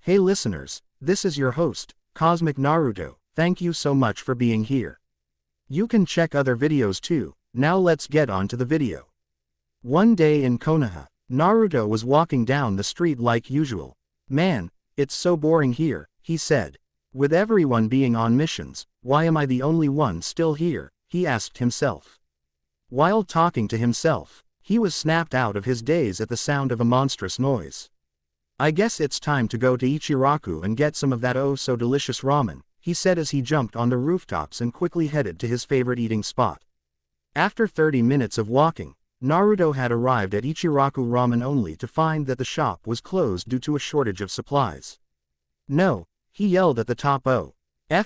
Hey listeners, this is your host, Cosmic Naruto. Thank you so much for being here. You can check other videos too. Now let's get on to the video. One day in Konoha, Naruto was walking down the street like usual. Man, it's so boring here, he said. With everyone being on missions, why am I the only one still here, he asked himself. While talking to himself, he was snapped out of his daze at the sound of a monstrous noise. I guess it's time to go to Ichiraku and get some of that oh-so-delicious ramen, he said as he jumped on the rooftops and quickly headed to his favorite eating spot. After 30 minutes of walking, Naruto had arrived at Ichiraku Ramen only to find that the shop was closed due to a shortage of supplies. No, he yelled at the top of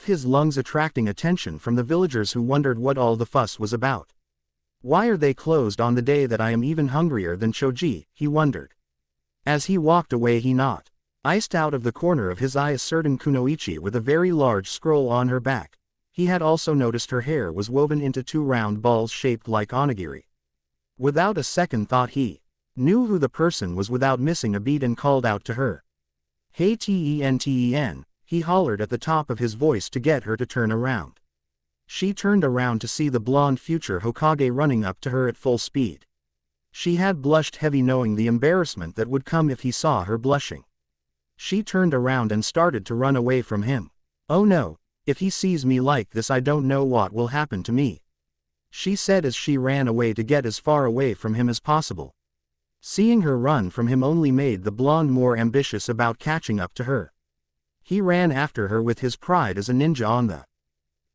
his lungs, attracting attention from the villagers who wondered what all the fuss was about. Why are they closed on the day that I am even hungrier than Choji, he wondered. As he walked away he iced out of the corner of his eye a certain kunoichi with a very large scroll on her back. He had also noticed her hair was woven into 2 round balls shaped like onigiri. Without a second thought he knew who the person was without missing a beat and called out to her. Hey Tenten, he hollered at the top of his voice to get her to turn around. She turned around to see the blonde future Hokage running up to her at full speed. She had blushed heavy, knowing the embarrassment that would come if he saw her blushing. She turned around and started to run away from him. Oh no, if he sees me like this I don't know what will happen to me, she said as she ran away to get as far away from him as possible. Seeing her run from him only made the blonde more ambitious about catching up to her. He ran after her with his pride as a ninja on the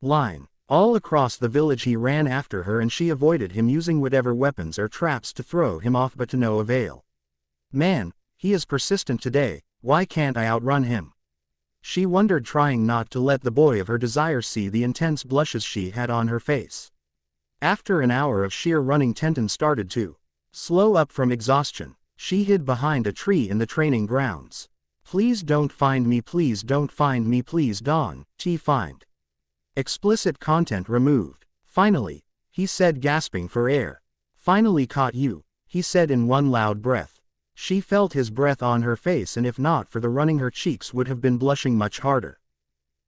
line. All across the village he ran after her and she avoided him using whatever weapons or traps to throw him off, but to no avail. Man, he is persistent today, why can't I outrun him? She wondered, trying not to let the boy of her desire see the intense blushes she had on her face. After an hour of sheer running, Tenten started to slow up from exhaustion. She hid behind a tree in the training grounds. Please don't find me, please don't find me, please don't find. Explicit content removed. Finally, he said, gasping for air. Finally caught you, he said in one loud breath. She felt his breath on her face, and if not for the running her cheeks would have been blushing much harder.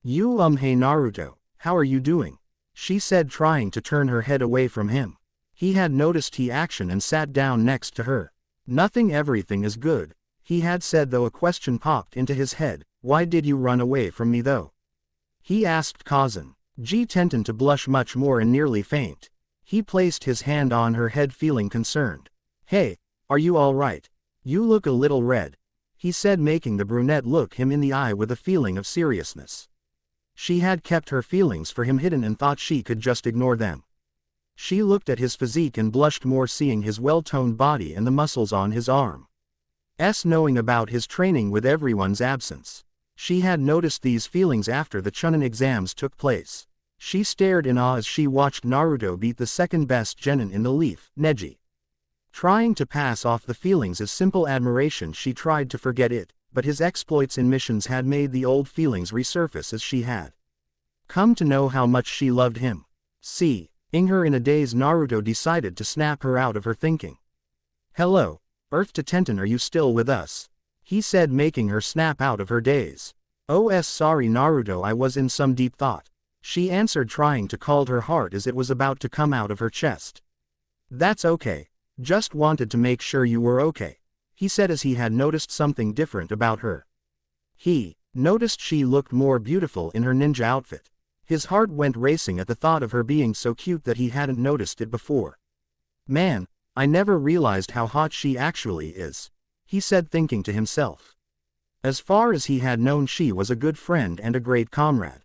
Hey Naruto, how are you doing? She said, trying to turn her head away from him. He had noticed her action and sat down next to her. Nothing, everything is good, he had said, though a question popped into his head. Why did you run away from me though? He asked, causing Tenten to blush much more and nearly faint. He placed his hand on her head, feeling concerned. Hey, are you all right? You look a little red, he said, making the brunette look him in the eye with a feeling of seriousness. She had kept her feelings for him hidden and thought she could just ignore them. She looked at his physique and blushed more, seeing his well-toned body and the muscles on his arms. Knowing about his training with everyone's absence. She had noticed these feelings after the Chunin exams took place. She stared in awe as she watched Naruto beat the second-best genin in the leaf, Neji. Trying to pass off the feelings as simple admiration, she tried to forget it, but his exploits in missions had made the old feelings resurface as she had come to know how much she loved him. Seeing her in a daze, Naruto decided to snap her out of her thinking. Hello, Earth to Tenten, are you still with us? He said, making her snap out of her daze. Sorry Naruto, I was in some deep thought, she answered, trying to calm her heart as it was about to come out of her chest. That's okay, just wanted to make sure you were okay, he said as he had noticed something different about her. He noticed she looked more beautiful in her ninja outfit. His heart went racing at the thought of her being so cute that he hadn't noticed it before. Man, I never realized how hot she actually is, he said, thinking to himself. As far as he had known, she was a good friend and a great comrade.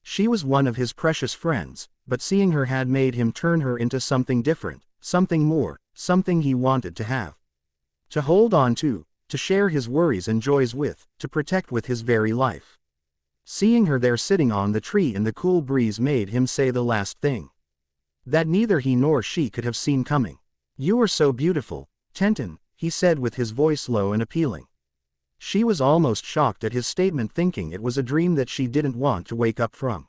She was one of his precious friends, but seeing her had made him turn her into something different, something more, something he wanted to have. To hold on to share his worries and joys with, to protect with his very life. Seeing her there sitting on the tree in the cool breeze made him say the last thing that neither he nor she could have seen coming. You are so beautiful, Tenten, he said with his voice low and appealing. She was almost shocked at his statement, thinking it was a dream that she didn't want to wake up from.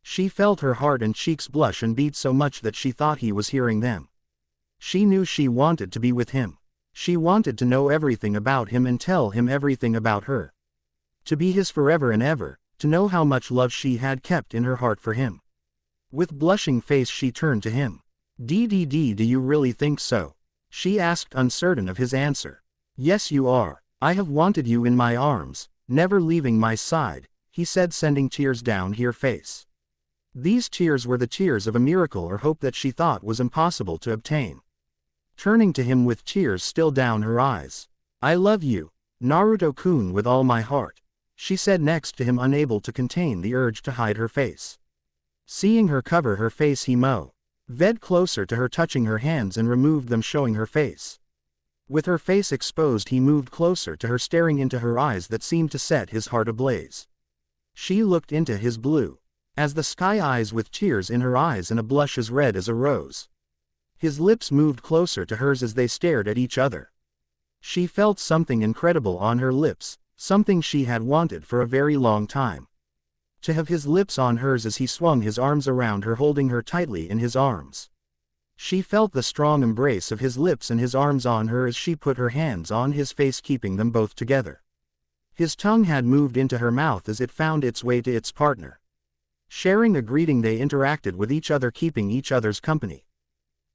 She felt her heart and cheeks blush and beat so much that she thought he was hearing them. She knew she wanted to be with him. She wanted to know everything about him and tell him everything about her. To be his forever and ever, to know how much love she had kept in her heart for him. With blushing face she turned to him. "Do you really think so?" she asked, uncertain of his answer. "Yes you are. I have wanted you in my arms, never leaving my side," he said, sending tears down her face. These tears were the tears of a miracle or hope that she thought was impossible to obtain. Turning to him with tears still down her eyes. "I love you, Naruto-kun, with all my heart," she said next to him, unable to contain the urge to hide her face. Seeing her cover her face, he moved closer to her, touching her hands and removed them, showing her face. With her face exposed, he moved closer to her, staring into her eyes that seemed to set his heart ablaze. She looked into his blue as the sky eyes with tears in her eyes and a blush as red as a rose. His lips moved closer to hers as they stared at each other. She felt something incredible on her lips, something she had wanted for a very long time. To have his lips on hers as he swung his arms around her, holding her tightly in his arms. She felt the strong embrace of his lips and his arms on her as she put her hands on his face, keeping them both together. His tongue had moved into her mouth as it found its way to its partner. Sharing a greeting, they interacted with each other, keeping each other's company.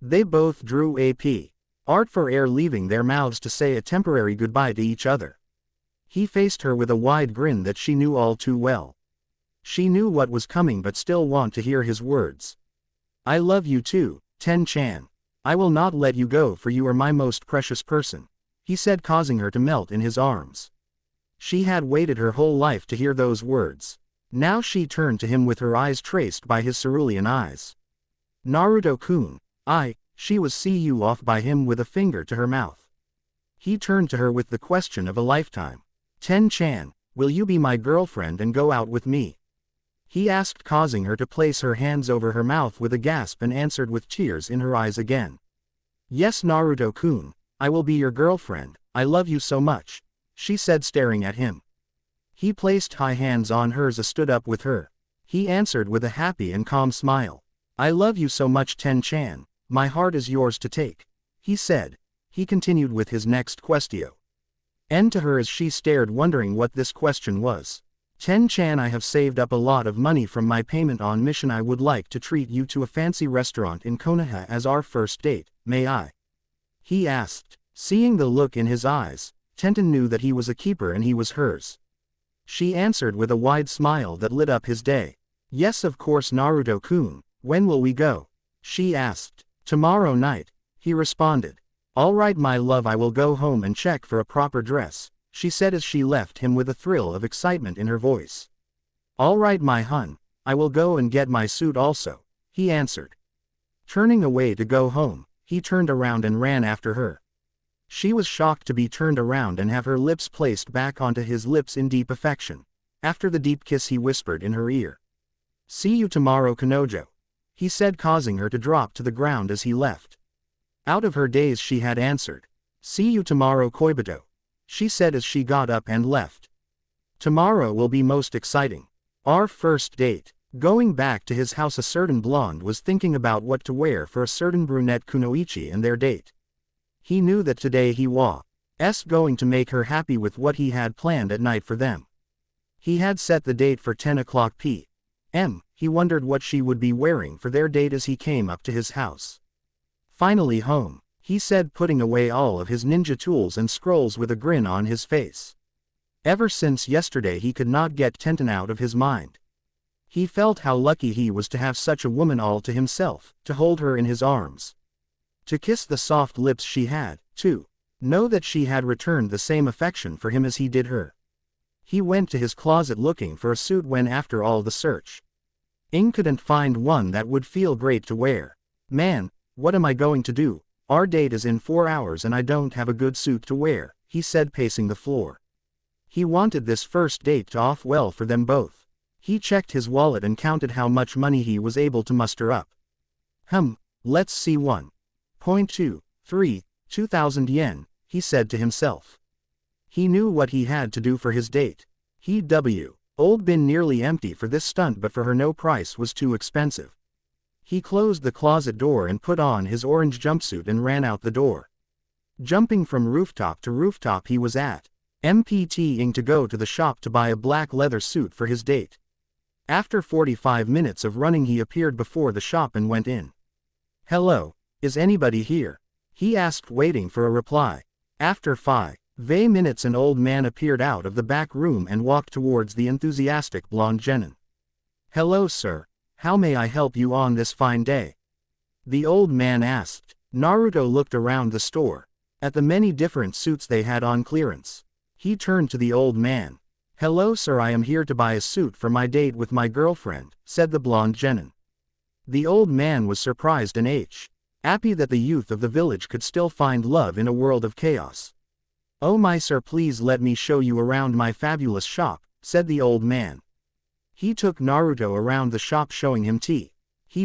They both drew art for air, leaving their mouths to say a temporary goodbye to each other. He faced her with a wide grin that she knew all too well. She knew what was coming but still wanted to hear his words. "I love you too, Ten-chan. I will not let you go, for you are my most precious person," he said, causing her to melt in his arms. She had waited her whole life to hear those words. Now she turned to him with her eyes traced by his cerulean eyes. "Naruto-kun, she was see you off by him," with a finger to her mouth. He turned to her with the question of a lifetime. "Ten-chan, will you be my girlfriend and go out with me?" he asked, causing her to place her hands over her mouth with a gasp, and answered with tears in her eyes again. "Yes, Naruto-kun, I will be your girlfriend, I love you so much," she said, staring at him. He placed high hands on hers and stood up with her. He answered with a happy and calm smile. "I love you so much, Ten-chan, my heart is yours to take," he said. He continued with his next question. And to her as she stared, wondering what this question was. "Ten-chan, I have saved up a lot of money from my payment on mission. I would like to treat you to a fancy restaurant in Konoha as our first date, may I?" he asked. Seeing the look in his eyes, Tenten knew that he was a keeper and he was hers. She answered with a wide smile that lit up his day. "Yes, of course, Naruto-kun, when will we go?" she asked. "Tomorrow night," he responded. "All right, my love, I will go home and check for a proper dress," she said as she left him with a thrill of excitement in her voice. "All right, my hun, I will go and get my suit also," he answered. Turning away to go home, he turned around and ran after her. She was shocked to be turned around and have her lips placed back onto his lips in deep affection. After the deep kiss, he whispered in her ear. "See you tomorrow, Kanojo," he said, causing her to drop to the ground as he left. Out of her daze, she had answered. "See you tomorrow, Koibito," she said as she got up and left. "Tomorrow will be most exciting. Our first date." Going back to his house, a certain blonde was thinking about what to wear for a certain brunette Kunoichi and their date. He knew that today he was going to make her happy with what he had planned at night for them. He had set the date for 10 o'clock p.m. He wondered what she would be wearing for their date as he came up to his house. "Finally home," he said, putting away all of his ninja tools and scrolls with a grin on his face. Ever since yesterday he could not get Tenten out of his mind. He felt how lucky he was to have such a woman all to himself, to hold her in his arms. To kiss the soft lips she had, to know that she had returned the same affection for him as he did her. He went to his closet looking for a suit when, after all the search, couldn't find one that would feel great to wear. "Man, what am I going to do? Our date is in 4 hours and I don't have a good suit to wear," he said, pacing the floor. He wanted this first date to off well for them both. He checked his wallet and counted how much money he was able to muster up. Let's see, 2,000 yen, he said to himself. He knew what he had to do for his date. He'd old been nearly empty for this stunt, but for her no price was too expensive. He closed the closet door and put on his orange jumpsuit and ran out the door. Jumping from rooftop to rooftop he was at. MPTing to go to the shop to buy a black leather suit for his date. After 45 minutes of running he appeared before the shop and went in. "Hello, is anybody here?" he asked, waiting for a reply. After 5 minutes an old man appeared out of the back room and walked towards the enthusiastic blonde genin. "Hello sir, how may I help you on this fine day?" the old man asked. Naruto looked around the store, at the many different suits they had on clearance. He turned to the old man. "Hello sir, I am here to buy a suit for my date with my girlfriend," said the blonde genin. The old man was surprised and happy that the youth of the village could still find love in a world of chaos. "Oh my sir, please let me show you around my fabulous shop," said the old man. He took Naruto around the shop showing him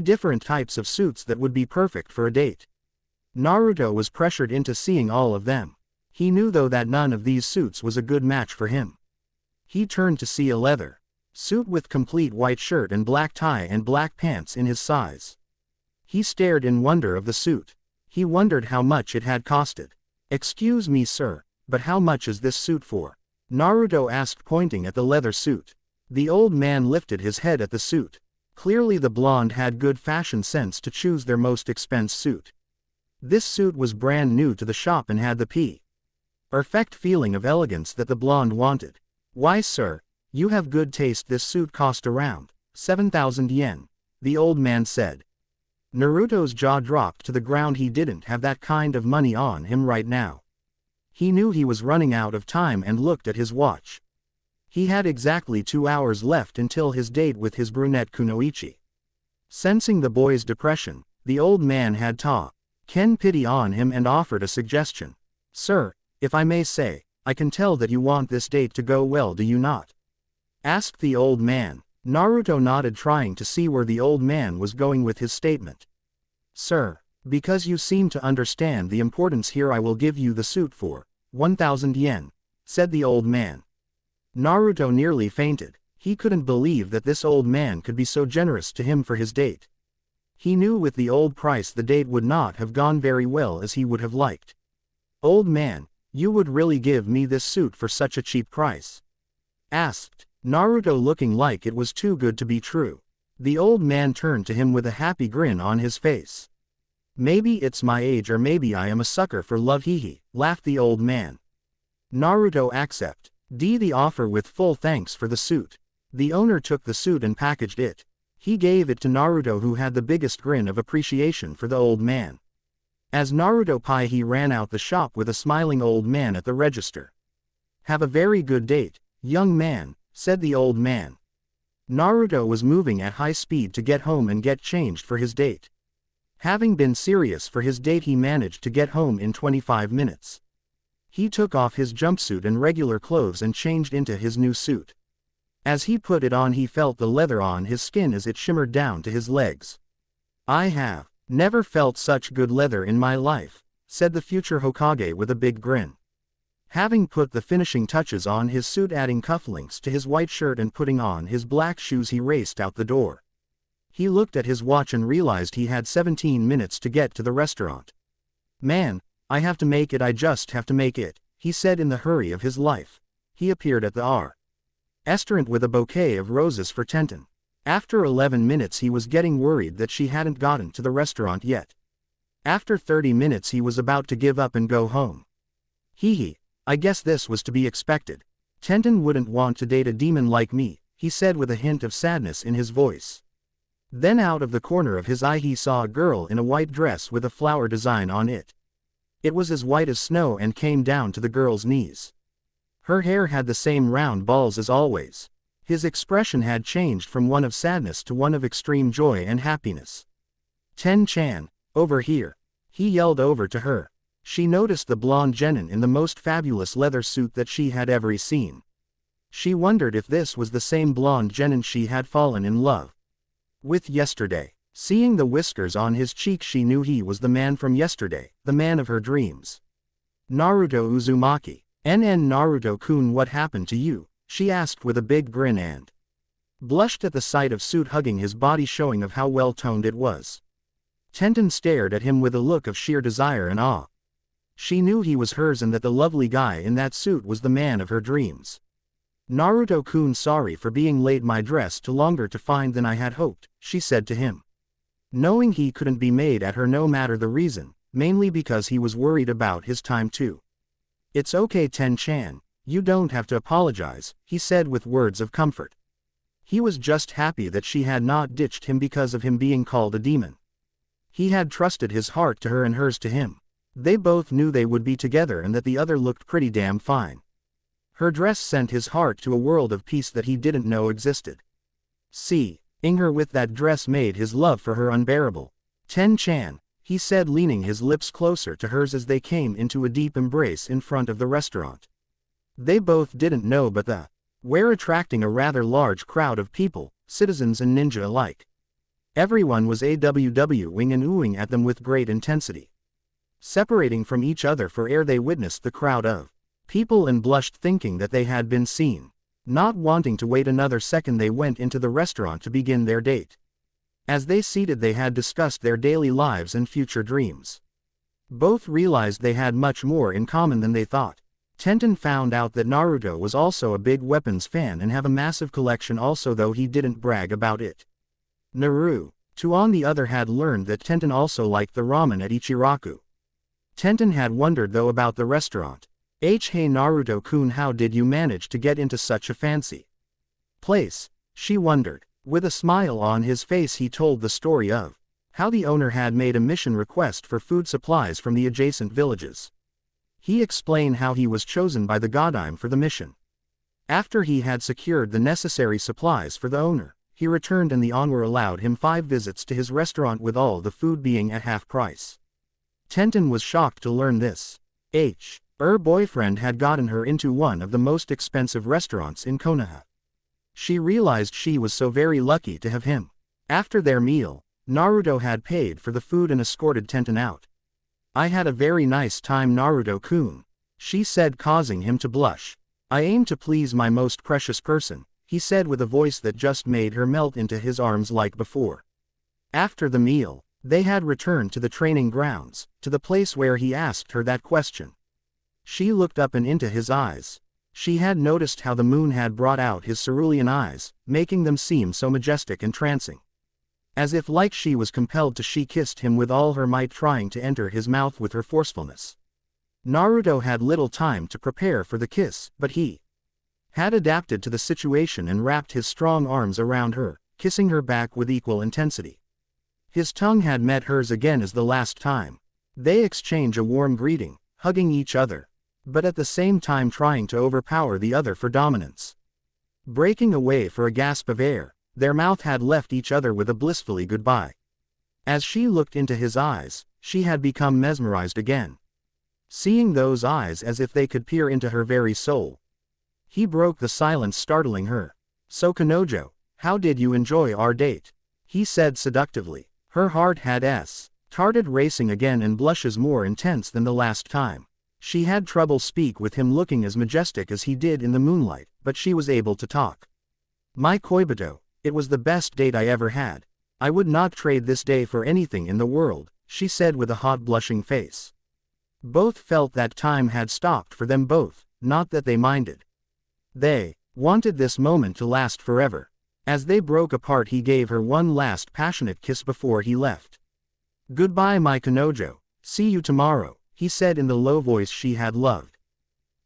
different types of suits that would be perfect for a date. Naruto was pressured into seeing all of them. He knew though that none of these suits was a good match for him. He turned to see a leather suit with complete white shirt and black tie and black pants in his size. He stared in wonder of the suit. He wondered how much it had costed. "Excuse me sir, but how much is this suit for?" Naruto asked, pointing at the leather suit. The old man lifted his head at the suit. Clearly the blonde had good fashion sense to choose their most expensive suit. This suit was brand new to the shop and had the perfect feeling of elegance that the blonde wanted. "Why sir, you have good taste. This suit cost around 7,000 yen, the old man said. Naruto's jaw dropped to the ground. He didn't have that kind of money on him right now. He knew he was running out of time and looked at his watch. He had exactly 2 hours left until his date with his brunette Kunoichi. Sensing the boy's depression, the old man had Ken pity on him and offered a suggestion. "Sir, if I may say, I can tell that you want this date to go well, do you not?" asked the old man. Naruto nodded, trying to see where the old man was going with his statement. "Sir, because you seem to understand the importance here, I will give you the suit for 1,000 yen, said the old man. Naruto nearly fainted. He couldn't believe that this old man could be so generous to him for his date. He knew with the old price the date would not have gone very well as he would have liked. "Old man, you would really give me this suit for such a cheap price?" asked Naruto, looking like it was too good to be true. The old man turned to him with a happy grin on his face. "Maybe it's my age, or maybe I am a sucker for love, hee," laughed the old man. Naruto accepted the offer with full thanks for the suit. The owner took the suit and packaged it. He gave it to Naruto, who had the biggest grin of appreciation for the old man. As Naruto he ran out the shop with a smiling old man at the register. "Have a very good date, young man," said the old man. Naruto was moving at high speed to get home and get changed for his date. Having been serious for his date, he managed to get home in 25 minutes. He took off his jumpsuit and regular clothes and changed into his new suit. As he put it on, he felt the leather on his skin as it shimmered down to his legs. "I have never felt such good leather in my life," said the future Hokage with a big grin. Having put the finishing touches on his suit, adding cufflinks to his white shirt and putting on his black shoes, he raced out the door. He looked at his watch and realized he had 17 minutes to get to the restaurant. "Man, I have to make it, I just have to make it," he said in the hurry of his life. He appeared at the restaurant with a bouquet of roses for Tenten. After 11 minutes he was getting worried that she hadn't gotten to the restaurant yet. After 30 minutes he was about to give up and go home. I guess this was to be expected. Tenten wouldn't want to date a demon like me, he said with a hint of sadness in his voice. Then out of the corner of his eye he saw a girl in a white dress with a flower design on it. It was as white as snow and came down to the girl's knees. Her hair had the same round balls as always. His expression had changed from one of sadness to one of extreme joy and happiness. "Ten-chan, over here," he yelled over to her. She noticed the blonde genin in the most fabulous leather suit that she had ever seen. She wondered if this was the same blonde genin she had fallen in love with yesterday. Seeing the whiskers on his cheek, she knew he was the man from yesterday, the man of her dreams. "Naruto Uzumaki. Naruto-kun, what happened to you?" she asked with a big grin and blushed at the sight of suit hugging his body, showing of how well toned it was. Tenten stared at him with a look of sheer desire and awe. She knew he was hers and that the lovely guy in that suit was the man of her dreams. Naruto-kun, sorry for being late, my dress took longer to find than I had hoped, she said to him. Knowing he couldn't be mad at her no matter the reason, mainly because he was worried about his time too. It's okay Ten-chan, you don't have to apologize, he said with words of comfort. He was just happy that she had not ditched him because of him being called a demon. He had trusted his heart to her and hers to him. They both knew they would be together and that the other looked pretty damn fine. Her dress sent his heart to a world of peace that he didn't know existed. Seeing her with that dress made his love for her unbearable. Ten-chan, he said, leaning his lips closer to hers as they came into a deep embrace in front of the restaurant. They both didn't know but that were attracting a rather large crowd of people, citizens and ninja alike. Everyone was awwing and oohing at them with great intensity. Separating from each other for air, they witnessed the crowd of people and blushed, thinking that they had been seen. Not wanting to wait another second, they went into the restaurant to begin their date. As they seated, they had discussed their daily lives and future dreams. Both realized they had much more in common than they thought. Tenten found out that Naruto was also a big weapons fan and have a massive collection also, though he didn't brag about it. Naruto, on the other, had learned that Tenten also liked the ramen at Ichiraku. Tenten had wondered though about the restaurant. Hey Naruto-kun, how did you manage to get into such a fancy place? She wondered. With a smile on his face, he told the story of how the owner had made a mission request for food supplies from the adjacent villages. He explained how he was chosen by the Godime for the mission. After he had secured the necessary supplies for the owner, he returned and the owner allowed him 5 visits to his restaurant with all the food being at half price. Tenten was shocked to learn this. Her boyfriend had gotten her into one of the most expensive restaurants in Konoha. She realized she was so very lucky to have him. After their meal, Naruto had paid for the food and escorted Tenten out. I had a very nice time, Naruto-kun, she said, causing him to blush. I aim to please my most precious person, he said with a voice that just made her melt into his arms like before. After the meal, they had returned to the training grounds, to the place where he asked her that question. She looked up and into his eyes. She had noticed how the moon had brought out his cerulean eyes, making them seem so majestic and trancing. As if like she was compelled to, she kissed him with all her might, trying to enter his mouth with her forcefulness. Naruto had little time to prepare for the kiss, but he had adapted to the situation and wrapped his strong arms around her, kissing her back with equal intensity. His tongue had met hers again as the last time. They exchanged a warm greeting, hugging each other, but at the same time trying to overpower the other for dominance. Breaking away for a gasp of air, their mouth had left each other with a blissfully goodbye. As she looked into his eyes, she had become mesmerized again. Seeing those eyes as if they could peer into her very soul. He broke the silence, startling her. So Kanojo, how did you enjoy our date? He said seductively. Her heart had started racing again and blushes more intense than the last time. She had trouble speak with him looking as majestic as he did in the moonlight, but she was able to talk. My Koibito, it was the best date I ever had. I would not trade this day for anything in the world, she said with a hot blushing face. Both felt that time had stopped for them both, not that they minded. They wanted this moment to last forever. As they broke apart, he gave her one last passionate kiss before he left. Goodbye my Kanojo, see you tomorrow, he said in the low voice she had loved.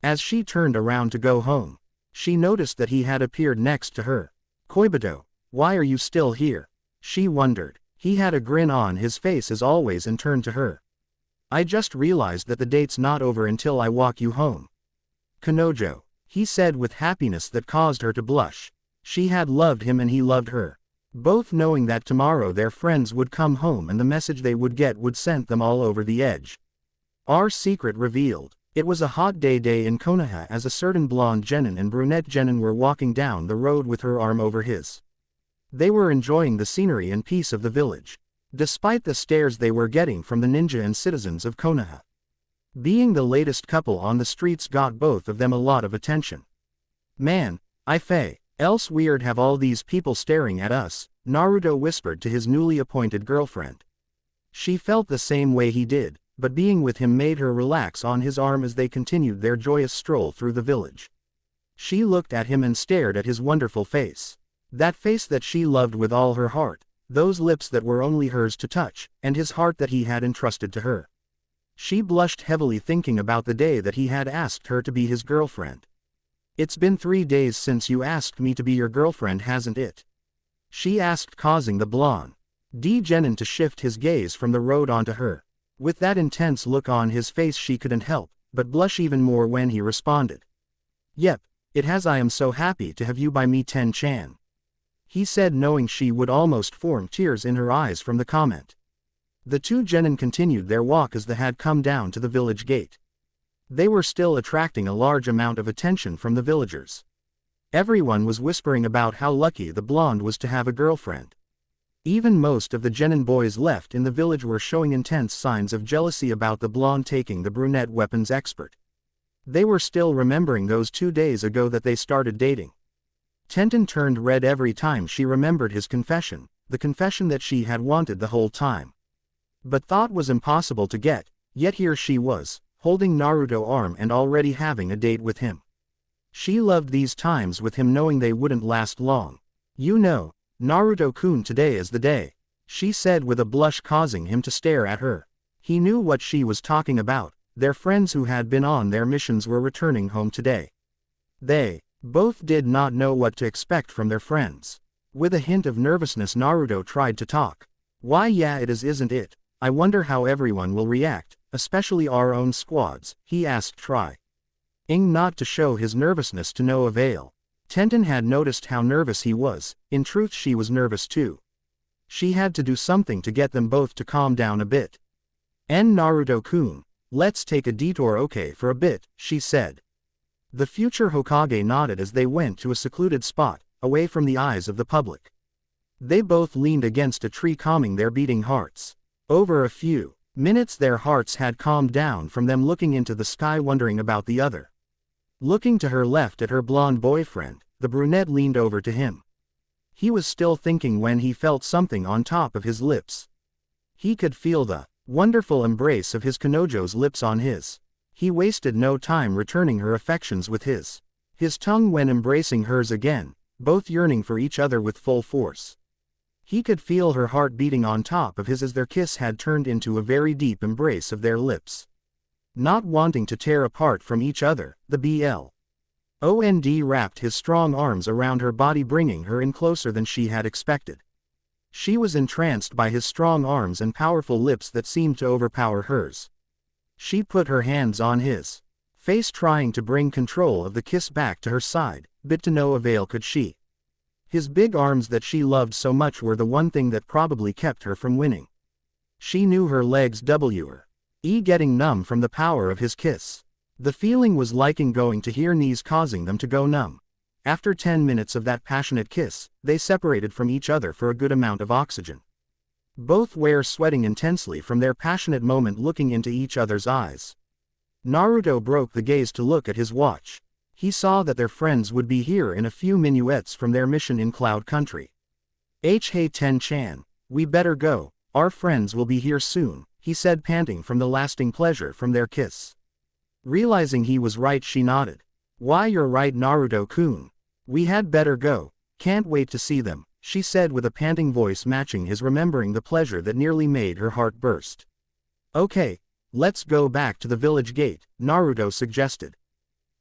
As she turned around to go home, she noticed that he had appeared next to her. Koibito, why are you still here? She wondered. He had a grin on his face as always and turned to her. I just realized that the date's not over until I walk you home. Kanojo, he said with happiness that caused her to blush. She had loved him and he loved her. Both knowing that tomorrow their friends would come home and the message they would get would send them all over the edge. Our secret revealed. It was a hot day in Konoha as a certain blonde genin and brunette genin were walking down the road with her arm over his. They were enjoying the scenery and peace of the village, despite the stares they were getting from the ninja and citizens of Konoha. Being the latest couple on the streets got both of them a lot of attention. Man, else weird have all these people staring at us, Naruto whispered to his newly appointed girlfriend. She felt the same way he did, but being with him made her relax on his arm as they continued their joyous stroll through the village. She looked at him and stared at his wonderful face. That face that she loved with all her heart, those lips that were only hers to touch, and his heart that he had entrusted to her. She blushed heavily thinking about the day that he had asked her to be his girlfriend. "It's been 3 days since you asked me to be your girlfriend, hasn't it?" she asked, causing the blonde Jenin to shift his gaze from the road onto her. With that intense look on his face, she couldn't help but blush even more when he responded. "Yep, it has. I am so happy to have you by me, Ten-chan," he said, knowing she would almost form tears in her eyes from the comment. The two genin continued their walk as they had come down to the village gate. They were still attracting a large amount of attention from the villagers. Everyone was whispering about how lucky the blonde was to have a girlfriend. Even most of the genin boys left in the village were showing intense signs of jealousy about the blonde taking the brunette weapons expert. They were still remembering those 2 days ago that they started dating. Tenten turned red every time she remembered his confession, the confession that she had wanted the whole time, but thought was impossible to get, yet here she was, holding Naruto's arm and already having a date with him. She loved these times with him, knowing they wouldn't last long. "You know, Naruto-kun, today is the day," she said with a blush, causing him to stare at her. He knew what she was talking about. Their friends who had been on their missions were returning home today. They both did not know what to expect from their friends. With a hint of nervousness, Naruto tried to talk. "Why, yeah, it is, isn't it? I wonder how everyone will react, especially our own squads," he asked, trying not to show his nervousness to no avail. Tenten had noticed how nervous he was. In truth, she was nervous too. She had to do something to get them both to calm down a bit. "Naruto-kun, let's take a detour, okay, for a bit," she said. The future Hokage nodded as they went to a secluded spot, away from the eyes of the public. They both leaned against a tree, calming their beating hearts. Over a few minutes their hearts had calmed down from them looking into the sky, wondering about the other. Looking to her left at her blonde boyfriend, the brunette leaned over to him. He was still thinking when he felt something on top of his lips. He could feel the wonderful embrace of his Kanojo's lips on his. He wasted no time returning her affections with his tongue when embracing hers again, both yearning for each other with full force. He could feel her heart beating on top of his as their kiss had turned into a very deep embrace of their lips. Not wanting to tear apart from each other, the blonde wrapped his strong arms around her body, bringing her in closer than she had expected. She was entranced by his strong arms and powerful lips that seemed to overpower hers. She put her hands on his face, trying to bring control of the kiss back to her side, but to no avail could she. His big arms that she loved so much were the one thing that probably kept her from winning. She knew her legs were getting numb from the power of his kiss. The feeling was like going to her knees, causing them to go numb. After 10 minutes of that passionate kiss, they separated from each other for a good amount of oxygen. Both were sweating intensely from their passionate moment, looking into each other's eyes. Naruto broke the gaze to look at his watch. He saw that their friends would be here in a few minutes from their mission in Cloud Country. "Hey Ten-chan, we better go, our friends will be here soon," he said, panting from the lasting pleasure from their kiss. Realizing he was right, she nodded. "Why, you're right, Naruto-kun. We had better go. Can't wait to see them," she said with a panting voice matching his, remembering the pleasure that nearly made her heart burst. "Okay, let's go back to the village gate," Naruto suggested.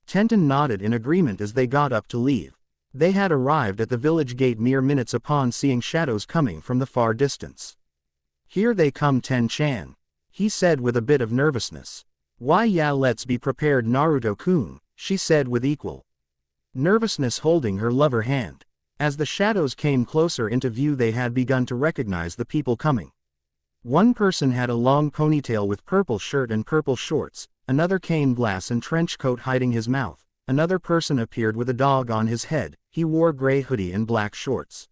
Tenten nodded in agreement as they got up to leave. They had arrived at the village gate mere minutes upon seeing shadows coming from the far distance. "Here they come, Ten-chan," he said with a bit of nervousness. "Why, yeah, let's be prepared, Naruto-kun," she said with equal nervousness, holding her lover hand. As the shadows came closer into view, they had begun to recognize the people coming. One person had a long ponytail with purple shirt and purple shorts, another cane glass and trench coat hiding his mouth, another person appeared with a dog on his head, he wore gray hoodie and black shorts.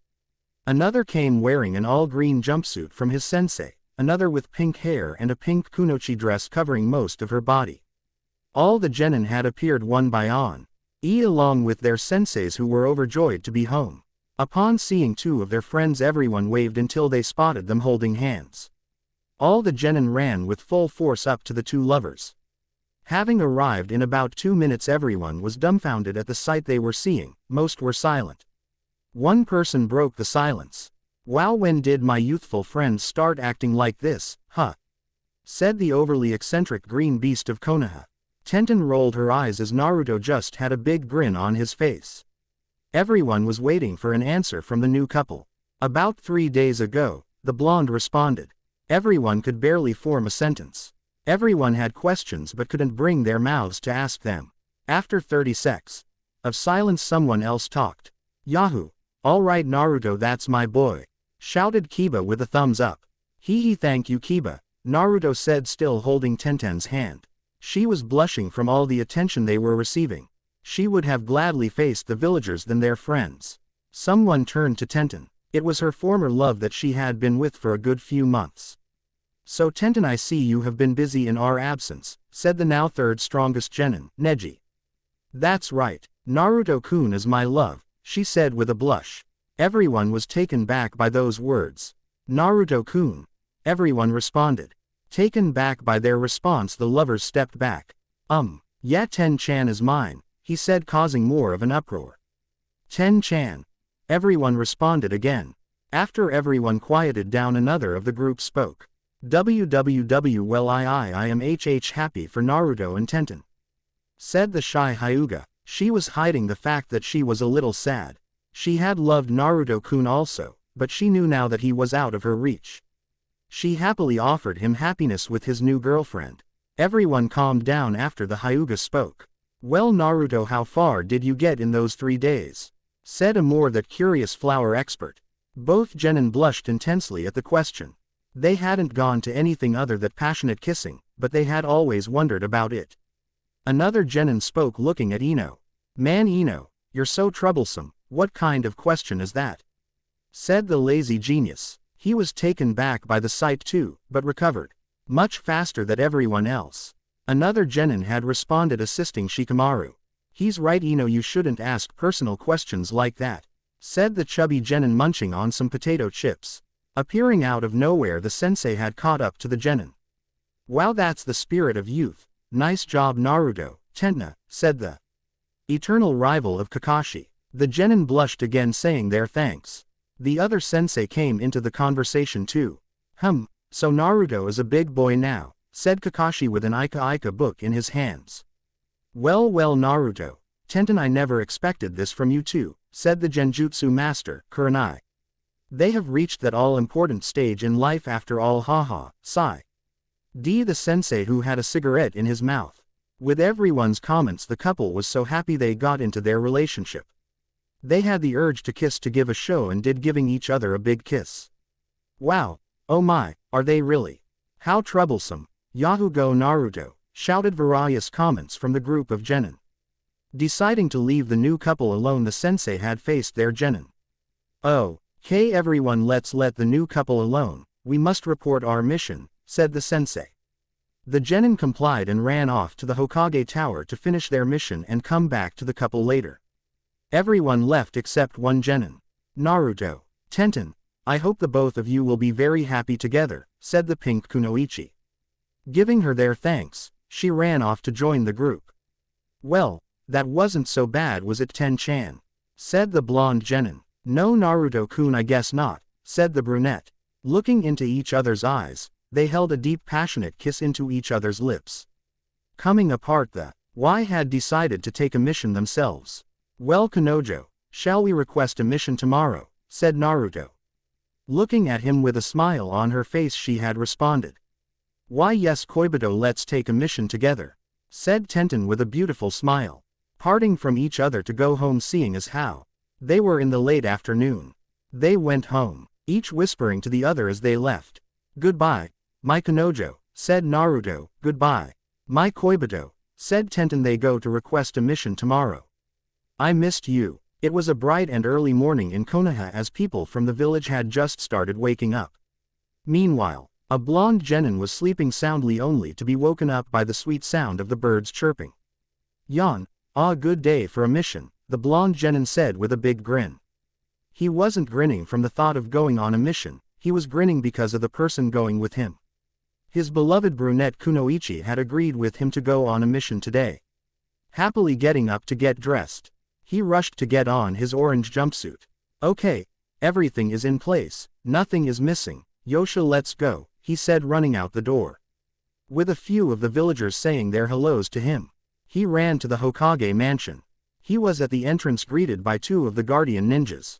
Another came wearing an all-green jumpsuit from his sensei, another with pink hair and a pink kunoichi dress covering most of her body. All the genin had appeared one by one, along with their senseis, who were overjoyed to be home. Upon seeing two of their friends, everyone waved until they spotted them holding hands. All the genin ran with full force up to the two lovers. Having arrived in about 2 minutes, everyone was dumbfounded at the sight they were seeing. Most were silent. One person broke the silence. "Wow, when did my youthful friends start acting like this, huh?" said the overly eccentric green beast of Konoha. Tenten rolled her eyes as Naruto just had a big grin on his face. Everyone was waiting for an answer from the new couple. "About 3 days ago," the blonde responded. Everyone could barely form a sentence. Everyone had questions but couldn't bring their mouths to ask them. After 30 seconds of silence, someone else talked. "Yahoo! All right Naruto, that's my boy," shouted Kiba with a thumbs up. "Hee, thank you Kiba," Naruto said, still holding Tenten's hand. She was blushing from all the attention they were receiving. She would have gladly faced the villagers than their friends. Someone turned to Tenten. It was her former love that she had been with for a good few months. "So Tenten, I see you have been busy in our absence," said the now third strongest genin, Neji. "That's right. Naruto-kun is my love," she said with a blush. Everyone was taken back by those words. "Naruto-kun," everyone responded. Taken back by their response, the lovers stepped back. Yeah, Ten-chan is mine," he said, causing more of an uproar. "Ten-chan," everyone responded again. After everyone quieted down, another of the group spoke. Well, I am happy for Naruto and Tenten," said the shy Hyuga. She was hiding the fact that she was a little sad. She had loved Naruto-kun also, but she knew now that he was out of her reach. She happily offered him happiness with his new girlfriend. Everyone calmed down after the Hyuga spoke. "Well Naruto, how far did you get in those 3 days?" said a more that curious flower expert. Both genin blushed intensely at the question. They hadn't gone to anything other than passionate kissing, but they had always wondered about it. Another genin spoke, looking at Ino. "Man Ino, you're so troublesome, what kind of question is that?" said the lazy genius. He was taken back by the sight too, but recovered much faster than everyone else. Another genin had responded, assisting Shikamaru. "He's right Ino, you shouldn't ask personal questions like that," said the chubby genin, munching on some potato chips. Appearing out of nowhere, the sensei had caught up to the genin. "Wow, that's the spirit of youth. Nice job Naruto," Tenten said the eternal rival of Kakashi. The genin blushed again, saying their thanks. The other sensei came into the conversation too. So Naruto is a big boy now," said Kakashi with an Ika book in his hands. Well Naruto, Tenten, I never expected this from you too," said the Genjutsu master, Kurenai. "They have reached that all-important stage in life after all, haha, sigh." The sensei, who had a cigarette in his mouth. With everyone's comments, the couple was so happy they got into their relationship. They had the urge to kiss, to give a show, and did, giving each other a big kiss. "Wow, oh my, are they really? How troublesome. Yahoo go Naruto," shouted various comments from the group of genin. Deciding to leave the new couple alone, the sensei had faced their genin. "Okay everyone, let's let the new couple alone, we must report our mission," said the sensei. The genin complied and ran off to the Hokage Tower to finish their mission and come back to the couple later. Everyone left except one genin. "Naruto, Tenten, I hope the both of you will be very happy together," said the pink kunoichi. Giving her their thanks, she ran off to join the group. "Well, that wasn't so bad, was it Ten-chan?" said the blonde genin. "No Naruto-kun, I guess not," said the brunette. Looking into each other's eyes, they held a deep passionate kiss into each other's lips. Coming apart, the Y had decided to take a mission themselves. "Well Kanojo, shall we request a mission tomorrow?" said Naruto. Looking at him with a smile on her face, she had responded. "Why yes Koibito, let's take a mission together," said Tenten with a beautiful smile. Parting from each other to go home, seeing as how they were in the late afternoon. They went home, each whispering to the other as they left. "Goodbye, my Kanojo," said Naruto. "Goodbye, my Koibito," said Tenten. They go to request a mission tomorrow. "I missed you." It was a bright and early morning in Konoha as people from the village had just started waking up. Meanwhile, a blonde genin was sleeping soundly, only to be woken up by the sweet sound of the birds chirping. Good day for a mission," the blonde genin said with a big grin. He wasn't grinning from the thought of going on a mission, he was grinning because of the person going with him. His beloved brunette Kunoichi had agreed with him to go on a mission today. Happily getting up to get dressed, he rushed to get on his orange jumpsuit. Okay, everything is in place, nothing is missing, Yosha, let's go, he said, running out the door. With a few of the villagers saying their hellos to him, he ran to the Hokage mansion. He was at the entrance greeted by two of the guardian ninjas.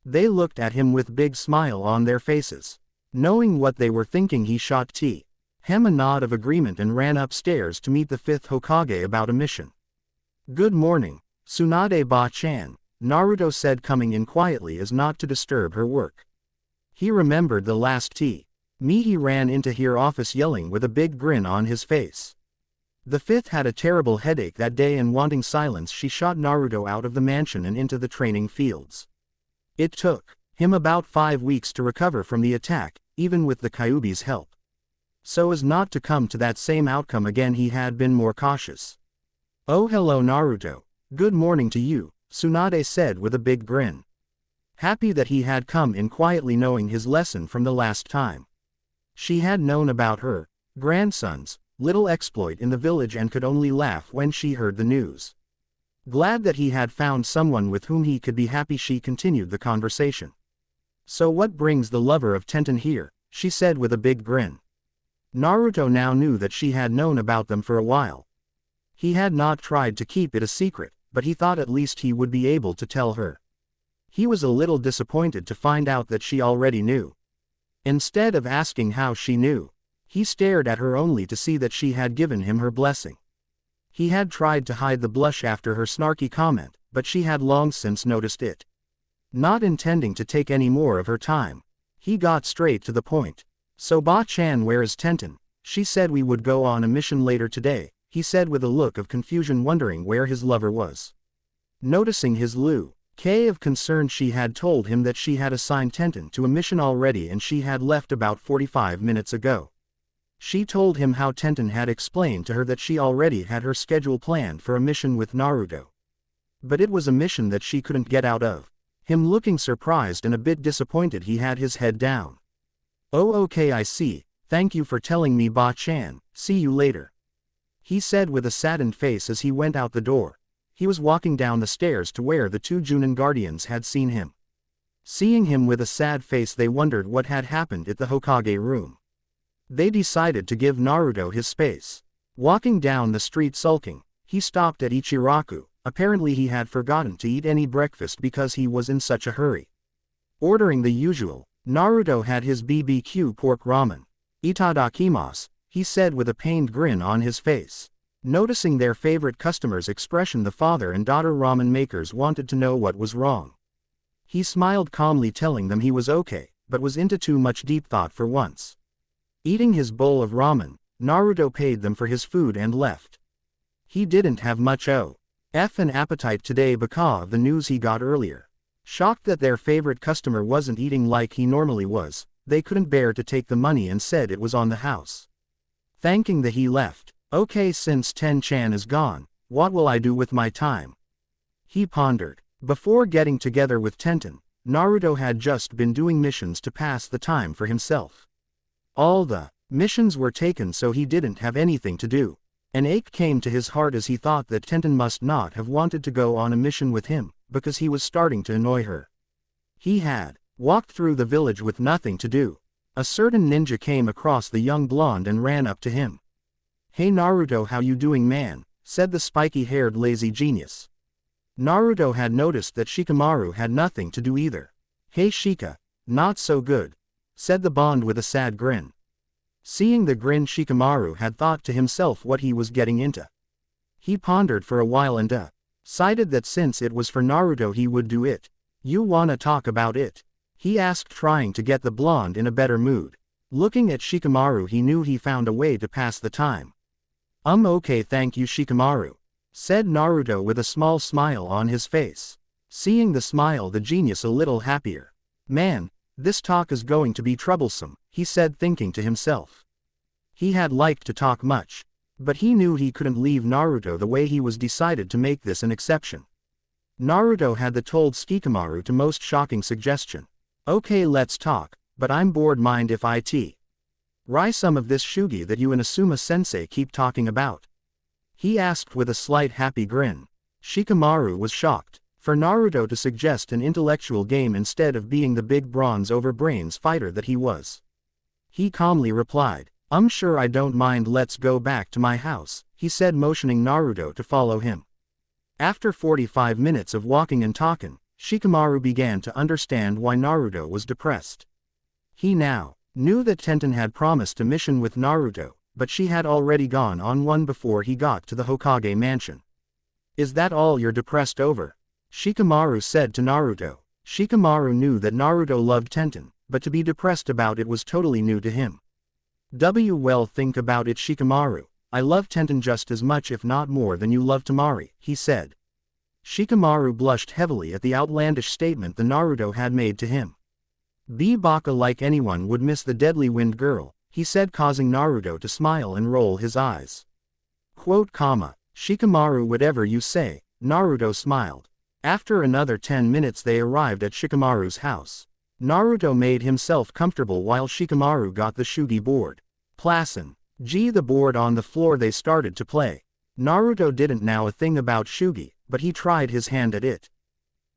They looked at him with big smile on their faces. Knowing what they were thinking, he shot him a nod of agreement and ran upstairs to meet the fifth Hokage about a mission. Good morning, Tsunade Ba-chan, Naruto said, coming in quietly as not to disturb her work. He remembered the last He ran into her office yelling with a big grin on his face. The fifth had a terrible headache that day, and wanting silence, she shot Naruto out of the mansion and into the training fields. It took him about 5 weeks to recover from the attack, even with the Kyuubi's help. So as not to come to that same outcome again, he had been more cautious. Oh, hello Naruto. Good morning to you, Tsunade said with a big grin. Happy that he had come in quietly, knowing his lesson from the last time. She had known about her grandson's little exploit in the village and could only laugh when she heard the news. Glad that he had found someone with whom he could be happy, she continued the conversation. So what brings the lover of Tenten here? She said with a big grin. Naruto now knew that she had known about them for a while. He had not tried to keep it a secret, but he thought at least he would be able to tell her. He was a little disappointed to find out that she already knew. Instead of asking how she knew, he stared at her only to see that she had given him her blessing. He had tried to hide the blush after her snarky comment, but she had long since noticed it. Not intending to take any more of her time, he got straight to the point. So Ba-chan, where is Tenten? She said we would go on a mission later today, he said with a look of confusion, wondering where his lover was. Noticing his look of concern, she had told him that she had assigned Tenten to a mission already and she had left about 45 minutes ago. She told him how Tenten had explained to her that she already had her schedule planned for a mission with Naruto. But it was a mission that she couldn't get out of. Him looking surprised and a bit disappointed, he had his head down. Oh, okay, I see, thank you for telling me, Ba-chan, see you later, he said with a saddened face as he went out the door. He was walking down the stairs to where the two Junin guardians had seen him. Seeing him with a sad face, they wondered what had happened at the Hokage room. They decided to give Naruto his space. Walking down the street sulking, he stopped at Ichiraku. Apparently he had forgotten to eat any breakfast because he was in such a hurry. Ordering the usual, Naruto had his BBQ pork ramen. Itadakimasu, he said with a pained grin on his face. Noticing their favorite customer's expression, the father and daughter ramen makers wanted to know what was wrong. He smiled calmly, telling them he was okay, but was into too much deep thought for once. Eating his bowl of ramen, Naruto paid them for his food and left. He didn't have much an appetite today because of the news he got earlier. Shocked that their favorite customer wasn't eating like he normally was, they couldn't bear to take the money and said it was on the house. Thanking that he left. Okay, since Ten-chan is gone, what will I do with my time? He pondered. Before getting together with Tenten, Naruto had just been doing missions to pass the time for himself. All the missions were taken, so he didn't have anything to do. An ache came to his heart as he thought that Tenten must not have wanted to go on a mission with him, because he was starting to annoy her. He had walked through the village with nothing to do. A certain ninja came across the young blonde and ran up to him. Hey Naruto, how you doing, man? Said the spiky-haired lazy genius. Naruto had noticed that Shikamaru had nothing to do either. Hey Shika, not so good, said the Bond with a sad grin. Seeing the grin, Shikamaru had thought to himself what he was getting into. He pondered for a while and decided that since it was for Naruto he would do it. You wanna talk about it? He asked, trying to get the blonde in a better mood. Looking at Shikamaru, he knew he found a way to pass the time. Okay, thank you Shikamaru, said Naruto with a small smile on his face. Seeing the smile, the genius a little happier. Man, this talk is going to be troublesome, he said, thinking to himself. He had liked to talk much, but he knew he couldn't leave Naruto the way he was, decided to make this an exception. Naruto had told Shikamaru to most shocking suggestion. Okay, let's talk, but I'm bored, mind if Rai some of this shugi that you and Asuma-sensei keep talking about? He asked with a slight happy grin. Shikamaru was shocked. For Naruto to suggest an intellectual game instead of being the big bronze over brains fighter that he was. He calmly replied, sure I don't mind, let's go back to my house, he said, motioning Naruto to follow him. After 45 minutes of walking and talking, Shikamaru began to understand why Naruto was depressed. He now knew that Tenten had promised a mission with Naruto, but she had already gone on one before he got to the Hokage mansion. Is that all you're depressed over? Shikamaru said to Naruto. Shikamaru knew that Naruto loved Tenten, but to be depressed about it was totally new to him. Well, think about it, Shikamaru. I love Tenten just as much if not more than you love Tamari, he said. Shikamaru blushed heavily at the outlandish statement the Naruto had made to him. Be Baka like anyone would miss the deadly wind girl, he said, causing Naruto to smile and roll his eyes. Shikamaru, whatever you say, Naruto smiled. After another 10 minutes they arrived at Shikamaru's house. Naruto made himself comfortable while Shikamaru got the shugi board. Plassen. The board on the floor they started to play. Naruto didn't know a thing about shugi, but he tried his hand at it.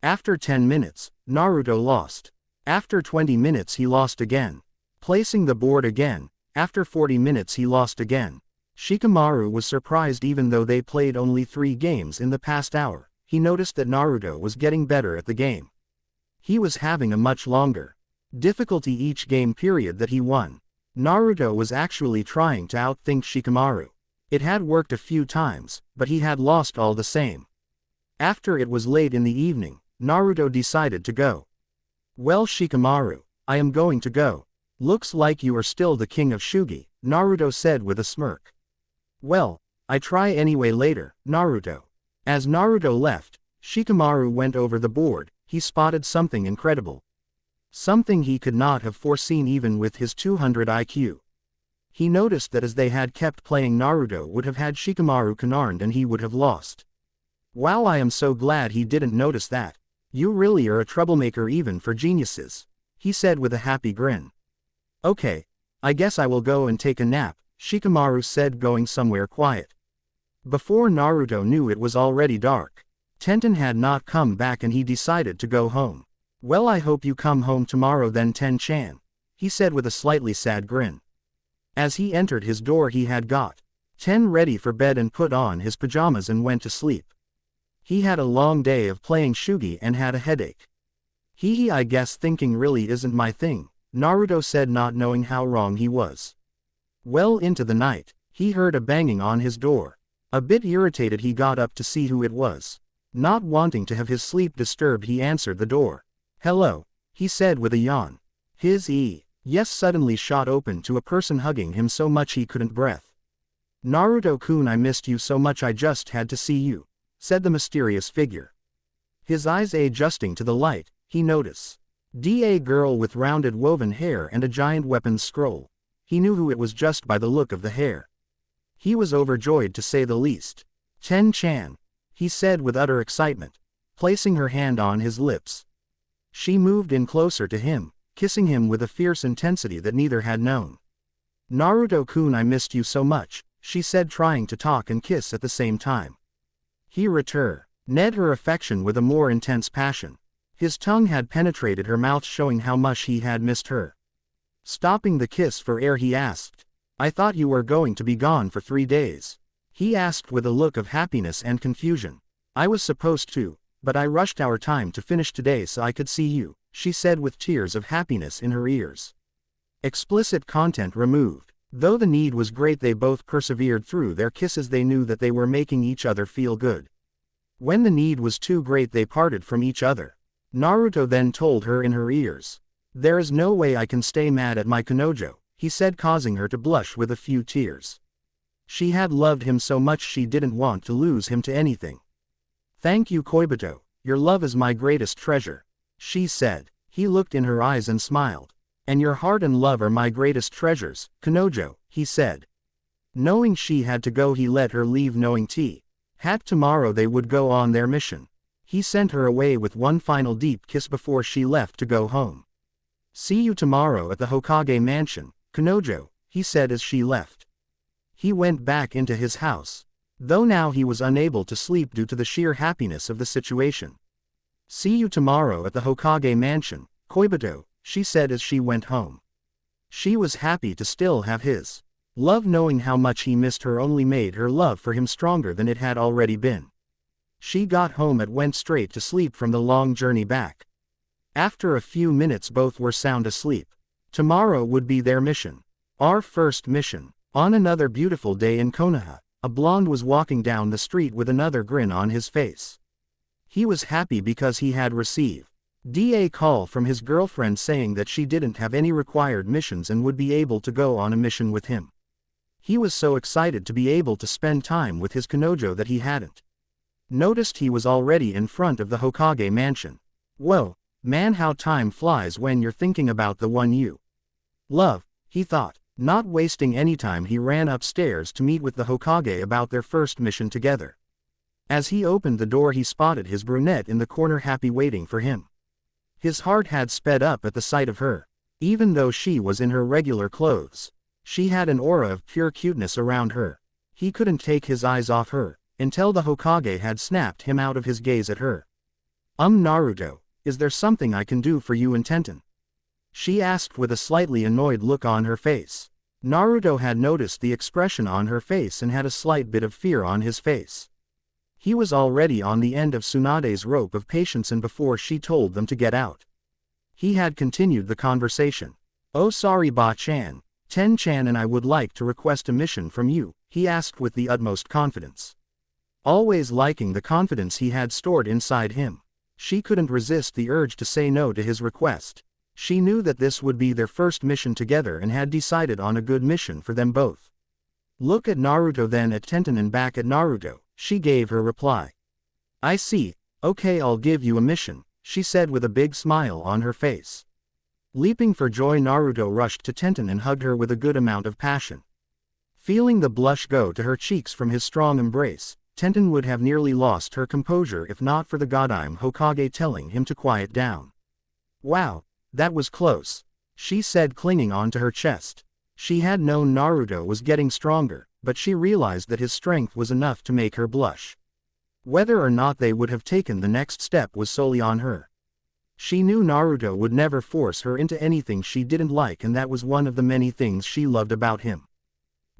After 10 minutes, Naruto lost. After 20 minutes he lost again. Placing the board again, after 40 minutes he lost again. Shikamaru was surprised even though they played only 3 games in the past hour. He noticed that Naruto was getting better at the game. He was having a much longer difficulty each game period that he won. Naruto was actually trying to outthink Shikamaru. It had worked a few times, but he had lost all the same. After it was late in the evening, Naruto decided to go. Well, Shikamaru, I am going to go. Looks like you are still the king of Shugi, Naruto said with a smirk. Well, I try anyway later, Naruto. As Naruto left, Shikamaru went over the board. He spotted something incredible. Something he could not have foreseen even with his 200 IQ. He noticed that as they had kept playing, Naruto would have had Shikamaru cornered and he would have lost. Wow, I am so glad he didn't notice that. You really are a troublemaker even for geniuses, he said with a happy grin. Okay, I guess I will go and take a nap, Shikamaru said, going somewhere quiet. Before Naruto knew it was already dark. Tenten had not come back and he decided to go home. Well, I hope you come home tomorrow then, Ten-chan, he said with a slightly sad grin. As he entered his door he had got Ten ready for bed and put on his pajamas and went to sleep. He had a long day of playing shugi and had a headache. I guess thinking really isn't my thing, Naruto said, not knowing how wrong he was. Well into the night, he heard a banging on his door. A bit irritated he got up to see who it was. Not wanting to have his sleep disturbed he answered the door. Hello, he said with a yawn. His yes suddenly shot open to a person hugging him so much he couldn't breathe. Naruto-kun, I missed you so much, I just had to see you, said the mysterious figure. His eyes adjusting to the light, he noticed a girl with rounded woven hair and a giant weapons scroll. He knew who it was just by the look of the hair. He was overjoyed to say the least. Ten-chan, he said with utter excitement, placing her hand on his lips. She moved in closer to him, kissing him with a fierce intensity that neither had known. Naruto-kun, I missed you so much, she said, trying to talk and kiss at the same time. He returned her affection with a more intense passion. His tongue had penetrated her mouth, showing how much he had missed her. Stopping the kiss for air he asked, I thought you were going to be gone for 3 days. He asked with a look of happiness and confusion. I was supposed to, but I rushed our time to finish today so I could see you, she said with tears of happiness in her ears. Explicit content removed. Though the need was great, they both persevered through their kisses. They knew that they were making each other feel good. When the need was too great they parted from each other. Naruto then told her in her ears. There is no way I can stay mad at my Kanojo, he said, causing her to blush with a few tears. She had loved him so much she didn't want to lose him to anything. Thank you, Koibito, your love is my greatest treasure, she said. He looked in her eyes and smiled. And your heart and love are my greatest treasures, Kanojo, he said. Knowing she had to go he let her leave, knowing tomorrow they would go on their mission. He sent her away with one final deep kiss before she left to go home. See you tomorrow at the Hokage mansion, Kanojo, he said as she left. He went back into his house. Though now he was unable to sleep due to the sheer happiness of the situation. See you tomorrow at the Hokage mansion, Koibito, she said as she went home. She was happy to still have his love. Knowing how much he missed her only made her love for him stronger than it had already been. She got home and went straight to sleep from the long journey back. After a few minutes both were sound asleep. Tomorrow would be their mission. Our first mission. On another beautiful day in Konoha, a blonde was walking down the street with another grin on his face. He was happy because he had received a call from his girlfriend saying that she didn't have any required missions and would be able to go on a mission with him. He was so excited to be able to spend time with his Kanojo that he hadn't noticed he was already in front of the Hokage mansion. Whoa, man, how time flies when you're thinking about the one you love, he thought. Not wasting any time, he ran upstairs to meet with the Hokage about their first mission together. As he opened the door he spotted his brunette in the corner, happy waiting for him. His heart had sped up at the sight of her. Even though she was in her regular clothes, she had an aura of pure cuteness around her. He couldn't take his eyes off her, until the Hokage had snapped him out of his gaze at her. Naruto, is there something I can do for you in Tenten? She asked with a slightly annoyed look on her face. Naruto had noticed the expression on her face and had a slight bit of fear on his face. He was already on the end of Tsunade's rope of patience, and before she told them to get out, he had continued the conversation. Oh, sorry Ba-chan, Ten-chan and I would like to request a mission from you, he asked with the utmost confidence. Always liking the confidence he had stored inside him, she couldn't resist the urge to say no to his request. She knew that this would be their first mission together and had decided on a good mission for them both. Look at Naruto, then at Tenten and back at Naruto, she gave her reply. I see, okay, I'll give you a mission, she said with a big smile on her face. Leaping for joy, Naruto rushed to Tenten and hugged her with a good amount of passion. Feeling the blush go to her cheeks from his strong embrace, Tenten would have nearly lost her composure if not for the Godime Hokage telling him to quiet down. Wow, that was close, she said, clinging onto her chest. She had known Naruto was getting stronger, but she realized that his strength was enough to make her blush. Whether or not they would have taken the next step was solely on her. She knew Naruto would never force her into anything she didn't like, and that was one of the many things she loved about him.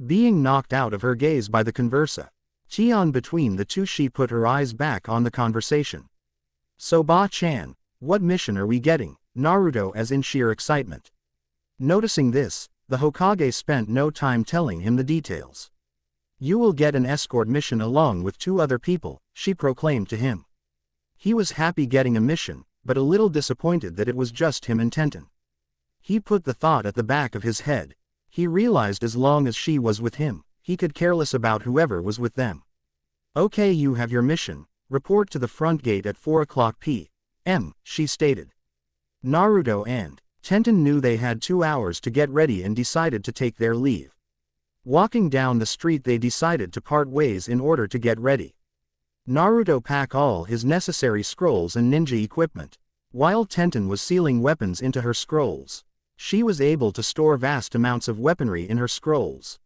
Being knocked out of her gaze by the conversa Chion between the two, she put her eyes back on the conversation. So Ba-chan, what mission are we getting? Naruto as in sheer excitement. Noticing this, the Hokage spent no time telling him the details. You will get an escort mission along with 2 other people, she proclaimed to him. He was happy getting a mission, but a little disappointed that it was just him and Tenten. He put the thought at the back of his head. He realized as long as she was with him, he could care less about whoever was with them. Okay, you have your mission, report to the front gate at 4 o'clock p.m., she stated. Naruto and Tenten knew they had 2 hours to get ready and decided to take their leave. Walking down the street they decided to part ways in order to get ready. Naruto packed all his necessary scrolls and ninja equipment, while Tenten was sealing weapons into her scrolls. She was able to store vast amounts of weaponry in her scrolls.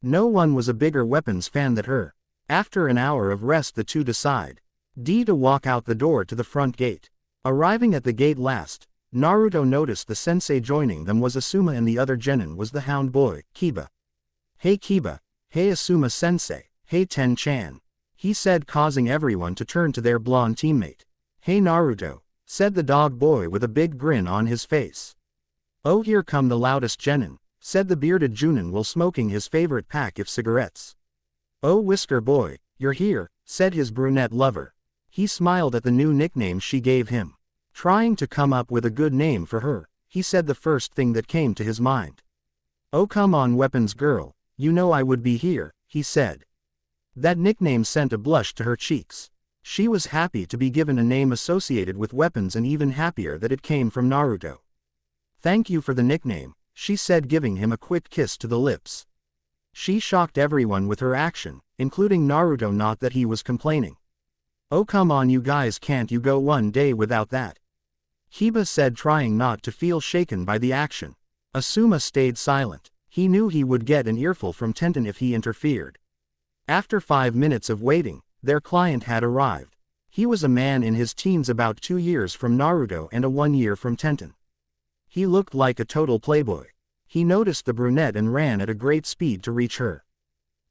No one was a bigger weapons fan than her. After an hour of rest the two decide to walk out the door to the front gate. Arriving at the gate last, Naruto noticed the sensei joining them was Asuma and the other genin was the hound boy, Kiba. Hey Kiba, hey Asuma sensei, hey Ten-chan, he said, causing everyone to turn to their blonde teammate. Hey Naruto, said the dog boy with a big grin on his face. Oh, here come the loudest genin, said the bearded Junin while smoking his favorite pack of cigarettes. Oh Whisker boy, you're here, said his brunette lover. He smiled at the new nickname she gave him. Trying to come up with a good name for her, he said the first thing that came to his mind. Oh come on weapons girl, you know I would be here, he said. That nickname sent a blush to her cheeks. She was happy to be given a name associated with weapons and even happier that it came from Naruto. Thank you for the nickname, she said, giving him a quick kiss to the lips. She shocked everyone with her action, including Naruto, not that he was complaining. Oh come on you guys, can't you go one day without that? Kiba said, trying not to feel shaken by the action. Asuma stayed silent. He knew he would get an earful from Tenten if he interfered. After 5 minutes of waiting, their client had arrived. He was a man in his teens, about 2 years from Naruto and a 1 year from Tenten. He looked like a total playboy. He noticed the brunette and ran at a great speed to reach her.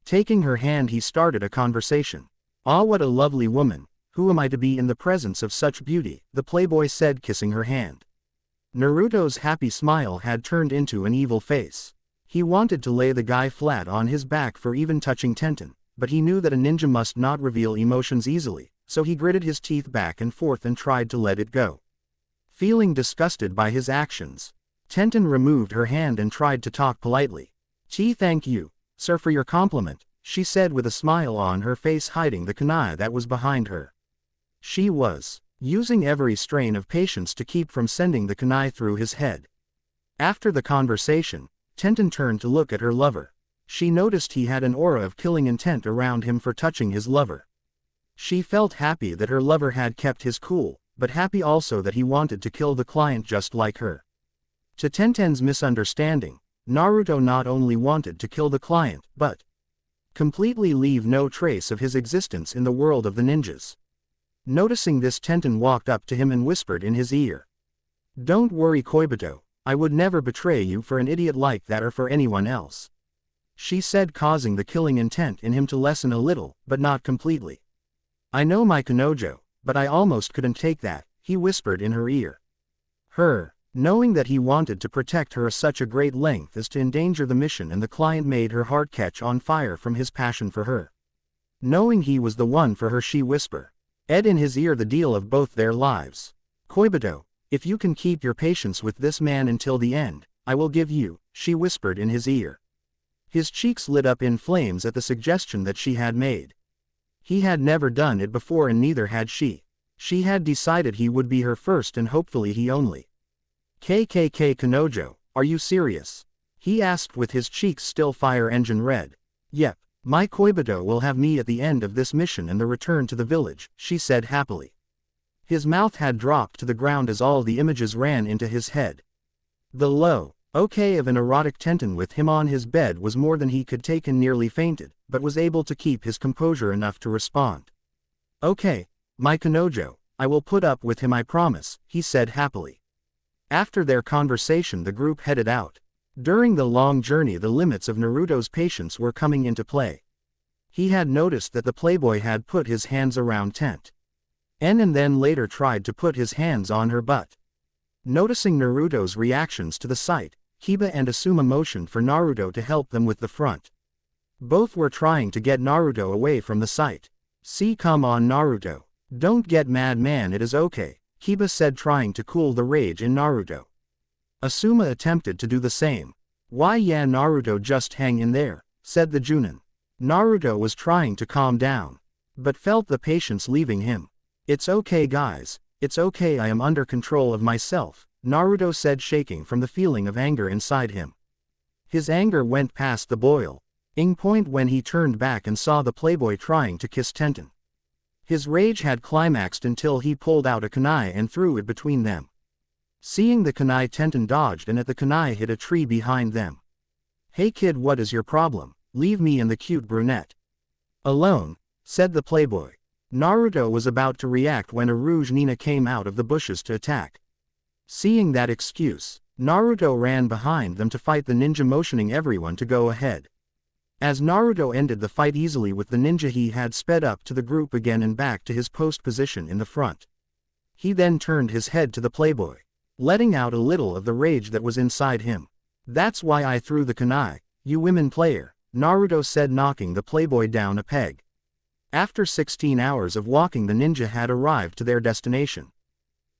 Taking her hand, he started a conversation. "Ah, what a lovely woman. Who am I to be in the presence of such beauty?" the playboy said, kissing her hand. Naruto's happy smile had turned into an evil face. He wanted to lay the guy flat on his back for even touching Tenten, but he knew that a ninja must not reveal emotions easily, so he gritted his teeth back and forth and tried to let it go. Feeling disgusted by his actions, Tenten removed her hand and tried to talk politely. Thank you, sir, for your compliment," she said with a smile on her face, hiding the kunai that was behind her. She was using every strain of patience to keep from sending the kunai through his head. After the conversation, Tenten turned to look at her lover. She noticed he had an aura of killing intent around him for touching his lover. She felt happy that her lover had kept his cool, but happy also that he wanted to kill the client just like her. To Tenten's misunderstanding, Naruto not only wanted to kill the client, but completely leave no trace of his existence in the world of the ninjas. Noticing this, Tenten walked up to him and whispered in his ear. "Don't worry, Koibito, I would never betray you for an idiot like that or for anyone else," she said, causing the killing intent in him to lessen a little, but not completely. "I know my Kanojo, but I almost couldn't take that," he whispered in her ear. Knowing that he wanted to protect her such a great length as to endanger the mission, and the client made her heart catch on fire from his passion for her. Knowing he was the one for her, she whispered in his ear the deal of both their lives. "Koibito, if you can keep your patience with this man until the end, I will give you," she whispered in his ear. His cheeks lit up in flames at the suggestion that she had made. He had never done it before, and neither had she. She had decided he would be her first, and hopefully he only. "KKK Kanojo, are you serious?" he asked with his cheeks still fire engine red. "Yep, my Koibito will have me at the end of this mission and the return to the village," she said happily. His mouth had dropped to the ground as all the images ran into his head. The low, okay of an erotic Tenten with him on his bed was more than he could take, and nearly fainted, but was able to keep his composure enough to respond. "Okay, my Kanojo, I will put up with him, I promise," he said happily. After their conversation, the group headed out. During the long journey, the limits of Naruto's patience were coming into play. He had noticed that the playboy had put his hands around Tenten and then later tried to put his hands on her butt. Noticing Naruto's reactions to the sight, Kiba and Asuma motioned for Naruto to help them with the front. Both were trying to get Naruto away from the sight. Come on Naruto. Don't get mad, man, it is okay," Kiba said, trying to cool the rage in Naruto. Asuma attempted to do the same. "Why yeah Naruto, just hang in there," said the Junin. Naruto was trying to calm down, but felt the patience leaving him. "It's okay guys, it's okay, I am under control of myself," Naruto said, shaking from the feeling of anger inside him. His anger went past the boiling point when he turned back and saw the playboy trying to kiss Tenten. His rage had climaxed until he pulled out a kunai and threw it between them. Seeing the kunai, Tenten dodged and at the kunai hit a tree behind them. "Hey kid, what is your problem? Leave me and the cute brunette alone," said the playboy. Naruto was about to react when a Rouge Nina came out of the bushes to attack. Seeing that excuse, Naruto ran behind them to fight the ninja, motioning everyone to go ahead. As Naruto ended the fight easily with the ninja, he had sped up to the group again and back to his post position in the front. He then turned his head to the playboy, letting out a little of the rage that was inside him. "That's why I threw the kunai, you women player," Naruto said, knocking the playboy down a peg. After 16 hours of walking, the ninja had arrived to their destination.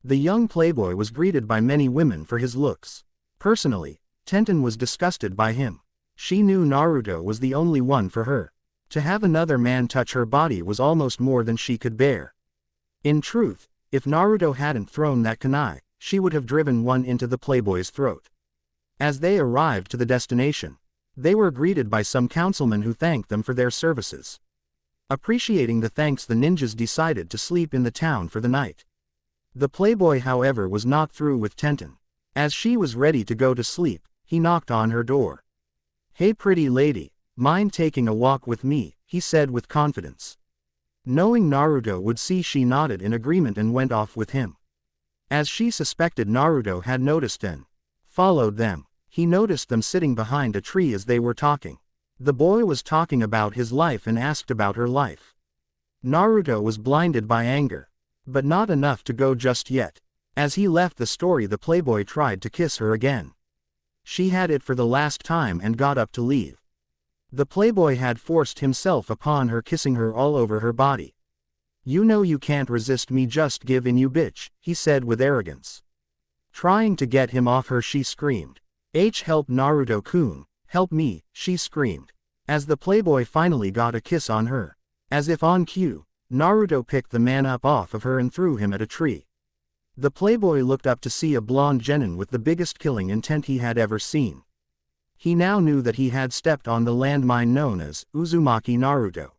The young playboy was greeted by many women for his looks. Personally, Tenten was disgusted by him. She knew Naruto was the only one for her. To have another man touch her body was almost more than she could bear. In truth, if Naruto hadn't thrown that kunai, she would have driven one into the playboy's throat. As they arrived to the destination, they were greeted by some councilmen who thanked them for their services. Appreciating the thanks, the ninjas decided to sleep in the town for the night. The playboy, however, was not through with Tenten. As she was ready to go to sleep, he knocked on her door. Hey pretty lady, mind taking a walk with me, he said with confidence. Knowing Naruto would see, she nodded in agreement and went off with him. As she suspected, Naruto had noticed and followed them. He noticed them sitting behind a tree as they were talking. The boy was talking about his life and asked about her life. Naruto was blinded by anger. But not enough to go just yet. As he left the story, the playboy tried to kiss her again. She had it for the last time and got up to leave. The playboy had forced himself upon her, kissing her all over her body. You know you can't resist me, just give in, you bitch, he said with arrogance. Trying to get him off her, she screamed. Help Naruto-kun, help me, she screamed. As the playboy finally got a kiss on her. As if on cue, Naruto picked the man up off of her and threw him at a tree. The playboy looked up to see a blonde genin with the biggest killing intent he had ever seen. He now knew that he had stepped on the landmine known as Uzumaki Naruto.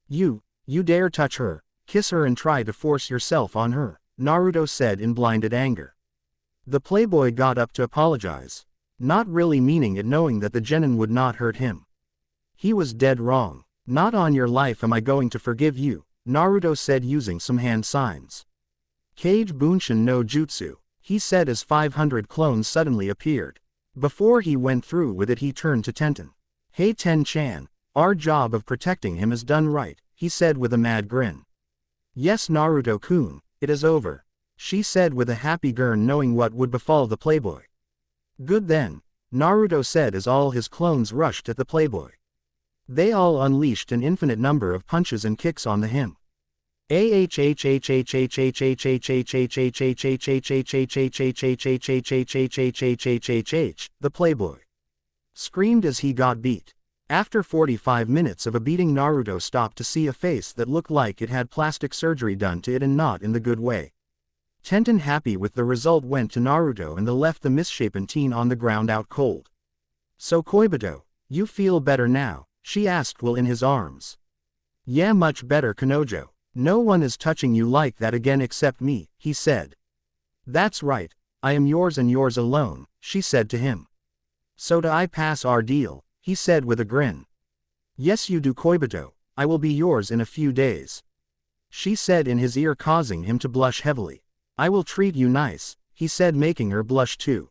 You dare touch her, kiss her and try to force yourself on her, Naruto said in blinded anger. The playboy got up to apologize. Not really meaning it, knowing that the genin would not hurt him. He was dead wrong. Not on your life am I going to forgive you, Naruto said using some hand signs. Kage Bunshin no Jutsu, he said as 500 clones suddenly appeared. Before he went through with it, he turned to Tenten. Hey Ten-chan, our job of protecting him is done right, he said with a mad grin. Yes Naruto-kun, it is over, she said with a happy grin, knowing what would befall the playboy. Good then, Naruto said as all his clones rushed at the playboy. They all unleashed an infinite number of punches and kicks on the him. The playboy screamed as he got beat. After 45 minutes of a beating, Naruto stopped to see a face that looked like it had plastic surgery done to it, and not in the good way. Tenten, happy with the result, went to Naruto and left the misshapen teen on the ground out cold. So Koibito, you feel better now? She asked while in his arms. Yeah, much better Kanojo. No one is touching you like that again except me, he said. That's right, I am yours and yours alone, she said to him. So do I pass our deal, he said with a grin. Yes you do Koibito, I will be yours in a few days, she said in his ear, causing him to blush heavily. I will treat you nice, he said, making her blush too.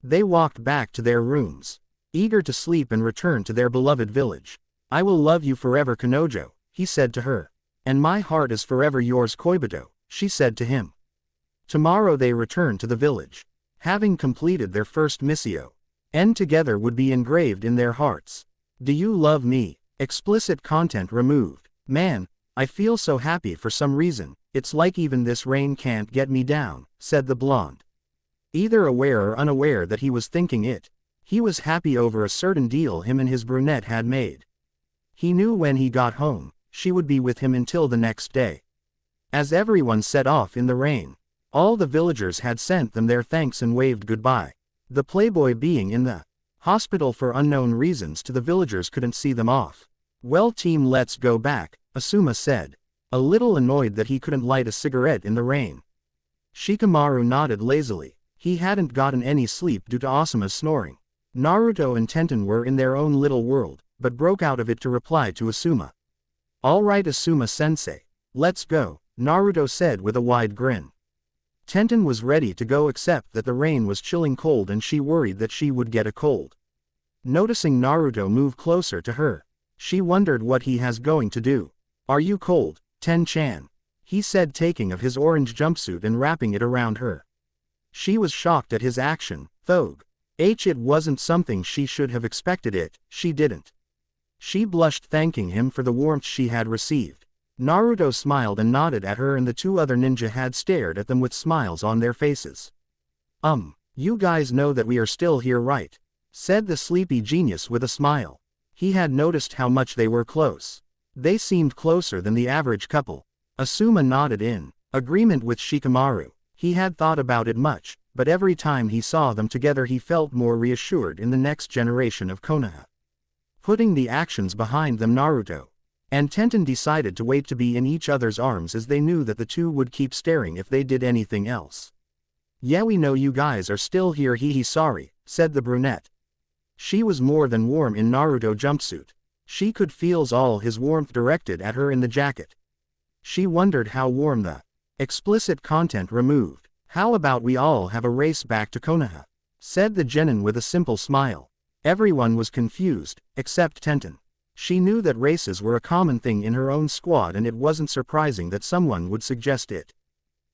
They walked back to their rooms, eager to sleep and return to their beloved village. I will love you forever Kanojo, he said to her. And my heart is forever yours Koibito, she said to him. Tomorrow they returned to the village. Having completed their first missio, and together would be engraved in their hearts. Do you love me? Explicit content removed. Man, I feel so happy for some reason, it's like even this rain can't get me down, said the blonde. Either aware or unaware that he was thinking it, he was happy over a certain deal him and his brunette had made. He knew when he got home, she would be with him until the next day. As everyone set off in the rain, all the villagers had sent them their thanks and waved goodbye. The playboy, being in the hospital for unknown reasons to the villagers, couldn't see them off. Well team, let's go back, Asuma said, a little annoyed that he couldn't light a cigarette in the rain. Shikamaru nodded lazily. He hadn't gotten any sleep due to Asuma's snoring. Naruto and Tenten were in their own little world, but broke out of it to reply to Asuma. Alright Asuma-sensei, let's go, Naruto said with a wide grin. Tenten was ready to go, except that the rain was chilling cold and she worried that she would get a cold. Noticing Naruto move closer to her, she wondered what he has going to do. Are you cold, Ten-chan? He said, taking of his orange jumpsuit and wrapping it around her. She was shocked at his action, though. It wasn't something she should have expected it, she didn't. She blushed, thanking him for the warmth she had received. Naruto smiled and nodded at her, and the two other ninja had stared at them with smiles on their faces. You guys know that we are still here, right? Said the sleepy genius with a smile. He had noticed how much they were close. They seemed closer than the average couple. Asuma nodded in agreement with Shikamaru. He had thought about it much, but every time he saw them together he felt more reassured in the next generation of Konoha. Putting the actions behind them, Naruto and Tenten decided to wait to be in each other's arms, as they knew that the two would keep staring if they did anything else. Yeah, we know you guys are still here, sorry, said the brunette. She was more than warm in Naruto jumpsuit. She could feel all his warmth directed at her in the jacket. She wondered how warm the explicit content removed. How about we all have a race back to Konoha? Said the genin with a simple smile. Everyone was confused, except Tenten. She knew that races were a common thing in her own squad and it wasn't surprising that someone would suggest it.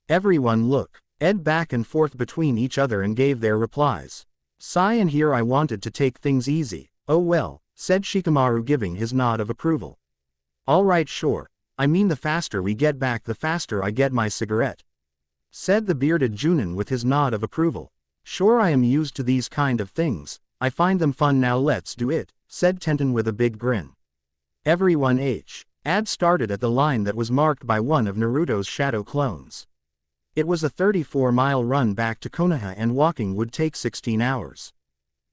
Everyone looked back and forth between each other and gave their replies. Sigh and here I wanted to take things easy. Oh well, said Shikamaru giving his nod of approval. Alright sure, I mean the faster we get back the faster I get my cigarette. Said the bearded Junin with his nod of approval. Sure I am used to these kind of things, I find them fun now let's do it, said Tenten with a big grin. Everyone ad started at the line that was marked by one of Naruto's shadow clones. It was a 34-mile run back to Konoha and walking would take 16 hours.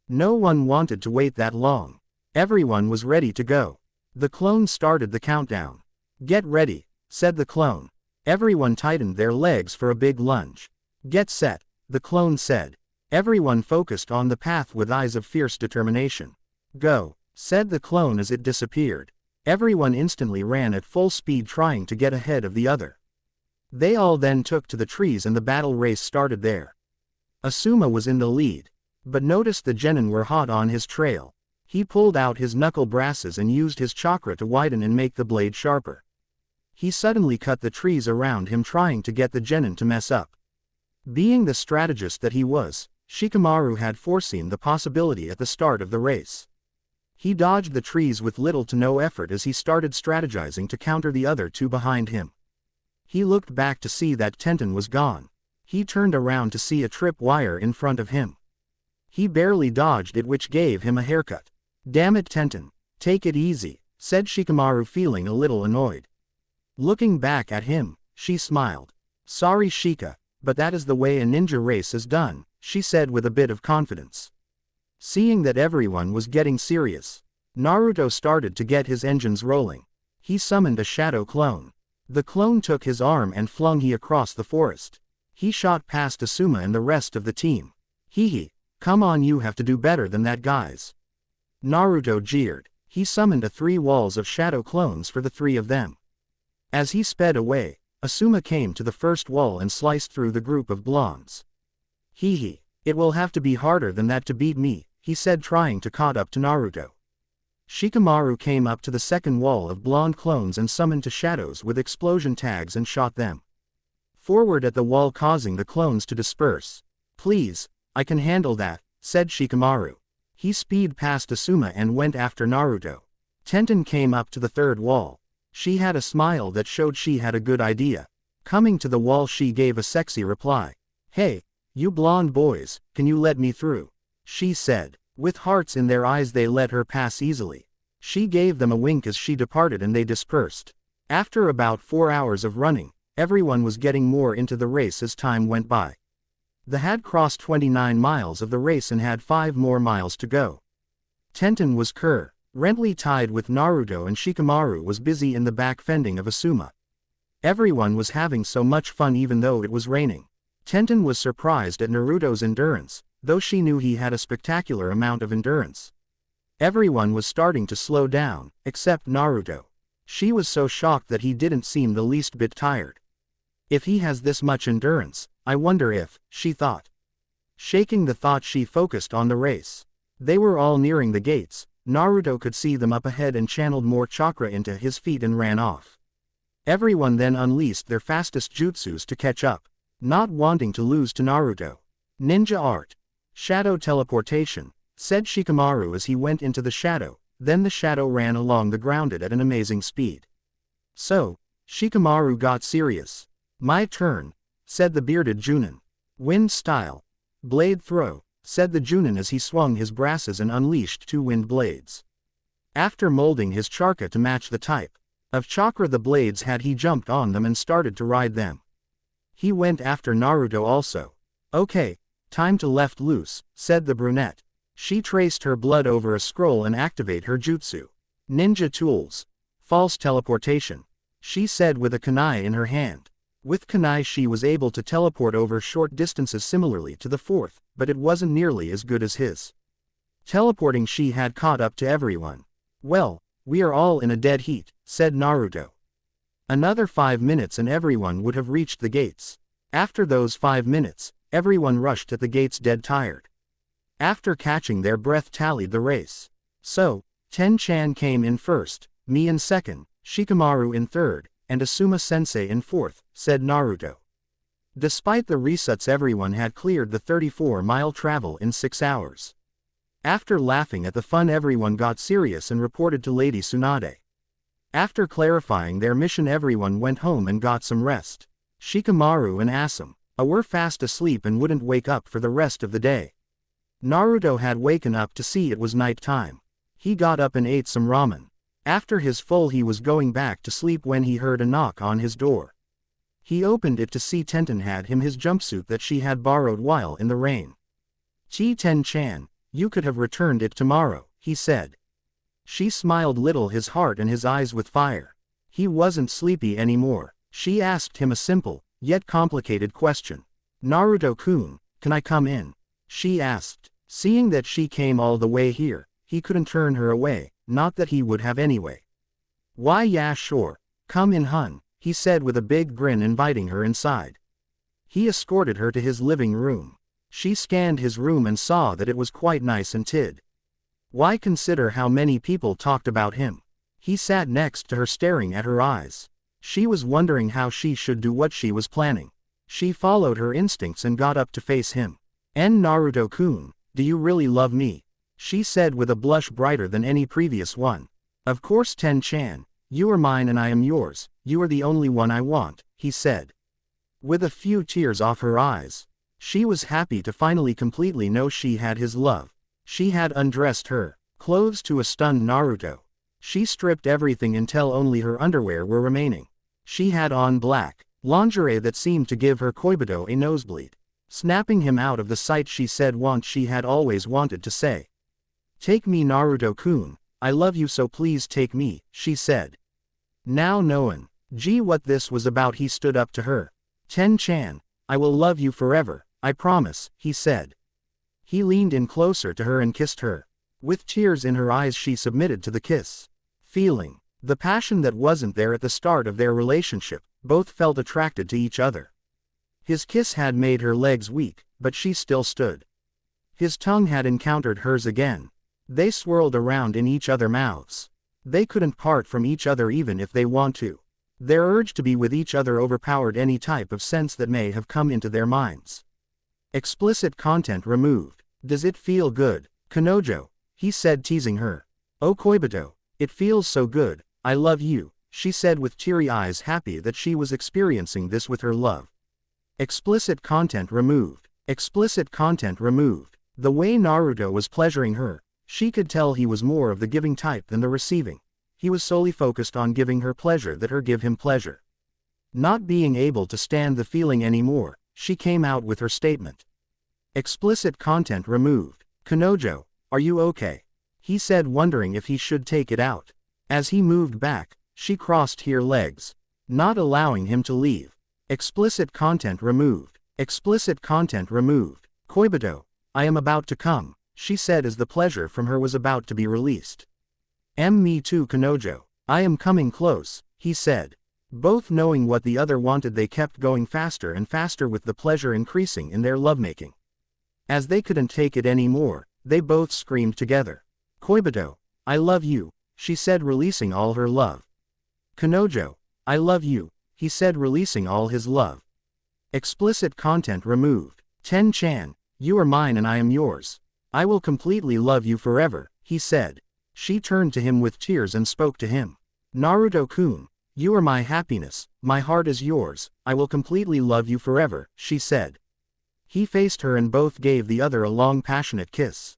No one wanted to wait that long. Everyone was ready to go. The clone started the countdown. Get ready, said the clone. Everyone tightened their legs for a big lunge. Get set, the clone said. Everyone focused on the path with eyes of fierce determination. Go, said the clone as it disappeared. Everyone instantly ran at full speed trying to get ahead of the other. They all then took to the trees and the battle race started there. Asuma was in the lead, but noticed the genin were hot on his trail. He pulled out his knuckle brasses and used his chakra to widen and make the blade sharper. He suddenly cut the trees around him trying to get the genin to mess up. Being the strategist that he was, Shikamaru had foreseen the possibility at the start of the race. He dodged the trees with little to no effort as he started strategizing to counter the other two behind him. He looked back to see that Tenten was gone. He turned around to see a trip wire in front of him. He barely dodged it which gave him a haircut. Damn it Tenten, take it easy, said Shikamaru feeling a little annoyed. Looking back at him, she smiled. Sorry Shika, but that is the way a ninja race is done, she said with a bit of confidence. Seeing that everyone was getting serious, Naruto started to get his engines rolling. He summoned a shadow clone. The clone took his arm and flung he across the forest. He shot past Asuma and the rest of the team. Hee, come on you have to do better than that guys. Naruto jeered. He summoned 3 walls of shadow clones for the 3 of them. As he sped away, Asuma came to the first wall and sliced through the group of blondes. Hee, it will have to be harder than that to beat me, he said trying to caught up to Naruto. Shikamaru came up to the second wall of blonde clones and summoned 2 shadows with explosion tags and shot them forward at the wall causing the clones to disperse. Please, I can handle that, said Shikamaru. He speed past Asuma and went after Naruto. Tenten came up to the third wall. She had a smile that showed she had a good idea. Coming to the wall she gave a sexy reply. Hey, you blonde boys, can you let me through? She said. With hearts in their eyes they let her pass easily. She gave them a wink as she departed and they dispersed. After about 4 hours of running, everyone was getting more into the race as time went by. They had crossed 29 miles of the race and had 5 more miles to go. Tenten was currently tied with Naruto and Shikamaru was busy in the back fending of Asuma. Everyone was having so much fun even though it was raining. Tenten was surprised at Naruto's endurance, though she knew he had a spectacular amount of endurance. Everyone was starting to slow down, except Naruto. She was so shocked that he didn't seem the least bit tired. If he has this much endurance, I wonder if, she thought. Shaking the thought she focused on the race. They were all nearing the gates. Naruto could see them up ahead and channeled more chakra into his feet and ran off. Everyone then unleashed their fastest jutsus to catch up, not wanting to lose to Naruto. Ninja art. Shadow teleportation, said Shikamaru as he went into the shadow, then the shadow ran along the ground at an amazing speed. So, Shikamaru got serious. My turn, said the bearded Junin. Wind style. Blade throw, said the Junin as he swung his brasses and unleashed 2 wind blades. After molding his chakra to match the type of chakra the blades had he jumped on them and started to ride them. He went after Naruto also. Okay. Time to left loose, said the brunette. She traced her blood over a scroll and activate her jutsu. Ninja tools. False teleportation. She said with a kunai in her hand. With kunai she was able to teleport over short distances similarly to the fourth, but it wasn't nearly as good as his Teleporting, she had caught up to everyone. "Well, we are all in a dead heat," said Naruto. "Another 5 minutes and everyone would have reached the gates." After those 5 minutes, everyone rushed at the gates dead tired. After catching their breath, tallied the race. "So, Ten-chan came in first, me in second, Shikamaru in third, and Asuma-sensei in fourth," said Naruto. Despite the resets, everyone had cleared the 34-mile travel in 6 hours. After laughing at the fun, everyone got serious and reported to Lady Tsunade. After clarifying their mission, everyone went home and got some rest. Shikamaru and Asuma were fast asleep and wouldn't wake up for the rest of the day. Naruto had waken up to see it was night time. He got up and ate some ramen. After his full, he was going back to sleep when he heard a knock on his door. He opened it to see Tenten had him his jumpsuit that she had borrowed while in the rain. "Ten-chan, you could have returned it tomorrow," he said. She smiled little, his heart and his eyes with fire. He wasn't sleepy anymore. She asked him a simple, yet complicated question. "Naruto-kun, can I come in?" she asked. Seeing that she came all the way here, he couldn't turn her away, not that he would have anyway. "Why, yeah, sure. Come in, hun," he said with a big grin, inviting her inside. He escorted her to his living room. She scanned his room and saw that it was quite nice and tid. Why, consider how many people talked about him. He sat next to her staring at her eyes. She was wondering how she should do what she was planning. She followed her instincts and got up to face him. "Naruto-kun, do you really love me?" she said with a blush brighter than any previous one. "Of course, Ten-chan, you are mine and I am yours, you are the only one I want," he said. With a few tears off her eyes. She was happy to finally completely know she had his love. She had undressed her clothes to a stunned Naruto. She stripped everything until only her underwear were remaining. She had on black lingerie that seemed to give her Koibito a nosebleed. Snapping him out of the sight, she said what she had always wanted to say. "Take me, Naruto-kun, I love you, so please take me," she said. Now knowing what this was about, he stood up to her. "Ten-chan, I will love you forever, I promise," he said. He leaned in closer to her and kissed her. With tears in her eyes, she submitted to the kiss. Feeling the passion that wasn't there at the start of their relationship, both felt attracted to each other. His kiss had made her legs weak, but she still stood. His tongue had encountered hers again. They swirled around in each other's mouths. They couldn't part from each other even if they want to. Their urge to be with each other overpowered any type of sense that may have come into their minds. Explicit content removed. "Does it feel good, Kanojo?" he said, teasing her. "Oh Koibito, it feels so good, I love you," she said with teary eyes, happy that she was experiencing this with her love. Explicit content removed. Explicit content removed. The way Naruto was pleasuring her, she could tell he was more of the giving type than the receiving. He was solely focused on giving her pleasure, that her give him pleasure. Not being able to stand the feeling anymore, she came out with her statement. Explicit content removed. "Kanojo, are you okay?" he said, wondering if he should take it out. As he moved back, she crossed her legs, not allowing him to leave. Explicit content removed. Explicit content removed. "Koibito, I am about to come," she said as the pleasure from her was about to be released. Me too, Kanojo, I am coming close," he said. Both knowing what the other wanted, they kept going faster and faster, with the pleasure increasing in their lovemaking. As they couldn't take it anymore, they both screamed together. "Koibito, I love you," she said, releasing all her love. "Kanojo, I love you," he said, releasing all his love. Explicit content removed. "Ten-chan, you are mine and I am yours. I will completely love you forever," he said. She turned to him with tears and spoke to him. "Naruto-kun, you are my happiness, my heart is yours, I will completely love you forever," she said. He faced her and both gave the other a long, passionate kiss.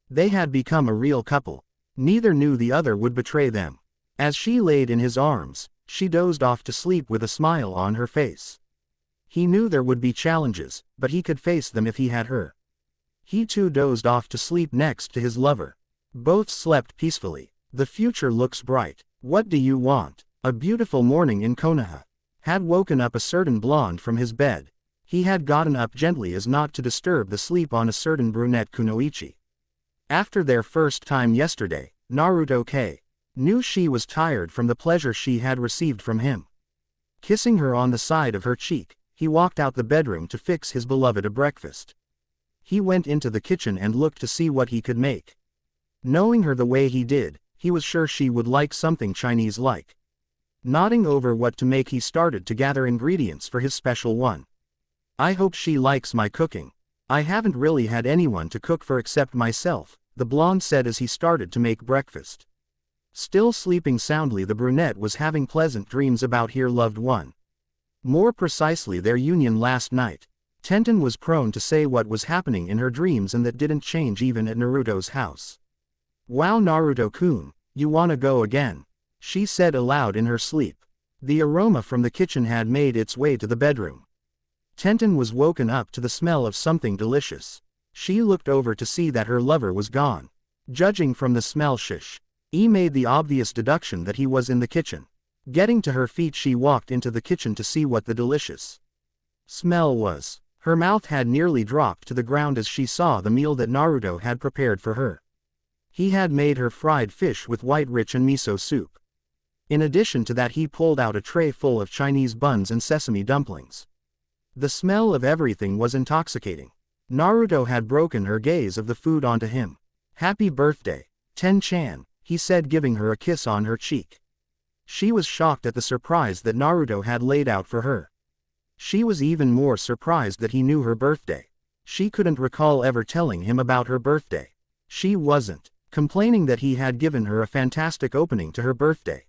They had become a real couple. Neither knew the other would betray them. As she laid in his arms, she dozed off to sleep with a smile on her face. He knew there would be challenges, but he could face them if he had her. He too dozed off to sleep next to his lover. Both slept peacefully. The future looks bright. What do you want? A beautiful morning in Konoha had woken up a certain blonde from his bed. He had gotten up gently as not to disturb the sleep on a certain brunette Kunoichi. After their first time yesterday, Naruto knew she was tired from the pleasure she had received from him. Kissing her on the side of her cheek, he walked out the bedroom to fix his beloved a breakfast. He went into the kitchen and looked to see what he could make. Knowing her the way he did, he was sure she would like something Chinese-like. Nodding over what to make, he started to gather ingredients for his special one. I hope she likes my cooking. I haven't really had anyone to cook for except myself, the blonde said as he started to make breakfast. Still sleeping soundly, the brunette was having pleasant dreams about her loved one. More precisely, their union last night. Tenten was prone to say what was happening in her dreams, and that didn't change even at Naruto's house. Wow, Naruto-kun, you wanna go again? She said aloud in her sleep. The aroma from the kitchen had made its way to the bedroom. Tenten was woken up to the smell of something delicious. She looked over to see that her lover was gone. Judging from the smell, she made the obvious deduction that he was in the kitchen. Getting to her feet, she walked into the kitchen to see what the delicious smell was. Her mouth had nearly dropped to the ground as she saw the meal that Naruto had prepared for her. He had made her fried fish with white rich and miso soup. In addition to that, he pulled out a tray full of Chinese buns and sesame dumplings. The smell of everything was intoxicating. Naruto had broken her gaze of the food onto him. Happy birthday, Ten-chan, he said, giving her a kiss on her cheek. She was shocked at the surprise that Naruto had laid out for her. She was even more surprised that he knew her birthday. She couldn't recall ever telling him about her birthday. She wasn't complaining that he had given her a fantastic opening to her birthday.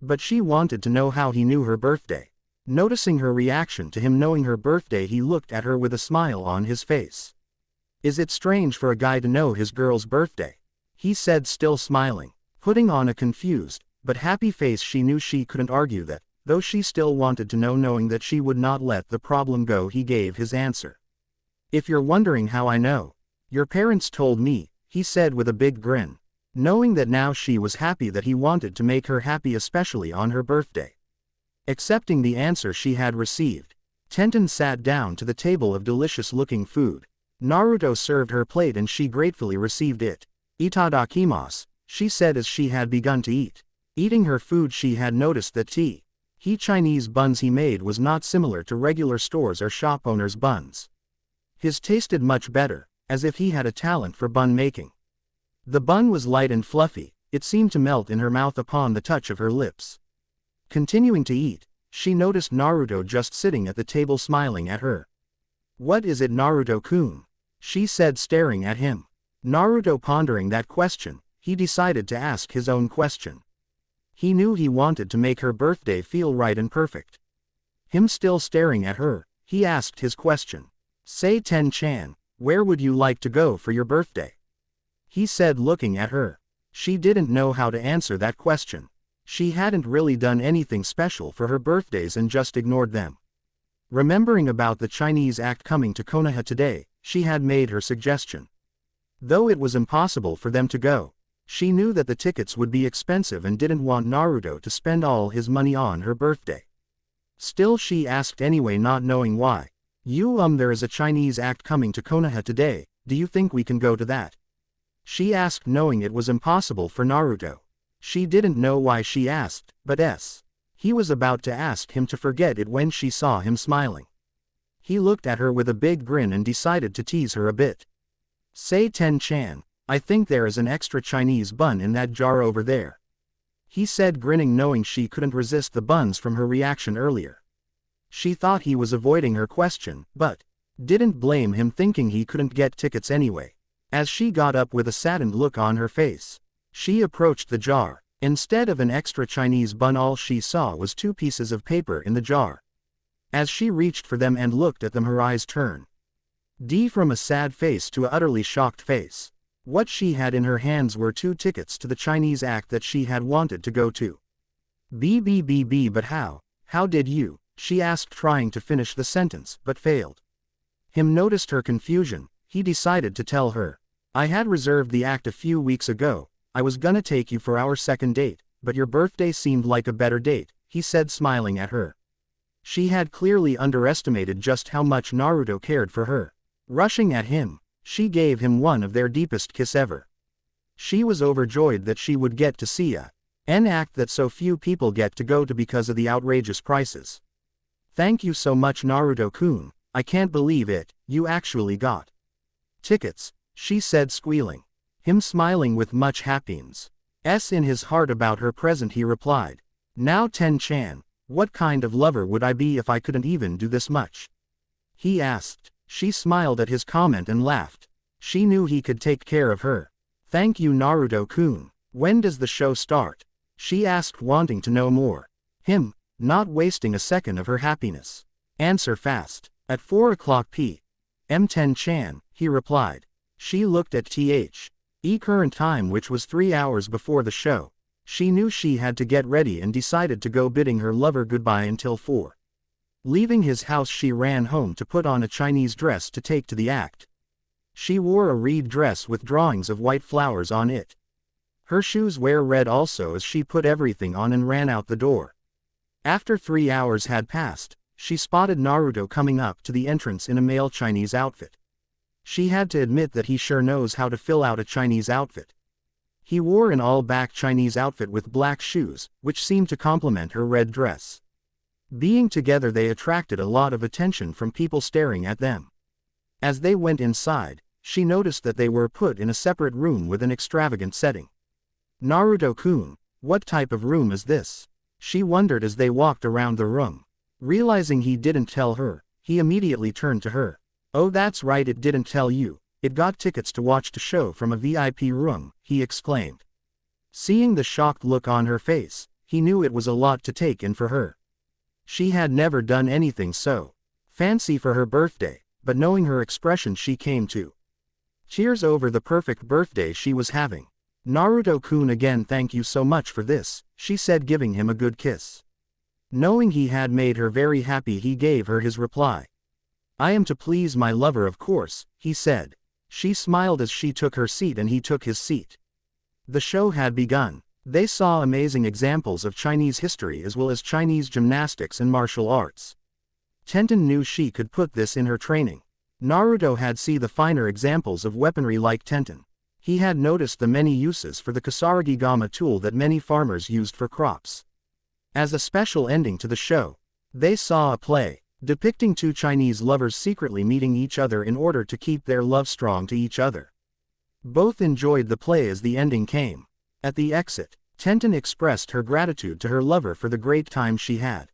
But she wanted to know how he knew her birthday. Noticing her reaction to him knowing her birthday, he looked at her with a smile on his face. Is it strange for a guy to know his girl's birthday? He said, still smiling. Putting on a confused but happy face, she knew she couldn't argue that, though she still wanted to know, knowing that she would not let the problem go. He gave his answer. If you're wondering how I know, your parents told me, he said with a big grin. Knowing that now she was happy that he wanted to make her happy, especially on her birthday. Accepting the answer she had received, Tenten sat down to the table of delicious-looking food. Naruto served her plate and she gratefully received it. Itadakimasu, she said as she had begun to eat. Eating her food, she had noticed that the Chinese buns he made was not similar to regular stores or shop owners' buns. His tasted much better, as if he had a talent for bun making. The bun was light and fluffy, it seemed to melt in her mouth upon the touch of her lips. Continuing to eat, she noticed Naruto just sitting at the table smiling at her. What is it, Naruto-kun? She said, staring at him. Naruto pondering that question, he decided to ask his own question. He knew he wanted to make her birthday feel right and perfect. Him still staring at her, he asked his question. Say, Ten-chan, where would you like to go for your birthday? He said, looking at her. She didn't know how to answer that question. She hadn't really done anything special for her birthdays and just ignored them. Remembering about the Chinese act coming to Konoha today, she had made her suggestion. Though it was impossible for them to go, she knew that the tickets would be expensive and didn't want Naruto to spend all his money on her birthday. Still, she asked anyway, not knowing why. There is a Chinese act coming to Konoha today, do you think we can go to that? She asked, knowing it was impossible for Naruto. She didn't know why she asked, but he was about to ask him to forget it when she saw him smiling. He looked at her with a big grin and decided to tease her a bit. Say, Ten-chan, I think there is an extra Chinese bun in that jar over there. He said, grinning, knowing she couldn't resist the buns from her reaction earlier. She thought he was avoiding her question, but didn't blame him, thinking he couldn't get tickets anyway. As she got up with a saddened look on her face, she approached the jar. Instead of an extra Chinese bun, all she saw was 2 pieces of paper in the jar. As she reached for them and looked at them, her eyes turned from a sad face to an utterly shocked face. What she had in her hands were 2 tickets to the Chinese act that she had wanted to go to. But how did you? She asked, trying to finish the sentence, but failed. Him noticed her confusion, he decided to tell her. I had reserved the act a few weeks ago. I was gonna take you for our second date, but your birthday seemed like a better date, he said, smiling at her. She had clearly underestimated just how much Naruto cared for her. Rushing at him, She gave him one of their deepest kiss ever. She was overjoyed that she would get to see an act that so few people get to go to because of the outrageous prices. Thank you so much Naruto-kun, I can't believe it, you actually got tickets, she said squealing. Him smiling with much happiness in his heart about her present he replied. Now Ten-chan, what kind of lover would I be if I couldn't even do this much? He asked. She smiled at his comment and laughed. She knew he could take care of her. Thank you Naruto-kun. When does the show start? She asked wanting to know more. Him, not wasting a second of her happiness. Answer fast. At 4 o'clock p.m. Ten-chan, he replied. She looked at the current time which was 3 hours before the show. She knew she had to get ready and decided to go bidding her lover goodbye until 4. Leaving his house she ran home to put on a Chinese dress to take to the act. She wore a reed dress with drawings of white flowers on it. Her shoes were red also as she put everything on and ran out the door. After 3 hours had passed, she spotted Naruto coming up to the entrance in a male Chinese outfit. She had to admit that he sure knows how to fill out a Chinese outfit. He wore an all-black Chinese outfit with black shoes, which seemed to complement her red dress. Being together they attracted a lot of attention from people staring at them. As they went inside, she noticed that they were put in a separate room with an extravagant setting. Naruto-kun, what type of room is this? She wondered as they walked around the room. Realizing he didn't tell her, he immediately turned to her. Oh that's right, it didn't tell you. It got tickets to watch the show from a VIP room, he exclaimed. Seeing the shocked look on her face, he knew it was a lot to take in for her. She had never done anything so fancy for her birthday, but knowing her expression she came to cheers over the perfect birthday she was having. Naruto-kun again thank you so much for this, she said giving him a good kiss. Knowing he had made her very happy he gave her his reply. I am to please my lover of course, he said. She smiled as she took her seat and he took his seat. The show had begun. They saw amazing examples of Chinese history as well as Chinese gymnastics and martial arts. Tenten knew she could put this in her training. Naruto had seen the finer examples of weaponry like Tenten. He had noticed the many uses for the Kasaragi-gama tool that many farmers used for crops. As a special ending to the show, they saw a play depicting two Chinese lovers secretly meeting each other in order to keep their love strong to each other. Both enjoyed the play as the ending came. At the exit, Tenten expressed her gratitude to her lover for the great time she had.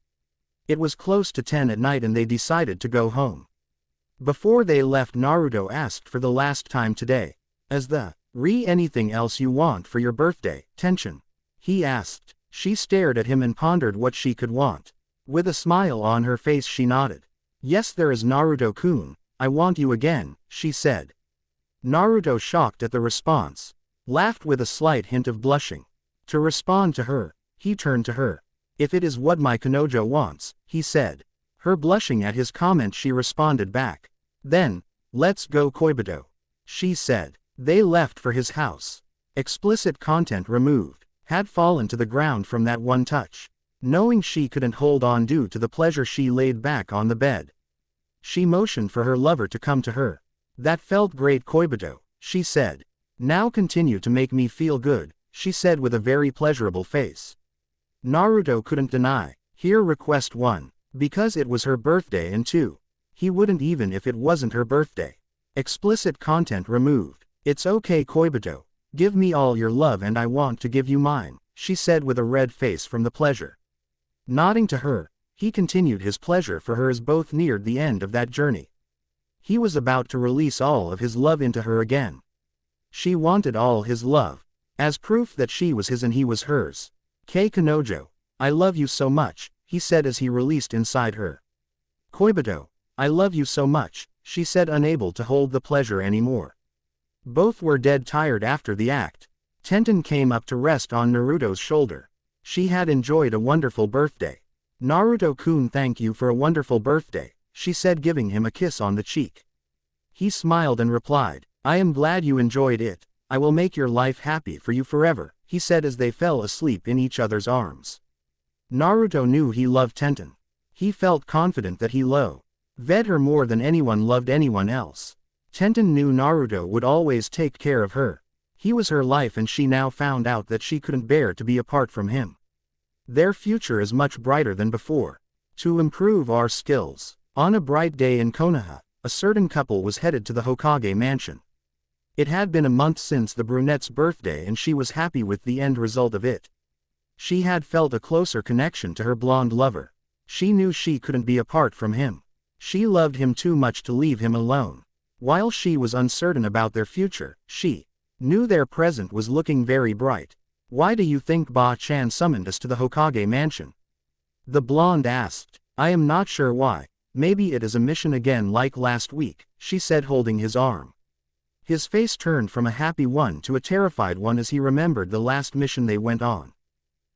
It was close to 10 at night and they decided to go home. Before they left Naruto asked for the last time today. As the anything else you want for your birthday, Tenten? He asked. She stared at him and pondered what she could want. With a smile on her face she nodded. Yes there is Naruto-kun, I want you again, she said. Naruto shocked at the response. Laughed with a slight hint of blushing. To respond to her, he turned to her. If it is what my Kanojo wants, he said. Her blushing at his comment she responded back. Then, let's go Koibito, she said. They left for his house. Explicit content removed, had fallen to the ground from that one touch. Knowing she couldn't hold on due to the pleasure she laid back on the bed. She motioned for her lover to come to her. That felt great Koibito, she said. Now continue to make me feel good, she said with a very pleasurable face. Naruto couldn't deny. Here request 1. Because it was her birthday and 2. He wouldn't even if it wasn't her birthday. Explicit content removed. It's okay Koibito. Give me all your love and I want to give you mine, she said with a red face from the pleasure. Nodding to her, he continued his pleasure for her as both neared the end of that journey. He was about to release all of his love into her again. She wanted all his love, as proof that she was his and he was hers. Kanojo, I love you so much, he said as he released inside her. Koibito, I love you so much, she said unable to hold the pleasure anymore. Both were dead tired after the act. Tenten came up to rest on Naruto's shoulder. She had enjoyed a wonderful birthday. Naruto-kun thank you for a wonderful birthday, she said giving him a kiss on the cheek. He smiled and replied, I am glad you enjoyed it, I will make your life happy for you forever, he said as they fell asleep in each other's arms. Naruto knew he loved Tenten. He felt confident that he loved her more than anyone loved anyone else. Tenten knew Naruto would always take care of her. He was her life and she now found out that she couldn't bear to be apart from him. Their future is much brighter than before. To improve our skills. On a bright day in Konoha, a certain couple was headed to the Hokage mansion. It had been a month since the brunette's birthday and she was happy with the end result of it. She had felt a closer connection to her blonde lover. She knew she couldn't be apart from him. She loved him too much to leave him alone. While she was uncertain about their future, she knew their present was looking very bright. Why do you think Ba-chan summoned us to the Hokage mansion? The blonde asked. I am not sure why. Maybe it is a mission again like last week, she said holding his arm. His face turned from a happy one to a terrified one as he remembered the last mission they went on.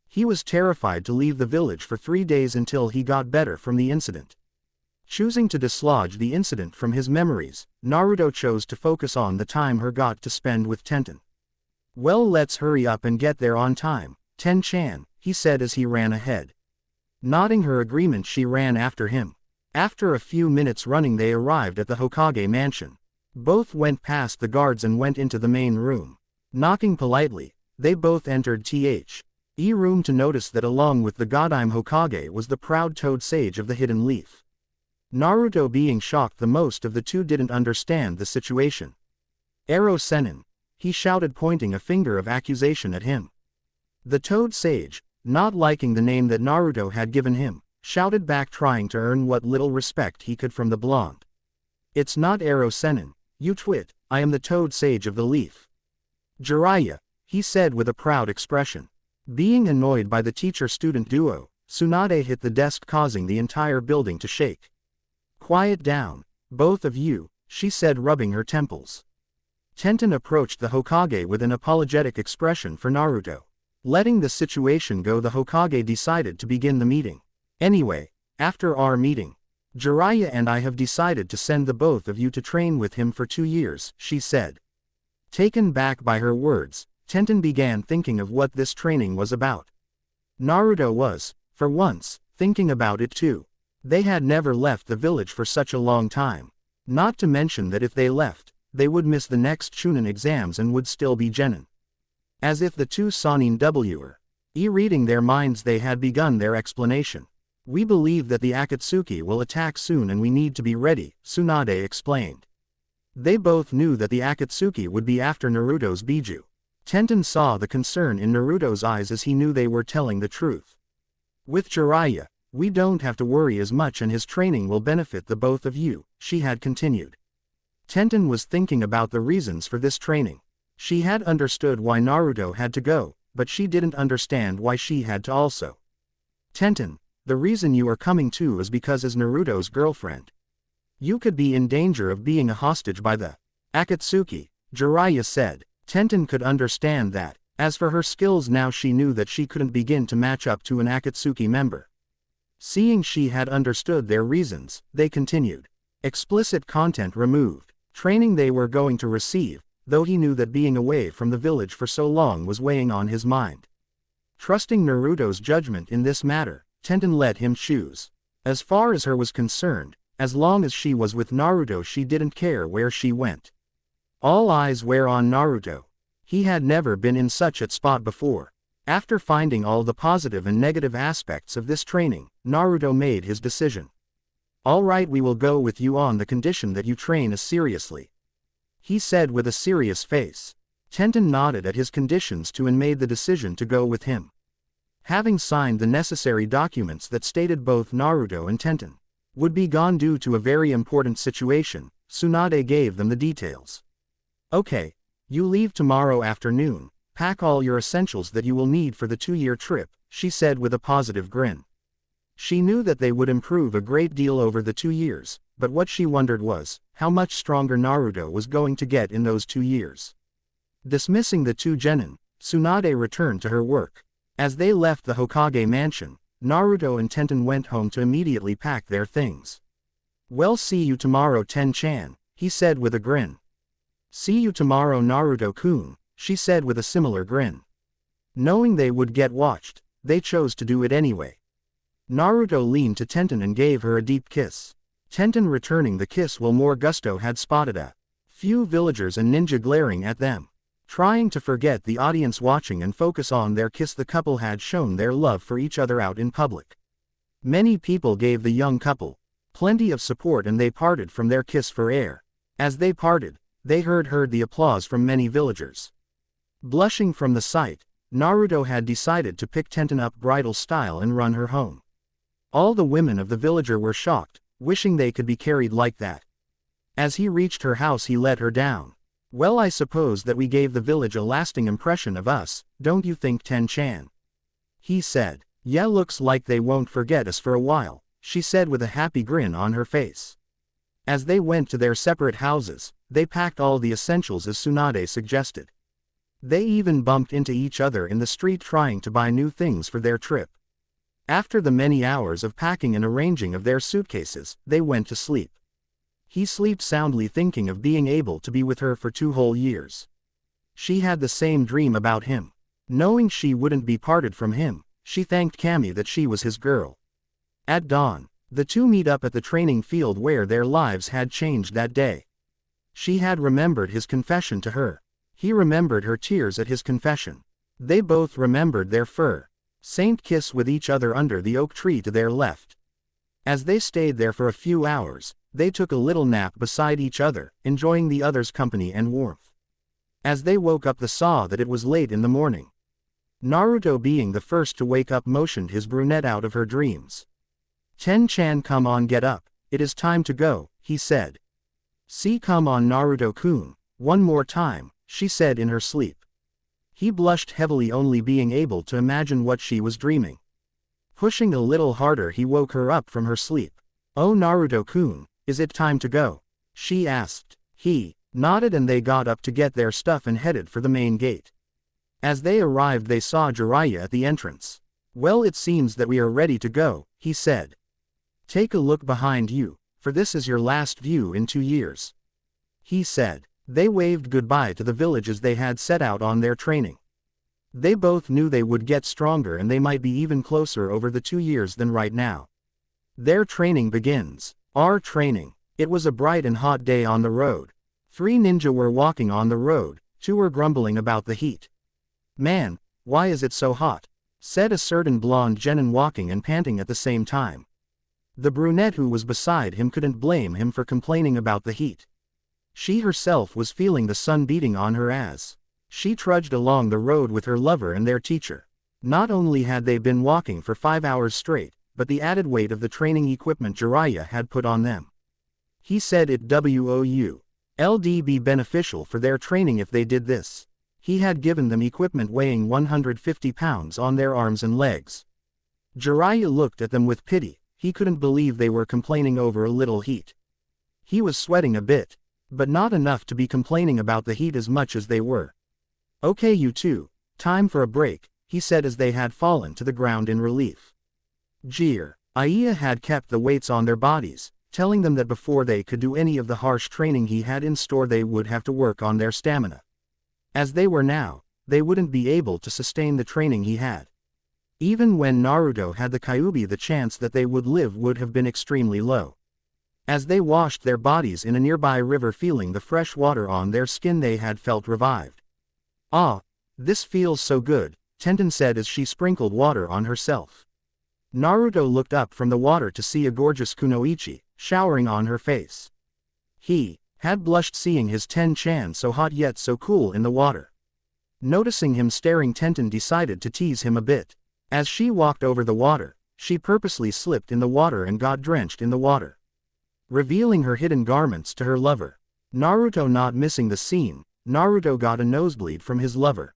He was terrified to leave the village for 3 days until he got better from the incident. Choosing to dislodge the incident from his memories, Naruto chose to focus on the time he got to spend with Tenten. Well, let's hurry up and get there on time, Ten-chan, he said as he ran ahead. Nodding her agreement, she ran after him. After a few minutes running they arrived at the Hokage mansion. Both went past the guards and went into the main room. Knocking politely, they both entered the room to notice that along with the Godime Hokage was the proud Toad Sage of the Hidden Leaf. Naruto, being shocked the most of the two, didn't understand the situation. Ero Sennin, he shouted, pointing a finger of accusation at him. The Toad Sage, not liking the name that Naruto had given him, shouted back, trying to earn what little respect he could from the blonde. It's not Ero Sennin, you twit, I am the Toad Sage of the Leaf. Jiraiya, he said with a proud expression. Being annoyed by the teacher-student duo, Tsunade hit the desk, causing the entire building to shake. Quiet down, both of you, she said, rubbing her temples. Tenten approached the Hokage with an apologetic expression for Naruto. Letting the situation go, the Hokage decided to begin the meeting. Anyway, after our meeting, Jiraiya and I have decided to send the both of you to train with him for 2 years, she said. Taken back by her words, Tenten began thinking of what this training was about. Naruto was, for once, thinking about it too. They had never left the village for such a long time. Not to mention that if they left, they would miss the next Chunin exams and would still be genin. As if the two Sanin were reading their minds, they had begun their explanation. We believe that the Akatsuki will attack soon and we need to be ready, Tsunade explained. They both knew that the Akatsuki would be after Naruto's Biju. Tenten saw the concern in Naruto's eyes as he knew they were telling the truth. With Jiraiya, we don't have to worry as much and his training will benefit the both of you, she had continued. Tenten was thinking about the reasons for this training. She had understood why Naruto had to go, but she didn't understand why she had to also. Tenten, the reason you are coming too is because as Naruto's girlfriend, you could be in danger of being a hostage by the Akatsuki, Jiraiya said. Tenten could understand that. As for her skills now, she knew that she couldn't begin to match up to an Akatsuki member. Seeing she had understood their reasons, they continued. Explicit content removed. Training they were going to receive, though he knew that being away from the village for so long was weighing on his mind. Trusting Naruto's judgment in this matter, Tenten let him choose. As far as her was concerned, as long as she was with Naruto, she didn't care where she went. All eyes were on Naruto. He had never been in such a spot before. After finding all the positive and negative aspects of this training, Naruto made his decision. Alright, we will go with you on the condition that you train us seriously, he said with a serious face. Tenten nodded at his conditions too and made the decision to go with him. Having signed the necessary documents that stated both Naruto and Tenten would be gone due to a very important situation, Tsunade gave them the details. Okay, you leave tomorrow afternoon, pack all your essentials that you will need for the 2-year trip, she said with a positive grin. She knew that they would improve a great deal over the 2 years, but what she wondered was, how much stronger Naruto was going to get in those 2 years. Dismissing the 2 genin, Tsunade returned to her work. As they left the Hokage mansion, Naruto and Tenten went home to immediately pack their things. Well, see you tomorrow, Ten-chan, he said with a grin. See you tomorrow, Naruto-kun, she said with a similar grin. Knowing they would get watched, they chose to do it anyway. Naruto leaned to Tenten and gave her a deep kiss. Tenten returning the kiss while more gusto had spotted a Few villagers and ninja glaring at them. Trying to forget the audience watching and focus on their kiss, the couple had shown their love for each other out in public. Many people gave the young couple plenty of support and they parted from their kiss for air. As they parted, they heard the applause from many villagers. Blushing from the sight, Naruto had decided to pick Tenten up bridal style and run her home. All the women of the villager were shocked, wishing they could be carried like that. As he reached her house he let her down. Well, I suppose that we gave the village a lasting impression of us, don't you think, Ten-chan? He said. Yeah, looks like they won't forget us for a while, she said with a happy grin on her face. As they went to their separate houses, they packed all the essentials as Tsunade suggested. They even bumped into each other in the street trying to buy new things for their trip. After the many hours of packing and arranging of their suitcases, they went to sleep. He slept soundly thinking of being able to be with her for 2 whole years. She had the same dream about him. Knowing she wouldn't be parted from him, she thanked Kami that she was his girl. At dawn, the two meet up at the training field where their lives had changed that day. She had remembered his confession to her. He remembered her tears at his confession. They both remembered their Saint kiss with each other under the oak tree to their left. As they stayed there for a few hours, they took a little nap beside each other, enjoying the other's company and warmth. As they woke up they saw that it was late in the morning. Naruto, being the first to wake up, motioned his brunette out of her dreams. Ten-chan, come on, get up, it is time to go, he said. See, come on Naruto-kun, one more time, she said in her sleep. He blushed heavily, only being able to imagine what she was dreaming. Pushing a little harder he woke her up from her sleep. Oh Naruto-kun, is it time to go? She asked. He nodded and they got up to get their stuff and headed for the main gate. As they arrived they saw Jiraiya at the entrance. Well, it seems that we are ready to go, he said. Take a look behind you, for this is your last view in 2 years. He said. They waved goodbye to the village as they had set out on their training. They both knew they would get stronger and they might be even closer over the 2 years than right now. Their training begins. Our training. It was a bright and hot day on the road. 3 ninja were walking on the road, 2 were grumbling about the heat. Man, why is it so hot? Said a certain blonde genin, walking and panting at the same time. The brunette who was beside him couldn't blame him for complaining about the heat. She herself was feeling the sun beating on her as she trudged along the road with her lover and their teacher. Not only had they been walking for 5 hours straight, but the added weight of the training equipment Jiraiya had put on them. He said it would be beneficial for their training if they did this. He had given them equipment weighing 150 pounds on their arms and legs. Jiraiya looked at them with pity. He couldn't believe they were complaining over a little heat. He was sweating a bit, but not enough to be complaining about the heat as much as they were. Okay, you two, time for a break, he said as they had fallen to the ground in relief. Jiraiya had kept the weights on their bodies, telling them that before they could do any of the harsh training he had in store they would have to work on their stamina. As they were now, they wouldn't be able to sustain the training he had. Even when Naruto had the Kyuubi, the chance that they would live would have been extremely low. As they washed their bodies in a nearby river, feeling the fresh water on their skin, they had felt revived. Ah, this feels so good, Tenten said as she sprinkled water on herself. Naruto looked up from the water to see a gorgeous kunoichi showering on her face. He had blushed seeing his Ten-chan so hot yet so cool in the water. Noticing him staring, Tenten decided to tease him a bit. As she walked over the water, she purposely slipped in the water and got drenched in the water, revealing her hidden garments to her lover. Naruto not missing the scene. Naruto got a nosebleed from his lover.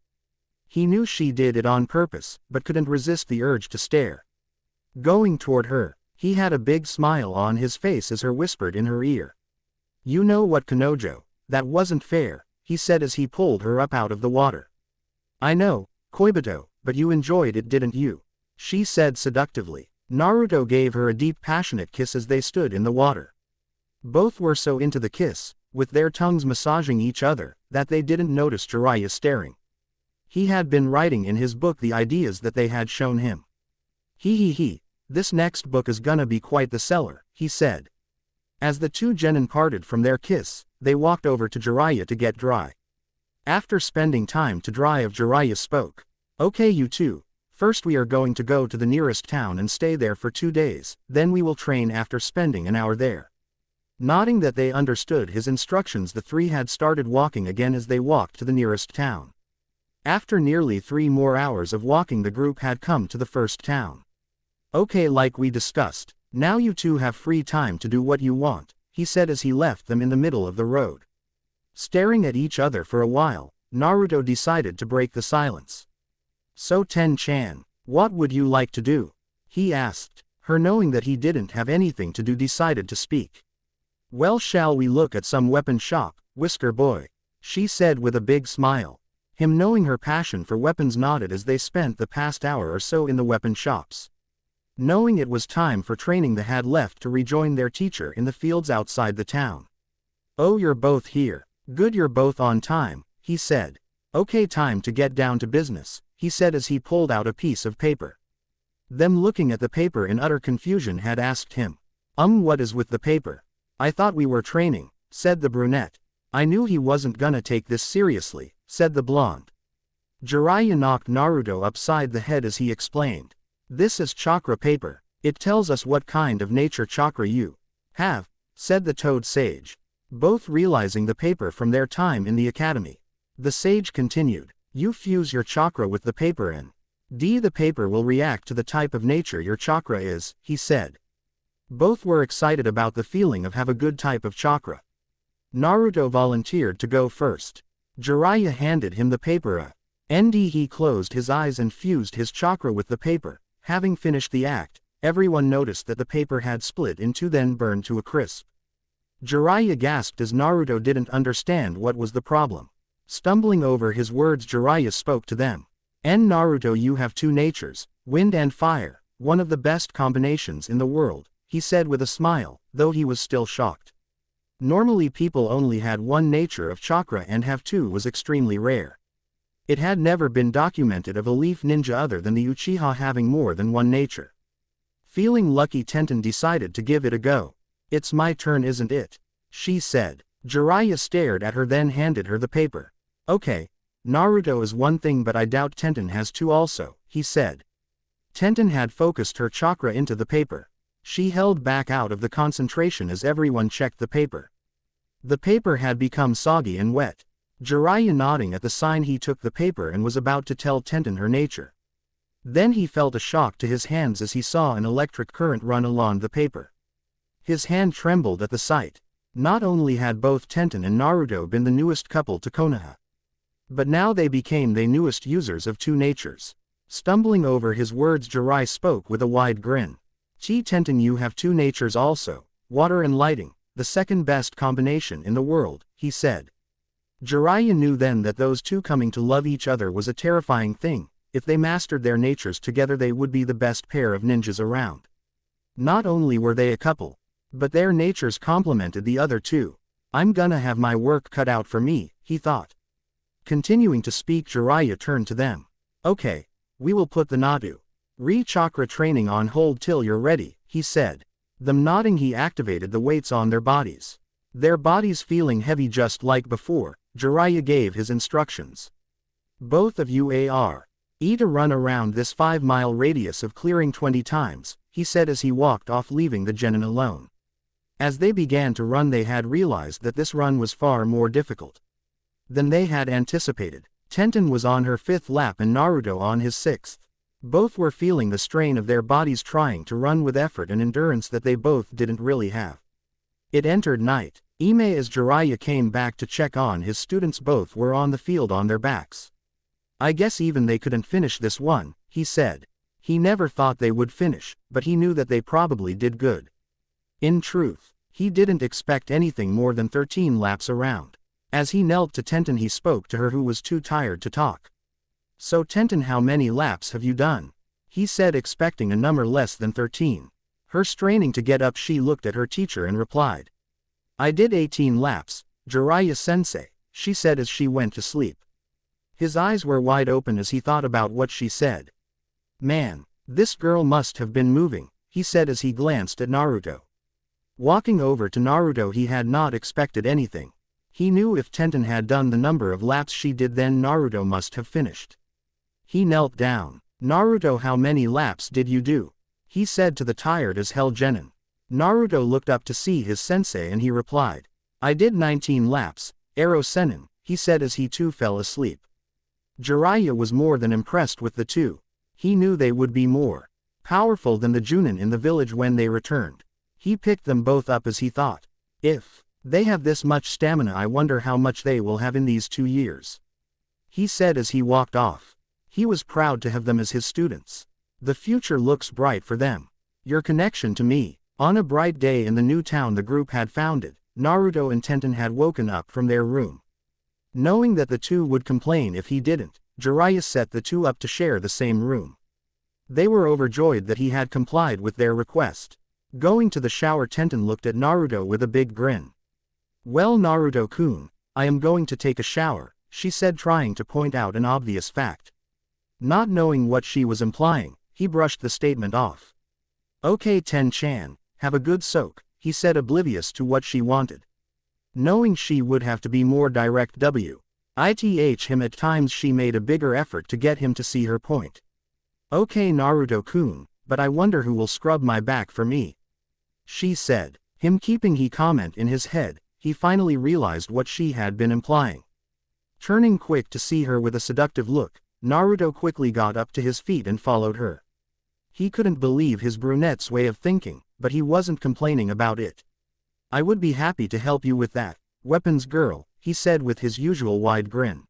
He knew she did it on purpose, but couldn't resist the urge to stare. Going toward her, he had a big smile on his face as her whispered in her ear. You know what, Kanojo, that wasn't fair, he said as he pulled her up out of the water. I know, Koibito, but you enjoyed it, didn't you? She said seductively. Naruto gave her a deep, passionate kiss as they stood in the water. Both were so into the kiss, with their tongues massaging each other, that they didn't notice Jiraiya staring. He had been writing in his book the ideas that they had shown him. He, this next book is gonna be quite the seller, he said. As the two genin parted from their kiss, they walked over to Jiraiya to get dry. After spending time to dry off, Jiraiya spoke. Okay, you two. First we are going to go to the nearest town and stay there for 2 days, then we will train after spending an hour there. Nodding that they understood his instructions, the three had started walking again as they walked to the nearest town. After nearly 3 more hours of walking, the group had come to the first town. Okay, like we discussed, now you two have free time to do what you want, he said as he left them in the middle of the road. Staring at each other for a while, Naruto decided to break the silence. So Ten-chan, what would you like to do? He asked. Her, knowing that he didn't have anything to do, decided to speak. Well, shall we look at some weapon shop, Whisker Boy? She said with a big smile. Him, knowing her passion for weapons, nodded as they spent the past hour or so in the weapon shops. Knowing it was time for training, they had left to rejoin their teacher in the fields outside the town. Oh, you're both here. Good, you're both on time, he said. Okay, time to get down to business, he said as he pulled out a piece of paper. Them, looking at the paper in utter confusion, had asked him. What is with the paper? I thought we were training, said the brunette. I knew he wasn't gonna take this seriously, said the blonde. Jiraiya knocked Naruto upside the head as he explained. This is chakra paper. It tells us what kind of nature chakra you have, said the toad sage. Both realizing the paper from their time in the academy. The sage continued. You fuse your chakra with the paper and the paper will react to the type of nature your chakra is, he said. Both were excited about the feeling of have a good type of chakra. Naruto volunteered to go first. Jiraiya handed him the paper. He closed his eyes and fused his chakra with the paper. Having finished the act, everyone noticed that the paper had split in two, then burned to a crisp. Jiraiya gasped as Naruto didn't understand what was the problem. Stumbling over his words, Jiraiya spoke to them. Naruto, you have 2 natures, wind and fire, one of the best combinations in the world, he said with a smile, though he was still shocked. Normally people only had 1 nature of chakra, and have 2 was extremely rare. It had never been documented of a leaf ninja other than the Uchiha having more than 1 nature. Feeling lucky, Tenten decided to give it a go. It's my turn, isn't it? She said. Jiraiya stared at her, then handed her the paper. Okay, Naruto is 1 thing, but I doubt Tenten has 2 also, he said. Tenten had focused her chakra into the paper. She held back out of the concentration as everyone checked the paper. The paper had become soggy and wet. Jiraiya, nodding at the sign, he took the paper and was about to tell Tenten her nature. Then he felt a shock to his hands as he saw an electric current run along the paper. His hand trembled at the sight. Not only had both Tenten and Naruto been the newest couple to Konoha, but now they became the newest users of 2 natures. Stumbling over his words, Jiraiya spoke with a wide grin. Tenten, you have 2 natures also, water and lighting, the second best combination in the world, he said. Jiraiya knew then that those 2 coming to love each other was a terrifying thing. If they mastered their natures together, they would be the best pair of ninjas around. Not only were they a couple, but their natures complemented the other 2. I'm gonna have my work cut out for me, he thought. Continuing to speak, Jiraiya turned to them. Okay, we will put the Nadu Re-chakra training on hold till you're ready, he said. Them nodding, he activated the weights on their bodies. Their bodies feeling heavy just like before, Jiraiya gave his instructions. Both of you are to run around this 5-mile radius of clearing 20 times, he said as he walked off, leaving the genin alone. As they began to run, they had realized that this run was far more difficult than they had anticipated. Tenten was on her 5th lap and Naruto on his 6th. Both were feeling the strain of their bodies trying to run with effort and endurance that they both didn't really have. It entered night. As Jiraiya came back to check on his students, both were on the field on their backs. I guess even they couldn't finish this one, he said. He never thought they would finish, but he knew that they probably did good. In truth, he didn't expect anything more than 13 laps around. As he knelt to Tenten, he spoke to her, who was too tired to talk. So Tenten, how many laps have you done? He said, expecting a number less than 13. Her straining to get up, she looked at her teacher and replied. I did 18 laps, Jiraiya-sensei, she said as she went to sleep. His eyes were wide open as he thought about what she said. Man, this girl must have been moving, he said as he glanced at Naruto. Walking over to Naruto, he had not expected anything. He knew if Tenten had done the number of laps she did, then Naruto must have finished. He knelt down. "Naruto, how many laps did you do?" he said to the tired as hell Genin. Naruto looked up to see his sensei and he replied, "I did 19 laps, Ero Sennin," he said as he too fell asleep. Jiraiya was more than impressed with the two. He knew they would be more powerful than the Junin in the village when they returned. He picked them both up as he thought, "If they have this much stamina, I wonder how much they will have in these 2 years." He said as he walked off. He was proud to have them as his students. The future looks bright for them. Your connection to me. On a bright day in the new town the group had founded, Naruto and Tenten had woken up from their room. Knowing that the two would complain if he didn't, Jiraiya set the two up to share the same room. They were overjoyed that he had complied with their request. Going to the shower, Tenten looked at Naruto with a big grin. "Well, Naruto-kun, I am going to take a shower," she said, trying to point out an obvious fact. Not knowing what she was implying, he brushed the statement off. "Okay, Ten-chan, have a good soak," he said, oblivious to what she wanted. Knowing she would have to be more direct with him at times, she made a bigger effort to get him to see her point. "Okay, Naruto-kun, but I wonder who will scrub my back for me," she said. Him keeping he comment in his head, he finally realized what she had been implying. Turning quick to see her with a seductive look, Naruto quickly got up to his feet and followed her. He couldn't believe his brunette's way of thinking, but he wasn't complaining about it. "I would be happy to help you with that, weapons girl," he said with his usual wide grin.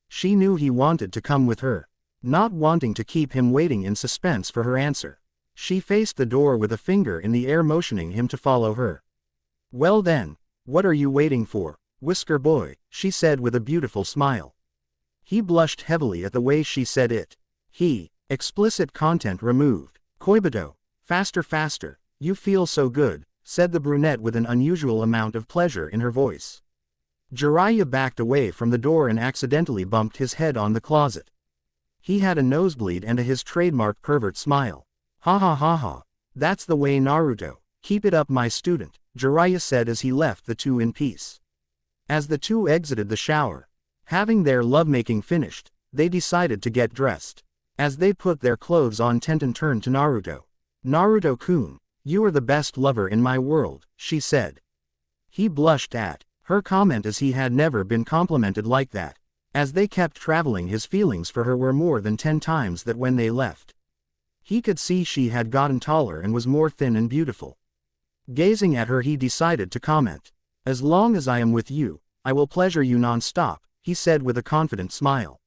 She knew he wanted to come with her. Not wanting to keep him waiting in suspense for her answer, she faced the door with a finger in the air motioning him to follow her. "Well then, what are you waiting for, Whisker Boy?" she said with a beautiful smile. He blushed heavily at the way she said it. Explicit content removed. "Koibito, faster faster, you feel so good," said the brunette with an unusual amount of pleasure in her voice. Jiraiya backed away from the door and accidentally bumped his head on the closet. He had a nosebleed and his trademark pervert smile. "Ha ha ha ha, that's the way, Naruto, keep it up my student," Jiraiya said as he left the two in peace. As the two exited the shower, having their lovemaking finished, they decided to get dressed. As they put their clothes on, Tenten turned to Naruto. "Naruto-kun, you are the best lover in my world," she said. He blushed at her comment as he had never been complimented like that. As they kept traveling, his feelings for her were more than 10 times that when they left. He could see she had gotten taller and was more thin and beautiful. Gazing at her, he decided to comment, "As long as I am with you, I will pleasure you non-stop," he said with a confident smile.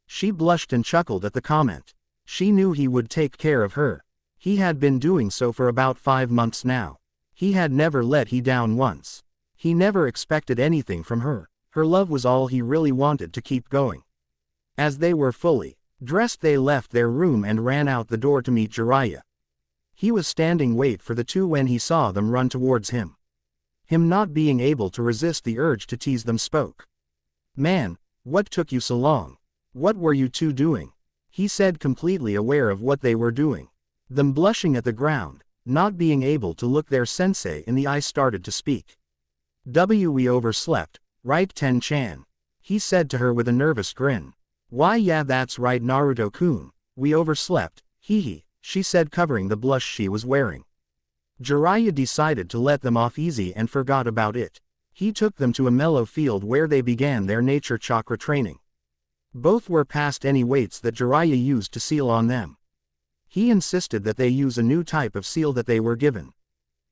She blushed and chuckled at the comment. She knew he would take care of her. He had been doing so for about 5 months now. He had never let he down once. He never expected anything from her. Her love was all he really wanted to keep going. As they were fully dressed, they left their room and ran out the door to meet Jiraiya. He was standing wait for the two when he saw them run towards him. Him not being able to resist the urge to tease them, spoke. "Man, what took you so long? What were you two doing?" he said, completely aware of what they were doing. Them blushing at the ground, not being able to look their sensei in the eye, started to speak. "We overslept, right, Ten-chan?" he said to her with a nervous grin. "Why, yeah, that's right, Naruto-kun, we overslept, hee," she said, covering the blush she was wearing. Jiraiya decided to let them off easy and forgot about it. He took them to a mellow field where they began their nature chakra training. Both were past any weights that Jiraiya used to seal on them. He insisted that they use a new type of seal that they were given.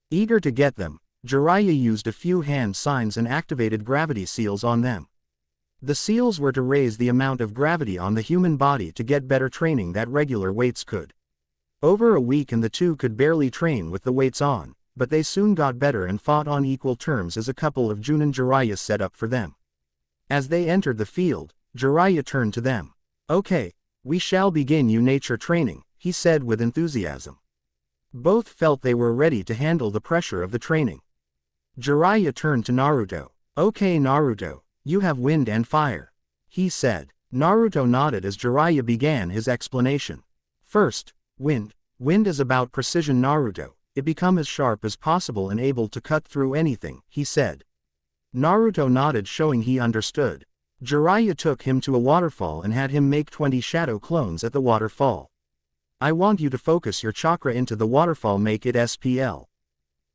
Eager to get them, Jiraiya used a few hand signs and activated gravity seals on them. The seals were to raise the amount of gravity on the human body to get better training that regular weights could. Over a week and the two could barely train with the weights on, but they soon got better and fought on equal terms as a couple of Junin Jiraiya set up for them. As they entered the field, Jiraiya turned to them. "Okay, we shall begin you nature training," he said with enthusiasm. Both felt they were ready to handle the pressure of the training. Jiraiya turned to Naruto. "Okay, Naruto, you have wind and fire," he said. Naruto nodded as Jiraiya began his explanation. "First, wind. Wind is about precision, Naruto. it become as sharp as possible and able to cut through anything, he said. Naruto nodded, showing he understood. Jiraiya took him to a waterfall and had him make 20 shadow clones at the waterfall. I want you to focus your chakra into the waterfall, make it SPL.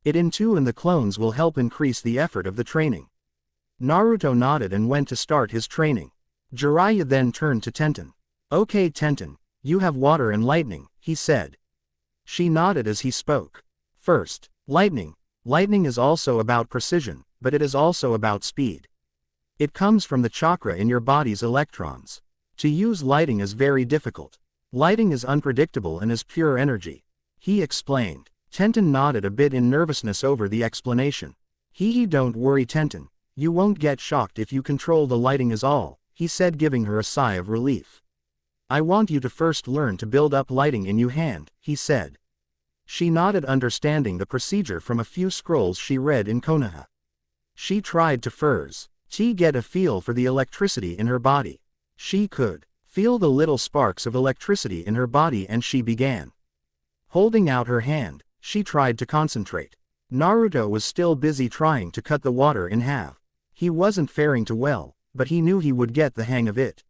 It into and the clones will help increase the effort of the training. Naruto nodded and went to start his training. Jiraiya then turned to Tenten. Okay Tenten, you have water and lightning, he said. She nodded as he spoke. First, lightning. Lightning is also about precision, but it is also about speed. It comes from the chakra in your body's electrons. To use lighting is very difficult. Lighting is unpredictable and is pure energy. He explained. Tenten nodded a bit in nervousness over the explanation. Don't worry Tenten, you won't get shocked if you control the lighting is all, he said, giving her a sigh of relief. I want you to first learn to build up lighting in your hand, he said. She nodded, understanding the procedure from a few scrolls she read in Konoha. She tried to get a feel for the electricity in her body. She could feel the little sparks of electricity in her body, and she began. Holding out her hand, she tried to concentrate. Naruto was still busy trying to cut the water in half. He wasn't faring too well, but he knew he would get the hang of it.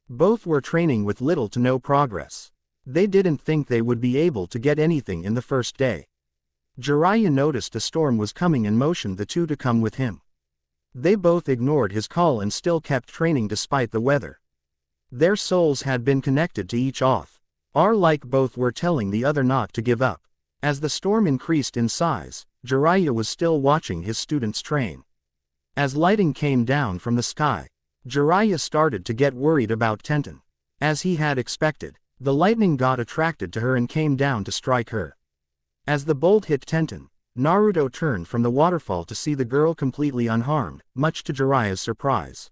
Both were training with little to no progress. They didn't think they would be able to get anything in the first day. Jiraiya noticed a storm was coming and motioned the two to come with him. They both ignored his call and still kept training despite the weather. Their souls had been connected to each oath. Like both were telling the other not to give up. As the storm increased in size, Jiraiya was still watching his students train. As lighting came down from the sky, Jiraiya started to get worried about Tenten. As he had expected, the lightning got attracted to her and came down to strike her. As the bolt hit Tenten, Naruto turned from the waterfall to see the girl completely unharmed, much to Jiraiya's surprise.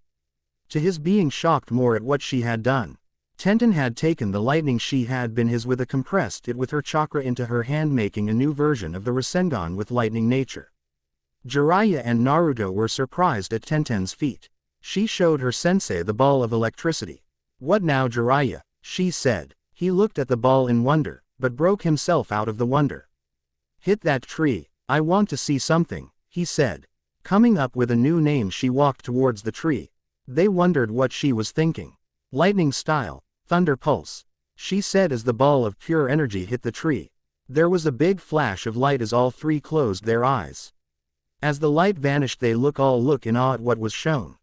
To his being shocked more at what she had done. Tenten had taken the lightning she had been his with compressed it with her chakra into her hand, making a new version of the Rasengan with lightning nature. Jiraiya and Naruto were surprised at Tenten's feat. She showed her sensei the ball of electricity. What now Jiraiya? She said. He looked at the ball in wonder, but broke himself out of the wonder. Hit that tree, I want to see something, he said. Coming up with a new name, she walked towards the tree. They wondered what she was thinking. Lightning style, thunder pulse, she said as the ball of pure energy hit the tree. There was a big flash of light as all three closed their eyes. As the light vanished, they all look in awe at what was shown.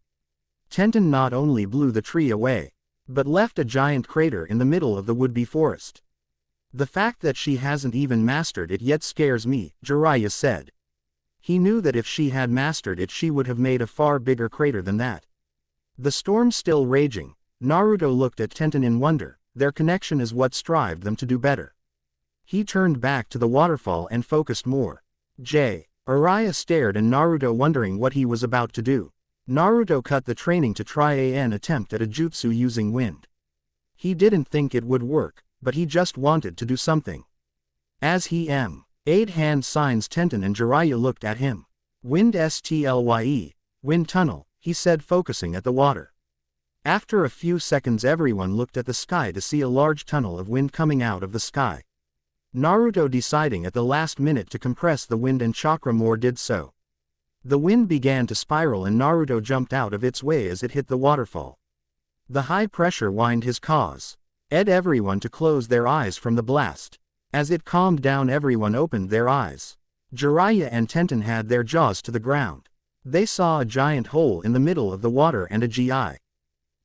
Tenten not only blew the tree away, but left a giant crater in the middle of the would-be forest. The fact that she hasn't even mastered it yet scares me, Jiraiya said. He knew that if she had mastered it, she would have made a far bigger crater than that. The storm still raging, Naruto looked at Tenten in wonder. Their connection is what strived them to do better. He turned back to the waterfall and focused more. Jiraiya stared and Naruto wondering what he was about to do. Naruto cut the training to try an attempt at a jutsu using wind. He didn't think it would work, but he just wanted to do something. As he made hand signs, Tenten and Jiraiya looked at him. Wind STLYE, wind tunnel, he said, focusing at the water. After a few seconds, everyone looked at the sky to see a large tunnel of wind coming out of the sky. Naruto, deciding at the last minute to compress the wind and chakra more, did so. The wind began to spiral and Naruto jumped out of its way as it hit the waterfall. The high pressure wind his cause everyone to close their eyes from the blast. As it calmed down, everyone opened their eyes. Jiraiya and Tenten had their jaws to the ground. They saw a giant hole in the middle of the water and a giant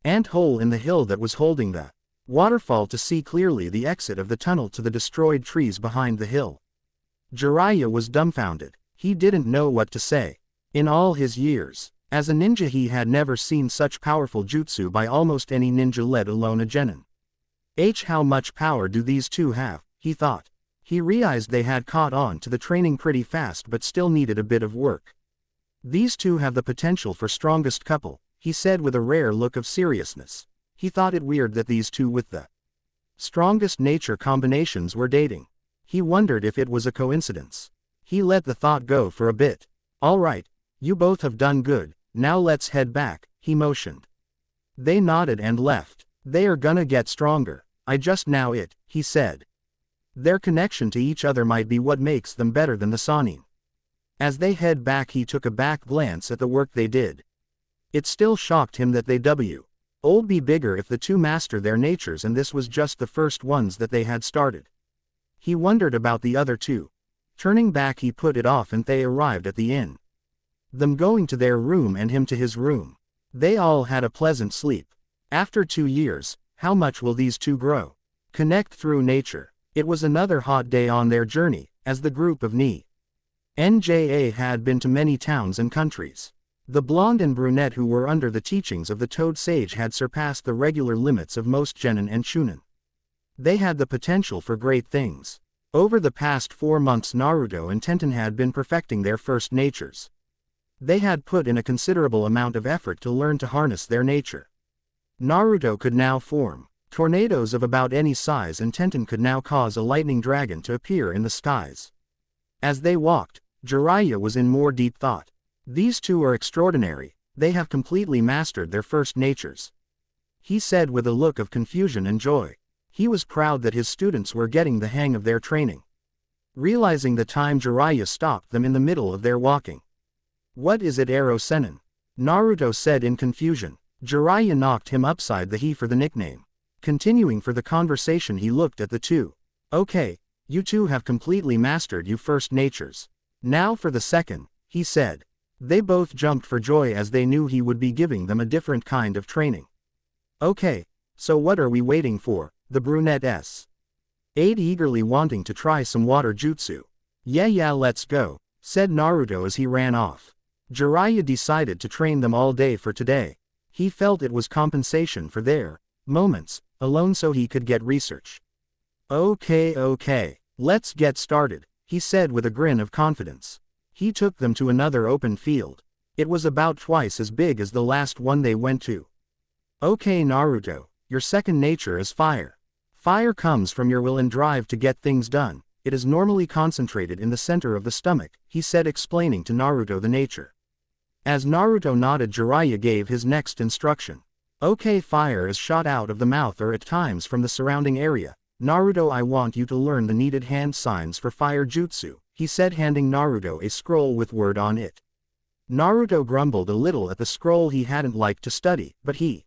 hole in the hill that was holding the waterfall to see clearly the exit of the tunnel to the destroyed trees behind the hill. Jiraiya was dumbfounded. He didn't know what to say. In all his years as a ninja, he had never seen such powerful jutsu by almost any ninja, let alone a genin. How much power do these two have? He thought. He realized they had caught on to the training pretty fast but still needed a bit of work. These two have the potential for strongest couple, he said with a rare look of seriousness. He thought it weird that these two with the strongest nature combinations were dating. He wondered if it was a coincidence. He let the thought go for a bit. All right, you both have done good, now let's head back, he motioned. They nodded and left. They are gonna get stronger, I just know it, he said. Their connection to each other might be what makes them better than the Sannin. As they head back, he took a back glance at the work they did. It still shocked him that they'd be bigger if the two master their natures, and this was just the first ones that they had started. He wondered about the other two. Turning back, he put it off and they arrived at the inn. Them going to their room and him to his room. They all had a pleasant sleep. After 2 years, how much will these two grow? Connect through nature. It was another hot day on their journey, as the group of NJA had been to many towns and countries. The blonde and brunette who were under the teachings of the Toad Sage had surpassed the regular limits of most genin and chunin. They had the potential for great things. Over the past 4 months, Naruto and Tenten had been perfecting their first natures. They had put in a considerable amount of effort to learn to harness their nature. Naruto could now form tornadoes of about any size, and Tenten could now cause a lightning dragon to appear in the skies. As they walked, Jiraiya was in more deep thought. These two are extraordinary, they have completely mastered their first natures. He said with a look of confusion and joy. He was proud that his students were getting the hang of their training. Realizing the time, Jiraiya stopped them in the middle of their walking. What is it, Ero Sennin? Naruto said in confusion. Jiraiya knocked him upside the head for the nickname. Continuing for the conversation, he looked at the two. Okay, you two have completely mastered your first natures. Now for the second, he said. They both jumped for joy as they knew he would be giving them a different kind of training. Okay, so what are we waiting for? The brunette ate eagerly, wanting to try some water jutsu. Yeah, let's go, said Naruto as he ran off. Jiraiya decided to train them all day for today. He felt it was compensation for their moments alone so he could get research. Okay, let's get started, he said with a grin of confidence. He took them to another open field. It was about twice as big as the last one they went to. Okay, Naruto, your second nature is fire. Fire comes from your will and drive to get things done. It is normally concentrated in the center of the stomach, he said, explaining to Naruto the nature. As Naruto nodded, Jiraiya gave his next instruction. Okay, fire is shot out of the mouth or at times from the surrounding area. Naruto, I want you to learn the needed hand signs for fire jutsu, he said, handing Naruto a scroll with word on it. Naruto grumbled a little at the scroll. He hadn't liked to study, but he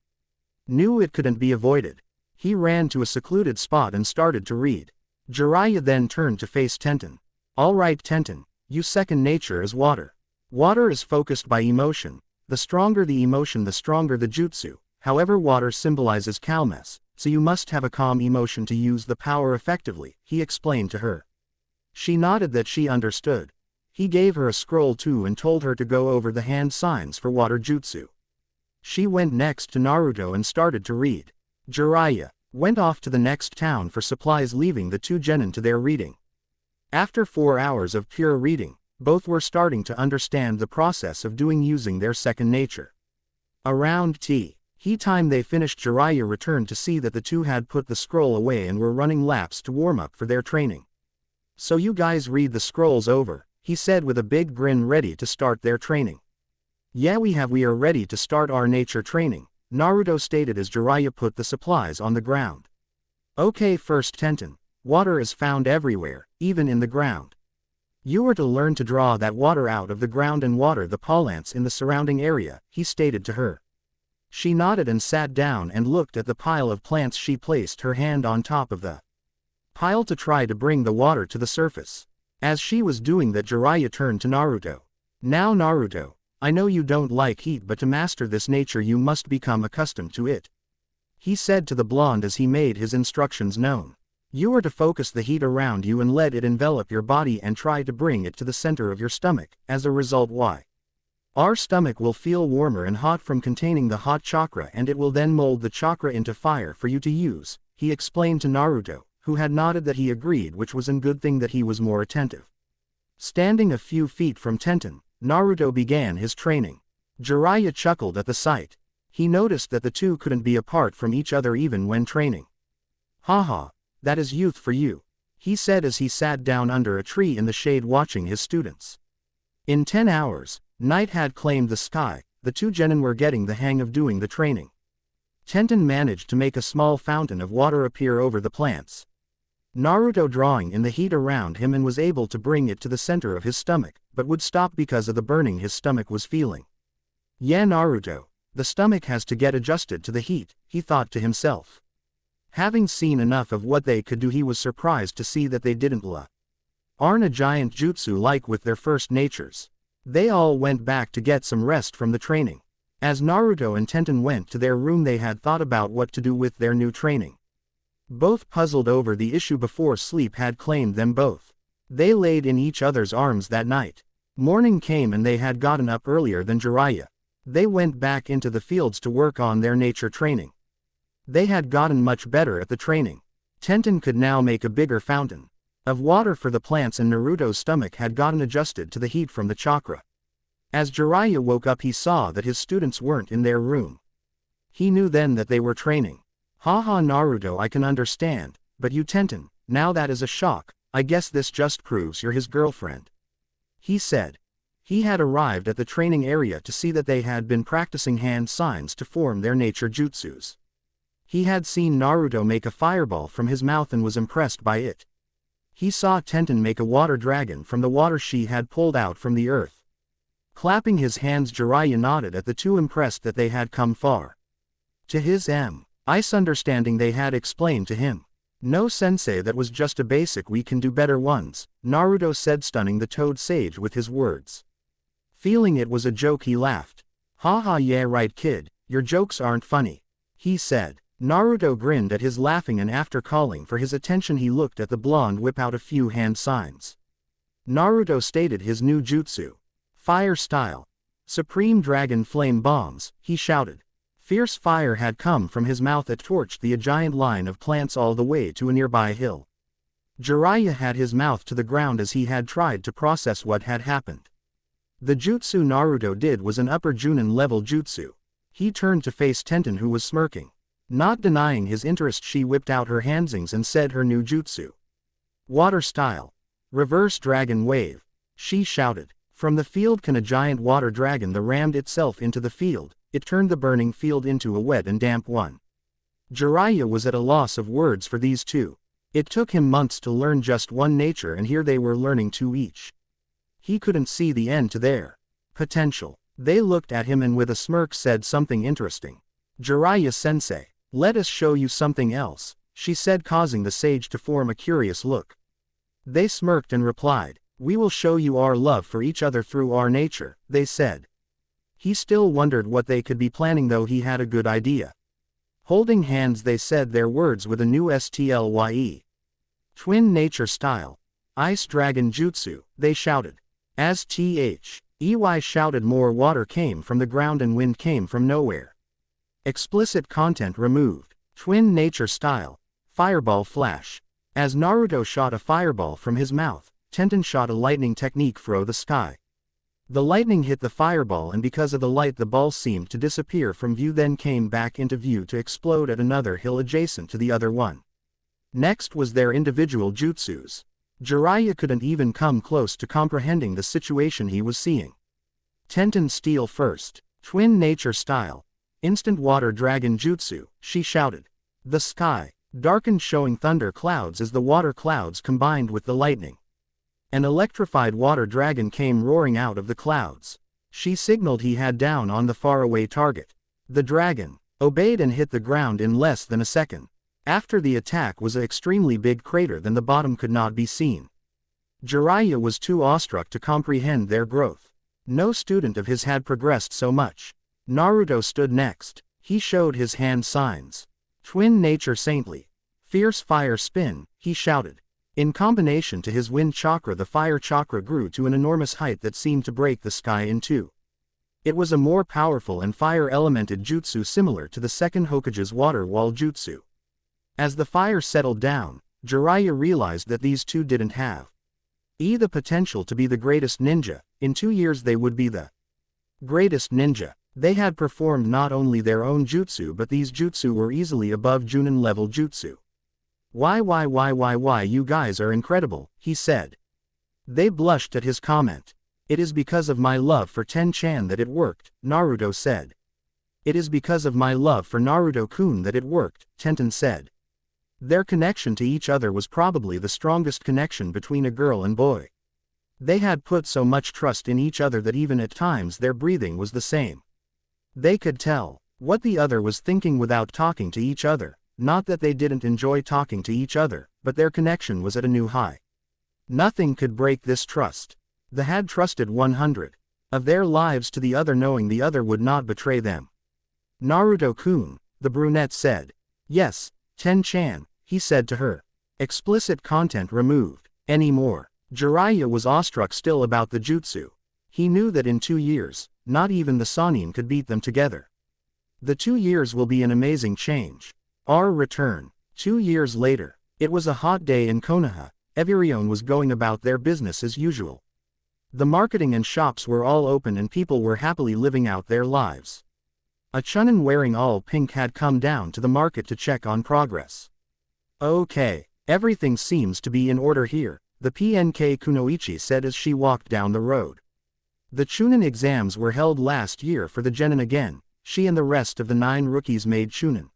knew it couldn't be avoided. He ran to a secluded spot and started to read. Jiraiya then turned to face Tenten. Alright Tenten, your second nature is water. Water is focused by emotion. The stronger the emotion, the stronger the jutsu. However, water symbolizes calmness, so you must have a calm emotion to use the power effectively, he explained to her. She nodded that she understood. He gave her a scroll too and told her to go over the hand signs for water jutsu. She went next to Naruto and started to read. Jiraiya went off to the next town for supplies, leaving the two genin to their reading. After 4 hours of pure reading, both were starting to understand the process of using their second nature. Around tea time they finished. Jiraiya returned to see that the two had put the scroll away and were running laps to warm up for their training. So you guys read the scrolls over, he said with a big grin, ready to start their training. Yeah, we are ready to start our nature training, Naruto stated as Jiraiya put the supplies on the ground. Okay, first Tenten, water is found everywhere, even in the ground. You are to learn to draw that water out of the ground and water the plants in the surrounding area, he stated to her. She nodded and sat down and looked at the pile of plants. She placed her hand on top of the pile to try to bring the water to the surface. As she was doing that, Jiraiya turned to Naruto. Now Naruto, I know you don't like heat, but to master this nature you must become accustomed to it, he said to the blonde as he made his instructions known. You are to focus the heat around you and let it envelop your body and try to bring it to the center of your stomach. As a result, our stomach will feel warmer and hot from containing the hot chakra, and it will then mold the chakra into fire for you to use, he explained to Naruto, who had nodded that he agreed, which was a good thing that he was more attentive. Standing a few feet from Tenten, Naruto began his training. Jiraiya chuckled at the sight. He noticed that the two couldn't be apart from each other even when training. Haha, that is youth for you, he said as he sat down under a tree in the shade watching his students. In 10 hours, night had claimed the sky. The two genin were getting the hang of doing the training. Tenten managed to make a small fountain of water appear over the plants. Naruto drawing in the heat around him and was able to bring it to the center of his stomach, but would stop because of the burning his stomach was feeling. Yeah, Naruto, the stomach has to get adjusted to the heat, he thought to himself. Having seen enough of what they could do, he was surprised to see that they didn't learn a giant jutsu like with their first natures. They all went back to get some rest from the training. As Naruto and Tenten went to their room, they had thought about what to do with their new training. Both puzzled over the issue before sleep had claimed them both. They laid in each other's arms that night. Morning came and they had gotten up earlier than Jiraiya. They went back into the fields to work on their nature training. They had gotten much better at the training. Tenten could now make a bigger fountain of water for the plants, and Naruto's stomach had gotten adjusted to the heat from the chakra. As Jiraiya woke up, he saw that his students weren't in their room. He knew then that they were training. Haha, Naruto, I can understand, but you, Tenten, now that is a shock. I guess this just proves you're his girlfriend, he said. He had arrived at the training area to see that they had been practicing hand signs to form their nature jutsus. He had seen Naruto make a fireball from his mouth and was impressed by it. He saw Tenten make a water dragon from the water she had pulled out from the earth. Clapping his hands, Jiraiya nodded at the two, impressed that they had come far. To his ice understanding, they had explained to him. No, sensei, that was just a basic, we can do better ones, Naruto said, stunning the Toad Sage with his words. Feeling it was a joke, he laughed. Haha, yeah right kid, your jokes aren't funny, he said. Naruto grinned at his laughing, and after calling for his attention, he looked at the blonde whip out a few hand signs. Naruto stated his new jutsu. Fire style. Supreme Dragon Flame Bombs, he shouted. Fierce fire had come from his mouth that torched the giant line of plants all the way to a nearby hill. Jiraiya had his mouth to the ground as he had tried to process what had happened. The jutsu Naruto did was an upper Junin level jutsu. He turned to face Tenten, who was smirking. Not denying his interest, she whipped out her handsings and said her new jutsu. Water style. Reverse Dragon Wave, she shouted. From the field came a giant water dragon that rammed itself into the field. It turned the burning field into a wet and damp one. Jiraiya was at a loss of words for these two. It took him months to learn just one nature, and here they were learning two each. He couldn't see the end to their potential. They looked at him and with a smirk said something interesting. Jiraiya-sensei, let us show you something else, she said, causing the sage to form a curious look. They smirked and replied, we will show you our love for each other through our nature, they said. He still wondered what they could be planning, though he had a good idea. Holding hands, they said their words with a new STLYE. Twin nature style. Ice Dragon Jutsu, they shouted. As THEY shouted, more water came from the ground and wind came from nowhere. Explicit content removed. Twin nature style. Fireball Flash. As Naruto shot a fireball from his mouth, Tenten shot a lightning technique through the sky. The lightning hit the fireball, and because of the light the ball seemed to disappear from view, then came back into view to explode at another hill adjacent to the other one. Next was their individual jutsus. Jiraiya couldn't even come close to comprehending the situation he was seeing. Tenten Steel first. Twin nature style. Instant water dragon jutsu, she shouted. The sky darkened, showing thunder clouds as the water clouds combined with the lightning. An electrified water dragon came roaring out of the clouds. She signaled he had down on the faraway target. The dragon obeyed and hit the ground in less than a second. After the attack was an extremely big crater, then the bottom could not be seen. Jiraiya was too awestruck to comprehend their growth. No student of his had progressed so much. Naruto stood next. He showed his hand signs. Twin nature saintly. Fierce fire spin, he shouted. In combination to his wind chakra, the fire chakra grew to an enormous height that seemed to break the sky in two. It was a more powerful and fire-elemented jutsu similar to the second Hokage's water wall jutsu. As the fire settled down, Jiraiya realized that these two didn't have the potential to be the greatest ninja. In 2 years they would be the greatest ninja. They had performed not only their own jutsu, but these jutsu were easily above Junin level jutsu. Why, you guys are incredible, he said. They blushed at his comment. It is because of my love for Ten-chan that it worked, Naruto said. It is because of my love for Naruto-kun that it worked, Tenten said. Their connection to each other was probably the strongest connection between a girl and boy. They had put so much trust in each other that even at times their breathing was the same. They could tell what the other was thinking without talking to each other, not that they didn't enjoy talking to each other, but their connection was at a new high. Nothing could break this trust. They had trusted 100 of their lives to the other, knowing the other would not betray them. Naruto-kun, the brunette said. Yes, Ten-chan, he said to her. Explicit content removed. Anymore. Jiraiya was awestruck still about the jutsu. He knew that in 2 years, not even the Sannin could beat them together. The 2 years will be an amazing change. Our return. 2 years later. It was a hot day in Konoha. Everyone was going about their business as usual. The marketing and shops were all open and people were happily living out their lives. A chunin wearing all pink had come down to the market to check on progress. Okay, everything seems to be in order here, the PNK Kunoichi said as she walked down the road. The chunin exams were held last year for the genin again. She and the rest of the 9 rookies made chunin.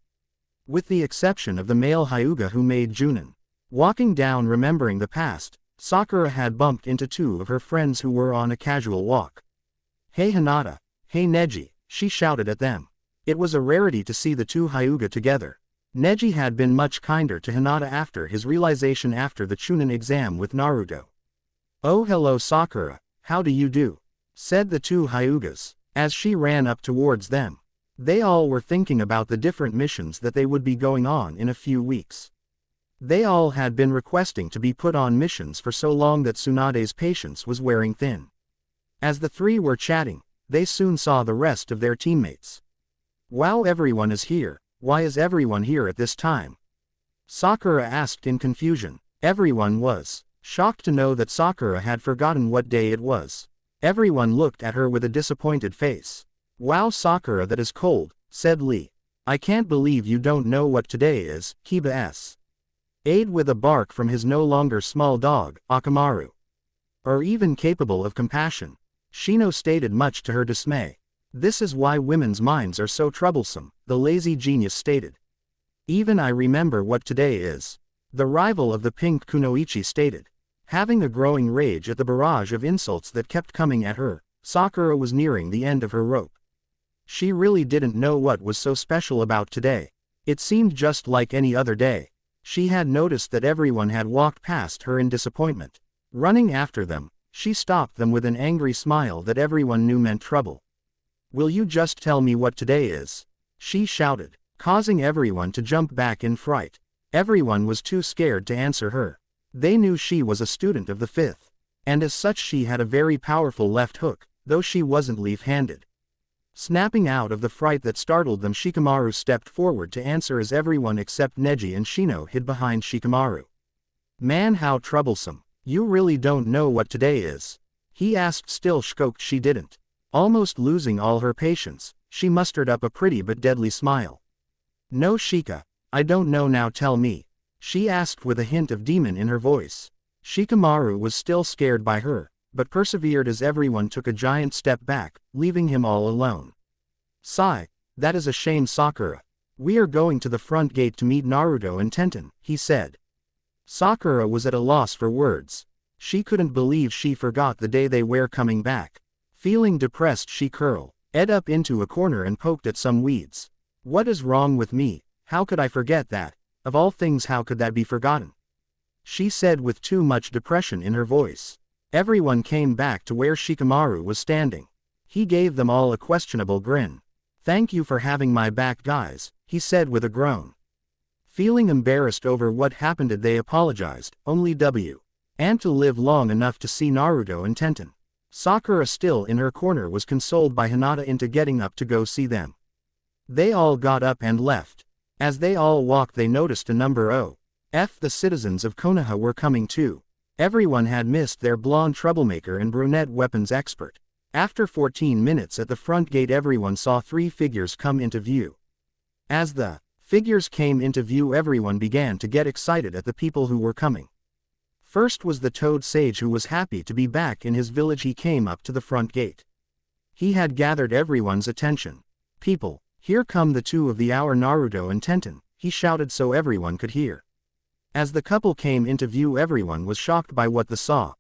With the exception of the male Hyuga who made junin. Walking down remembering the past, Sakura had bumped into 2 of her friends who were on a casual walk. Hey Hinata, hey Neji, she shouted at them. It was a rarity to see the 2 Hyuga together. Neji had been much kinder to Hinata after his realization after the chunin exam with Naruto. Oh hello Sakura, how do you do? Said the 2 Hyugas, as she ran up towards them. They all were thinking about the different missions that they would be going on in a few weeks. They all had been requesting to be put on missions for so long that Tsunade's patience was wearing thin. As the 3 were chatting, they soon saw the rest of their teammates. Wow, everyone is here. Why is everyone here at this time? Sakura asked in confusion. Everyone was shocked to know that Sakura had forgotten what day it was. Everyone looked at her with a disappointed face. Wow Sakura, that is cold, said Lee. I can't believe you don't know what today is, Kiba s. Aid with a bark from his no longer small dog, Akamaru. Or even capable of compassion. Shino stated much to her dismay. This is why women's minds are so troublesome, the lazy genius stated. Even I remember what today is. The rival of the pink Kunoichi stated. Having a growing rage at the barrage of insults that kept coming at her, Sakura was nearing the end of her rope. She really didn't know what was so special about today. It seemed just like any other day. She had noticed that everyone had walked past her in disappointment. Running after them, she stopped them with an angry smile that everyone knew meant trouble. Will you just tell me what today is? She shouted, causing everyone to jump back in fright. Everyone was too scared to answer her. They knew she was a student of the 5th. And as such she had a very powerful left hook, though she wasn't leaf-handed. Snapping out of the fright that startled them, Shikamaru stepped forward to answer as everyone except Neji and Shino hid behind Shikamaru. Man, how troublesome. You really don't know what today is? He asked, still shocked she didn't. Almost losing all her patience, she mustered up a pretty but deadly smile. No Shika, I don't know, now tell me. She asked with a hint of demon in her voice. Shikamaru was still scared by her, but persevered as everyone took a giant step back, leaving him all alone. Sigh, that is a shame Sakura. We are going to the front gate to meet Naruto and Tenten, he said. Sakura was at a loss for words. She couldn't believe she forgot the day they were coming back. Feeling depressed she curled up into a corner and poked at some weeds. What is wrong with me? How could I forget that? Of all things, how could that be forgotten? She said with too much depression in her voice. Everyone came back to where Shikamaru was standing. He gave them all a questionable grin. Thank you for having my back, guys, he said with a groan. Feeling embarrassed over what happened, they apologized, only and to live long enough to see Naruto and Tenten. Sakura, still in her corner, was consoled by Hinata into getting up to go see them. They all got up and left. As they all walked, they noticed a number of the citizens of Konoha were coming too. Everyone had missed their blonde troublemaker and brunette weapons expert. After 14 minutes at the front gate, everyone saw 3 figures come into view. As the figures came into view, everyone began to get excited at the people who were coming. First was the Toad Sage, who was happy to be back in his village. He came up to the front gate. He had gathered everyone's attention. People, here come the 2 of the hour, Naruto and Tenten, he shouted so everyone could hear. As the couple came into view, everyone was shocked by what they saw.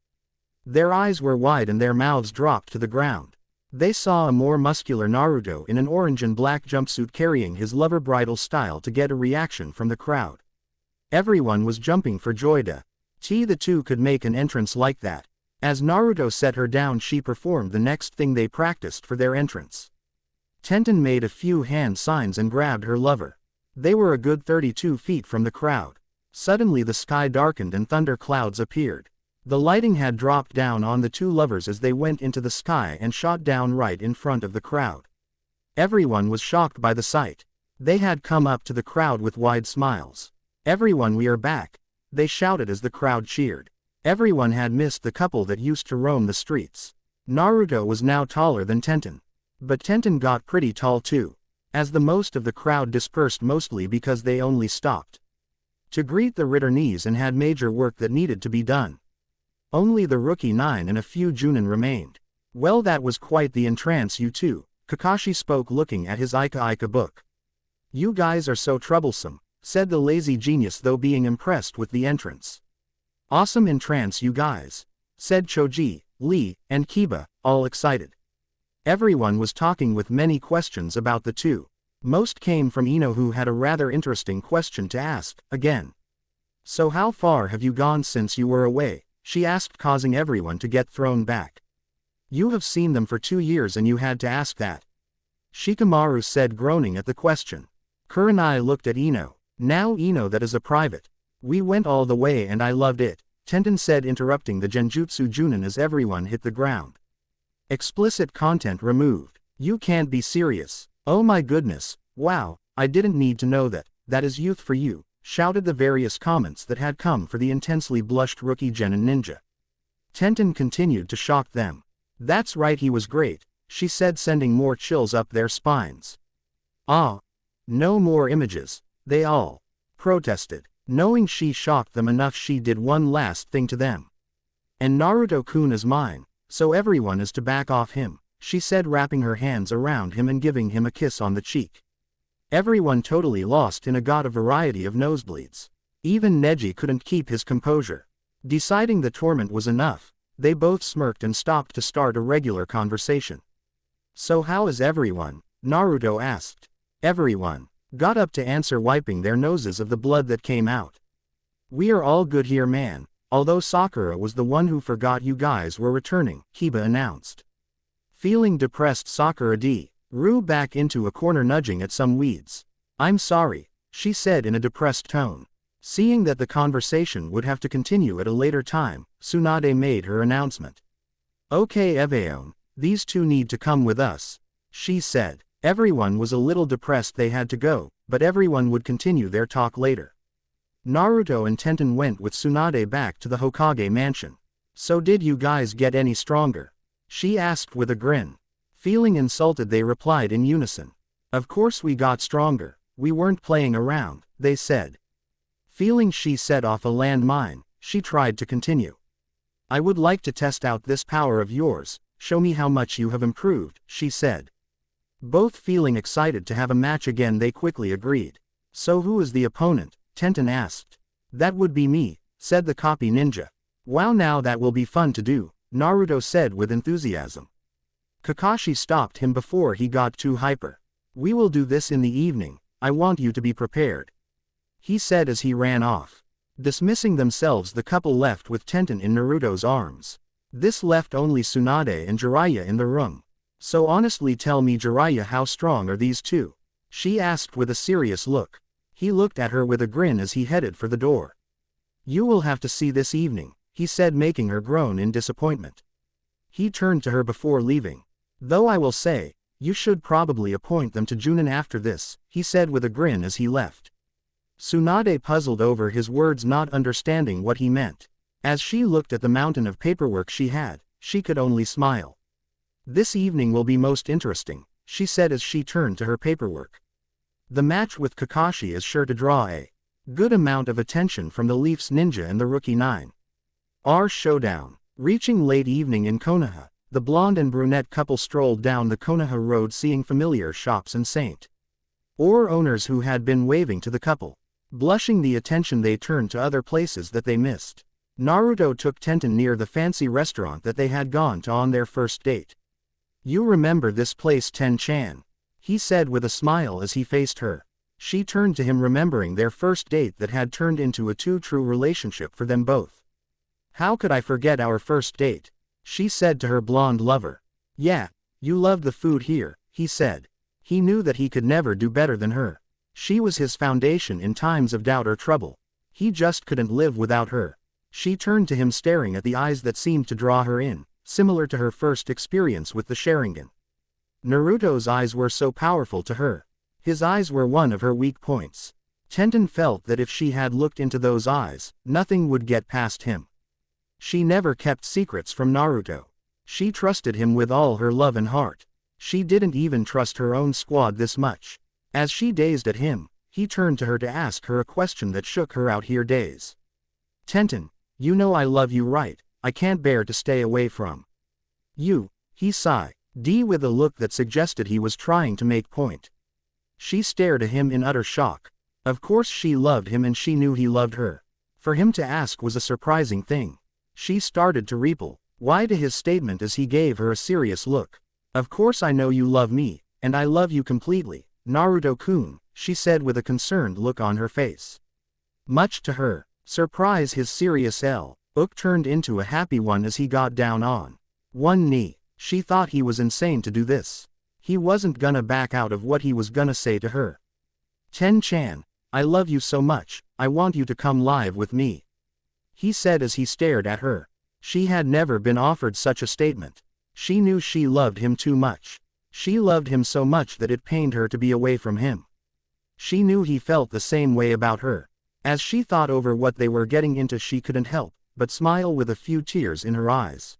Their eyes were wide and their mouths dropped to the ground. They saw a more muscular Naruto in an orange and black jumpsuit carrying his lover bridal style to get a reaction from the crowd. Everyone was jumping for joy the two could make an entrance like that. As Naruto set her down, she performed the next thing they practiced for their entrance. Tenten made a few hand signs and grabbed her lover. They were a good 32 feet from the crowd. Suddenly the sky darkened and thunder clouds appeared. The lighting had dropped down on the two lovers as they went into the sky and shot down right in front of the crowd. Everyone was shocked by the sight. They had come up to the crowd with wide smiles. "Everyone, we are back," they shouted as the crowd cheered. Everyone had missed the couple that used to roam the streets. Naruto was now taller than Tenten. But Tenten got pretty tall too. As the most of the crowd dispersed, mostly because they only stopped to greet the returnees and had major work that needed to be done. Only the rookie 9 and a few Junin remained. "Well, that was quite the entrance, you two," Kakashi spoke looking at his Ika book. "You guys are so troublesome," said the lazy genius, though being impressed with the entrance. "Awesome entrance, you guys," said Choji, Lee, and Kiba, all excited. Everyone was talking with many questions about the two. Most came from Ino, who had a rather interesting question to ask, again. "So how far have you gone since you were away?" she asked, causing everyone to get thrown back. "You have seen them for 2 years and you had to ask that," Shikamaru said, groaning at the question. Kurenai looked at Ino. "Now Ino, that is a private. We went all the way and I loved it," Tenten said, interrupting the Genjutsu Junin as everyone hit the ground. "Explicit content removed. You can't be serious. Oh my goodness, wow, I didn't need to know that, that is youth for you," shouted the various comments that had come for the intensely blushed rookie genin ninja. Tenten continued to shock them. "That's right, he was great," she said, sending more chills up their spines. "Ah, no more images," they all protested. Knowing she shocked them enough, she did one last thing to them. "And Naruto-kun is mine, so everyone is to back off him," she said, wrapping her hands around him and giving him a kiss on the cheek. Everyone totally lost in a variety of nosebleeds. Even Neji couldn't keep his composure. Deciding the torment was enough, they both smirked and stopped to start a regular conversation. "So how is everyone?" Naruto asked. Everyone got up to answer, wiping their noses of the blood that came out. "We are all good here, man, although Sakura was the one who forgot you guys were returning," Kiba announced. Feeling depressed, Sakura drew back into a corner, nudging at some weeds. "I'm sorry," she said in a depressed tone. Seeing that the conversation would have to continue at a later time, Tsunade made her announcement. "Okay, Eveon, these two need to come with us," she said. Everyone was a little depressed they had to go, but everyone would continue their talk later. Naruto and Tenten went with Tsunade back to the Hokage mansion. "So did you guys get any stronger?" she asked with a grin. Feeling insulted, they replied in unison. "Of course we got stronger, we weren't playing around," they said. Feeling she set off a landmine, she tried to continue. "I would like to test out this power of yours, show me how much you have improved," she said. Both feeling excited to have a match again, they quickly agreed. "So who is the opponent?" Tenten asked. "That would be me," said the copy ninja. "Wow, now that will be fun to do," Naruto said with enthusiasm. Kakashi stopped him before he got too hyper. "We will do this in the evening, I want you to be prepared," he said as he ran off. Dismissing themselves, the couple left with Tenten in Naruto's arms. This left only Tsunade and Jiraiya in the room. "So honestly tell me, Jiraiya, how strong are these two?" she asked with a serious look. He looked at her with a grin as he headed for the door. "You will have to see this evening," he said, making her groan in disappointment. He turned to her before leaving. "Though I will say, you should probably appoint them to Junin after this," he said with a grin as he left. Tsunade puzzled over his words, not understanding what he meant. As she looked at the mountain of paperwork she had, she could only smile. "This evening will be most interesting," she said as she turned to her paperwork. "The match with Kakashi is sure to draw a good amount of attention from the Leafs Ninja and the Rookie 9. Our showdown." Reaching late evening in Konoha, the blonde and brunette couple strolled down the Konoha road, seeing familiar shops and St. Or owners who had been waving to the couple. Blushing the attention, they turned to other places that they missed. Naruto took Tenten near the fancy restaurant that they had gone to on their first date. "You remember this place, Ten-chan?" he said with a smile as he faced her. She turned to him, remembering their first date that had turned into a true relationship for them both. "How could I forget our first date?" she said to her blonde lover. "Yeah, you loved the food here," he said. He knew that he could never do better than her. She was his foundation in times of doubt or trouble. He just couldn't live without her. She turned to him, staring at the eyes that seemed to draw her in, similar to her first experience with the Sharingan. Naruto's eyes were so powerful to her. His eyes were one of her weak points. Tenten felt that if she had looked into those eyes, nothing would get past him. She never kept secrets from Naruto. She trusted him with all her love and heart. She didn't even trust her own squad this much. As she gazed at him, he turned to her to ask her a question that shook her out here days. "Tenten, you know I love you, right? I can't bear to stay away from you," he sighed, with a look that suggested he was trying to make point. She stared at him in utter shock. Of course she loved him, and she knew he loved her. For him to ask was a surprising thing. She started to reply to his statement as he gave her a serious look. "Of course I know you love me, and I love you completely, Naruto-kun," she said with a concerned look on her face. Much to her surprise, his serious look turned into a happy one as he got down on one knee. She thought he was insane to do this. He wasn't gonna back out of what he was gonna say to her. "Ten-chan, I love you so much, I want you to come live with me," he said as he stared at her. She had never been offered such a statement. She knew she loved him too much. She loved him so much that it pained her to be away from him. She knew he felt the same way about her. As she thought over what they were getting into, she couldn't help but smile with a few tears in her eyes.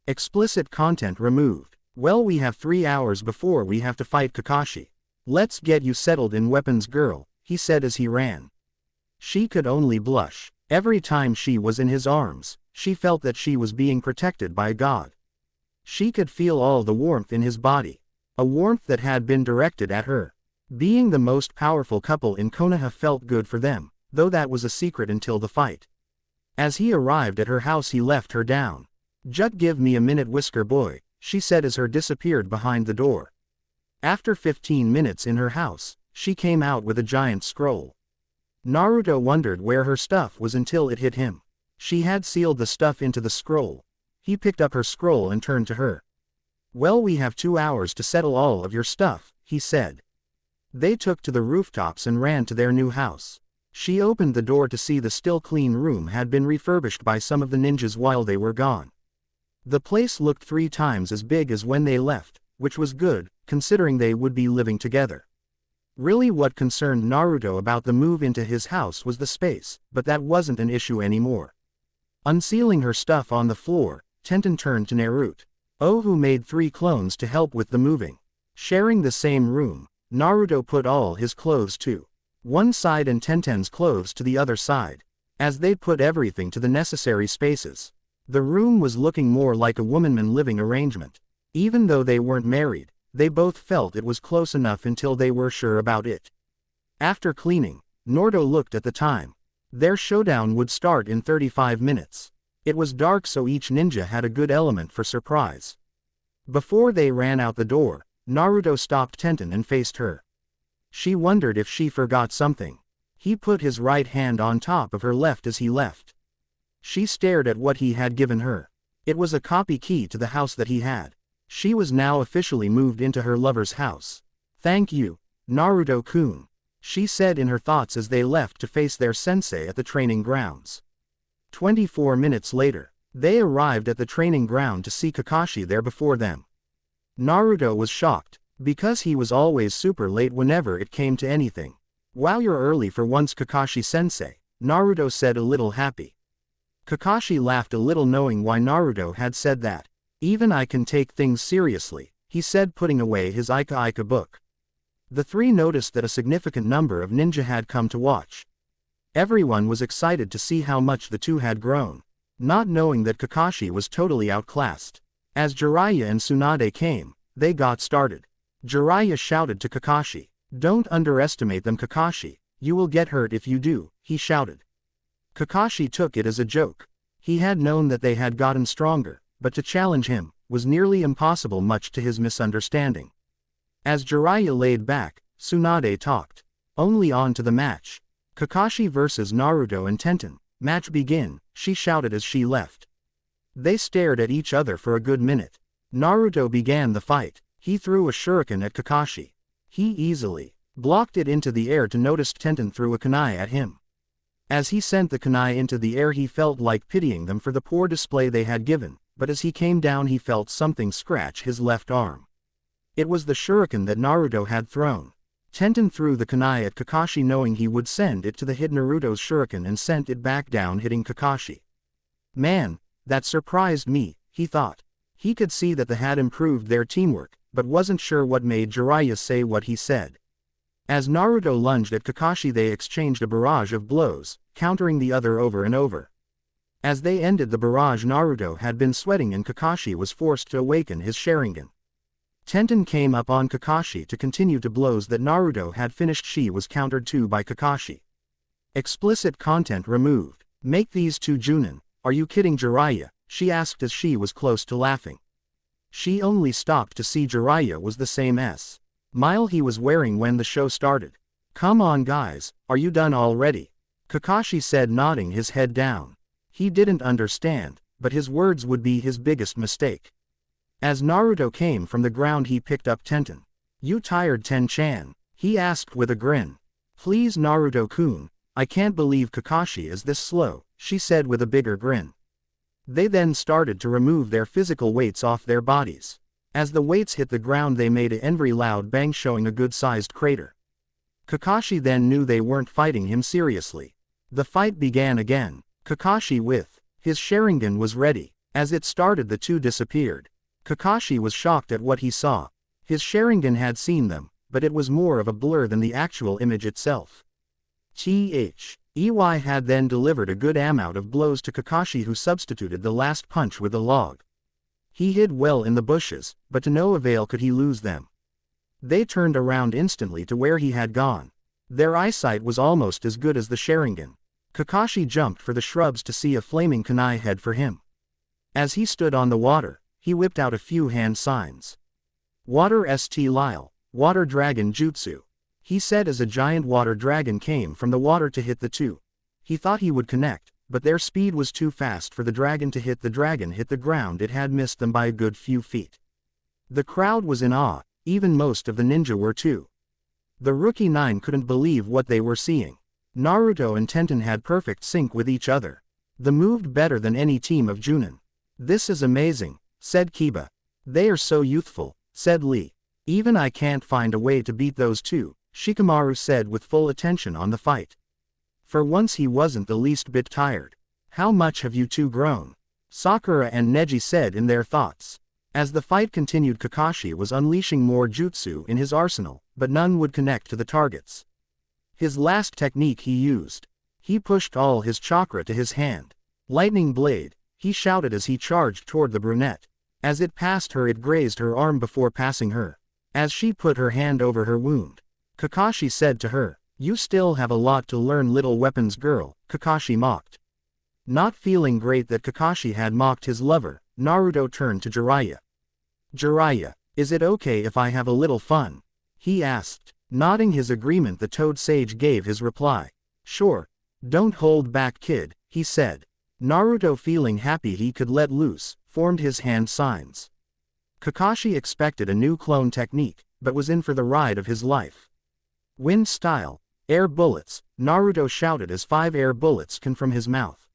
Explicit content removed. "Well, we have 3 hours before we have to fight Kakashi. Let's get you settled in weapons, girl," he said as he ran. She could only blush. Every time she was in his arms, she felt that she was being protected by God. She could feel all the warmth in his body. A warmth that had been directed at her. Being the most powerful couple in Konoha felt good for them, though that was a secret until the fight. As he arrived at her house, he left her down. "Just give me a minute, Whisker Boy," she said as her disappeared behind the door. After 15 minutes in her house, she came out with a giant scroll. Naruto wondered where her stuff was until it hit him. She had sealed the stuff into the scroll. He picked up her scroll and turned to her. "Well, we have 2 hours to settle all of your stuff," he said. They took to the rooftops and ran to their new house. She opened the door to see the still clean room had been refurbished by some of the ninjas while they were gone. The place looked 3 times as big as when they left, which was good, considering they would be living together. Really, what concerned Naruto about the move into his house was the space, but that wasn't an issue anymore. Unsealing her stuff on the floor, Tenten turned to Naruto, who made 3 clones to help with the moving. Sharing the same room, Naruto put all his clothes to one side and Tenten's clothes to the other side. As they put everything to the necessary spaces, the room was looking more like a woman-man living arrangement. Even though they weren't married, they both felt it was close enough until they were sure about it. After cleaning, Naruto looked at the time. Their showdown would start in 35 minutes. It was dark, so each ninja had a good element for surprise. Before they ran out the door, Naruto stopped Tenten and faced her. She wondered if she forgot something. He put his right hand on top of her left as he left. She stared at what he had given her. It was a copy key to the house that he had. She was now officially moved into her lover's house. "Thank you, Naruto-kun," she said in her thoughts as they left to face their sensei at the training grounds. 24 minutes later, they arrived at the training ground to see Kakashi there before them. Naruto was shocked, because he was always super late whenever it came to anything. "Wow, you're early for once, Kakashi-sensei," Naruto said, a little happy. Kakashi laughed a little, knowing why Naruto had said that. "Even I can take things seriously," he said, putting away his Ika book. The 3 noticed that a significant number of ninja had come to watch. Everyone was excited to see how much the 2 had grown, not knowing that Kakashi was totally outclassed. As Jiraiya and Tsunade came, they got started. Jiraiya shouted to Kakashi, "Don't underestimate them, Kakashi. You will get hurt if you do, he shouted. Kakashi took it as a joke. He had known that they had gotten stronger, but to challenge him was nearly impossible, much to his misunderstanding. As Jiraiya laid back, Tsunade talked. Only on to the match. Kakashi vs Naruto and Tenten. Match begin, she shouted as she left. They stared at each other for a good minute. Naruto began the fight. He threw a shuriken at Kakashi. He easily blocked it into the air to notice Tenten threw a kunai at him. As he sent the kunai into the air, he felt like pitying them for the poor display they had given, but as he came down he felt something scratch his left arm. It was the shuriken that Naruto had thrown. Tenten threw the kunai at Kakashi knowing he would send it to hit Naruto's shuriken and sent it back down, hitting Kakashi. Man, that surprised me, he thought. He could see that they had improved their teamwork, but wasn't sure what made Jiraiya say what he said. As Naruto lunged at Kakashi, they exchanged a barrage of blows, countering the other over and over. As they ended the barrage, Naruto had been sweating and Kakashi was forced to awaken his Sharingan. Tenten came up on Kakashi to continue to blows that Naruto had finished. She was countered too by Kakashi. Explicit content removed. Make these two Junin. Are you kidding, Jiraiya? She asked as she was close to laughing. She only stopped to see Jiraiya was the same smile he was wearing when the show started. Come on guys, are you done already? Kakashi said, nodding his head down. He didn't understand, but his words would be his biggest mistake. As Naruto came from the ground, he picked up Tenten. You tired, Ten-chan? He asked with a grin. Please Naruto-kun, I can't believe Kakashi is this slow, she said with a bigger grin. They then started to remove their physical weights off their bodies. As the weights hit the ground, they made a very loud bang, showing a good-sized crater. Kakashi then knew they weren't fighting him seriously. The fight began again. Kakashi with his Sharingan was ready. As it started, the two disappeared. Kakashi was shocked at what he saw. His Sharingan had seen them, but it was more of a blur than the actual image itself. EY had then delivered a good amount of blows to Kakashi, who substituted the last punch with a log. He hid well in the bushes, but to no avail could he lose them. They turned around instantly to where he had gone. Their eyesight was almost as good as the Sharingan. Kakashi jumped for the shrubs to see a flaming kunai head for him. As he stood on the water, he whipped out a few hand signs. Water St. Lyle, Water Dragon Jutsu. He said as a giant water dragon came from the water to hit the two. He thought he would connect, but their speed was too fast for the dragon to hit. The dragon hit the ground. It had missed them by a good few feet. The crowd was in awe, even most of the ninja were too. The rookie 9 couldn't believe what they were seeing. Naruto and Tenten had perfect sync with each other. They moved better than any team of Junin. This is amazing, said Kiba. They are so youthful, said Lee. Even I can't find a way to beat those two, Shikamaru said with full attention on the fight. For once he wasn't the least bit tired. How much have you two grown? Sakura and Neji said in their thoughts. As the fight continued, Kakashi was unleashing more jutsu in his arsenal, but none would connect to the targets. His last technique he used. He pushed all his chakra to his hand. Lightning blade, he shouted as he charged toward the brunette. As it passed her, it grazed her arm before passing her. As she put her hand over her wound, Kakashi said to her, "You still have a lot to learn, little weapons girl," Kakashi mocked. Not feeling great that Kakashi had mocked his lover, Naruto turned to Jiraiya. "Jiraiya, is it okay if I have a little fun?" he asked. Nodding his agreement, the Toad Sage gave his reply. "Sure. Don't hold back, kid," he said. Naruto, feeling happy he could let loose, formed his hand signs. Kakashi expected a new clone technique, but was in for the ride of his life. Wind style, air bullets, Naruto shouted as 5 air bullets came from his mouth.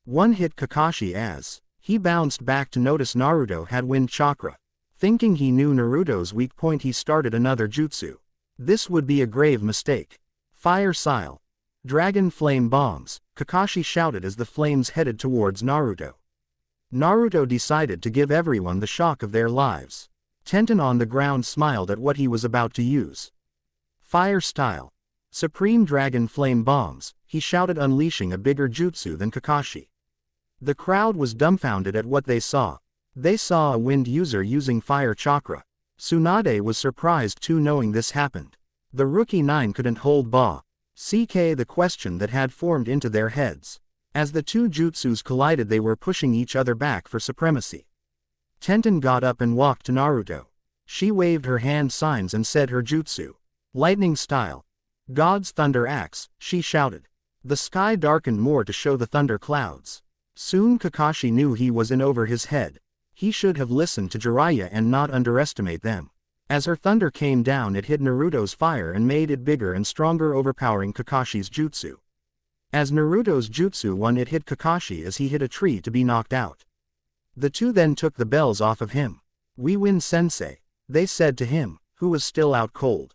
One hit Kakashi as he bounced back to notice Naruto had wind chakra. Thinking he knew Naruto's weak point, he started another jutsu. This would be a grave mistake. Fire style, dragon flame bombs, Kakashi shouted as the flames headed towards Naruto. Naruto decided to give everyone the shock of their lives. Tenten on the ground smiled at what he was about to use. Fire style, supreme dragon flame bombs, he shouted, unleashing a bigger jutsu than Kakashi. The crowd was dumbfounded at what they saw. They saw a wind user using fire chakra. Tsunade was surprised too, knowing this happened. The rookie 9 couldn't hold back. The question that had formed into their heads. As the two jutsus collided, they were pushing each other back for supremacy. Tenten got up and walked to Naruto. She waved her hand signs and said her jutsu. Lightning style. God's thunder axe, she shouted. The sky darkened more to show the thunder clouds. Soon Kakashi knew he was in over his head. He should have listened to Jiraiya and not underestimate them. As her thunder came down, it hid Naruto's fire and made it bigger and stronger, overpowering Kakashi's jutsu. As Naruto's jutsu won, it hit Kakashi as he hit a tree to be knocked out. The two then took the bells off of him. "We win, sensei," they said to him, who was still out cold.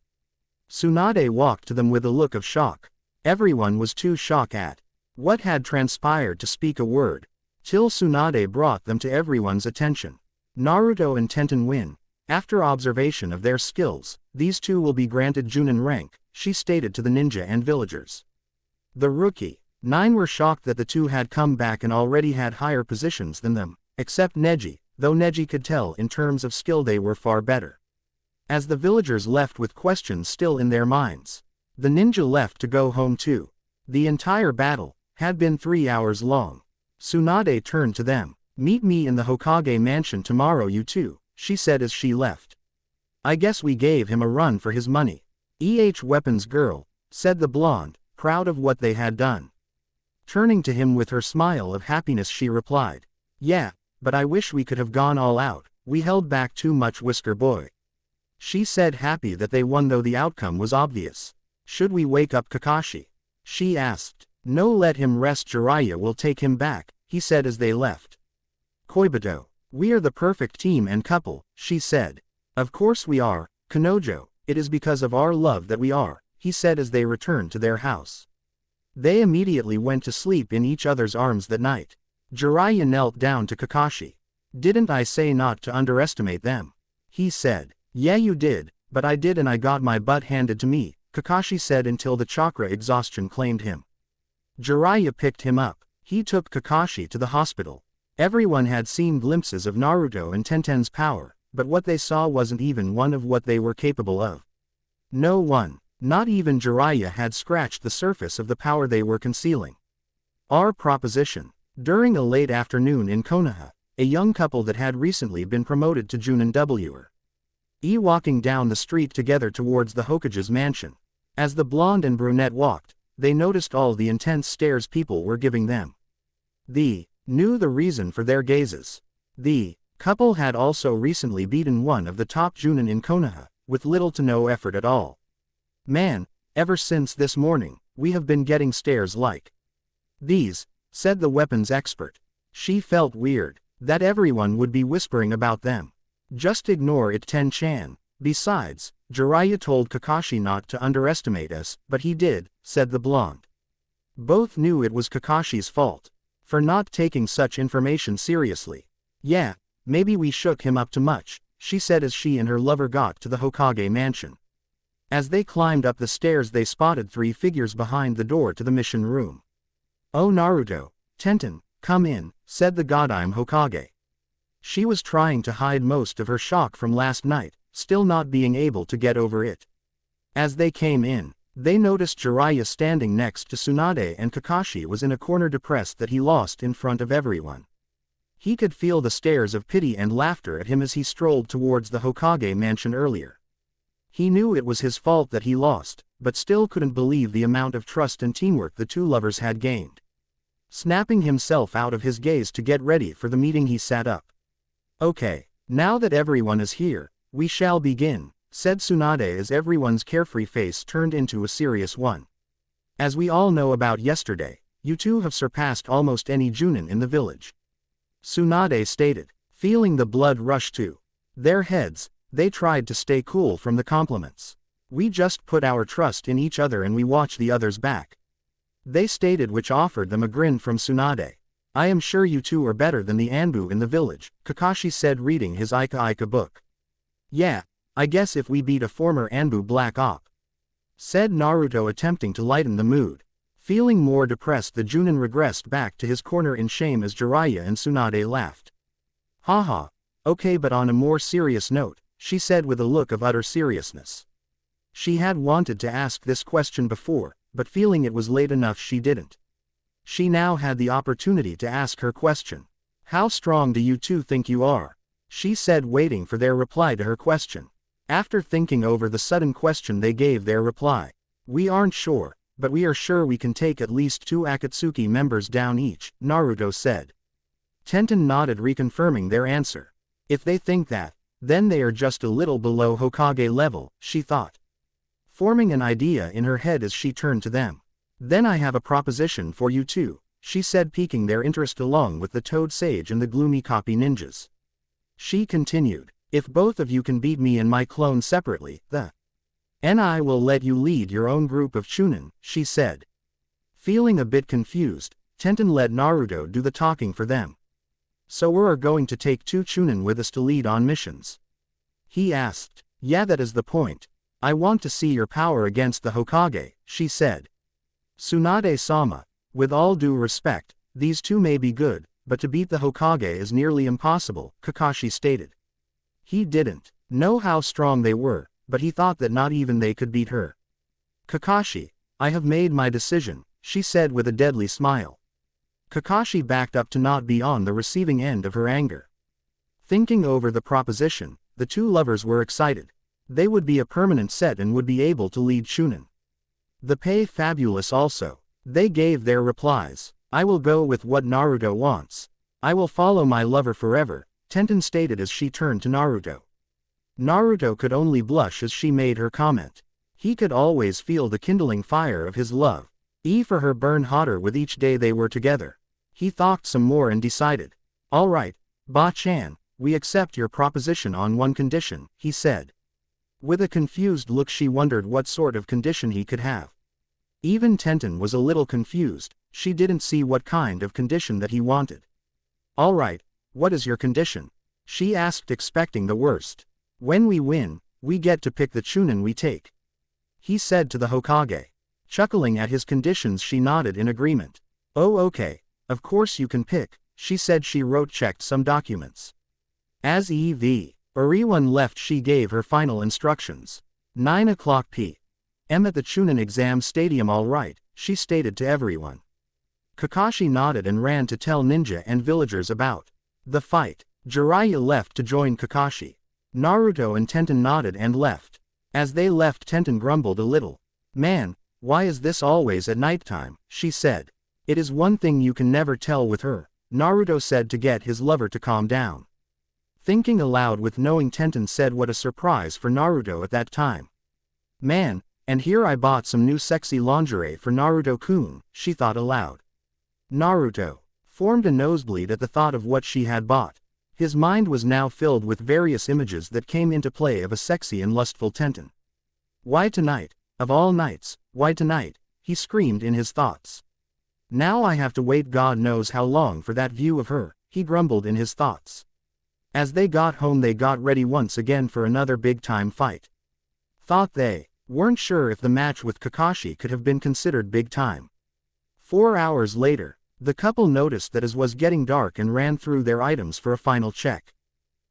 Tsunade walked to them with a look of shock. Everyone was too shocked at what had transpired to speak a word, till Tsunade brought them to everyone's attention. Naruto and Tenten win. After observation of their skills, these two will be granted Junin rank, she stated to the ninja and villagers. The rookie 9 were shocked that the two had come back and already had higher positions than them, except Neji, though Neji could tell in terms of skill they were far better. As the villagers left with questions still in their minds, the ninja left to go home too. The entire battle had been 3 hours long. Tsunade turned to them. "Meet me in the Hokage mansion tomorrow, you two," she said as she left. "I guess we gave him a run for his money." Weapons girl," said the blonde, proud of what they had done. Turning to him with her smile of happiness, she replied, "Yeah, but I wish we could have gone all out, we held back too much, Whisker boy." She said, happy that they won though the outcome was obvious. "Should we wake up Kakashi?" she asked. "No, let him rest, Jiraiya will take him back," he said as they left. "Koibito, we are the perfect team and couple," she said. "Of course we are, Kanojo, it is because of our love that we are," he said as they returned to their house. They immediately went to sleep in each other's arms that night. Jiraiya knelt down to Kakashi. "Didn't I say not to underestimate them?" he said. "Yeah, you did, but I did and I got my butt handed to me," Kakashi said until the chakra exhaustion claimed him. Jiraiya picked him up. He took Kakashi to the hospital. Everyone had seen glimpses of Naruto and Tenten's power, but what they saw wasn't even one of what they were capable of. No one, not even Jiraiya, had scratched the surface of the power they were concealing. Our proposition. During a late afternoon in Konoha, a young couple that had recently been promoted to Junin were walking down the street together towards the Hokage's mansion. As the blonde and brunette walked, they noticed all the intense stares people were giving them. They knew the reason for their gazes. The couple had also recently beaten one of the top Junin in Konoha, with little to no effort at all. "Man, ever since this morning, we have been getting stares like these," said the weapons expert. She felt weird that everyone would be whispering about them. "Just ignore it, Ten-chan. Besides, Jiraiya told Kakashi not to underestimate us, but he did," said the blonde. Both knew it was Kakashi's fault for not taking such information seriously. "Yeah, maybe we shook him up too much," she said as she and her lover got to the Hokage mansion. As they climbed up the stairs, they spotted 3 figures behind the door to the mission room. "Oh, Naruto, Tenten, come in," said the Godime Hokage. She was trying to hide most of her shock from last night, still not being able to get over it. As they came in, they noticed Jiraiya standing next to Tsunade, and Kakashi was in a corner depressed that he lost in front of everyone. He could feel the stares of pity and laughter at him as he strolled towards the Hokage mansion earlier. He knew it was his fault that he lost, but still couldn't believe the amount of trust and teamwork the two lovers had gained. Snapping himself out of his gaze to get ready for the meeting, he sat up. "Okay, now that everyone is here, we shall begin," said Tsunade as everyone's carefree face turned into a serious one. "As we all know about yesterday, you two have surpassed almost any Junin in the village," Tsunade stated. Feeling the blood rush to their heads, they tried to stay cool from the compliments. "We just put our trust in each other and we watch the others back," they stated, which offered them a grin from Tsunade. "I am sure you two are better than the Anbu in the village," Kakashi said, reading his Ika Ika book. "Yeah, I guess if we beat a former Anbu Black Op," said Naruto, attempting to lighten the mood. Feeling more depressed, the Junin regressed back to his corner in shame as Jiraiya and Tsunade laughed. "Haha, okay, but on a more serious note," she said with a look of utter seriousness. She had wanted to ask this question before, but feeling it was late enough she didn't. She now had the opportunity to ask her question. "How strong do you two think you are?" she said, waiting for their reply to her question. After thinking over the sudden question, they gave their reply. "We aren't sure, but we are sure we can take at least 2 Akatsuki members down each," Naruto said. Tenten nodded, reconfirming their answer. If they think that, then they are just a little below Hokage level, she thought, forming an idea in her head as she turned to them. "Then I have a proposition for you two," she said, piquing their interest along with the Toad Sage and the Gloomy Copy Ninjas. She continued, "If both of you can beat me and my clone separately, then I will let you lead your own group of Chunin," she said. Feeling a bit confused, Tenten let Naruto do the talking for them. "So we're going to take 2 Chunin with us to lead on missions?" he asked. "Yeah, that is the point. I want to see your power against the Hokage," she said. "Tsunade-sama, with all due respect, these 2 may be good, but to beat the Hokage is nearly impossible," Kakashi stated. He didn't know how strong they were, but he thought that not even they could beat her. "Kakashi, I have made my decision," she said with a deadly smile. Kakashi backed up to not be on the receiving end of her anger. Thinking over the proposition, the 2 lovers were excited. They would be a permanent set and would be able to lead Chunin. The pay fabulous also. They gave their replies. "I will go with what Naruto wants. I will follow my lover forever," Tenten stated as she turned to Naruto. Naruto could only blush as she made her comment. He could always feel the kindling fire of his love. For her burned hotter with each day they were together. He thought some more and decided. "All right, Ba-chan, we accept your proposition on one condition," he said. With a confused look, she wondered what sort of condition he could have. Even Tenten was a little confused. She didn't see what kind of condition that he wanted. "All right, what is your condition?" she asked, expecting the worst. "When we win, we get to pick the Chunin we take," he said to the Hokage. Chuckling at his conditions, she nodded in agreement. "Oh, okay, of course you can pick," she said. She checked some documents. As everyone left, she gave her final instructions. 9 o'clock p.m. at the Chunin exam stadium. "All right," she stated to everyone. Kakashi nodded and ran to tell ninja and villagers about the fight. Jiraiya left to join Kakashi. Naruto and Tenten nodded and left. As they left, Tenten grumbled a little. "Man, why is this always at nighttime?" she said. "It is one thing you can never tell with her," Naruto said to get his lover to calm down. Thinking aloud with knowing, Tenten said, "What a surprise for Naruto at that time. Man, and here I bought some new sexy lingerie for Naruto-kun," she thought aloud. Naruto formed a nosebleed at the thought of what she had bought. His mind was now filled with various images that came into play of a sexy and lustful Tenten. "Why tonight? Of all nights, why tonight?" he screamed in his thoughts. "Now I have to wait God knows how long for that view of her," he grumbled in his thoughts. As they got home, they got ready once again for another big-time fight. Thought they weren't sure if the match with Kakashi could have been considered big-time. 4 hours later, the couple noticed that it was getting dark and ran through their items for a final check.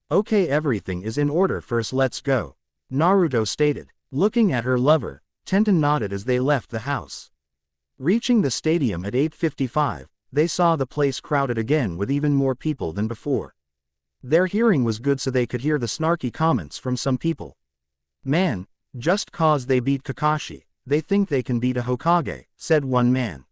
"Okay, everything is in order for us, let's go," Naruto stated. Looking at her lover, Tenten nodded as they left the house. Reaching the stadium at 8:55, they saw the place crowded again with even more people than before. Their hearing was good, so they could hear the snarky comments from some people. "Man, just cause they beat Kakashi, they think they can beat a Hokage," said one man.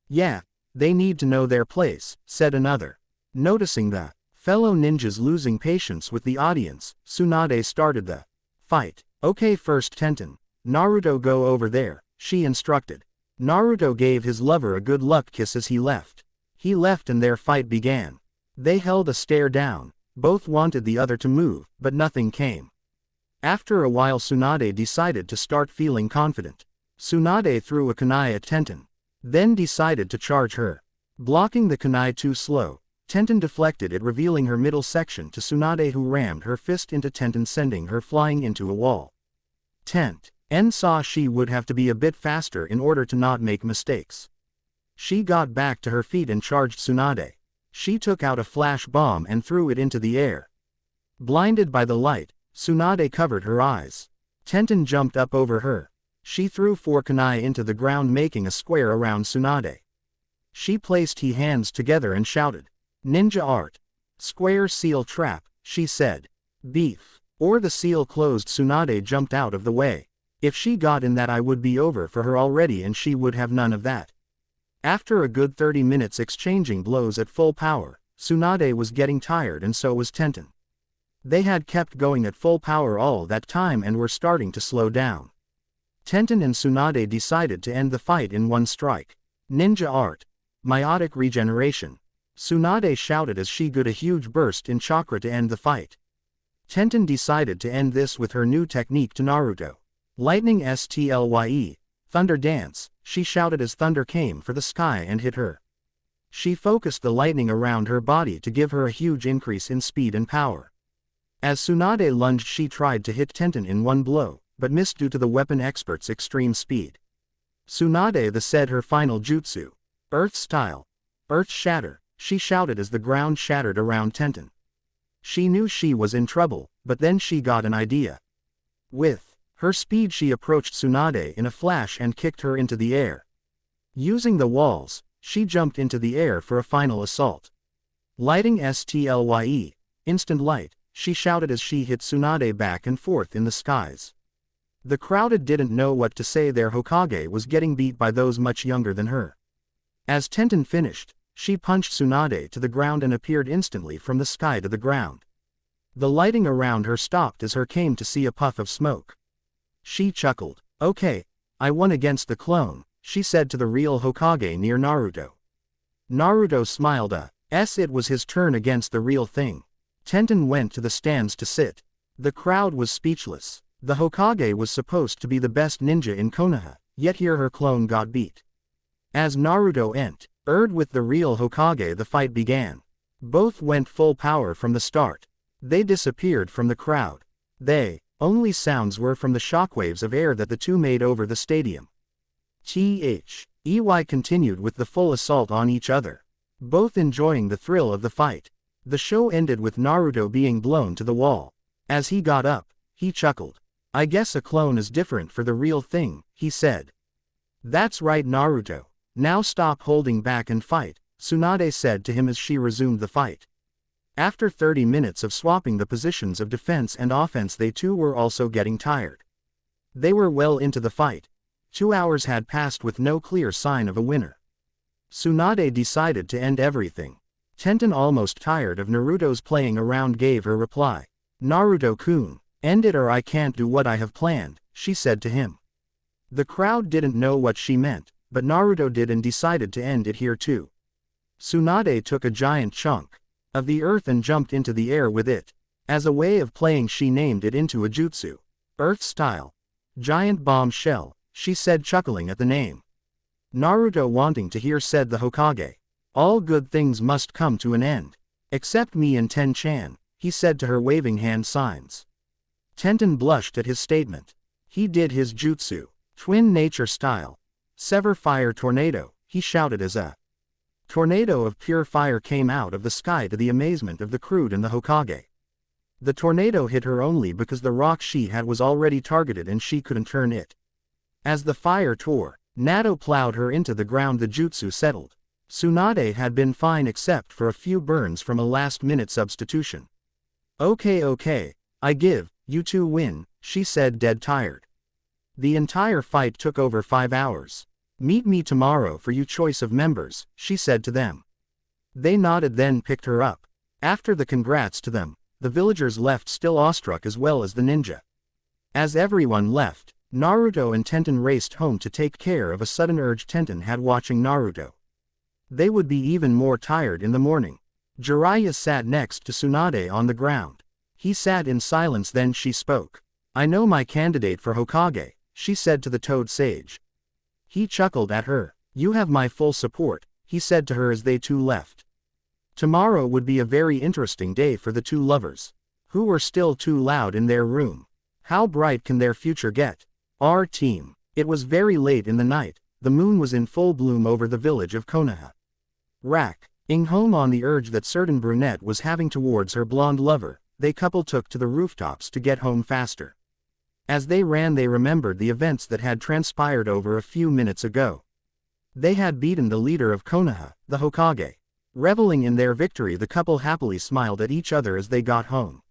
"Yeah, they need to know their place," said another. Noticing the fellow ninjas losing patience with the audience, Tsunade started the fight. "Okay, first Tenten, Naruto, go over there," she instructed. Naruto gave his lover a good luck kiss as he left. He left and their fight began. They held a stare down. Both wanted the other to move, but nothing came. After a while, Tsunade decided to start feeling confident. Tsunade threw a kunai at Tenten, then decided to charge her. Blocking the kunai too slow, Tenten deflected it, revealing her middle section to Tsunade, who rammed her fist into Tenten, sending her flying into a wall. Tenten saw she would have to be a bit faster in order to not make mistakes. She got back to her feet and charged Tsunade. She took out a flash bomb and threw it into the air. Blinded by the light, Tsunade covered her eyes. Tenten jumped up over her. She threw 4 kunai into the ground, making a square around Tsunade. She placed her hands together and shouted, "Ninja art! Square seal trap," she said. "Beef." Or the seal closed. Tsunade jumped out of the way. If she got in that, I would be over for her already, and she would have none of that. After a good 30 minutes exchanging blows at full power, Tsunade was getting tired, and so was Tenten. They had kept going at full power all that time and were starting to slow down. Tenten and Tsunade decided to end the fight in one strike. "Ninja art! Meiotic regeneration!" Tsunade shouted as she got a huge burst in chakra to end the fight. Tenten decided to end this with her new technique to Naruto. "Lightning Stlye, Thunder Dance," she shouted as thunder came for the sky and hit her. She focused the lightning around her body to give her a huge increase in speed and power. As Tsunade lunged, she tried to hit Tenten in one blow, but missed due to the weapon expert's extreme speed. Tsunade said her final jutsu, "Earth Style. Earth Shatter," she shouted as the ground shattered around Tenten. She knew she was in trouble, but then she got an idea. With her speed, she approached Tsunade in a flash and kicked her into the air. Using the walls, she jumped into the air for a final assault. "Lighting Stlye, Instant Light," she shouted as she hit Tsunade back and forth in the skies. The crowd didn't know what to say. Their Hokage was getting beat by those much younger than her. As Tenten finished, she punched Tsunade to the ground and appeared instantly from the sky to the ground. The lighting around her stopped as her came to see a puff of smoke. She chuckled. "Okay, I won against the clone," she said to the real Hokage near Naruto. Naruto smiled. It was his turn against the real thing. Tenten went to the stands to sit. The crowd was speechless. The Hokage was supposed to be the best ninja in Konoha, yet here her clone got beat. As Naruto entered with the real Hokage, the fight began. Both went full power from the start. They disappeared from the crowd. The only sounds were from the shockwaves of air that the two made over the stadium. Ey continued with the full assault on each other, both enjoying the thrill of the fight. The show ended with Naruto being blown to the wall. As he got up, he chuckled. "I guess a clone is different for the real thing," he said. "That's right, Naruto. Now stop holding back and fight," Tsunade said to him as she resumed the fight. After 30 minutes of swapping the positions of defense and offense, they too were also getting tired. They were well into the fight. 2 hours had passed with no clear sign of a winner. Tsunade decided to end everything. Tenten, almost tired of Naruto's playing around, gave her reply. "Naruto-kun, end it or I can't do what I have planned," she said to him. The crowd didn't know what she meant, but Naruto did and decided to end it here too. Tsunade took a giant chunk of the earth and jumped into the air with it. As a way of playing, she named it into a jutsu. "Earth Style. Giant Bomb Shell," she said, chuckling at the name. Naruto, wanting to hear, said the Hokage, "All good things must come to an end. Except me and Ten-chan," he said to her, waving hand signs. Tenten blushed at his statement. He did his jutsu. "Twin Nature Style. Sever Fire Tornado," he shouted as a tornado of pure fire came out of the sky to the amazement of the crew and the Hokage. The tornado hit her only because the rock she had was already targeted and she couldn't turn it. As the fire tore, Nato plowed her into the ground. The jutsu settled. Tsunade had been fine except for a few burns from a last-minute substitution. Okay, I give, you two win," she said, dead tired. The entire fight took over 5 hours. "Meet me tomorrow for your choice of members," she said to them. They nodded, then picked her up. After the congrats to them, the villagers left, still awestruck as well as the ninja. As everyone left, Naruto and Tenten raced home to take care of a sudden urge Tenten had watching Naruto. They would be even more tired in the morning. Jiraiya sat next to Tsunade on the ground. He sat in silence, then she spoke. "I know my candidate for Hokage," she said to the Toad Sage. He chuckled at her. "You have my full support," he said to her as they two left. Tomorrow would be a very interesting day for the two lovers, who were still too loud in their room. How bright can their future get? Our team. It was very late in the night. The moon was in full bloom over the village of Konoha. Ing home on the urge that certain brunette was having towards her blonde lover, they couple took to the rooftops to get home faster. As they ran, they remembered the events that had transpired over a few minutes ago. They had beaten the leader of Konoha, the Hokage. Reveling in their victory, the couple happily smiled at each other as they got home.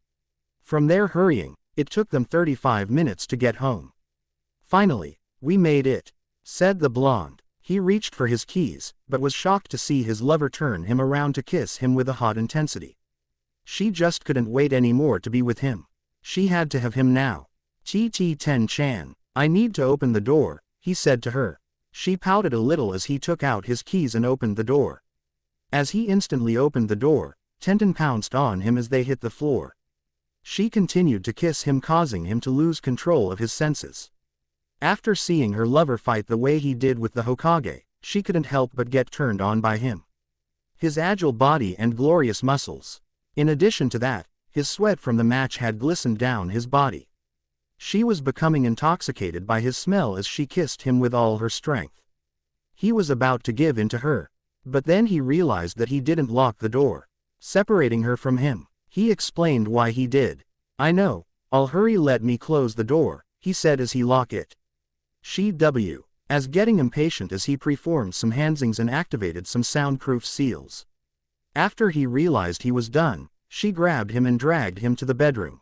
From their hurrying, it took them 35 minutes to get home. "Finally, we made it," said the blonde. He reached for his keys, but was shocked to see his lover turn him around to kiss him with a hot intensity. She just couldn't wait anymore to be with him. She had to have him now. Tenten-chan, I need to open the door, he said to her. She pouted a little as he took out his keys and opened the door. As he instantly opened the door, Tenten pounced on him as they hit the floor. She continued to kiss him, causing him to lose control of his senses. After seeing her lover fight the way he did with the Hokage, she couldn't help but get turned on by him. His agile body and glorious muscles. In addition to that, his sweat from the match had glistened down his body. She was becoming intoxicated by his smell as she kissed him with all her strength. He was about to give in to her, but then he realized that he didn't lock the door, separating her from him. He explained why he did. I know, I'll hurry, let me close the door, he said as he locked it. As getting impatient as he performed some handsings and activated some soundproof seals. After he realized he was done, she grabbed him and dragged him to the bedroom.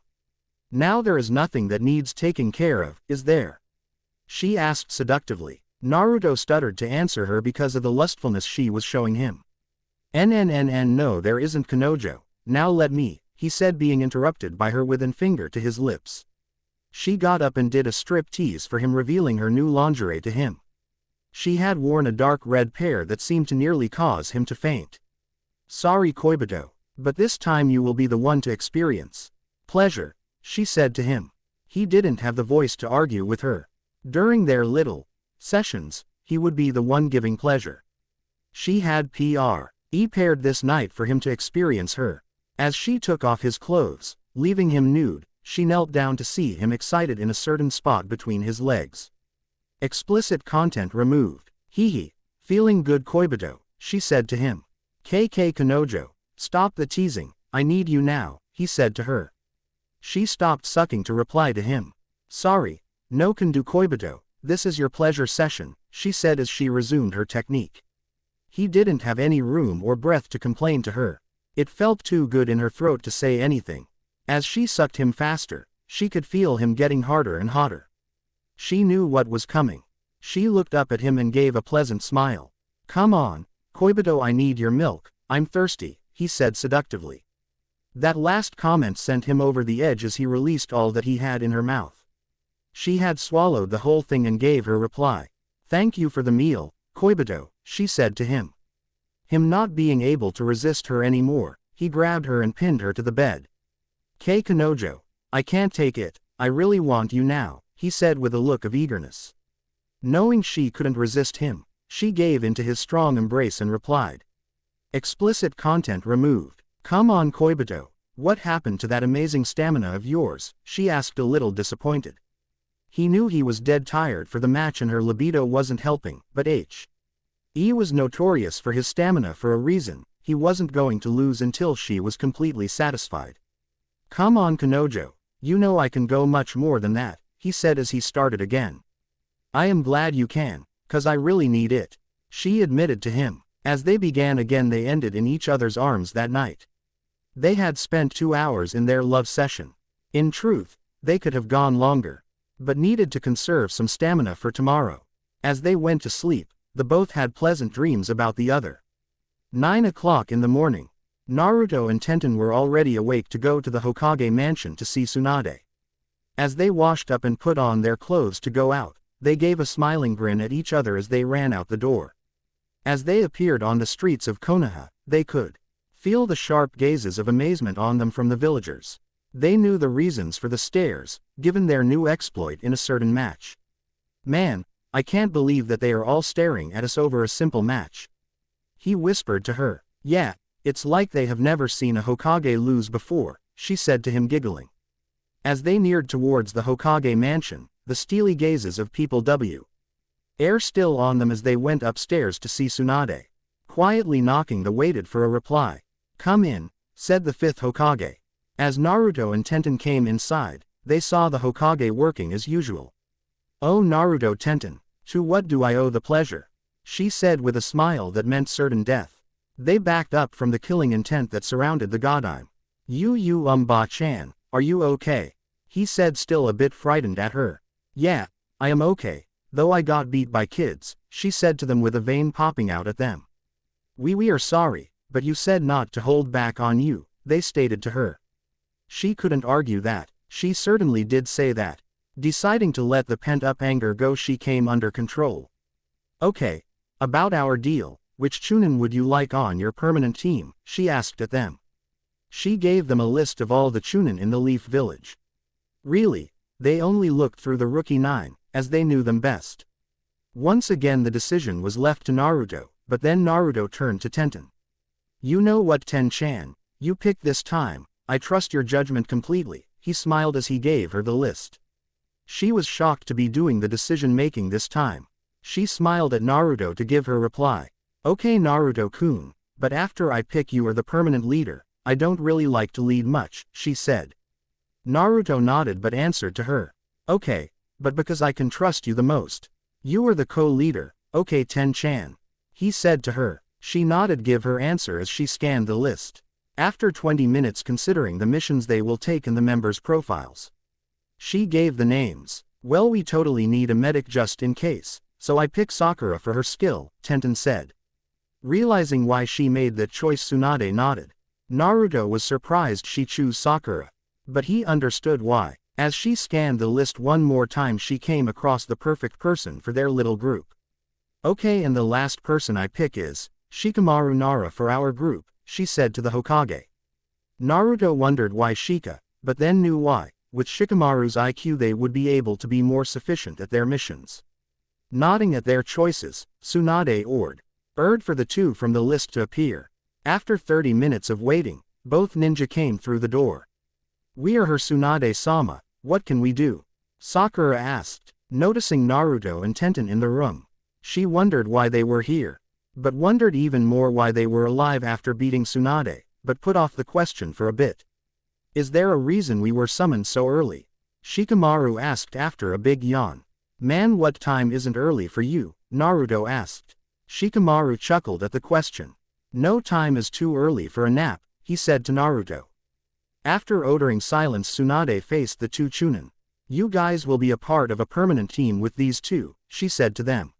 Now there is nothing that needs taking care of, is there? She asked seductively. Naruto stuttered to answer her because of the lustfulness she was showing him. No, there isn't, Kanojo. Now let me, he said, being interrupted by her with a finger to his lips. She got up and did a strip tease for him, revealing her new lingerie to him. She had worn a dark red pair that seemed to nearly cause him to faint. Sorry, Koibito, but this time you will be the one to experience pleasure, she said to him. He didn't have the voice to argue with her. During their little sessions, he would be the one giving pleasure. She had prepared this night for him to experience her. As she took off his clothes, leaving him nude, she knelt down to see him excited in a certain spot between his legs. Explicit content removed. Hee. Feeling good, Koibito, she said to him. Kanojo, stop the teasing, I need you now, he said to her. She stopped sucking to reply to him. Sorry, no can do, Koibito, this is your pleasure session, she said as she resumed her technique. He didn't have any room or breath to complain to her. It felt too good in her throat to say anything. As she sucked him faster, she could feel him getting harder and hotter. She knew what was coming. She looked up at him and gave a pleasant smile. Come on, Koibito, I need your milk, I'm thirsty, he said seductively. That last comment sent him over the edge as he released all that he had in her mouth. She had swallowed the whole thing and gave her reply. Thank you for the meal, Koibito, she said to him. Him not being able to resist her anymore, he grabbed her and pinned her to the bed. Kanojo, I can't take it, I really want you now, he said with a look of eagerness. Knowing she couldn't resist him, she gave in to his strong embrace and replied. Explicit content removed. Come on, Koibito, what happened to that amazing stamina of yours, she asked, a little disappointed. He knew he was dead tired for the match and her libido wasn't helping, but He was notorious for his stamina for a reason. He wasn't going to lose until she was completely satisfied. Come on, Kanojo, you know I can go much more than that, he said as he started again. I am glad you can, 'cause I really need it, she admitted to him. As they began again, they ended in each other's arms that night. They had spent 2 hours in their love session. In truth, they could have gone longer, but needed to conserve some stamina for tomorrow. As they went to sleep, the both had pleasant dreams about the other. 9 o'clock in the morning. Naruto and Tenten were already awake to go to the Hokage mansion to see Tsunade. As they washed up and put on their clothes to go out, they gave a smiling grin at each other as they ran out the door. As they appeared on the streets of Konoha, they could feel the sharp gazes of amazement on them from the villagers. They knew the reasons for the stares, given their new exploit in a certain match. Man, I can't believe that they are all staring at us over a simple match. He whispered to her. Yeah, it's like they have never seen a Hokage lose before, she said to him, giggling. As they neared towards the Hokage mansion, the steely gazes of people air still on them as they went upstairs to see Tsunade. Quietly knocking, they waited for a reply. Come in, said the 5th Hokage. As Naruto and Tenten came inside, they saw the Hokage working as usual. "Oh Naruto Tenten, to what do I owe the pleasure?" she said with a smile that meant certain death. They backed up from the killing intent that surrounded the Godime. Ba-chan, are you okay?" he said, still a bit frightened at her. "Yeah, I am okay, though I got beat by kids," she said to them with a vein popping out at them. We are sorry, but you said not to hold back on you," they stated to her. She couldn't argue that. She certainly did say that. Deciding to let the pent-up anger go, she came under control. "Okay, about our deal, which Chunin would you like on your permanent team?" she asked at them. She gave them a list of all the Chunin in the Leaf Village. Really, they only looked through the Rookie 9, as they knew them best. Once again the decision was left to Naruto, but then Naruto turned to Tenten. "You know what, Ten-chan, you picked this time, I trust your judgment completely," he smiled as he gave her the list. She was shocked to be doing the decision-making this time. She smiled at Naruto to give her reply. "Okay Naruto-kun, but after I pick you are the permanent leader, I don't really like to lead much," she said. Naruto nodded but answered to her. "Okay, but because I can trust you the most. You are the co-leader, okay Ten-chan," he said to her. She nodded, give her answer as she scanned the list. After 20 minutes considering the missions they will take in the members' profiles, she gave the names. "Well, we totally need a medic just in case, so I pick Sakura for her skill," Tenten said. Realizing why she made that choice, Tsunade nodded. Naruto was surprised she chose Sakura, but he understood why. As she scanned the list one more time, she came across the perfect person for their little group. "Okay, and the last person I pick is Shikamaru Nara for our group," she said to the Hokage. Naruto wondered why Shika, but then knew why. With Shikamaru's IQ they would be able to be more sufficient at their missions. Nodding at their choices, Tsunade ordered for the two from the list to appear. After 30 minutes of waiting, both ninja came through the door. "We are her Tsunade-sama, what can we do?" Sakura asked. Noticing Naruto and Tenten in the room, she wondered why they were here, but wondered even more why they were alive after beating Tsunade, but put off the question for a bit. "Is there a reason we were summoned so early?" Shikamaru asked after a big yawn. "Man, what time isn't early for you?" Naruto asked. Shikamaru chuckled at the question. "No time is too early for a nap," he said to Naruto. After ordering silence, Tsunade faced the two Chunin. "You guys will be a part of a permanent team with these two," she said to them.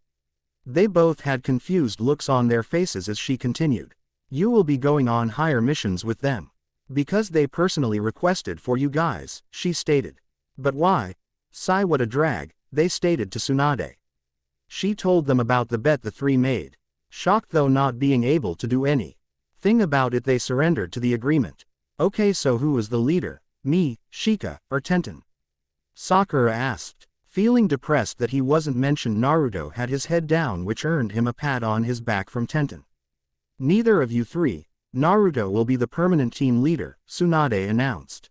They both had confused looks on their faces as she continued. "You will be going on higher missions with them. Because they personally requested for you guys," she stated. "But why? Sigh, what a drag," they stated to Tsunade. She told them about the bet the three made. Shocked though not being able to do anything about it, they surrendered to the agreement. "Okay, so who is the leader, me, Shika, or Tenten?" Sakura asked. Feeling depressed that he wasn't mentioned, Naruto had his head down, which earned him a pat on his back from Tenten. "Neither of you three. Naruto will be the permanent team leader," Tsunade announced.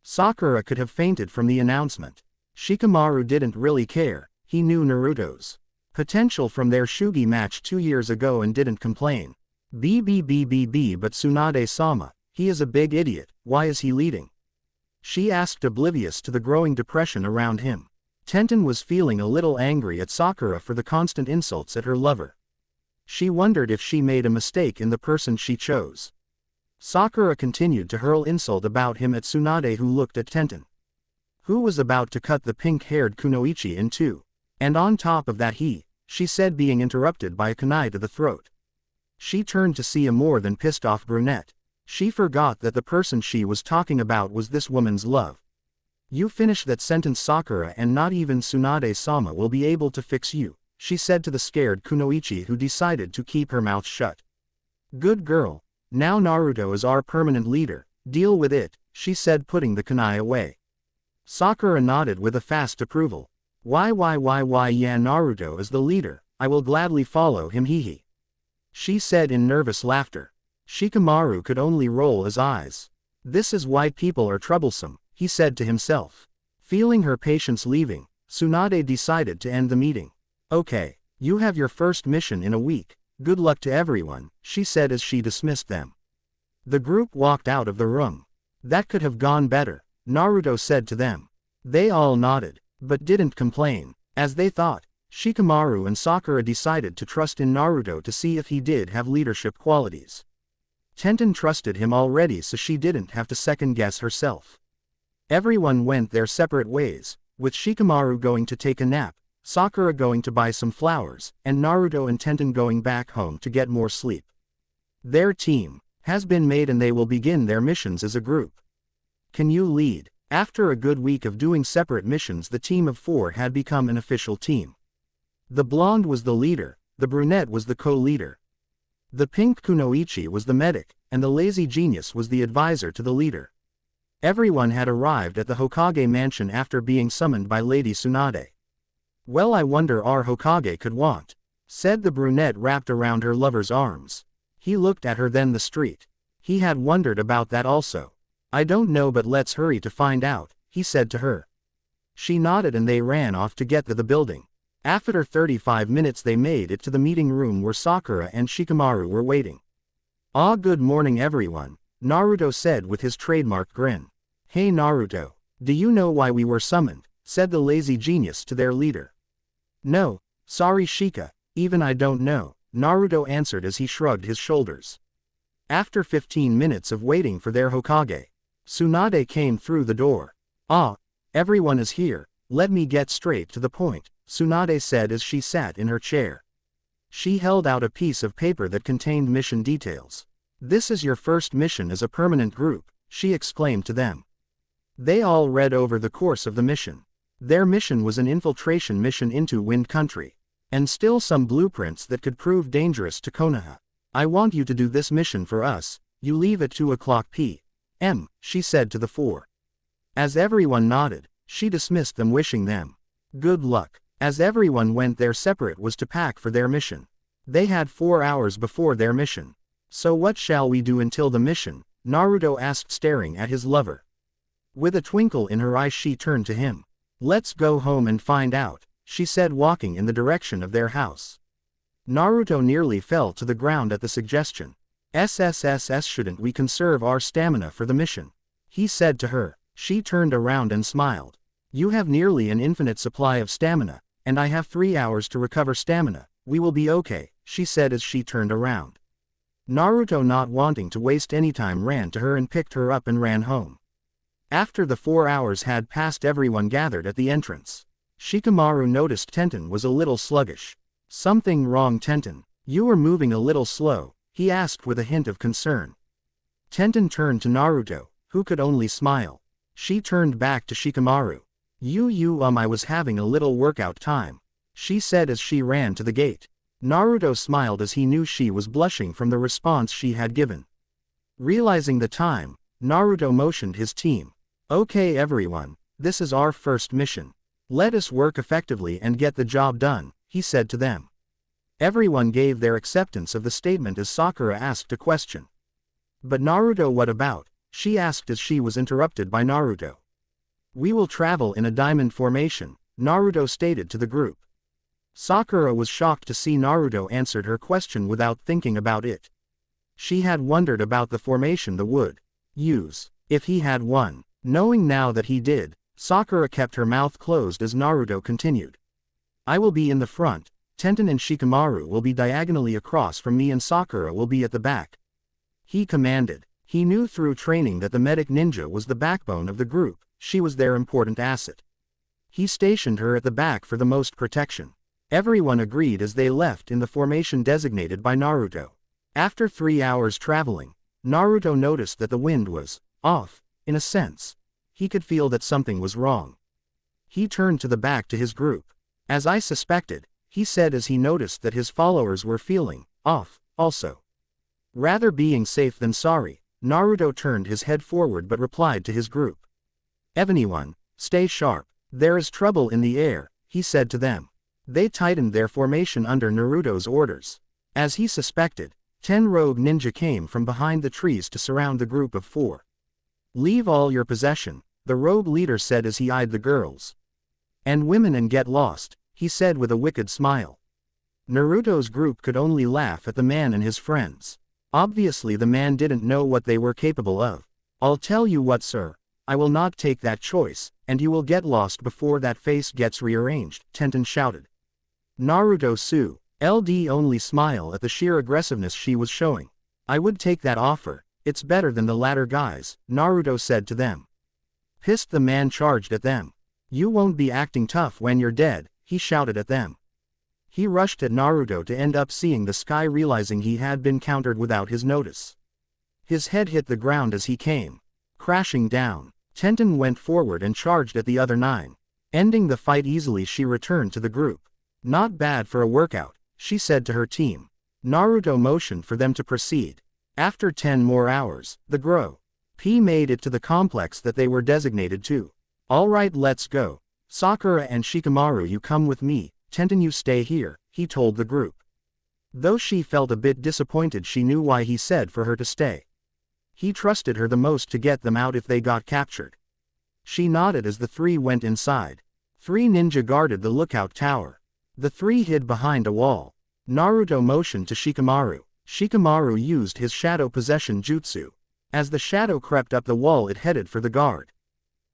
Sakura could have fainted from the announcement. Shikamaru didn't really care, he knew Naruto's potential from their Shugi match 2 years ago and didn't complain. But Tsunade-sama, he is a big idiot, why is he leading?" she asked, oblivious to the growing depression around him. Tenten was feeling a little angry at Sakura for the constant insults at her lover. She wondered if she made a mistake in the person she chose. Sakura continued to hurl insult about him at Tsunade, who looked at Tenten, who was about to cut the pink-haired Kunoichi in two. "And on top of that she said, being interrupted by a kunai to the throat. She turned to see a more than pissed-off brunette. She forgot that the person she was talking about was this woman's love. "You finish that sentence, Sakura, and not even Tsunade-sama will be able to fix you," she said to the scared Kunoichi, who decided to keep her mouth shut. "Good girl. Now Naruto is our permanent leader, deal with it," she said, putting the kunai away. Sakura nodded with a fast approval. Why, yeah, Naruto is the leader, I will gladly follow him, hehe," she said in nervous laughter. Shikamaru could only roll his eyes. "This is why people are troublesome," he said to himself. Feeling her patience leaving, Tsunade decided to end the meeting. "Okay, you have your first mission in a week, good luck to everyone," she said as she dismissed them. The group walked out of the room. "That could have gone better," Naruto said to them. They all nodded, but didn't complain. As they thought, Shikamaru and Sakura decided to trust in Naruto to see if he did have leadership qualities. Tenten trusted him already, so she didn't have to second-guess herself. Everyone went their separate ways, with Shikamaru going to take a nap, Sakura going to buy some flowers, and Naruto and Tenten going back home to get more sleep. Their team has been made and they will begin their missions as a group. Can you lead? After a good week of doing separate missions, the team of 4 had become an official team. The blonde was the leader, the brunette was the co-leader. The pink kunoichi was the medic, and the lazy genius was the advisor to the leader. Everyone had arrived at the Hokage mansion after being summoned by Lady Tsunade. Well, I wonder our Hokage could want, said the brunette wrapped around her lover's arms. He looked at her, then the street. He had wondered about that also. I don't know, but let's hurry to find out, he said to her. She nodded and they ran off to get to the building. After 35 minutes they made it to the meeting room where Sakura and Shikamaru were waiting. "Ah, good morning everyone," Naruto said with his trademark grin. "Hey Naruto, do you know why we were summoned?" said the lazy genius to their leader. "No, sorry Shika, even I don't know," Naruto answered as he shrugged his shoulders. After 15 minutes of waiting for their Hokage, Tsunade came through the door. "Ah, everyone is here, let me get straight to the point," Tsunade said as she sat in her chair. She held out a piece of paper that contained mission details. "This is your first mission as a permanent group," she exclaimed to them. They all read over the course of the mission. Their mission was an infiltration mission into Wind Country, and still some blueprints that could prove dangerous to Konoha. "I want you to do this mission for us. You leave at 2 p.m., she said to the 4. As everyone nodded, she dismissed them, wishing them good luck. As everyone went their separate was to pack for their mission. They had 4 hours before their mission. "So what shall we do until the mission?" Naruto asked, staring at his lover. With a twinkle in her eye she turned to him. "Let's go home and find out," she said, walking in the direction of their house. Naruto nearly fell to the ground at the suggestion. "SSSS, shouldn't we conserve our stamina for the mission?" he said to her. She turned around and smiled. "You have nearly an infinite supply of stamina, and I have 3 hours to recover stamina. We will be okay," she said as she turned around. Naruto, not wanting to waste any time, ran to her and picked her up and ran home. After the 4 hours had passed, everyone gathered at the entrance. Shikamaru noticed Tenten was a little sluggish. "Something wrong, Tenten? You are moving a little slow," he asked with a hint of concern. Tenten turned to Naruto, who could only smile. She turned back to Shikamaru. I was having a little workout time," she said as she ran to the gate. Naruto smiled as he knew she was blushing from the response she had given. Realizing the time, Naruto motioned his team. "Okay everyone, this is our first mission. Let us work effectively and get the job done," he said to them. Everyone gave their acceptance of the statement as Sakura asked a question. "But Naruto, what about?" she asked as she was interrupted by Naruto. "We will travel in a diamond formation," Naruto stated to the group. Sakura was shocked to see Naruto answered her question without thinking about it. She had wondered about the formation the would use if he had one. Knowing now that he did, Sakura kept her mouth closed as Naruto continued. "I will be in the front, Tenten and Shikamaru will be diagonally across from me, and Sakura will be at the back," he commanded. He knew through training that the medic ninja was the backbone of the group. She was their important asset. He stationed her at the back for the most protection. Everyone agreed as they left in the formation designated by Naruto. After 3 hours traveling, Naruto noticed that the wind was off, in a sense. He could feel that something was wrong. He turned to the back to his group. "As I suspected," he said as he noticed that his followers were feeling off also. Rather being safe than sorry, Naruto turned his head forward but replied to his group. "Everyone, stay sharp. There is trouble in the air," he said to them. They tightened their formation under Naruto's orders. As he suspected, 10 rogue ninja came from behind the trees to surround the group of 4. "Leave all your possession," the rogue leader said as he eyed the girls. "And women, and get lost," he said with a wicked smile. Naruto's group could only laugh at the man and his friends. Obviously the man didn't know what they were capable of. "I'll tell you what, sir. I will not take that choice, and you will get lost before that face gets rearranged, Tenten shouted. Naruto Sue, LD only smile at the sheer aggressiveness she was showing. I would take that offer, it's better than the latter guys, Naruto said to them. Pissed, the man charged at them. You won't be acting tough when you're dead, he shouted at them. He rushed at Naruto to end up seeing the sky, realizing he had been countered without his notice. His head hit the ground as he came crashing down. Tenten went forward and charged at the other 9. Ending the fight easily, she returned to the group. Not bad for a workout, she said to her team. Naruto motioned for them to proceed. After 10 more hours, the Gro P made it to the complex that they were designated to. Alright, let's go. Sakura and Shikamaru, you come with me, Tenten you stay here, he told the group. Though she felt a bit disappointed, she knew why he said for her to stay. He trusted her the most to get them out if they got captured. She nodded as the 3 went inside. 3 ninja guarded the lookout tower. The 3 hid behind a wall. Naruto motioned to Shikamaru. Shikamaru used his shadow possession jutsu. As the shadow crept up the wall, it headed for the guard.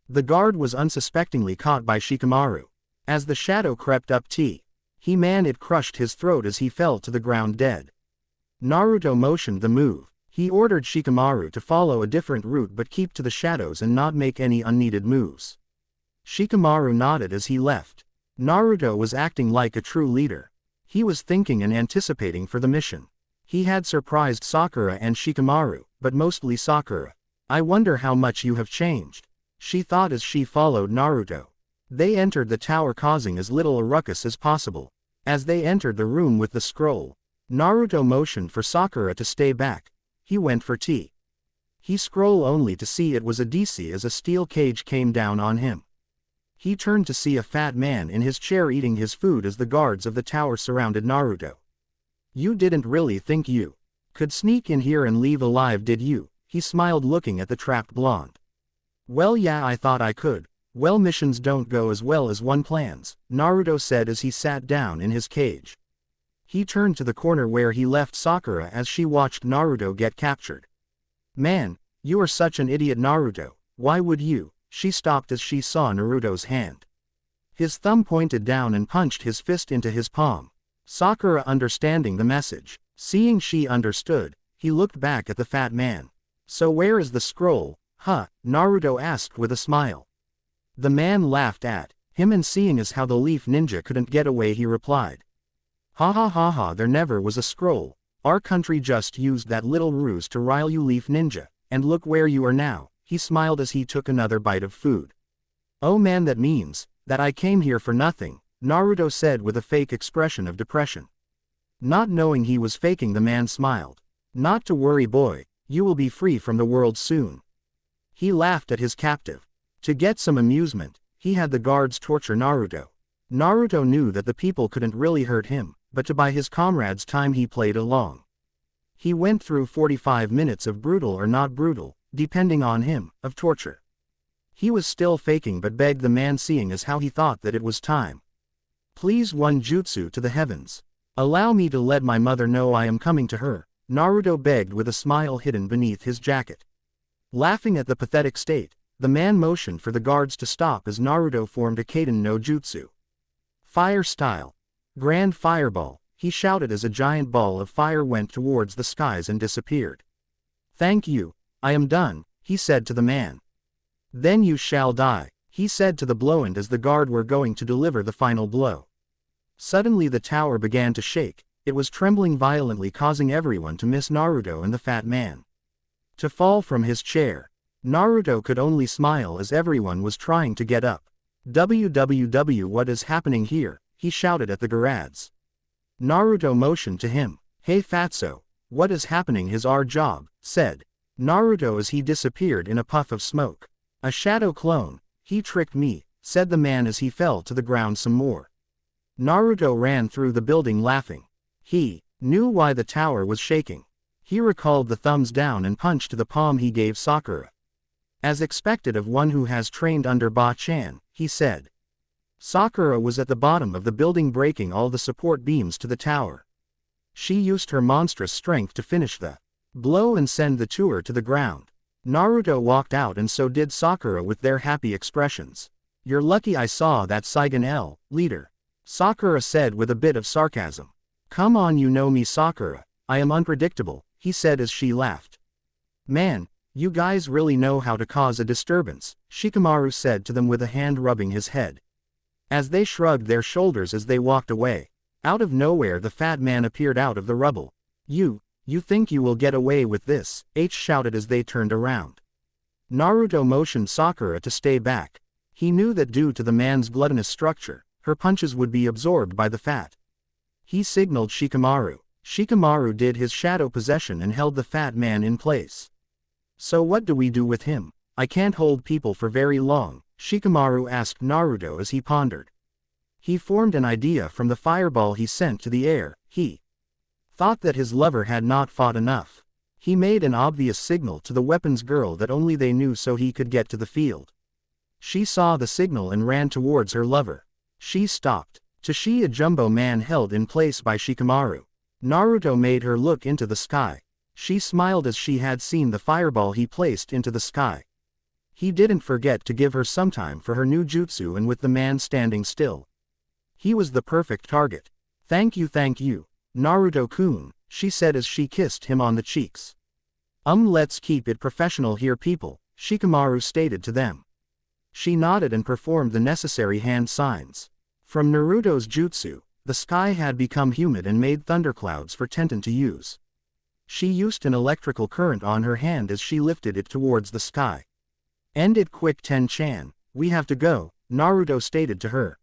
The guard was unsuspectingly caught by Shikamaru. As the shadow crept up it crushed his throat as he fell to the ground dead. Naruto motioned the move. He ordered Shikamaru to follow a different route but keep to the shadows and not make any unneeded moves. Shikamaru nodded as he left. Naruto was acting like a true leader. He was thinking and anticipating for the mission. He had surprised Sakura and Shikamaru, but mostly Sakura. I wonder how much you have changed, she thought as she followed Naruto. They entered the tower, causing as little a ruckus as possible. As they entered the room with the scroll, Naruto motioned for Sakura to stay back. He went for tea. He scrolled only to see it was a DC as a steel cage came down on him. He turned to see a fat man in his chair eating his food as the guards of the tower surrounded Naruto. You didn't really think you could sneak in here and leave alive, did you? He smiled, looking at the trapped blonde. Well, yeah, I thought I could. Well, missions don't go as well as one plans, Naruto said as he sat down in his cage. He turned to the corner where he left Sakura as she watched Naruto get captured. Man, you are such an idiot, Naruto, why would you? She stopped as she saw Naruto's hand. His thumb pointed down and punched his fist into his palm. Sakura, understanding the message, seeing she understood, he looked back at the fat man. So where is the scroll, huh? Naruto asked with a smile. The man laughed at him, and seeing as how the leaf ninja couldn't get away, he replied. Ha ha ha ha, there never was a scroll. Our country just used that little ruse to rile you, leaf ninja, and look where you are now, he smiled as he took another bite of food. Oh man, that means that I came here for nothing, Naruto said with a fake expression of depression. Not knowing he was faking, the man smiled. Not to worry, boy, you will be free from the world soon. He laughed at his captive. To get some amusement, he had the guards torture Naruto. Naruto knew that the people couldn't really hurt him, but to buy his comrades time he played along. He went through 45 minutes of brutal or not brutal, depending on him, of torture. He was still faking but begged the man, seeing as how he thought that it was time. Please, one jutsu to the heavens. Allow me to let my mother know I am coming to her, Naruto begged with a smile hidden beneath his jacket. Laughing at the pathetic state, the man motioned for the guards to stop as Naruto formed a Kaden no jutsu. Fire style. Grand fireball, he shouted as a giant ball of fire went towards the skies and disappeared. Thank you, I am done, he said to the man. Then you shall die, he said to the blowand as the guard were going to deliver the final blow. Suddenly the tower began to shake, it was trembling violently, causing everyone to miss Naruto and the fat man to fall from his chair. Naruto could only smile as everyone was trying to get up. WWW, what is happening here? He shouted at the guards. Naruto motioned to him. Hey Fatso, what is happening? His our job, said Naruto as he disappeared in a puff of smoke. A shadow clone, he tricked me, said the man as he fell to the ground some more. Naruto ran through the building laughing. He knew why the tower was shaking. He recalled the thumbs down and punch to the palm he gave Sakura. As expected of one who has trained under Ba-chan, he said. Sakura was at the bottom of the building, breaking all the support beams to the tower. She used her monstrous strength to finish the blow and send the tower to the ground. Naruto walked out and so did Sakura with their happy expressions. You're lucky I saw that Saigon L, leader. Sakura said with a bit of sarcasm. Come on, you know me, Sakura, I am unpredictable, he said as she laughed. Man, you guys really know how to cause a disturbance, Shikamaru said to them with a hand rubbing his head. As they shrugged their shoulders as they walked away. Out of nowhere the fat man appeared out of the rubble. You think you will get away with this, H shouted as they turned around. Naruto motioned Sakura to stay back. He knew that due to the man's gluttonous structure, her punches would be absorbed by the fat. He signaled Shikamaru. Shikamaru did his shadow possession and held the fat man in place. So what do we do with him? I can't hold people for very long, Shikamaru asked Naruto as he pondered. He formed an idea from the fireball he sent to the air. He thought that his lover had not fought enough. He made an obvious signal to the weapons girl that only they knew so he could get to the field. She saw the signal and ran towards her lover. She stopped. To she, a jumbo man held in place by Shikamaru. Naruto made her look into the sky. She smiled as she had seen the fireball he placed into the sky. He didn't forget to give her some time for her new jutsu, and with the man standing still, he was the perfect target. Thank you, Naruto-kun, she said as she kissed him on the cheeks. Let's keep it professional here, people, Shikamaru stated to them. She nodded and performed the necessary hand signs. From Naruto's jutsu, the sky had become humid and made thunderclouds for Tenten to use. She used an electrical current on her hand as she lifted it towards the sky. End it quick, Ten-chan, we have to go, Naruto stated to her.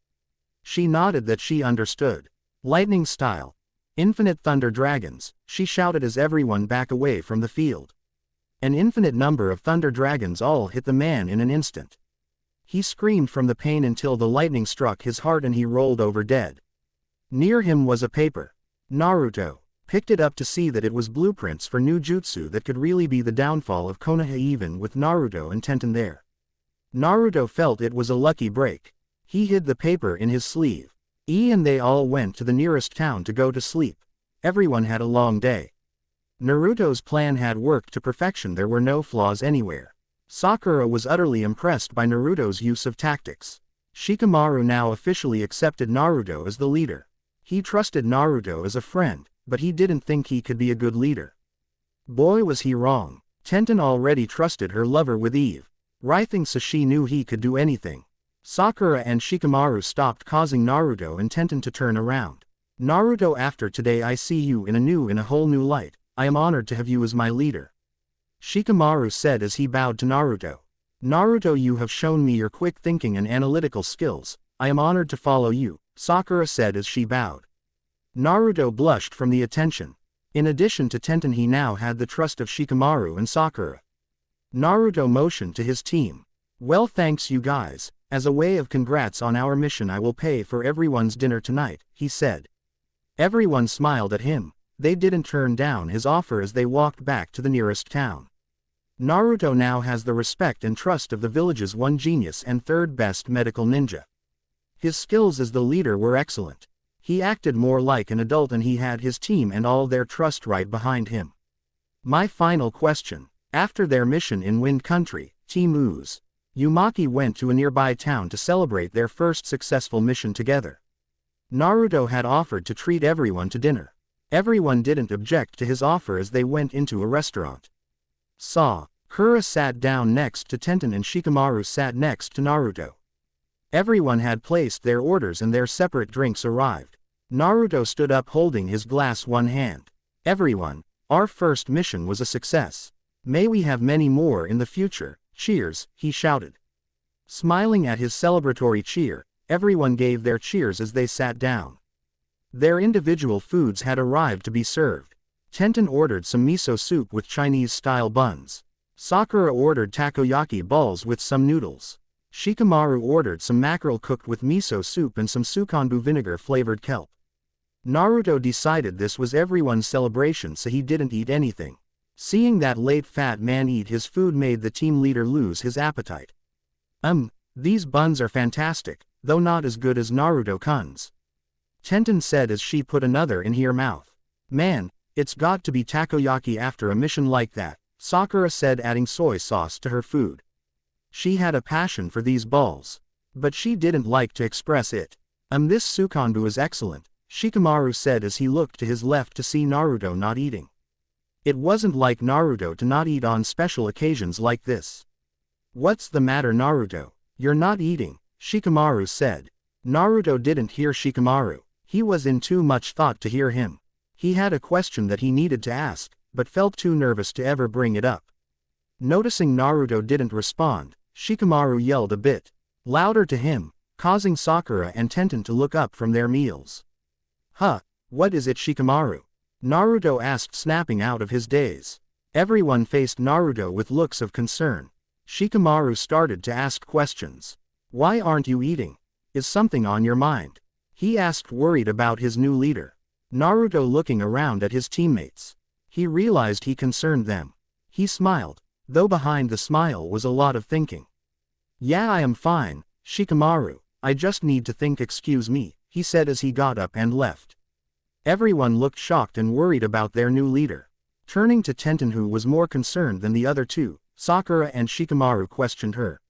She nodded that she understood. Lightning style. Infinite thunder dragons, she shouted as everyone backed away from the field. An infinite number of thunder dragons all hit the man in an instant. He screamed from the pain until the lightning struck his heart and he rolled over dead. Near him was a paper. Naruto picked it up to see that it was blueprints for new jutsu that could really be the downfall of Konoha even with Naruto and Tenten there. Naruto felt it was a lucky break. He hid the paper in his sleeve. And they all went to the nearest town to go to sleep. Everyone had a long day. Naruto's plan had worked to perfection, there were no flaws anywhere. Sakura was utterly impressed by Naruto's use of tactics. Shikamaru now officially accepted Naruto as the leader. He trusted Naruto as a friend, but he didn't think he could be a good leader. Boy, was he wrong. Tenten already trusted her lover with Eve. Writhing so she knew he could do anything. Sakura and Shikamaru stopped, causing Naruto and Tenten to turn around. Naruto, after today I see you in a whole new light. I am honored to have you as my leader, Shikamaru said as he bowed to Naruto. Naruto, you have shown me your quick thinking and analytical skills. I am honored to follow you, Sakura said as she bowed. Naruto blushed from the attention. In addition to Tenten, he now had the trust of Shikamaru and Sakura. Naruto motioned to his team. Well, thanks you guys. As a way of congrats on our mission, I will pay for everyone's dinner tonight, he said. Everyone smiled at him. They didn't turn down his offer as they walked back to the nearest town. Naruto now has the respect and trust of the village's one genius and third best medical ninja. His skills as the leader were excellent. He acted more like an adult and he had his team and all their trust right behind him. My final question. After their mission in Wind Country, Team Uzumaki went to a nearby town to celebrate their first successful mission together. Naruto had offered to treat everyone to dinner. Everyone didn't object to his offer as they went into a restaurant. Sakura sat down next to Tenten and Shikamaru sat next to Naruto. Everyone had placed their orders and their separate drinks arrived. Naruto stood up holding his glass one hand. Everyone, our first mission was a success. May we have many more in the future. Cheers, he shouted. Smiling at his celebratory cheer, everyone gave their cheers as they sat down. Their individual foods had arrived to be served. Tenten ordered some miso soup with Chinese-style buns. Sakura ordered takoyaki balls with some noodles. Shikamaru ordered some mackerel cooked with miso soup and some sukonbu vinegar-flavored kelp. Naruto decided this was everyone's celebration, so he didn't eat anything. Seeing that late fat man eat his food made the team leader lose his appetite. These buns are fantastic, though not as good as Naruto-kun's, Tenten said as she put another in her mouth. Man, it's got to be takoyaki after a mission like that, Sakura said, adding soy sauce to her food. She had a passion for these balls. But she didn't like to express it. This sukonbu is excellent, Shikamaru said as he looked to his left to see Naruto not eating. It wasn't like Naruto to not eat on special occasions like this. What's the matter, Naruto? You're not eating, Shikamaru said. Naruto didn't hear Shikamaru. He was in too much thought to hear him. He had a question that he needed to ask, but felt too nervous to ever bring it up. Noticing Naruto didn't respond, Shikamaru yelled a bit louder to him, causing Sakura and Tenten to look up from their meals. Huh, what is it, Shikamaru? Naruto asked, snapping out of his daze. Everyone faced Naruto with looks of concern. Shikamaru started to ask questions. Why aren't you eating? Is something on your mind? He asked, worried about his new leader. Naruto looking around at his teammates. He realized he concerned them. He smiled, though behind the smile was a lot of thinking. Yeah, I am fine, Shikamaru, I just need to think. Excuse me, he said as he got up and left. Everyone looked shocked and worried about their new leader. Turning to Tenten, who was more concerned than the other two, Sakura and Shikamaru questioned her.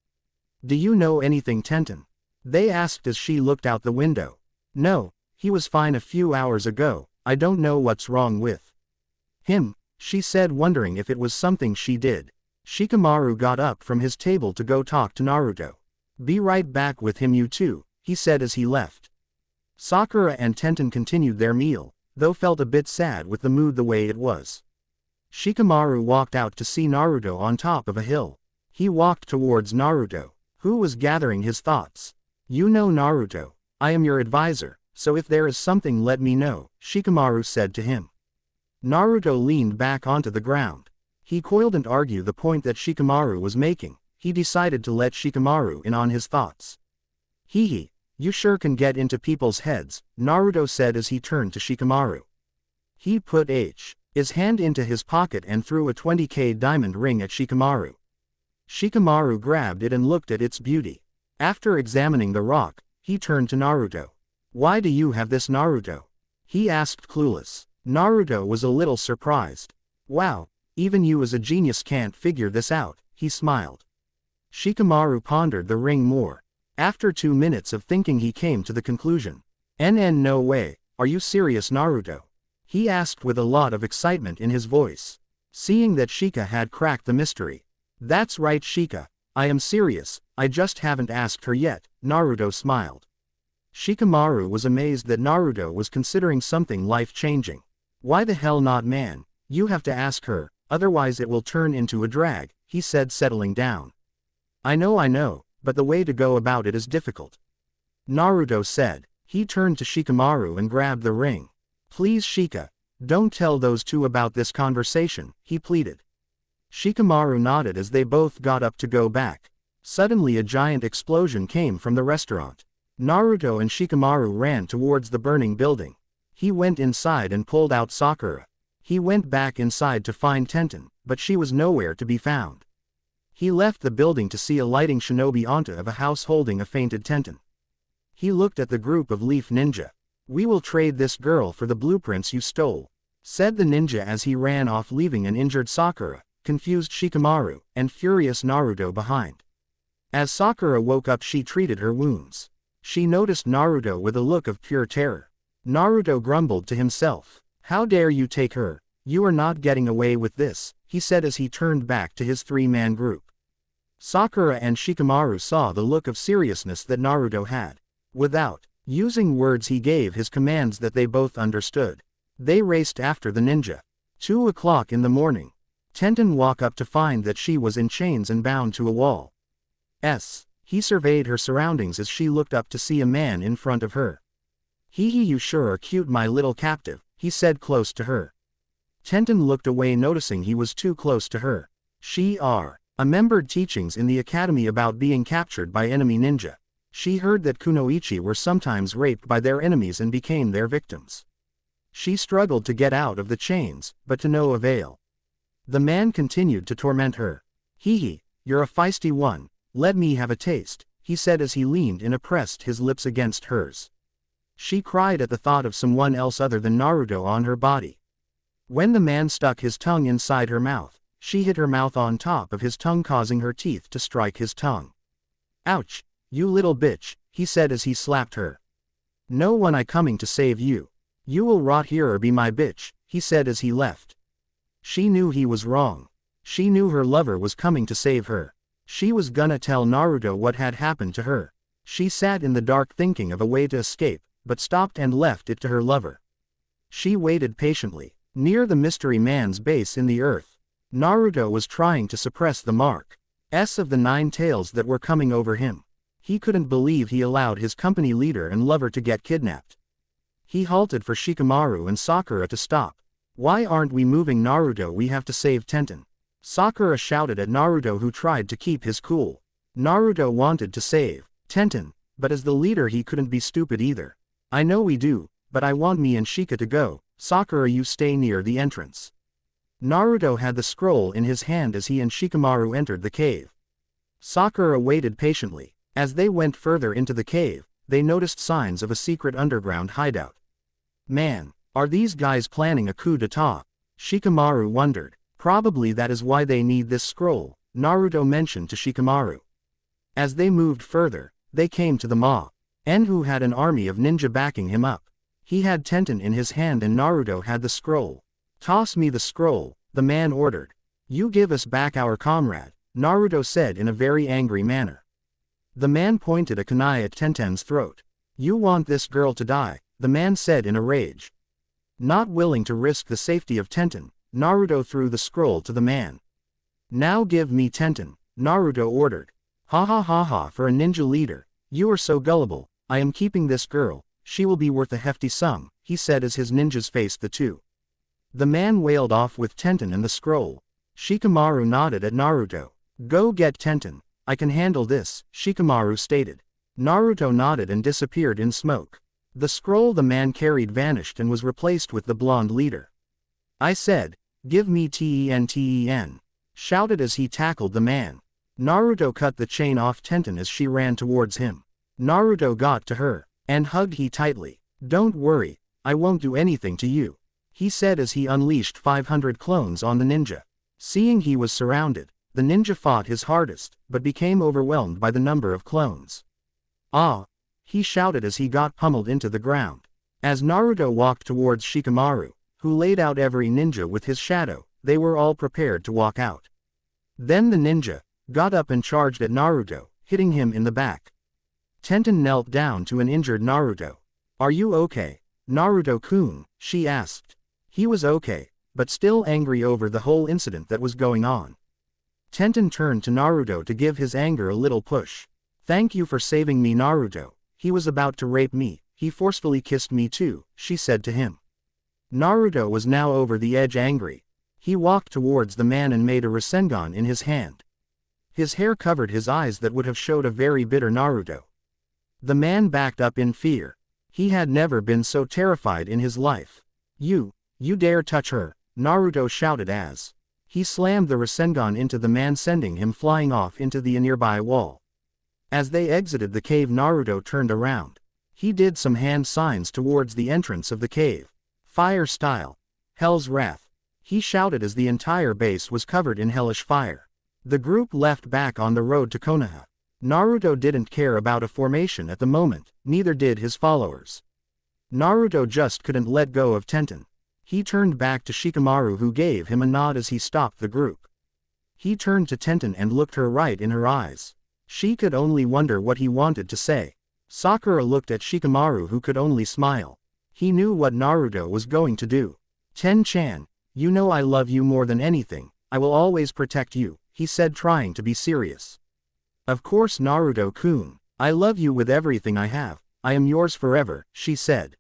Do you know anything, Tenten? They asked as she looked out the window. No, he was fine a few hours ago, I don't know what's wrong with him, she said, wondering if it was something she did. Shikamaru got up from his table to go talk to Naruto. Be right back with him, you two, he said as he left. Sakura and Tenten continued their meal, though felt a bit sad with the mood the way it was. Shikamaru walked out to see Naruto on top of a hill. He walked towards Naruto, who was gathering his thoughts. You know, Naruto, I am your advisor, so if there is something let me know, Shikamaru said to him. Naruto leaned back onto the ground. He couldn't argue the point that Shikamaru was making. He decided to let Shikamaru in on his thoughts. Hee, you sure can get into people's heads, Naruto said as he turned to Shikamaru. He put his hand into his pocket and threw a 20k diamond ring at Shikamaru. Shikamaru grabbed it and looked at its beauty. After examining the rock, he turned to Naruto. Why do you have this, Naruto? He asked, clueless. Naruto was a little surprised. Wow, even you as a genius can't figure this out, he smiled. Shikamaru pondered the ring more. After 2 minutes of thinking he came to the conclusion. No way, are you serious, Naruto? He asked with a lot of excitement in his voice. Seeing that Shika had cracked the mystery. That's right, Shika, I am serious, I just haven't asked her yet, Naruto smiled. Shikamaru was amazed that Naruto was considering something life-changing. Why the hell not, man? You have to ask her, otherwise it will turn into a drag, he said, settling down. I know, but the way to go about it is difficult. Naruto said. He turned to Shikamaru and grabbed the ring. Please, Shika, don't tell those two about this conversation, he pleaded. Shikamaru nodded as they both got up to go back. Suddenly a giant explosion came from the restaurant. Naruto and Shikamaru ran towards the burning building. He went inside and pulled out Sakura. He went back inside to find Tenten, but she was nowhere to be found. He left the building to see a lighting shinobi onto of a house holding a fainted Tenten. He looked at the group of leaf ninja. We will trade this girl for the blueprints you stole, said the ninja as he ran off, leaving an injured Sakura, confused Shikamaru, and furious Naruto behind. As Sakura woke up, she treated her wounds. She noticed Naruto with a look of pure terror. Naruto grumbled to himself. How dare you take her? You are not getting away with this, he said as he turned back to his three-man group. Sakura and Shikamaru saw the look of seriousness that Naruto had. Without using words, he gave his commands that they both understood. They raced after the ninja. 2 o'clock in the morning. Tenten woke up to find that she was in chains and bound to a wall. He surveyed her surroundings as she looked up to see a man in front of her. You sure are cute, my little captive, he said close to her. Tenten looked away, noticing he was too close to her. She remembered teachings in the academy about being captured by enemy ninja. She heard that kunoichi were sometimes raped by their enemies and became their victims. She struggled to get out of the chains, but to no avail. The man continued to torment her. You're a feisty one, let me have a taste, he said as he leaned in and pressed his lips against hers. She cried at the thought of someone else other than Naruto on her body. When the man stuck his tongue inside her mouth, She hit her mouth on top of his tongue, causing her teeth to strike his tongue. Ouch, you little bitch, he said as he slapped her. No one I coming to save you. You will rot here or be my bitch, he said as he left. She knew he was wrong. She knew her lover was coming to save her. She was gonna tell Naruto what had happened to her. She sat in the dark thinking of a way to escape, but stopped and left it to her lover. She waited patiently, near the mystery man's base in the earth. Naruto was trying to suppress the marks of the 9 tails that were coming over him. He couldn't believe he allowed his company leader and lover to get kidnapped. He halted for Shikamaru and Sakura to stop. Why aren't we moving, Naruto? We have to save Tenten. Sakura shouted at Naruto, who tried to keep his cool. Naruto wanted to save Tenten, but as the leader he couldn't be stupid either. I know we do, but I want me and Shika to go. Sakura, you stay near the entrance. Naruto had the scroll in his hand as he and Shikamaru entered the cave. Sakura waited patiently. As they went further into the cave, they noticed signs of a secret underground hideout. Man, are these guys planning a coup d'etat? Shikamaru wondered. Probably that is why they need this scroll, Naruto mentioned to Shikamaru. As they moved further, they came to the Ma. En, who had an army of ninja backing him up. He had Tenten in his hand and Naruto had the scroll. Toss me the scroll, the man ordered. You give us back our comrade, Naruto said in a very angry manner. The man pointed a kunai at Tenten's throat. You want this girl to die, the man said in a rage. Not willing to risk the safety of Tenten, Naruto threw the scroll to the man. Now give me Tenten, Naruto ordered. Ha ha ha ha, for a ninja leader, you are so gullible. I am keeping this girl, she will be worth a hefty sum, he said as his ninjas faced the two. The man wailed off with Tenten and the scroll. Shikamaru nodded at Naruto. Go get Tenten, I can handle this, Shikamaru stated. Naruto nodded and disappeared in smoke. The scroll the man carried vanished and was replaced with the blonde leader. I said, give me Ten, shouted as he tackled the man. Naruto cut the chain off Tenten as she ran towards him. Naruto got to her, and hugged he tightly. Don't worry, I won't do anything to you, he said as he unleashed 500 clones on the ninja. Seeing he was surrounded, the ninja fought his hardest, but became overwhelmed by the number of clones. Ah! He shouted as he got pummeled into the ground. As Naruto walked towards Shikamaru, who laid out every ninja with his shadow, they were all prepared to walk out. Then the ninja got up and charged at Naruto, hitting him in the back. Tenten knelt down to an injured Naruto. Are you okay, Naruto-kun? She asked. He was okay, but still angry over the whole incident that was going on. Tenten turned to Naruto to give his anger a little push. Thank you for saving me, Naruto. He was about to rape me, he forcefully kissed me too, she said to him. Naruto was now over the edge angry. He walked towards the man and made a Rasengan in his hand. His hair covered his eyes that would have showed a very bitter Naruto. The man backed up in fear. He had never been so terrified in his life. You dare touch her, Naruto shouted as he slammed the Rasengan into the man, sending him flying off into the nearby wall. As they exited the cave, Naruto turned around. He did some hand signs towards the entrance of the cave. Fire style. Hell's wrath. He shouted as the entire base was covered in hellish fire. The group left back on the road to Konoha. Naruto didn't care about a formation at the moment, neither did his followers. Naruto just couldn't let go of Tenten. He turned back to Shikamaru, who gave him a nod as he stopped the group. He turned to Tenten and looked her right in her eyes. She could only wonder what he wanted to say. Sakura looked at Shikamaru, who could only smile. He knew what Naruto was going to do. Ten-chan, you know I love you more than anything, I will always protect you, he said, trying to be serious. Of course, Naruto-kun, I love you with everything I have, I am yours forever, she said.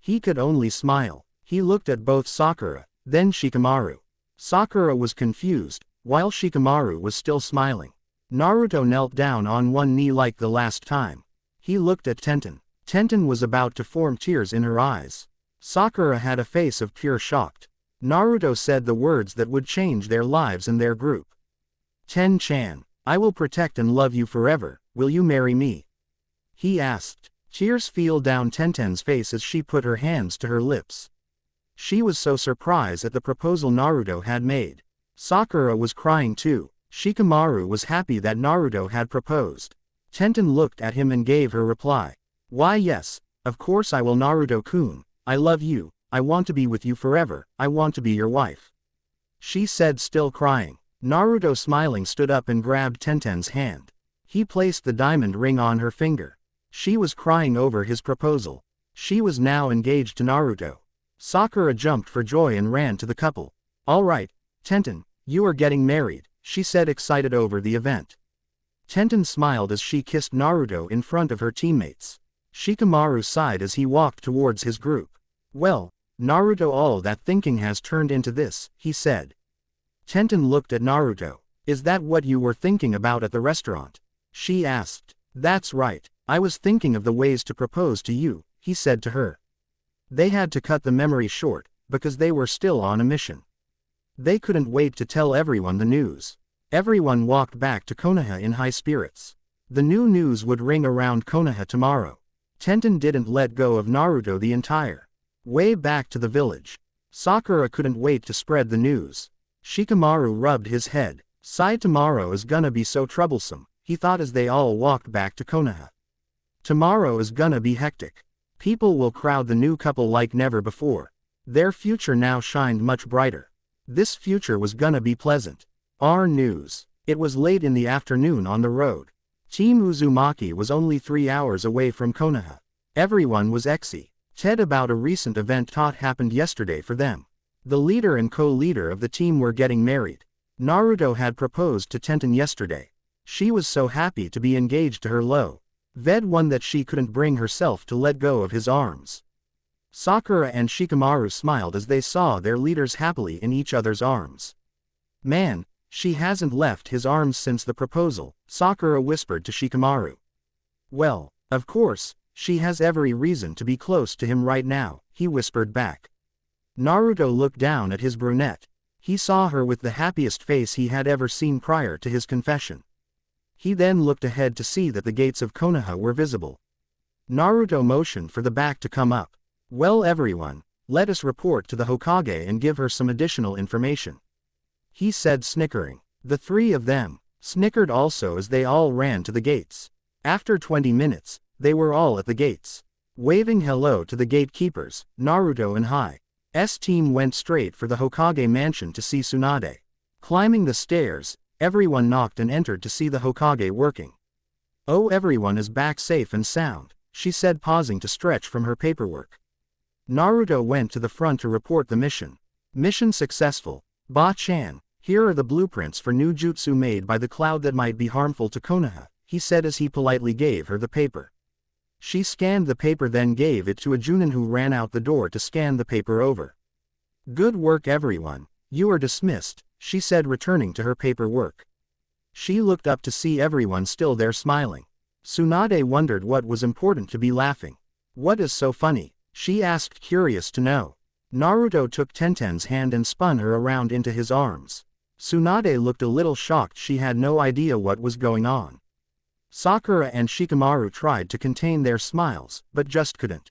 He could only smile. He looked at both Sakura, then Shikamaru. Sakura was confused, while Shikamaru was still smiling. Naruto knelt down on one knee like the last time. He looked at Tenten. Tenten was about to form tears in her eyes. Sakura had a face of pure shock. Naruto said the words that would change their lives and their group. Ten-chan, I will protect and love you forever, will you marry me? He asked. Tears fell down Tenten's face as she put her hands to her lips. She was so surprised at the proposal Naruto had made. Sakura was crying too. Shikamaru was happy that Naruto had proposed. Tenten looked at him and gave her reply. Why yes, of course I will, Naruto-kun. I love you, I want to be with you forever, I want to be your wife. She said, still crying. Naruto, smiling, stood up and grabbed Tenten's hand. He placed the diamond ring on her finger. She was crying over his proposal. She was now engaged to Naruto. Sakura jumped for joy and ran to the couple. All right, Tenten, you are getting married, she said, excited over the event. Tenten smiled as she kissed Naruto in front of her teammates. Shikamaru sighed as he walked towards his group. Well, Naruto, all that thinking has turned into this, he said. Tenten looked at Naruto. Is that what you were thinking about at the restaurant? She asked. That's right, I was thinking of the ways to propose to you, he said to her. They had to cut the memory short, because they were still on a mission. They couldn't wait to tell everyone the news. Everyone walked back to Konoha in high spirits. The new news would ring around Konoha tomorrow. Tenten didn't let go of Naruto the entire way back to the village. Sakura couldn't wait to spread the news. Shikamaru rubbed his head. Sighed, tomorrow is gonna be so troublesome, he thought as they all walked back to Konoha. Tomorrow is gonna be hectic. People will crowd the new couple like never before. Their future now shined much brighter. This future was gonna be pleasant. Our news. It was late in the afternoon on the road. Team Uzumaki was only 3 hours away from Konoha. Everyone was excited about a recent event that happened yesterday for them. The leader and co-leader of the team were getting married. Naruto had proposed to Tenten yesterday. She was so happy to be engaged to her loved one that she couldn't bring herself to let go of his arms. Sakura and Shikamaru smiled as they saw their leaders happily in each other's arms. Man, she hasn't left his arms since the proposal, Sakura whispered to Shikamaru. Well, of course, she has every reason to be close to him right now, he whispered back. Naruto looked down at his brunette. He saw her with the happiest face he had ever seen prior to his confession. He then looked ahead to see that the gates of Konoha were visible. Naruto motioned for the back to come up. Well everyone, let us report to the Hokage and give her some additional information. He said, snickering. The three of them snickered also as they all ran to the gates. After 20 minutes, they were all at the gates. Waving hello to the gatekeepers, Naruto and Hi's team went straight for the Hokage mansion to see Tsunade. Climbing the stairs, everyone knocked and entered to see the Hokage working. Oh, everyone is back safe and sound, she said, pausing to stretch from her paperwork. Naruto went to the front to report the mission. Mission successful. Ba-chan, here are the blueprints for new jutsu made by the cloud that might be harmful to Konoha, he said as he politely gave her the paper. She scanned the paper, then gave it to a Junin who ran out the door to scan the paper over. Good work everyone, you are dismissed, she said, returning to her paperwork. She looked up to see everyone still there smiling. Tsunade wondered what was important to be laughing. What is so funny? She asked, curious to know. Naruto took Tenten's hand and spun her around into his arms. Tsunade looked a little shocked. She had no idea what was going on. Sakura and Shikamaru tried to contain their smiles, but just couldn't.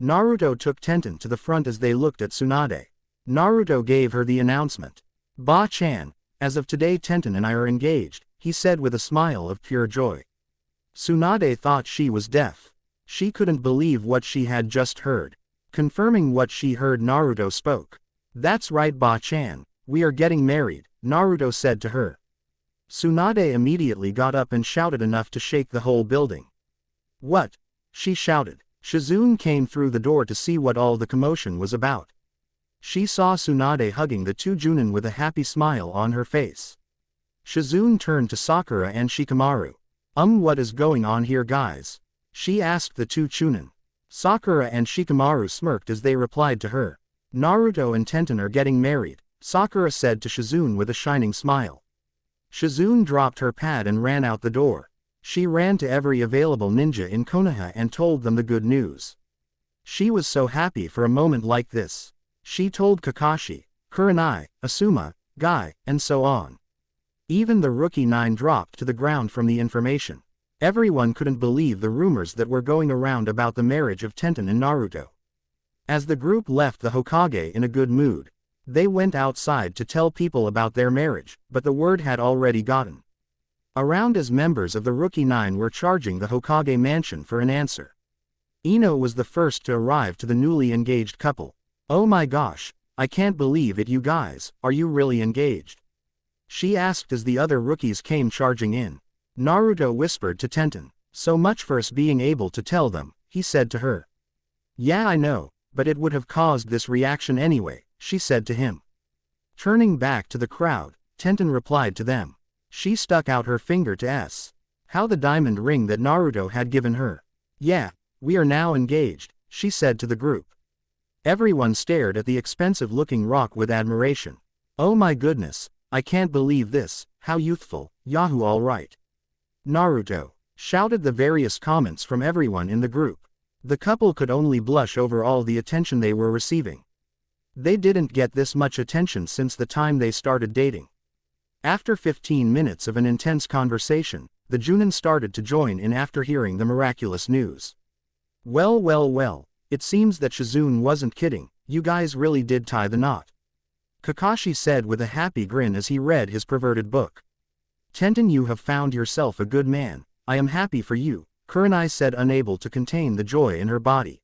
Naruto took Tenten to the front as they looked at Tsunade. Naruto gave her the announcement. Ba-chan, as of today Tenten and I are engaged, he said with a smile of pure joy. Tsunade thought she was deaf. She couldn't believe what she had just heard. Confirming what she heard, Naruto spoke. That's right, Ba-chan, we are getting married, Naruto said to her. Tsunade immediately got up and shouted enough to shake the whole building. What? She shouted. Shizune came through the door to see what all the commotion was about. She saw Tsunade hugging the two Junin with a happy smile on her face. Shizune turned to Sakura and Shikamaru. What is going on here, guys? She asked the two Chunin. Sakura and Shikamaru smirked as they replied to her. Naruto and Tenten are getting married, Sakura said to Shizune with a shining smile. Shizune dropped her pad and ran out the door. She ran to every available ninja in Konoha and told them the good news. She was so happy for a moment like this. She told Kakashi, Kurenai, Asuma, Guy, and so on. Even the rookie 9 dropped to the ground from the information. Everyone couldn't believe the rumors that were going around about the marriage of Tenten and Naruto. As the group left the Hokage in a good mood, They went outside to tell people about their marriage, but the word had already gotten around as members of the Rookie Nine were charging the Hokage mansion for an answer. Ino was the first to arrive to the newly engaged couple. "Oh my gosh, I can't believe it, you guys, are you really engaged?" she asked as the other rookies came charging in. Naruto whispered to Tenten. "So much for us being able to tell them," he said to her. "Yeah, I know, but it would have caused this reaction anyway," she said to him. Turning back to the crowd, Tenten replied to them. She stuck out her finger to how the diamond ring that Naruto had given her. "Yeah, we are now engaged," she said to the group. Everyone stared at the expensive-looking rock with admiration. "Oh my goodness, I can't believe this, how youthful, Yahoo all right. Naruto," shouted the various comments from everyone in the group. The couple could only blush over all the attention they were receiving. They didn't get this much attention since the time they started dating. After 15 minutes of an intense conversation, the Junin started to join in after hearing the miraculous news. Well, it seems that Shizune wasn't kidding, you guys really did tie the knot," Kakashi said with a happy grin as he read his perverted book. "Tenten, you have found yourself a good man, I am happy for you," Kurenai said, unable to contain the joy in her body.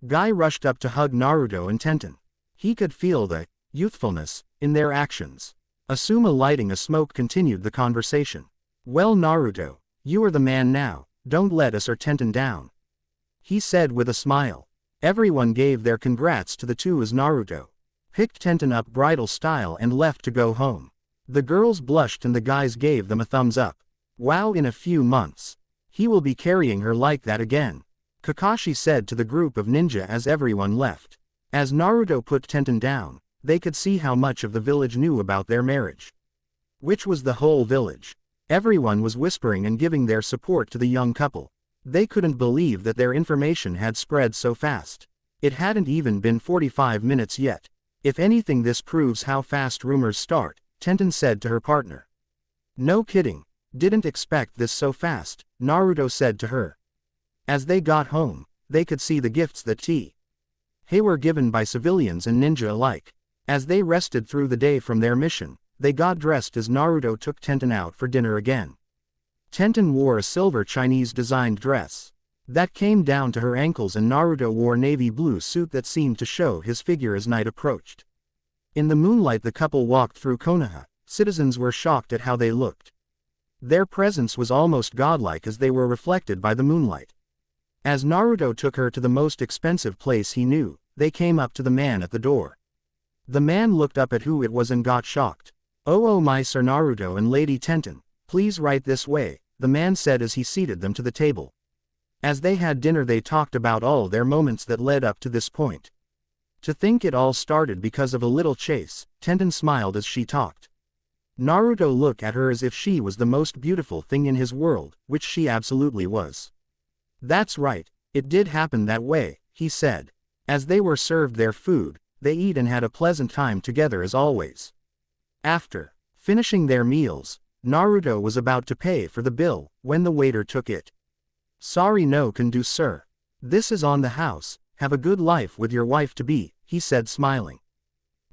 Guy rushed up to hug Naruto and Tenten. He could feel the youthfulness in their actions. Asuma, lighting a smoke, continued the conversation. "Well, Naruto, you are the man now, don't let us or Tenten down," he said with a smile. Everyone gave their congrats to the two as Naruto picked Tenten up bridal style and left to go home. The girls blushed and the guys gave them a thumbs up. "Wow, in a few months, he will be carrying her like that again," Kakashi said to the group of ninja as everyone left. As Naruto put Tenten down, they could see how much of the village knew about their marriage. Which was the whole village. Everyone was whispering and giving their support to the young couple. They couldn't believe that their information had spread so fast. It hadn't even been 45 minutes yet. "If anything, this proves how fast rumors start," Tenten said to her partner. "No kidding, didn't expect this so fast," Naruto said to her. As they got home, they could see the gifts that they were given by civilians and ninja alike. As they rested through the day from their mission, they got dressed as Naruto took Tenten out for dinner again. Tenten wore a silver Chinese-designed dress that came down to her ankles, and Naruto wore navy blue suit that seemed to show his figure as night approached. In the moonlight, the couple walked through Konoha. Citizens were shocked at how they looked. Their presence was almost godlike as they were reflected by the moonlight. As Naruto took her to the most expensive place he knew, they came up to the man at the door. The man looked up at who it was and got shocked. Oh my Sir Naruto and Lady Tenten, please right this way," the man said as he seated them to the table. As they had dinner, they talked about all their moments that led up to this point. To think it all started because of a little chase, Tenten smiled as she talked. Naruto looked at her as if she was the most beautiful thing in his world, which she absolutely was. "That's right, it did happen that way," he said. As they were served their food, they ate and had a pleasant time together as always. After finishing their meals, Naruto was about to pay for the bill when the waiter took it. "Sorry, no can do, sir. This is on the house, have a good life with your wife-to-be," he said, smiling.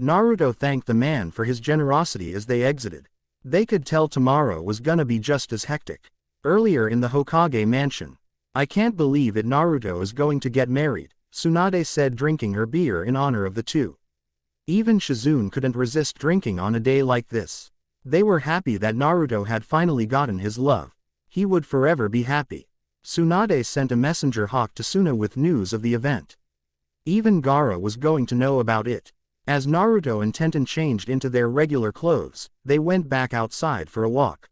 Naruto thanked the man for his generosity as they exited. They could tell tomorrow was gonna be just as hectic. Earlier in the Hokage mansion. "I can't believe it, Naruto is going to get married," Tsunade said, drinking her beer in honor of the two. Even Shizune couldn't resist drinking on a day like this. They were happy that Naruto had finally gotten his love. He would forever be happy. Tsunade sent a messenger hawk to Suna with news of the event. Even Gaara was going to know about it. As Naruto and Tenten changed into their regular clothes, they went back outside for a walk.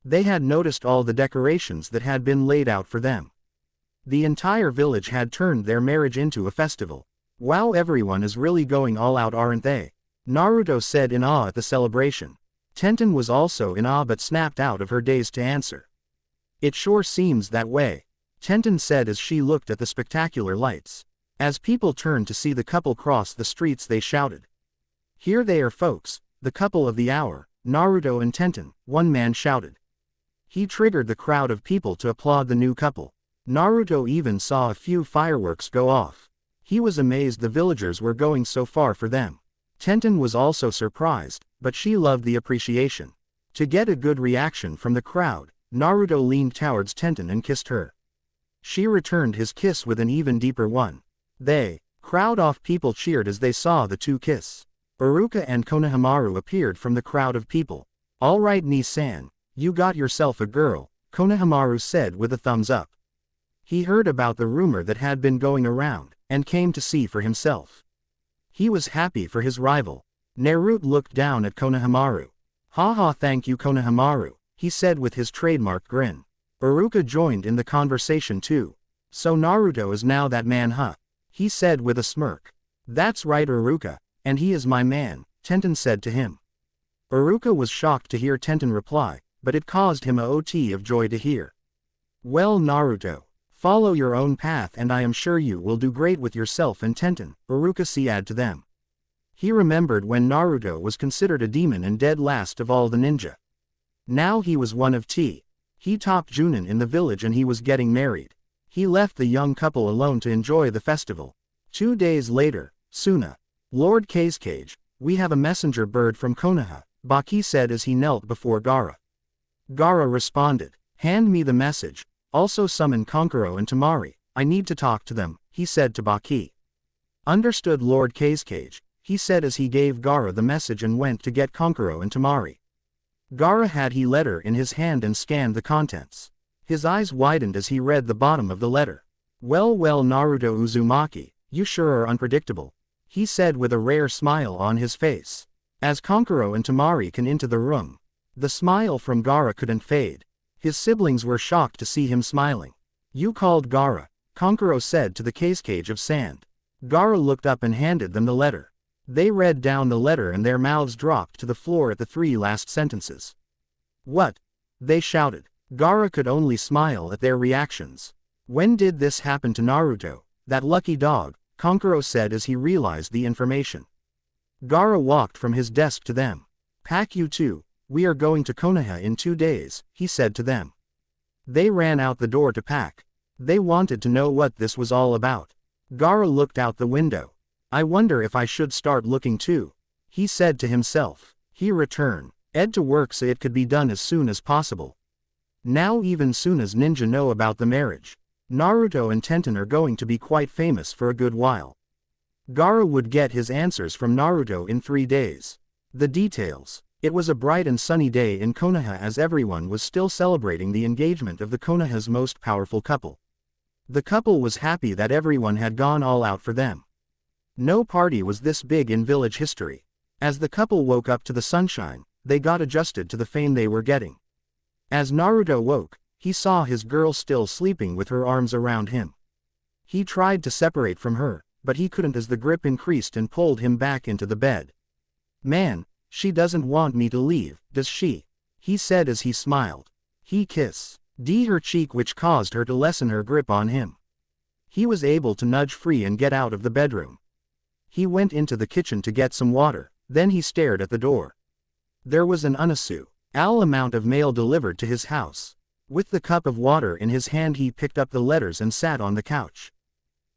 They had noticed all the decorations that had been laid out for them. The entire village had turned their marriage into a festival. "Wow, everyone is really going all out, aren't they?" Naruto said in awe at the celebration. Tenten was also in awe but snapped out of her daze to answer. "It sure seems that way," Tenten said as she looked at the spectacular lights. As people turned to see the couple cross the streets, they shouted, "Here they are, folks, the couple of the hour, Naruto and Tenten," one man shouted. He triggered the crowd of people to applaud the new couple. Naruto even saw a few fireworks go off. He was amazed the villagers were going so far for them. Tenten was also surprised, but she loved the appreciation. To get a good reaction from the crowd, Naruto leaned towards Tenten and kissed her. She returned his kiss with an even deeper one. Crowd of people cheered as they saw the two kiss. Iruka and Konohamaru appeared from the crowd of people. "Alright Ni-san, you got yourself a girl," Konohamaru said with a thumbs up. He heard about the rumor that had been going around, and came to see for himself. He was happy for his rival. Naruto looked down at Konohamaru. "Haha, thank you Konohamaru," he said with his trademark grin. Iruka joined in the conversation too. "So Naruto is now that man, huh?" he said with a smirk. "That's right Iruka, and he is my man," Tenten said to him. Iruka was shocked to hear Tenten reply, but it caused him a OT of joy to hear. "Well Naruto, follow your own path and I am sure you will do great with yourself and Tenten," Iruka said to them. He remembered when Naruto was considered a demon and dead last of all the ninja. Now he was one of He topped Junin in the village and he was getting married. He left the young couple alone to enjoy the festival. 2 days later, Suna. "Lord Kazekage, we have a messenger bird from Konoha," Baki said as he knelt before Gaara. Gaara responded, "Hand me the message, also summon Kankuro and Temari, I need to talk to them," he said to Baki. "Understood Lord Kazekage," he said as he gave Gaara the message and went to get Kankuro and Temari. Gaara had the letter in his hand and scanned the contents. His eyes widened as he read the bottom of the letter. Well Naruto Uzumaki, you sure are unpredictable," he said with a rare smile on his face. As Kankuro and Temari came into the room, the smile from Gaara couldn't fade. His siblings were shocked to see him smiling. "You called Gaara," Kankuro said to the Kazekage of sand. Gaara looked up and handed them the letter. They read down the letter and their mouths dropped to the floor at the 3 last sentences. "What?" they shouted. Gaara could only smile at their reactions. "When did this happen to Naruto, that lucky dog?" Kankuro said as he realized the information. Gaara walked from his desk to them. "Pack you too, we are going to Konoha in 2 days, he said to them. They ran out the door to pack. They wanted to know what this was all about. Gaara looked out the window. "I wonder if I should start looking too," he said to himself. He returned to work so it could be done as soon as possible. Now even Suna's ninja know about the marriage. Naruto and Tenten are going to be quite famous for a good while. Gaara would get his answers from Naruto in 3 days. The details. It was a bright and sunny day in Konoha as everyone was still celebrating the engagement of the Konoha's most powerful couple. The couple was happy that everyone had gone all out for them. No party was this big in village history. As the couple woke up to the sunshine, they got adjusted to the fame they were getting. As Naruto woke, he saw his girl still sleeping with her arms around him. He tried to separate from her, but he couldn't as the grip increased and pulled him back into the bed. "Man, she doesn't want me to leave, does she?" he said as he smiled. He kissed her cheek which caused her to lessen her grip on him. He was able to nudge free and get out of the bedroom. He went into the kitchen to get some water, then he stared at the door. There was an unassuming amount of mail delivered to his house. With the cup of water in his hand he picked up the letters and sat on the couch.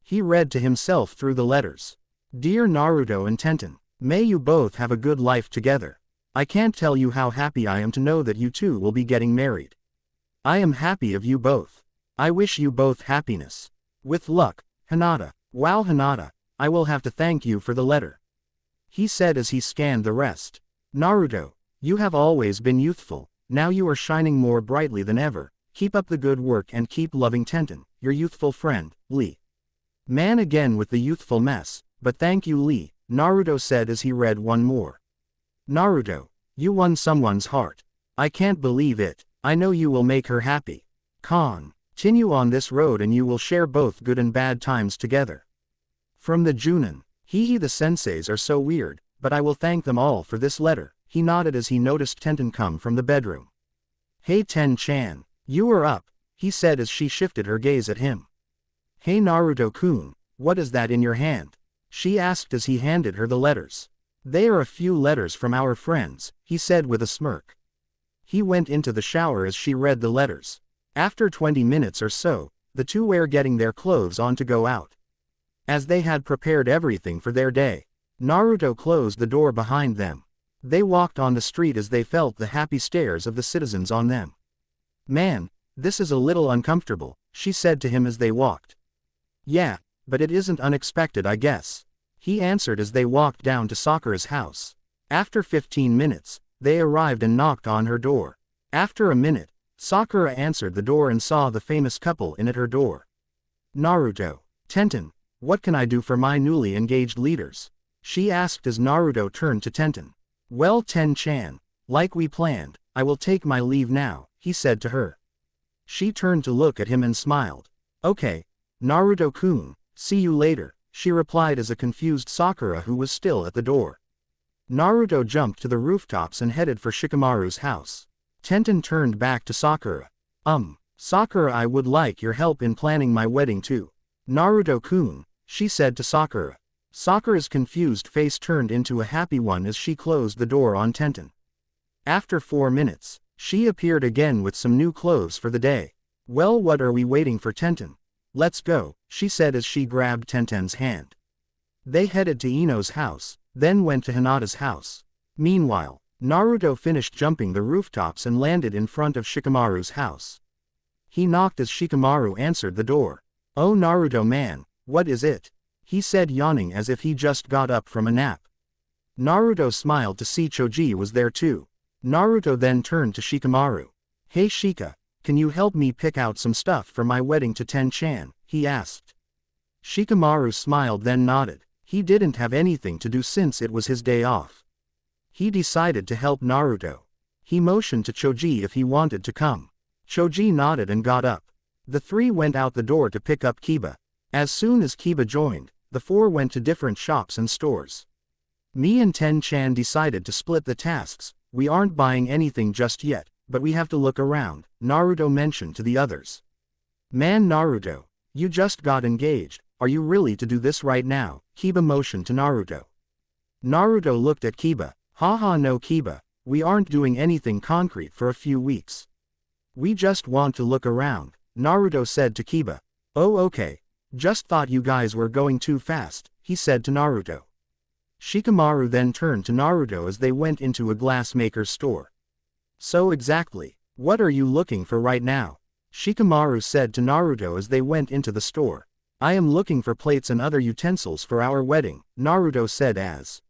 He read to himself through the letters. "Dear Naruto and Tenten, may you both have a good life together. I can't tell you how happy I am to know that you two will be getting married. I am happy of you both. I wish you both happiness. With luck, Hinata." "Wow Hinata, I will have to thank you for the letter," he said as he scanned the rest. "Naruto, you have always been youthful, now you are shining more brightly than ever. Keep up the good work and keep loving Tenten, your youthful friend, Lee." "Man again with the youthful mess, but thank you Lee," Naruto said as he read one more. "Naruto, you won someone's heart. I can't believe it. I know you will make her happy. Continue on this road and you will share both good and bad times together." From the Junin. The senseis are so weird, but I will thank them all for this letter," he nodded as he noticed Tenten come from the bedroom. "Hey Ten-chan, you are up," he said as she shifted her gaze at him. "Hey Naruto-kun, what is that in your hand?" she asked as he handed her the letters. "They are a few letters from our friends," he said with a smirk. He went into the shower as she read the letters. After 20 minutes or so, the two were getting their clothes on to go out. As they had prepared everything for their day. Naruto closed the door behind them. They walked on the street as they felt the happy stares of the citizens on them. "Man, this is a little uncomfortable," she said to him as they walked. "Yeah, but it isn't unexpected, I guess," he answered as they walked down to Sakura's house. After 15 minutes, they arrived and knocked on her door. After a minute, Sakura answered the door and saw the famous couple in at her door. "Naruto, Tenten, what can I do for my newly engaged leaders?" she asked as Naruto turned to Tenten. "Well, Ten-chan, like we planned, I will take my leave now," he said to her. She turned to look at him and smiled. "Okay, Naruto-kun, see you later," she replied as a confused Sakura who was still at the door. Naruto jumped to the rooftops and headed for Shikamaru's house. Tenten turned back to Sakura. Sakura, I would like your help in planning my wedding too. Naruto-kun, she said to Sakura. Sakura's confused face turned into a happy one as she closed the door on Tenten. After 4 minutes, she appeared again with some new clothes for the day. "Well, what are we waiting for, Tenten? Let's go," she said as she grabbed Tenten's hand. They headed to Ino's house, then went to Hinata's house. Meanwhile, Naruto finished jumping the rooftops and landed in front of Shikamaru's house. He knocked as Shikamaru answered the door. "Oh Naruto man, what is it?" he said, yawning as if he just got up from a nap. Naruto smiled to see Choji was there too. Naruto then turned to Shikamaru. "Hey Shika, can you help me pick out some stuff for my wedding to Ten-chan?" he asked. Shikamaru smiled then nodded. He didn't have anything to do since it was his day off. He decided to help Naruto. He motioned to Choji if he wanted to come. Choji nodded and got up. The three went out the door to pick up Kiba. As soon as Kiba joined, the four went to different shops and stores. Me and Ten-chan decided to split the tasks. "We aren't buying anything just yet, but we have to look around," Naruto mentioned to the others. "Man Naruto, you just got engaged, are you really to do this right now?" Kiba motioned to Naruto. Naruto looked at Kiba. "Haha no Kiba, we aren't doing anything concrete for a few weeks. We just want to look around," Naruto said to Kiba. "Oh okay, just thought you guys were going too fast," he said to Naruto. Shikamaru then turned to Naruto as they went into a glassmaker's store. "So exactly, what are you looking for right now?" Shikamaru said to Naruto as they went into the store. "I am looking for plates and other utensils for our wedding," Naruto said as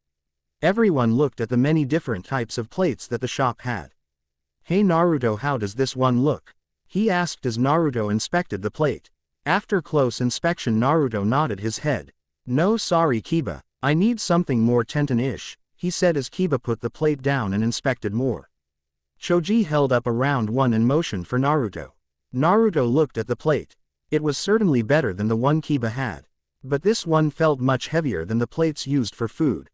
everyone looked at the many different types of plates that the shop had. "Hey Naruto, how does this one look?" he asked as Naruto inspected the plate. After close inspection, Naruto nodded his head. "No sorry Kiba, I need something more Tenten-ish," he said as Kiba put the plate down and inspected more. Choji held up a round one and motioned for Naruto. Naruto looked at the plate. It was certainly better than the one Kiba had. But this one felt much heavier than the plates used for food.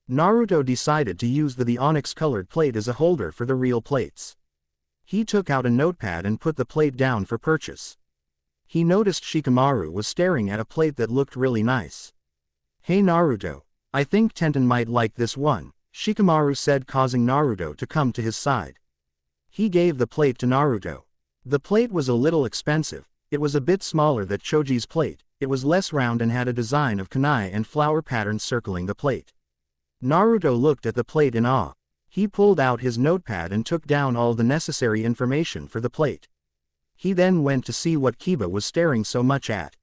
Naruto decided to use the onyx-colored plate as a holder for the real plates. He took out a notepad and put the plate down for purchase. He noticed Shikamaru was staring at a plate that looked really nice. "Hey Naruto, I think Tenten might like this one," Shikamaru said, causing Naruto to come to his side. He gave the plate to Naruto. The plate was a little expensive. It was a bit smaller than Choji's plate, it was less round and had a design of kunai and flower patterns circling the plate. Naruto looked at the plate in awe. He pulled out his notepad and took down all the necessary information for the plate. He then went to see what Kiba was staring so much at.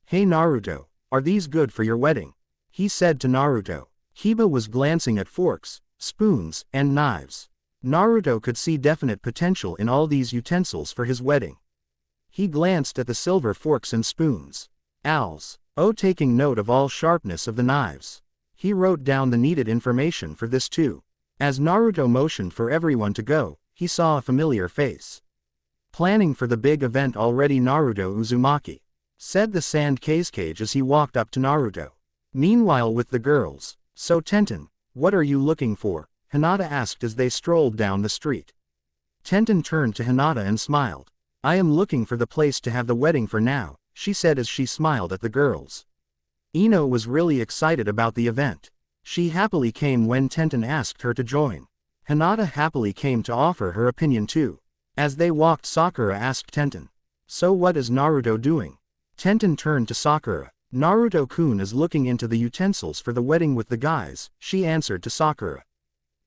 "Hey Naruto, are these good for your wedding?" he said to Naruto. Kiba was glancing at forks, spoons, and knives. Naruto could see definite potential in all these utensils for his wedding. He glanced at the silver forks and spoons. Taking note of all sharpness of the knives. He wrote down the needed information for this too. As Naruto motioned for everyone to go, he saw a familiar face. "Planning for the big event already, Naruto Uzumaki," said the sand cage as he walked up to Naruto. Meanwhile with the girls, "So Tenten, what are you looking for?" Hinata asked as they strolled down the street. Tenten turned to Hinata and smiled. "I am looking for the place to have the wedding for now," she said as she smiled at the girls. Ino was really excited about the event. She happily came when Tenten asked her to join. Hinata happily came to offer her opinion too. As they walked, Sakura asked Tenten, "So what is Naruto doing?" Tenten turned to Sakura. Naruto-kun is looking into the utensils for the wedding with the guys, she answered to Sakura.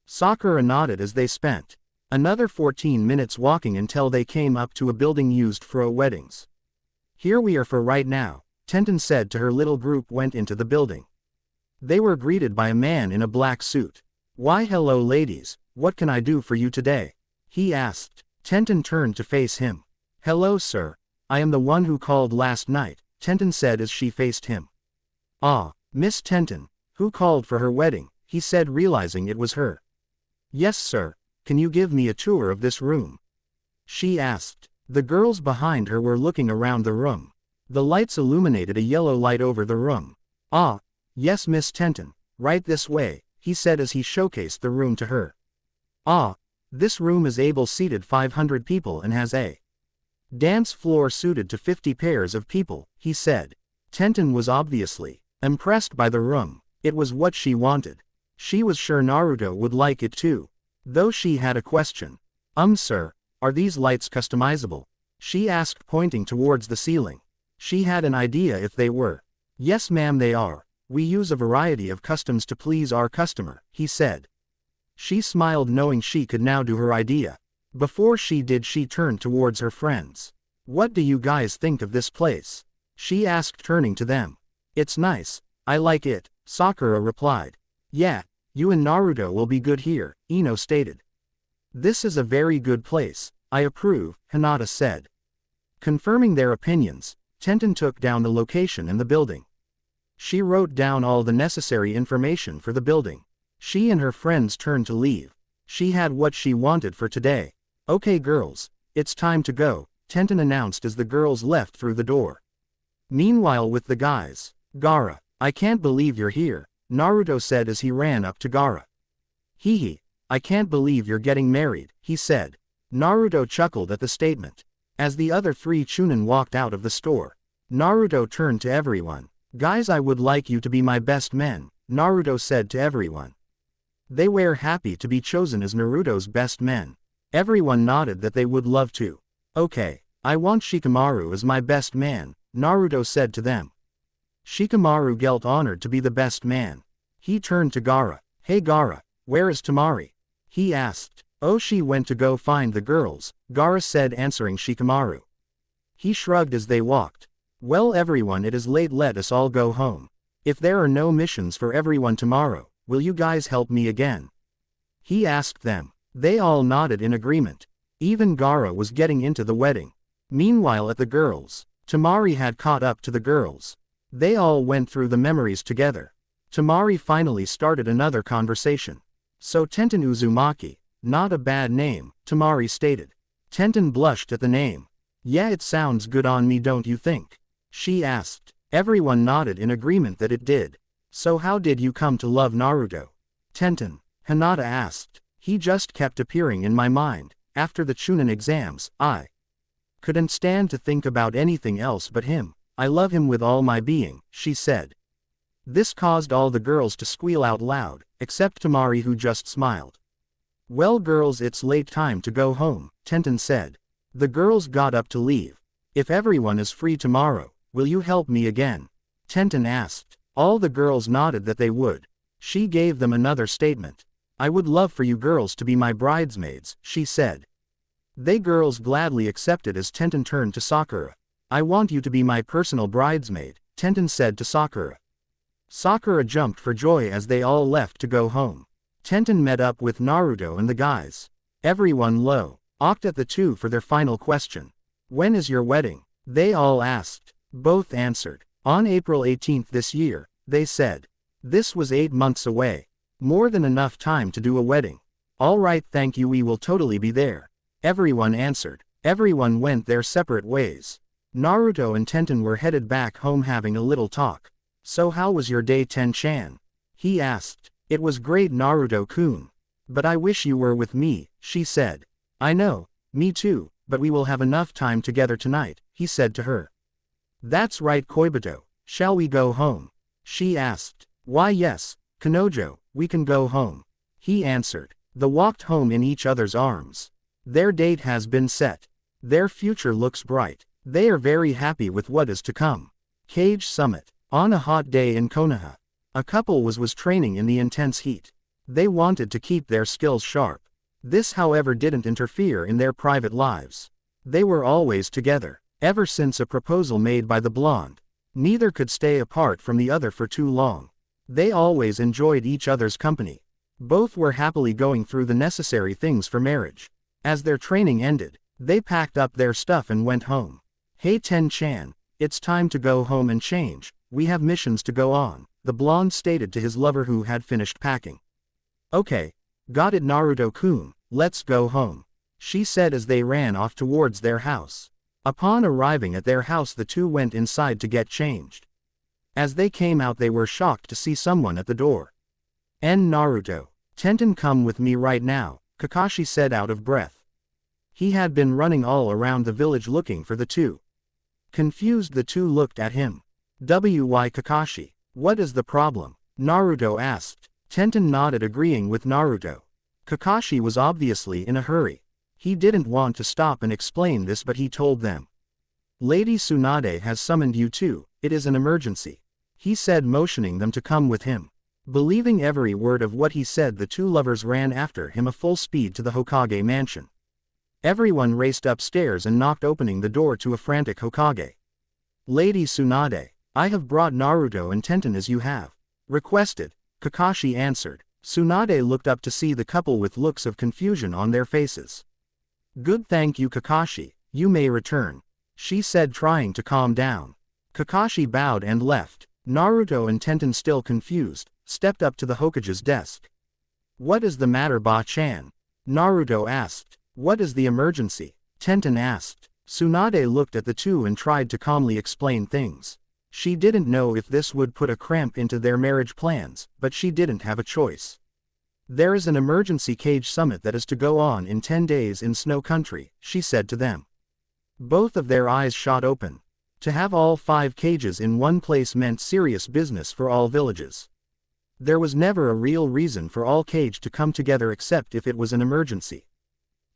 Sakura nodded as they spent another 14 minutes walking until they came up to a building used for weddings. Here we are for right now, Tenten said to her little group went into the building. They were greeted by a man in a black suit. Why hello ladies, what can I do for you today? He asked. Tenten turned to face him. Hello sir, I am the one who called last night, Tenten said as she faced him. Ah, Miss Tenten, who called for her wedding, he said realizing it was her. Yes sir, can you give me a tour of this room? She asked. The girls behind her were looking around the room. The lights illuminated a yellow light over the room. Ah, yes Miss Tenten, right this way, he said as he showcased the room to her. Ah, this room is able-seated 500 people and has a dance floor suited to 50 pairs of people, he said. Tenten was obviously impressed by the room. It was what she wanted. She was sure Naruto would like it too. Though she had a question. Sir, are these lights customizable? She asked pointing towards the ceiling. She had an idea if they were. Yes ma'am they are. We use a variety of customs to please our customer, he said. She smiled knowing she could now do her idea. Before she did she turned towards her friends. What do you guys think of this place? She asked turning to them. It's nice, I like it, Sakura replied. Yeah, you and Naruto will be good here, Ino stated. This is a very good place, I approve, Hinata said. Confirming their opinions, Tenten took down the location in the building. She wrote down all the necessary information for the building. She and her friends turned to leave. She had what she wanted for today. Okay girls, it's time to go, Tenten announced as the girls left through the door. Meanwhile with the guys, Gaara, I can't believe you're here, Naruto said as he ran up to Gaara. Hee, I can't believe you're getting married, he said. Naruto chuckled at the statement. As the other three Chunin walked out of the store, Naruto turned to everyone. Guys, I would like you to be my best men, Naruto said to everyone. They were happy to be chosen as Naruto's best men. Everyone nodded that they would love to. Okay, I want Shikamaru as my best man, Naruto said to them. Shikamaru felt honored to be the best man. He turned to Gaara. Hey Gaara, where is Temari? He asked. Oh, she went to go find the girls, Gaara said answering Shikamaru. He shrugged as they walked. Well everyone, it is late, let us all go home. If there are no missions for everyone tomorrow, will you guys help me again? He asked them. They all nodded in agreement. Even Gaara was getting into the wedding. Meanwhile at the girls, Temari had caught up to the girls. They all went through the memories together. Temari finally started another conversation. So Tenten Uzumaki, not a bad name, Temari stated. Tenten blushed at the name. Yeah, it sounds good on me, don't you think? She asked. Everyone nodded in agreement that it did. So how did you come to love Naruto? Tenten, Hinata asked. He just kept appearing in my mind. After the Chunin exams, I couldn't stand to think about anything else but him. I love him with all my being, she said. This caused all the girls to squeal out loud, except Temari who just smiled. Well girls, it's late, time to go home, Tenten said. The girls got up to leave. If everyone is free tomorrow, will you help me again? Tenten asked. All the girls nodded that they would. She gave them another statement. I would love for you girls to be my bridesmaids, she said. They girls gladly accepted as Tenten turned to Sakura. I want you to be my personal bridesmaid, Tenten said to Sakura. Sakura jumped for joy as they all left to go home. Tenten met up with Naruto and the guys. Everyone looked at the two for their final question. When is your wedding? They all asked. Both answered. On April 18th this year, they said. This was 8 months away. More than enough time to do a wedding. All right, thank you, we will totally be there. Everyone answered. Everyone went their separate ways. Naruto and Tenten were headed back home having a little talk. So how was your day, Ten-chan? He asked. It was great, Naruto-kun. But I wish you were with me, she said. I know, me too, but we will have enough time together tonight, he said to her. That's right, Koibito. Shall we go home? She asked. Why yes, Kanojo, we can go home. He answered. They walked home in each other's arms. Their date has been set. Their future looks bright. They are very happy with what is to come. Cage Summit. On a hot day in Konoha, a couple was training in the intense heat. They wanted to keep their skills sharp. This however didn't interfere in their private lives. They were always together, ever since a proposal made by the blonde. Neither could stay apart from the other for too long. They always enjoyed each other's company. Both were happily going through the necessary things for marriage. As their training ended, they packed up their stuff and went home. "Hey Ten-chan, it's time to go home and change, we have missions to go on," the blonde stated to his lover who had finished packing. "Okay, got it Naruto-kun, let's go home," she said as they ran off towards their house. Upon arriving at their house the two went inside to get changed. As they came out they were shocked to see someone at the door. Naruto, Tenten, come with me right now," Kakashi said out of breath. He had been running all around the village looking for the two. Confused the two looked at him. "Why Kakashi, what is the problem?" Naruto asked. Tenten nodded agreeing with Naruto. Kakashi was obviously in a hurry. He didn't want to stop and explain this but he told them. "Lady Tsunade has summoned you too, it is an emergency," he said motioning them to come with him. Believing every word of what he said the two lovers ran after him at full speed to the Hokage mansion. Everyone raced upstairs and knocked opening the door to a frantic Hokage. "Lady Tsunade, I have brought Naruto and Tenten as you have requested," Kakashi answered. Tsunade looked up to see the couple with looks of confusion on their faces. "Good, thank you Kakashi, you may return," she said trying to calm down. Kakashi bowed and left. Naruto and Tenten, still confused, stepped up to the Hokage's desk. "What is the matter Ba-chan?" Naruto asked. "What is the emergency?" Tenten asked. Tsunade looked at the two and tried to calmly explain things. She didn't know if this would put a cramp into their marriage plans, but she didn't have a choice. "There is an emergency cage summit that is to go on in 10 days in Snow Country," she said to them. Both of their eyes shot open. To have all 5 cages in one place meant serious business for all villages. There was never a real reason for all cage to come together except if it was an emergency.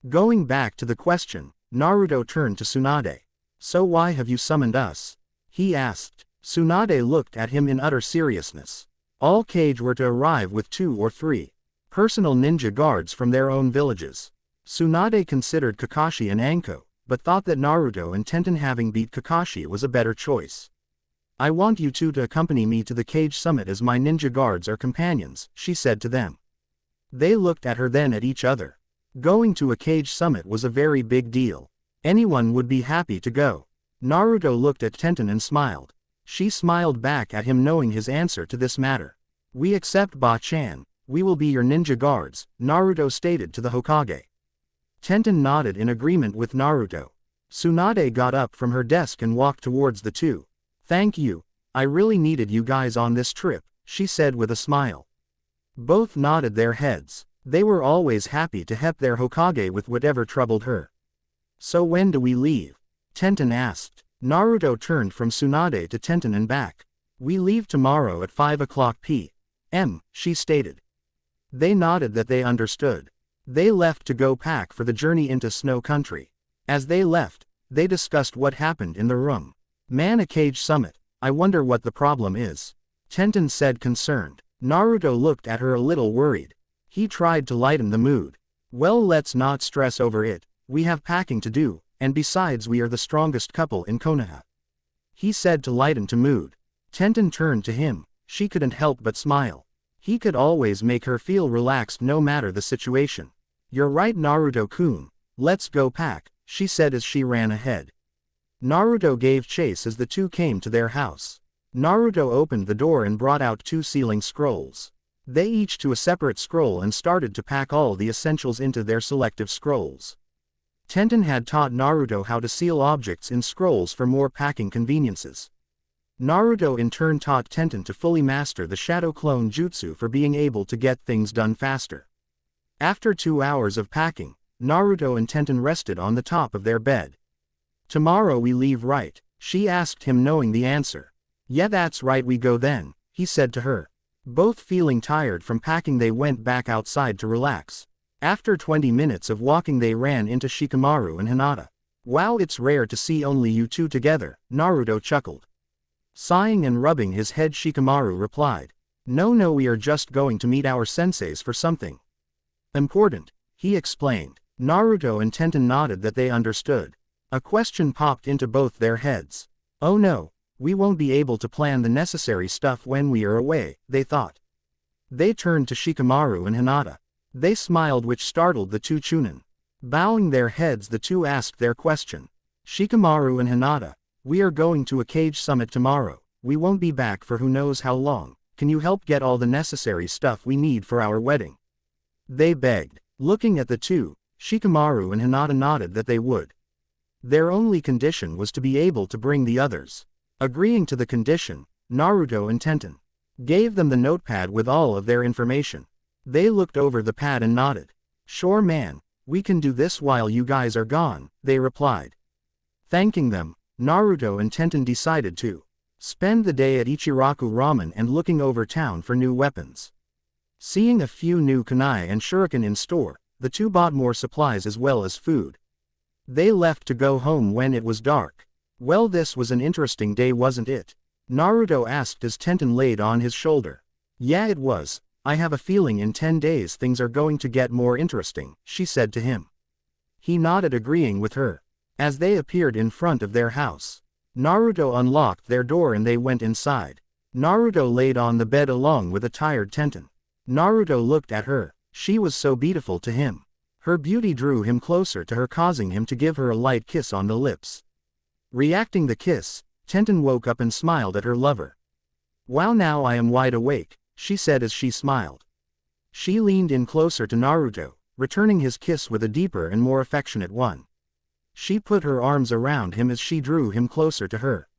Going back to the question, Naruto turned to Tsunade. "So why have you summoned us?" he asked. Tsunade looked at him in utter seriousness. All cage were to arrive with 2 or 3 personal ninja guards from their own villages. Tsunade considered Kakashi and Anko, but thought that Naruto and Tenten having beat Kakashi was a better choice. "I want you two to accompany me to the cage summit as my ninja guards or companions," she said to them. They looked at her then at each other. Going to a cage summit was a very big deal. Anyone would be happy to go. Naruto looked at Tenten and smiled. She smiled back at him knowing his answer to this matter. "We accept Ba-chan, we will be your ninja guards," Naruto stated to the Hokage. Tenten nodded in agreement with Naruto. Tsunade got up from her desk and walked towards the two. "Thank you, I really needed you guys on this trip," she said with a smile. Both nodded their heads. They were always happy to help their Hokage with whatever troubled her. "So when do we leave?" Tenten asked. Naruto turned from Tsunade to Tenten and back. "We leave tomorrow at 5 o'clock p.m., she stated. They nodded that they understood. They left to go pack for the journey into Snow Country. As they left, they discussed what happened in the room. "Man, a cage summit, I wonder what the problem is," Tenten said concerned. Naruto looked at her a little worried. He tried to lighten the mood. "Well, let's not stress over it, we have packing to do, and besides we are the strongest couple in Konoha," he said to lighten the mood. Tenten turned to him, she couldn't help but smile. He could always make her feel relaxed no matter the situation. "You're right Naruto-kun, let's go pack," she said as she ran ahead. Naruto gave chase as the two came to their house. Naruto opened the door and brought out 2 sealing scrolls. They each to a separate scroll and started to pack all the essentials into their selective scrolls. Tenten had taught Naruto how to seal objects in scrolls for more packing conveniences. Naruto in turn taught Tenten to fully master the Shadow Clone Jutsu for being able to get things done faster. After 2 hours of packing, Naruto and Tenten rested on the top of their bed. "Tomorrow we leave, right?" she asked him knowing the answer. "Yeah, that's right, we go then," he said to her. Both feeling tired from packing they went back outside to relax. After 20 minutes of walking they ran into Shikamaru and Hinata. "Wow, it's rare to see only you two together," Naruto chuckled. Sighing and rubbing his head, Shikamaru replied. No, we are just going to meet our senseis for something important, he explained. Naruto and Tenten nodded that they understood. A question popped into both their heads. Oh no, we won't be able to plan the necessary stuff when we are away, they thought. They turned to Shikamaru and Hinata. They smiled, which startled the two Chunin. Bowing their heads, the two asked their question. Shikamaru and Hinata, we are going to a cage summit tomorrow. We won't be back for who knows how long. Can you help get all the necessary stuff we need for our wedding? They begged. Looking at the two, Shikamaru and Hinata nodded that they would. Their only condition was to be able to bring the others. Agreeing to the condition, Naruto and Tenten gave them the notepad with all of their information. They looked over the pad and nodded. Sure man, we can do this while you guys are gone, they replied. Thanking them, Naruto and Tenten decided to spend the day at Ichiraku Ramen and looking over town for new weapons. Seeing a few new kunai and shuriken in store, the two bought more supplies as well as food. They left to go home when it was dark. Well, this was an interesting day, wasn't it? Naruto asked as Tenten laid on his shoulder. Yeah, it was. I have a feeling in 10 days things are going to get more interesting, she said to him. He nodded, agreeing with her. As they appeared in front of their house, Naruto unlocked their door and they went inside. Naruto laid on the bed along with a tired Tenten. Naruto looked at her. She was so beautiful to him. Her beauty drew him closer to her, causing him to give her a light kiss on the lips. Reacting the kiss, Tenten woke up and smiled at her lover. Wow, now I am wide awake, she said as she smiled. She leaned in closer to Naruto, returning his kiss with a deeper and more affectionate one. She put her arms around him as she drew him closer to her.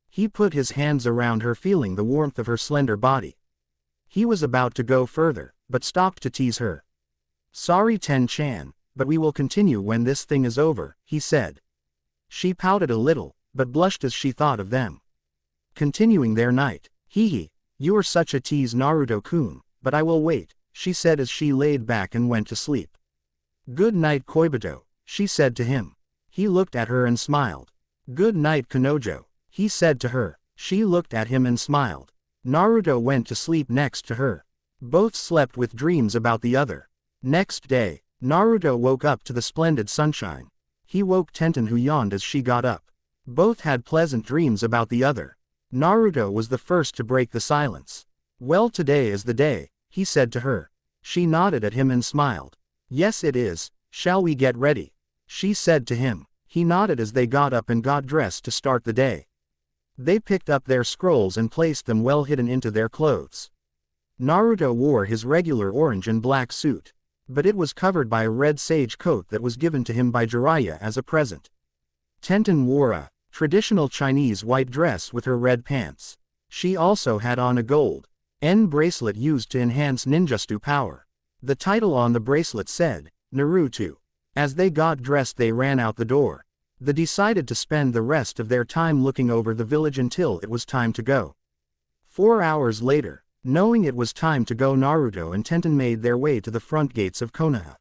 He put his hands around her, feeling the warmth of her slender body. He was about to go further, but stopped to tease her. Sorry Ten-chan, but we will continue when this thing is over, he said. She pouted a little, but blushed as she thought of them continuing their night. Hee, you are such a tease, Naruto-kun, but I will wait, she said as she laid back and went to sleep. Good night, Koibito, she said to him. He looked at her and smiled. Good night, Kanojo, he said to her. She looked at him and smiled. Naruto went to sleep next to her. Both slept with dreams about the other. Next day, Naruto woke up to the splendid sunshine. He woke Tenten, who yawned as she got up. Both had pleasant dreams about the other. Naruto was the first to break the silence. Well, today is the day, he said to her. She nodded at him and smiled. Yes, it is. Shall we get ready? She said to him. He nodded as they got up and got dressed to start the day. They picked up their scrolls and placed them well hidden into their clothes. Naruto wore his regular orange and black suit, but it was covered by a red sage coat that was given to him by Jiraiya as a present. Tenten wore a traditional Chinese white dress with her red pants. She also had on a gold N bracelet used to enhance ninjutsu power. The title on the bracelet said, Naruto. As they got dressed, they ran out the door. They decided to spend the rest of their time looking over the village until it was time to go. 4 hours later, knowing it was time to go, Naruto and Tenten made their way to the front gates of Konoha.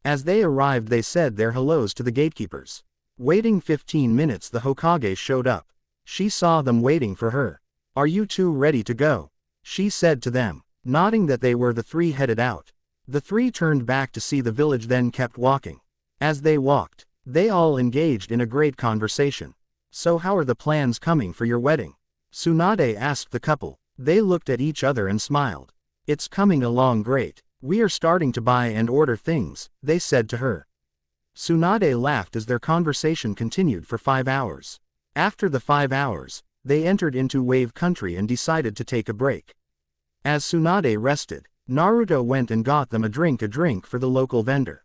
As they arrived, they said their hellos to the gatekeepers. Waiting 15 minutes, the Hokage showed up. She saw them waiting for her. Are you two ready to go? She said to them. Nodding that they were, the three headed out. The three turned back to see the village, then kept walking. As they walked, they all engaged in a great conversation. So how are the plans coming for your wedding? Tsunade asked the couple. They looked at each other and smiled. It's coming along great. We are starting to buy and order things, they said to her. Tsunade laughed as their conversation continued for 5 hours. After the 5 hours, they entered into Wave Country and decided to take a break. As Tsunade rested, Naruto went and got them a drink for the local vendor.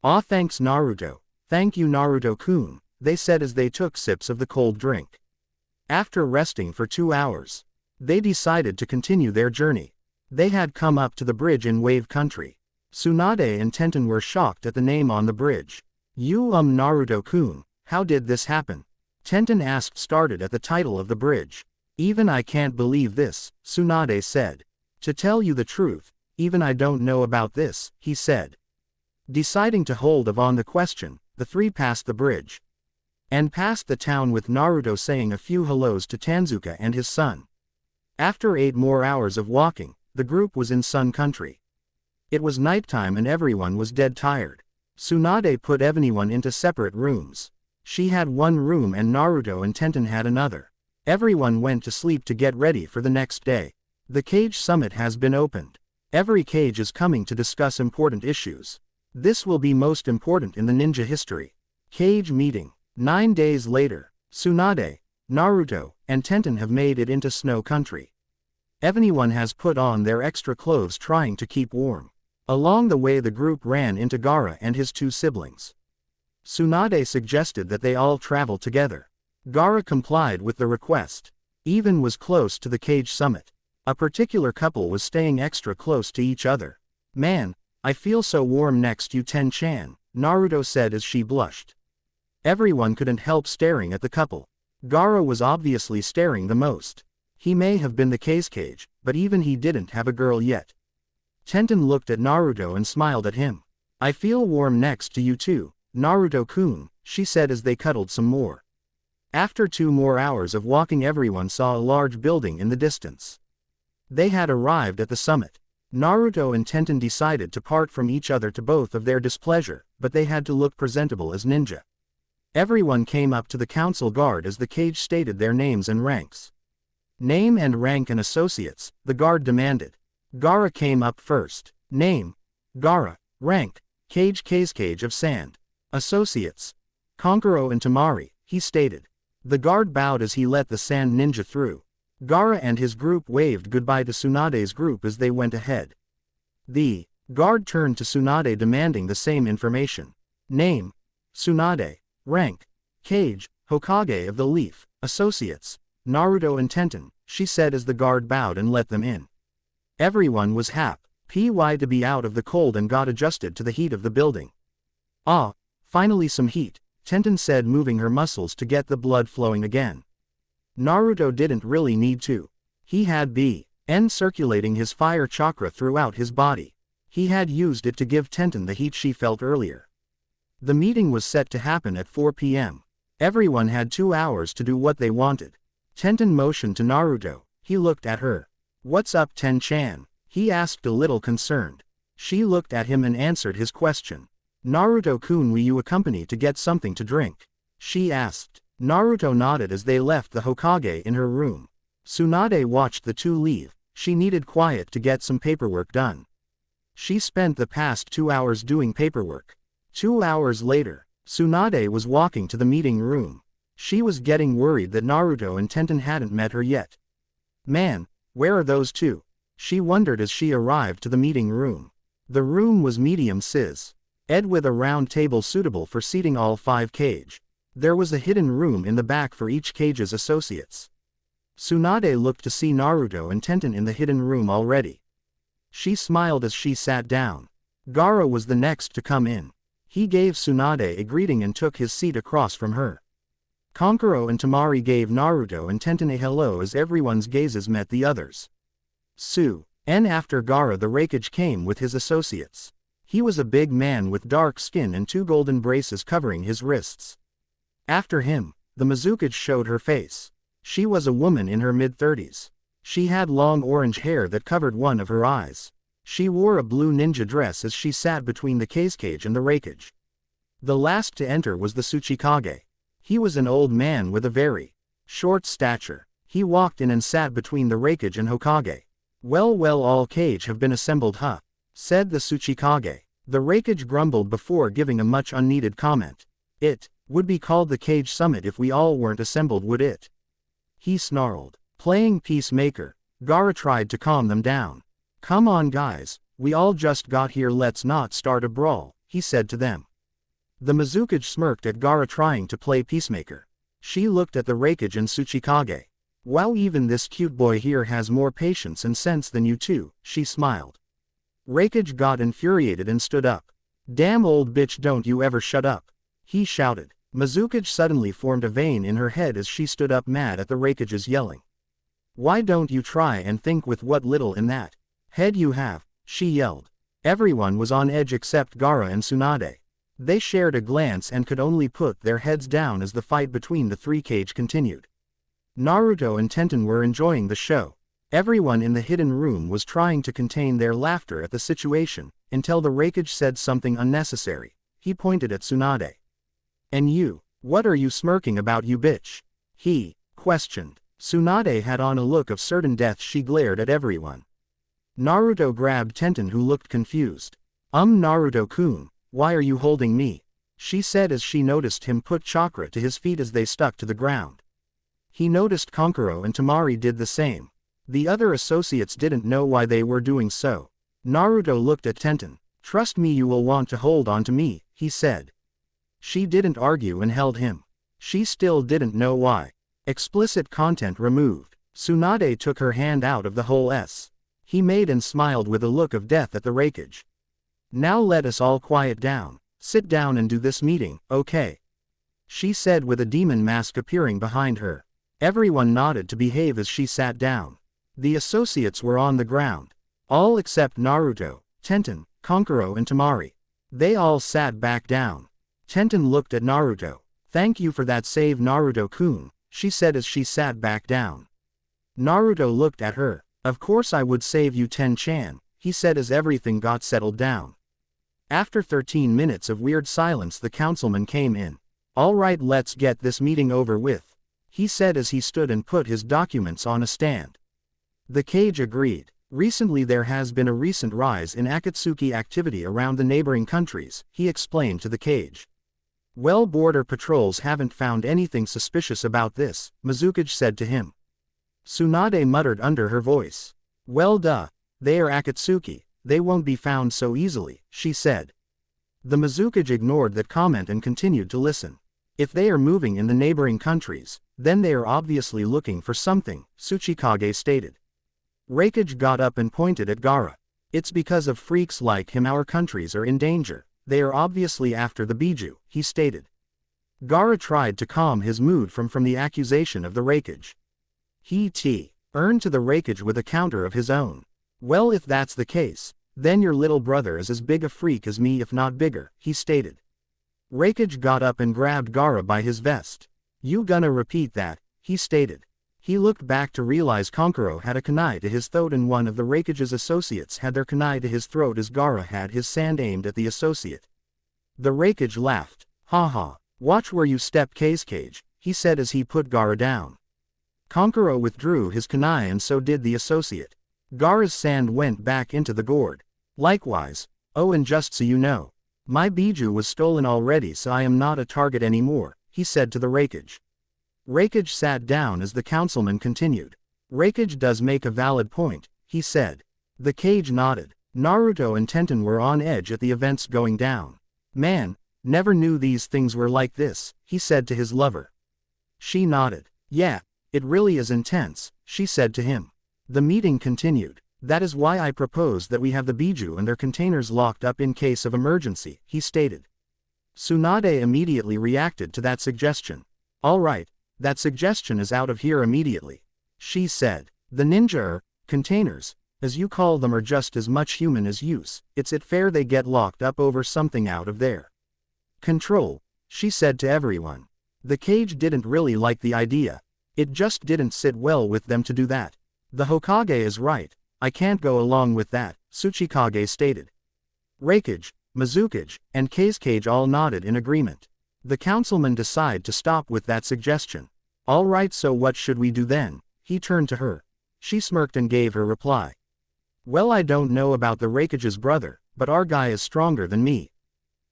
Aw, thanks Naruto. Thank you Naruto-kun, they said as they took sips of the cold drink. After resting for 2 hours, they decided to continue their journey. They had come up to the bridge in Wave Country. Tsunade and Tenten were shocked at the name on the bridge. Naruto-kun, how did this happen? Tenten asked. Started at the title of the bridge. Even I can't believe this, Tsunade said. To tell you the truth, even I don't know about this, he said. Deciding to hold off on the question, the three passed the bridge. and passed the town with Naruto saying a few hellos to Tanzuka and his son. After 8 more hours of walking, the group was in Sun Country. It was nighttime and everyone was dead tired. Tsunade put everyone into separate rooms. She had one room and Naruto and Tenten had another. Everyone went to sleep to get ready for the next day. The Cage Summit has been opened. Every cage is coming to discuss important issues. This will be most important in the ninja history. Cage meeting. 9 days later, Tsunade, Naruto, and Tenten have made it into Snow Country. Everyone has put on their extra clothes trying to keep warm. Along the way the group ran into Gaara and his 2 siblings. Tsunade suggested that they all travel together. Gaara complied with the request. Even was close to the Cage Summit. A particular couple was staying extra close to each other. "Man, I feel so warm next you Ten-chan," Naruto said as she blushed. Everyone couldn't help staring at the couple. Gaara was obviously staring the most. He may have been the cage, but even he didn't have a girl yet. Tenten looked at Naruto and smiled at him. "I feel warm next to you too, Naruto-kun," she said as they cuddled some more. After 2 more hours of walking everyone saw a large building in the distance. They had arrived at the summit. Naruto and Tenten decided to part from each other to both of their displeasure, but they had to look presentable as ninja. Everyone came up to the council guard as the cage stated their names and ranks. "Name and rank and associates," the guard demanded. Gaara came up first. Name: Gaara. Rank: Cage of Sand. Associates: Konkuro and Tamari, he stated. The guard bowed as he let the sand ninja through. Gaara and his group waved goodbye to Tsunade's group as they went ahead. The guard turned to Tsunade demanding the same information. Name: Tsunade. Rank: Cage, Hokage of the Leaf. Associates: Naruto and Tenten, she said as the guard bowed and let them in. Everyone was happy to be out of the cold and got adjusted to the heat of the building. "Ah, finally some heat," Tenten said, moving her muscles to get the blood flowing again. Naruto didn't really need to. He had been circulating his fire chakra throughout his body. He had used it to give Tenten the heat she felt earlier. The meeting was set to happen at 4 p.m. Everyone had 2 hours to do what they wanted. Tenten motioned to Naruto. He looked at her. "What's up, Ten-chan?" he asked, a little concerned. She looked at him and answered his question. "Naruto-kun, will you accompany to get something to drink?" she asked. Naruto nodded as they left the Hokage in her room. Tsunade watched the 2 leave. She needed quiet to get some paperwork done. She spent the past 2 hours doing paperwork. 2 hours later, Tsunade was walking to the meeting room. She was getting worried that Naruto and Tenten hadn't met her yet. "Man, where are those 2? She wondered as she arrived to the meeting room. The room was medium size, with a round table suitable for seating all 5 cage. There was a hidden room in the back for each cage's associates. Tsunade looked to see Naruto and Tenten in the hidden room already. She smiled as she sat down. Gaara was the next to come in. He gave Tsunade a greeting and took his seat across from her. Konkuro and Tamari gave Naruto and Tenten a hello as everyone's gazes met the others. After Gaara, the Raikage came with his associates. He was a big man with dark skin and 2 golden braces covering his wrists. After him, the Mizukage showed her face. She was a woman in her mid-30s. She had long orange hair that covered one of her eyes. She wore a blue ninja dress as she sat between the cage and the Raikage. The last to enter was the Tsuchikage. He was an old man with a very short stature. He walked in and sat between the Raikage and Hokage. Well, all cage have been assembled, huh?" said the Tsuchikage. The Raikage grumbled before giving a much unneeded comment. "It would be called the Cage Summit if we all weren't assembled, would it?" he snarled. Playing peacemaker, Gaara tried to calm them down. "Come on guys, we all just got here, let's not start a brawl," he said to them. The Mizukage smirked at Gaara trying to play peacemaker. She looked at the Raikage and Tsuchikage. "Wow, even this cute boy here has more patience and sense than you two," she smiled. Raikage got infuriated and stood up. "Damn old bitch, don't you ever shut up," he shouted. Mizukage suddenly formed a vein in her head as she stood up, mad at the Raikage's yelling. "Why don't you try and think with what little in that head you have," she yelled. Everyone was on edge except Gaara and Tsunade. They shared a glance and could only put their heads down as the fight between the three Kage continued. Naruto and Tenten were enjoying the show. Everyone in the hidden room was trying to contain their laughter at the situation, until the Raikage said something unnecessary. He pointed at Tsunade. "And you, what are you smirking about, you bitch?" he questioned. Tsunade had on a look of certain death. She glared at everyone. Naruto grabbed Tenten, who looked confused. Naruto-kun, why are you holding me?" she said as she noticed him put chakra to his feet as they stuck to the ground. He noticed Kankuro and Temari did the same. The other associates didn't know why they were doing so. Naruto looked at Tenten. "Trust me, you will want to hold on to me," he said. She didn't argue and held him. She still didn't know why. Explicit content removed. Tsunade took her hand out of the whole S. He made and smiled with a look of death at the Raikage. "Now let us all quiet down. Sit down and do this meeting, okay?" she said with a demon mask appearing behind her. Everyone nodded to behave as she sat down. The associates were on the ground. All except Naruto, Tenten, Kankuro and Temari. They all sat back down. Tenten looked at Naruto. "Thank you for that save, Naruto-kun," she said as she sat back down. Naruto looked at her. "Of course I would save you, Ten-chan," he said as everything got settled down. After 13 minutes of weird silence, the councilman came in. "All right, let's get this meeting over with," he said as he stood and put his documents on a stand. The Kage agreed. "Recently there has been a recent rise in Akatsuki activity around the neighboring countries," he explained to the Kage. "Well, border patrols haven't found anything suspicious about this," Mizukage said to him. Tsunade muttered under her voice. "Well duh, they are Akatsuki, they won't be found so easily," she said. The Mizukage ignored that comment and continued to listen. "If they are moving in the neighboring countries, then they are obviously looking for something," Tsuchikage stated. Raikage got up and pointed at Gaara. "It's because of freaks like him our countries are in danger. They are obviously after the Biju," he stated. Gaara tried to calm his mood from the accusation of the Raikage. He earned to the Raikage with a counter of his own. "Well, if that's the case, then your little brother is as big a freak as me, if not bigger," he stated. Raikage got up and grabbed Gaara by his vest. "You gonna repeat that?" he stated. He looked back to realize Kankuro had a kunai to his throat and one of the Raikage's associates had their kunai to his throat as Gaara had his sand aimed at the associate. The Raikage laughed. "Haha, watch where you step, Kage," he said as he put Gaara down. Kankuro withdrew his kunai and so did the associate. Gaara's sand went back into the gourd. Likewise, "Oh, and just so you know, my Biju was stolen already, so I am not a target anymore," he said to the Raikage. Raikage sat down as the councilman continued. "Raikage does make a valid point," he said. The Kage nodded. Naruto and Tenten were on edge at the events going down. "Man, never knew these things were like this," he said to his lover. She nodded. "Yeah, it really is intense," she said to him. The meeting continued. "That is why I propose that we have the Biju and their containers locked up in case of emergency," he stated. Tsunade immediately reacted to that suggestion. "All right, that suggestion is out of here immediately," she said. "The ninja containers, as you call them, are just as much human as use. It's it fair they get locked up over something out of their control," she said to everyone. The Kage didn't really like the idea. It just didn't sit well with them to do that. "The Hokage is right, I can't go along with that," Tsuchikage stated. Raikage, Mizukage, and Kage all nodded in agreement. The councilman decided to stop with that suggestion. "All right, so what should we do then?" He turned to her. She smirked and gave her reply. "Well, I don't know about the Raikage's brother, but our guy is stronger than me,"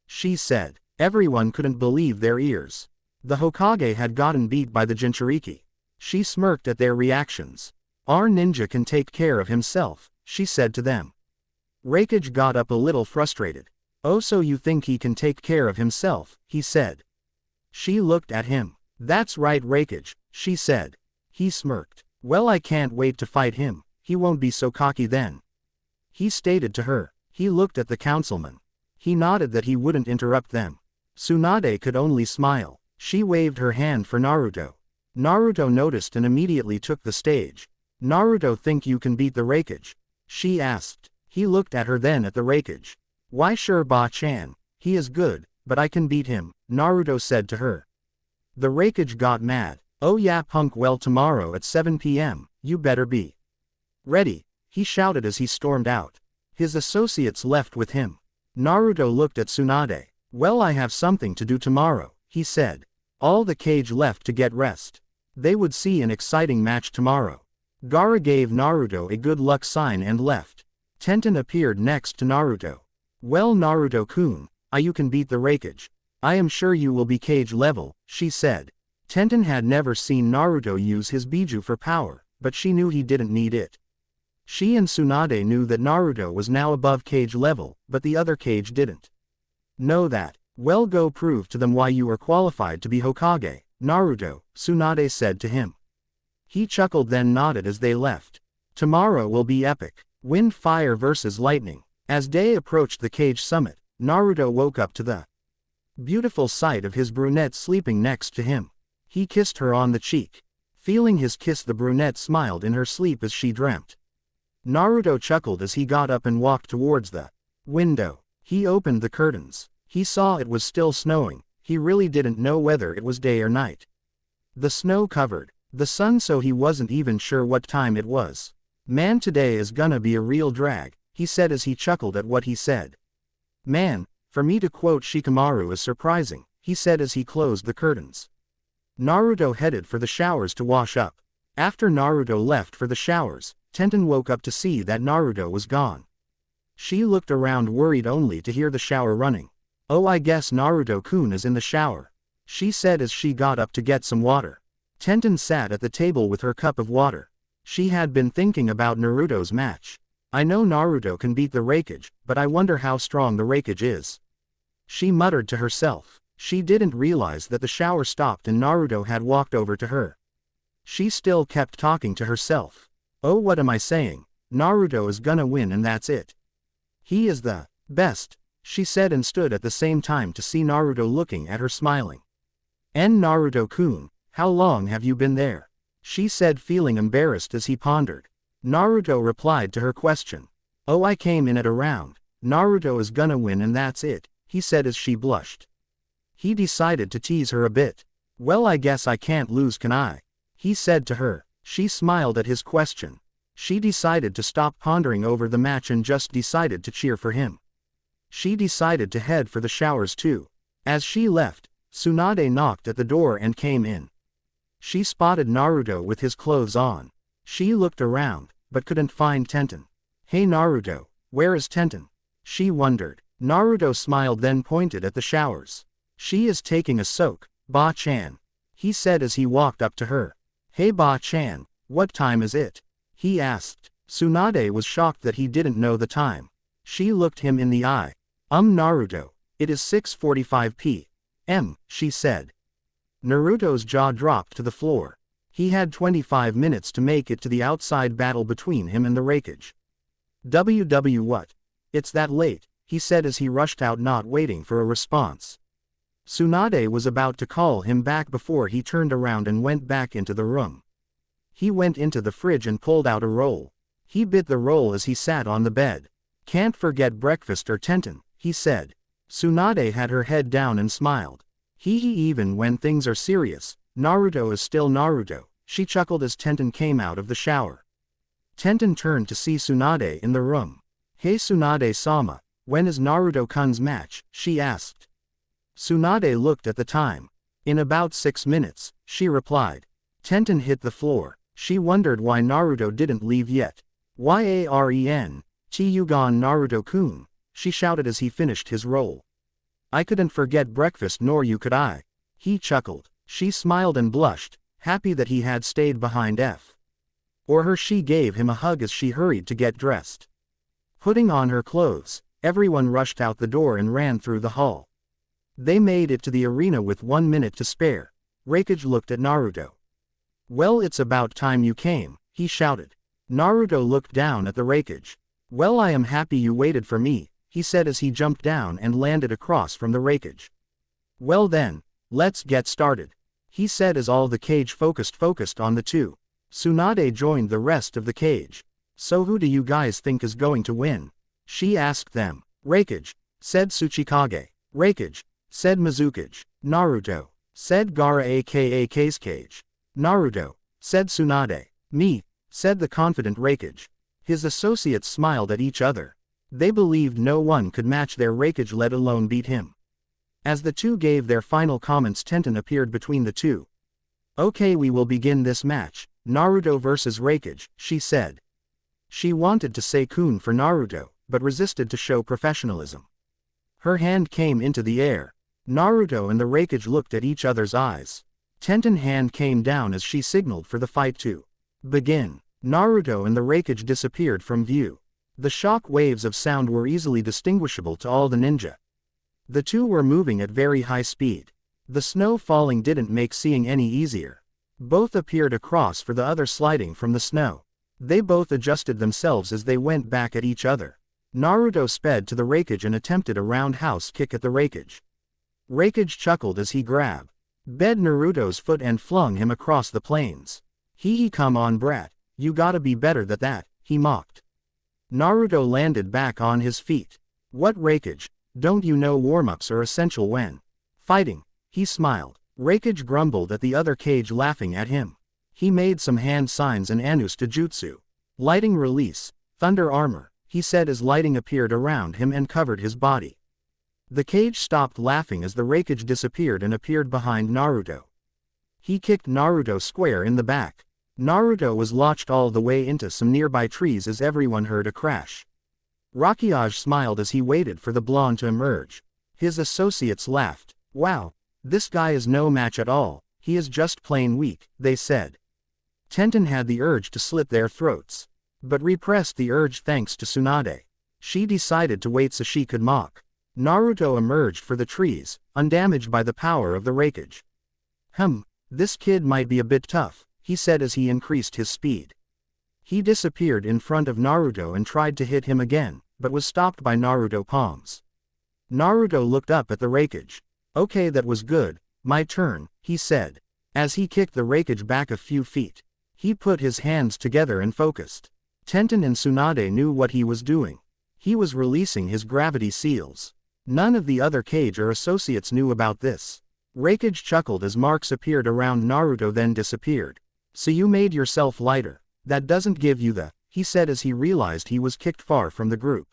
she said. Everyone couldn't believe their ears. The Hokage had gotten beat by the Jinchuriki. She smirked at their reactions. "Our ninja can take care of himself," she said to them. Raikage got up a little frustrated. "Oh, so you think he can take care of himself?" he said. She looked at him. "That's right, Raikage," she said. He smirked. "Well, I can't wait to fight him, he won't be so cocky then," he stated to her. He looked at the councilman. He nodded that he wouldn't interrupt them. Tsunade could only smile. She waved her hand for Naruto. Naruto noticed and immediately took the stage. "Naruto, think you can beat the Raikage?" she asked. He looked at her, then at the Raikage. "Why, sure, Ba-chan, he is good," but I can beat him, Naruto said to her. The Raikage got mad. Oh yeah punk, well tomorrow at 7 p.m, you better be ready, he shouted as he stormed out. His associates left with him. Naruto looked at Tsunade. Well, I have something to do tomorrow, he said. All the cage left to get rest. They would see an exciting match tomorrow. Gaara gave Naruto a good luck sign and left. Tenten appeared next to Naruto. Well Naruto-kun, you can beat the Raikage. I am sure you will be cage level, she said. Tenten had never seen Naruto use his Biju for power, but she knew he didn't need it. She and Tsunade knew that Naruto was now above cage level, but the other cage didn't know that. Well, go prove to them why you are qualified to be Hokage, Naruto, Tsunade said to him. He chuckled then nodded as they left. Tomorrow will be epic. Wind fire versus lightning. As day approached the cage summit, Naruto woke up to the beautiful sight of his brunette sleeping next to him. He kissed her on the cheek. Feeling his kiss, the brunette smiled in her sleep as she dreamt. Naruto chuckled as he got up and walked towards the window. He opened the curtains. He saw it was still snowing. He really didn't know whether it was day or night. The snow covered the sun, so he wasn't even sure what time it was. Man, today is gonna be a real drag, he said as he chuckled at what he said. Man, for me to quote Shikamaru is surprising, he said as he closed the curtains. Naruto headed for the showers to wash up. After Naruto left for the showers, Tenten woke up to see that Naruto was gone. She looked around worried only to hear the shower running. Oh, I guess Naruto-kun is in the shower, she said as she got up to get some water. Tenten sat at the table with her cup of water. She had been thinking about Naruto's match. I know Naruto can beat the Raikage, but I wonder how strong the Raikage is. She muttered to herself. She didn't realize that the shower stopped and Naruto had walked over to her. She still kept talking to herself. Oh, what am I saying? Naruto is gonna win and that's it. He is the best, she said and stood at the same time to see Naruto looking at her smiling. Naruto-kun, how long have you been there? She said, feeling embarrassed as he pondered. Naruto replied to her question. Oh, I came in at around. Naruto is gonna win and that's it, he said as she blushed. He decided to tease her a bit. Well, I guess I can't lose, can I? He said to her. She smiled at his question. She decided to stop pondering over the match and just decided to cheer for him. She decided to head for the showers too. As she left, Tsunade knocked at the door and came in. She spotted Naruto with his clothes on. She looked around, but couldn't find Tenten. Hey Naruto, where is Tenten? She wondered. Naruto smiled then pointed at the showers. She is taking a soak, Ba-chan, he said as he walked up to her. Hey Ba-chan, what time is it? He asked. Tsunade was shocked that he didn't know the time. She looked him in the eye. Naruto, it is 6:45 p.m, she said. Naruto's jaw dropped to the floor. He had 25 minutes to make it to the outside battle between him and the Raikage. What? It's that late, he said as he rushed out, not waiting for a response. Tsunade was about to call him back before he turned around and went back into the room. He went into the fridge and pulled out a roll. He bit the roll as he sat on the bed. Can't forget breakfast or Tenten, he said. Tsunade had her head down and smiled. Even when things are serious, Naruto is still Naruto, she chuckled as Tenten came out of the shower. Tenten turned to see Tsunade in the room. Hey Tsunade-sama, when is Naruto-kun's match? She asked. Tsunade looked at the time. In about 6 minutes, she replied. Tenten hit the floor. She wondered why Naruto didn't leave yet. Yaren, Tiyugan Naruto-kun, she shouted as he finished his roll. I couldn't forget breakfast nor you could I. He chuckled. She smiled and blushed, happy that he had stayed behind her. She gave him a hug as she hurried to get dressed. Putting on her clothes, everyone rushed out the door and ran through the hall. They made it to the arena with 1 minute to spare. Raikage looked at Naruto. Well, it's about time you came, he shouted. Naruto looked down at the Raikage. Well, I am happy you waited for me, he said as he jumped down and landed across from the Raikage. Well then, let's get started, he said as all the cage focused on the two. Tsunade joined the rest of the cage. So who do you guys think is going to win? She asked them. Raikage, said Tsuchikage. Raikage, said Mizukage. Naruto, said Gaara aka Kazekage. Naruto, said Tsunade. Me, said the confident Raikage. His associates smiled at each other. They believed no one could match their Raikage, let alone beat him. As the two gave their final comments, Tenten appeared between the two. Okay, we will begin this match. Naruto versus Raikage, she said. She wanted to say Kun for Naruto, but resisted to show professionalism. Her hand came into the air. Naruto and the Raikage looked at each other's eyes. Tenten's hand came down as she signaled for the fight to begin. Naruto and the Raikage disappeared from view. The shock waves of sound were easily distinguishable to all the ninja. The two were moving at very high speed. The snow falling didn't make seeing any easier. Both appeared across for the other, sliding from the snow. They both adjusted themselves as they went back at each other. Naruto sped to the Raikage and attempted a roundhouse kick at the Raikage. Raikage chuckled as he grabbed Naruto's foot and flung him across the plains. Hee come on brat, you gotta be better than that, he mocked. Naruto landed back on his feet. What Raikage, don't you know warm-ups are essential when fighting? He smiled. Raikage grumbled at the other cage, laughing at him. He made some hand signs and Anusta jutsu. Lighting release, thunder armor, he said as lighting appeared around him and covered his body. The cage stopped laughing as the Raikage disappeared and appeared behind Naruto. He kicked Naruto square in the back. Naruto was launched all the way into some nearby trees as everyone heard a crash. Raikage smiled as he waited for the blonde to emerge. His associates laughed. Wow, this guy is no match at all, he is just plain weak, they said. Tenten had the urge to slit their throats, but repressed the urge thanks to Tsunade. She decided to wait so she could mock. Naruto emerged for the trees, undamaged by the power of the Raikage. This kid might be a bit tough, he said as he increased his speed. He disappeared in front of Naruto and tried to hit him again, but was stopped by Naruto palms. Naruto looked up at the Raikage. Okay, that was good, my turn, he said. As he kicked the Raikage back a few feet, he put his hands together and focused. Tenten and Tsunade knew what he was doing. He was releasing his gravity seals. None of the other cage or associates knew about this. Raikage chuckled as marks appeared around Naruto then disappeared. So you made yourself lighter. That doesn't give you the, he said as he realized he was kicked far from the group.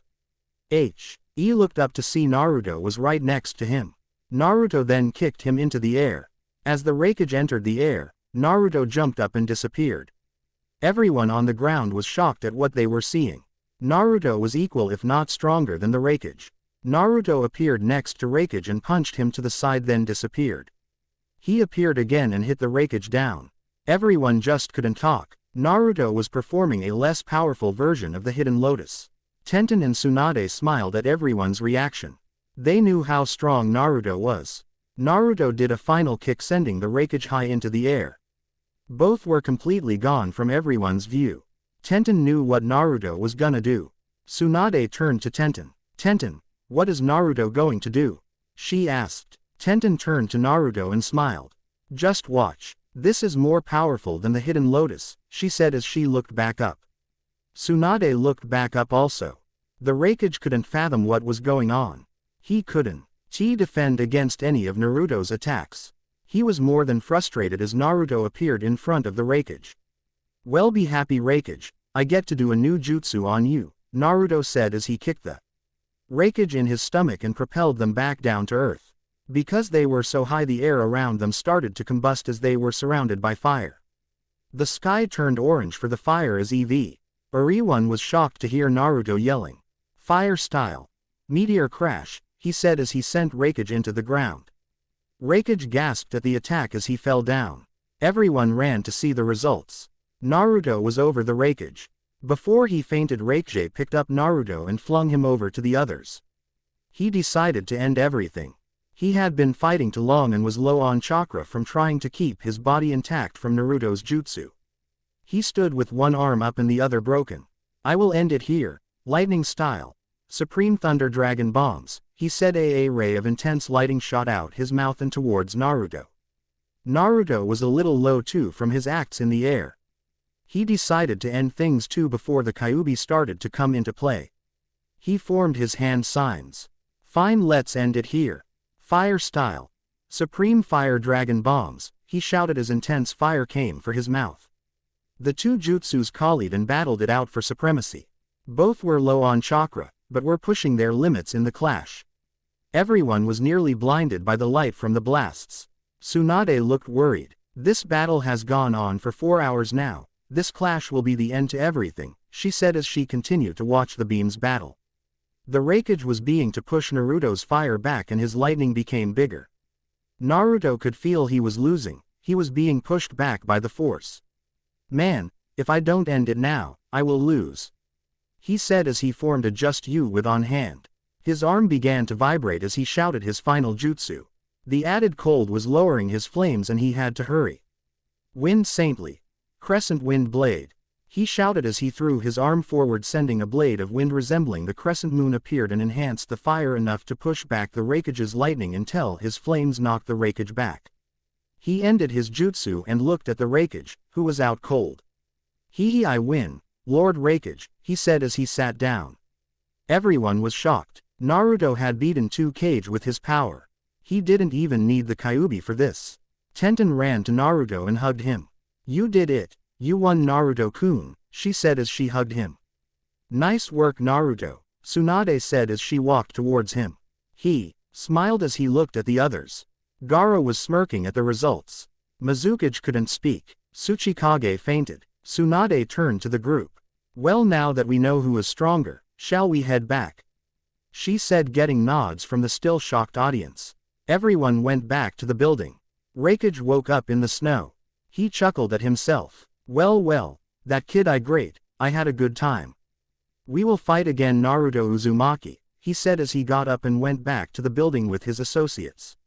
He looked up to see Naruto was right next to him. Naruto then kicked him into the air. As the Raikage entered the air, Naruto jumped up and disappeared. Everyone on the ground was shocked at what they were seeing. Naruto was equal if not stronger than the Raikage. Naruto appeared next to Raikage and punched him to the side then disappeared. He appeared again and hit the Raikage down. Everyone just couldn't talk. Naruto was performing a less powerful version of the Hidden Lotus. Tenten and Tsunade smiled at everyone's reaction. They knew how strong Naruto was. Naruto did a final kick sending the Raikage high into the air. Both were completely gone from everyone's view. Tenten knew what Naruto was gonna do. Tsunade turned to Tenten. Tenten, what is Naruto going to do? She asked. Tenten turned to Naruto and smiled. Just watch. This is more powerful than the Hidden Lotus, she said as she looked back up. Tsunade looked back up also. The Raikage couldn't fathom what was going on. He couldn't defend against any of Naruto's attacks. He was more than frustrated as Naruto appeared in front of the Raikage. Well, be happy Raikage, I get to do a new jutsu on you, Naruto said as he kicked the Raikage in his stomach and propelled them back down to earth. Because they were so high, the air around them started to combust as they were surrounded by fire. The sky turned orange for the fire as everyone was shocked to hear Naruto yelling. Fire style. Meteor crash, he said as he sent Raikage into the ground. Raikage gasped at the attack as he fell down. Everyone ran to see the results. Naruto was over the Raikage. Before he fainted, Raikage picked up Naruto and flung him over to the others. He decided to end everything. He had been fighting too long and was low on chakra from trying to keep his body intact from Naruto's jutsu. He stood with one arm up and the other broken. I will end it here, lightning style. Supreme Thunder Dragon Bombs, he said. A ray of intense lighting shot out his mouth and towards Naruto. Naruto was a little low too from his acts in the air. He decided to end things too before the Kyuubi started to come into play. He formed his hand signs. Fine, let's end it here. Fire style. Supreme fire dragon bombs, he shouted as intense fire came for his mouth. The two jutsus collied and battled it out for supremacy. Both were low on chakra, but were pushing their limits in the clash. Everyone was nearly blinded by the light from the blasts. Tsunade looked worried. This battle has gone on for 4 hours now. This clash will be the end to everything, she said as she continued to watch the beams battle. The Raikage was being to push Naruto's fire back and his lightning became bigger. Naruto could feel he was losing, he was being pushed back by the force. Man, if I don't end it now, I will lose, he said as he formed a just you with on hand. His arm began to vibrate as he shouted his final jutsu. The added cold was lowering his flames and he had to hurry. Wind saintly. Crescent wind blade. He shouted as he threw his arm forward, sending a blade of wind resembling the crescent moon appeared and enhanced the fire enough to push back the Raikage's lightning until his flames knocked the Raikage back. He ended his jutsu and looked at the Raikage, who was out cold. Hee I win, Lord Raikage, he said as he sat down. Everyone was shocked. Naruto had beaten 2Kage with his power. He didn't even need the Kyuubi for this. Tenten ran to Naruto and hugged him. You did it, you won Naruto-kun, she said as she hugged him. Nice work Naruto, Tsunade said as she walked towards him. He smiled as he looked at the others. Gaara was smirking at the results. Mizukage couldn't speak. Tsuchikage fainted. Tsunade turned to the group. Well, now that we know who is stronger, shall we head back? She said, getting nods from the still shocked audience. Everyone went back to the building. Raikage woke up in the snow. He chuckled at himself. Well, that kid I had a good time. We will fight again Naruto Uzumaki, he said as he got up and went back to the building with his associates.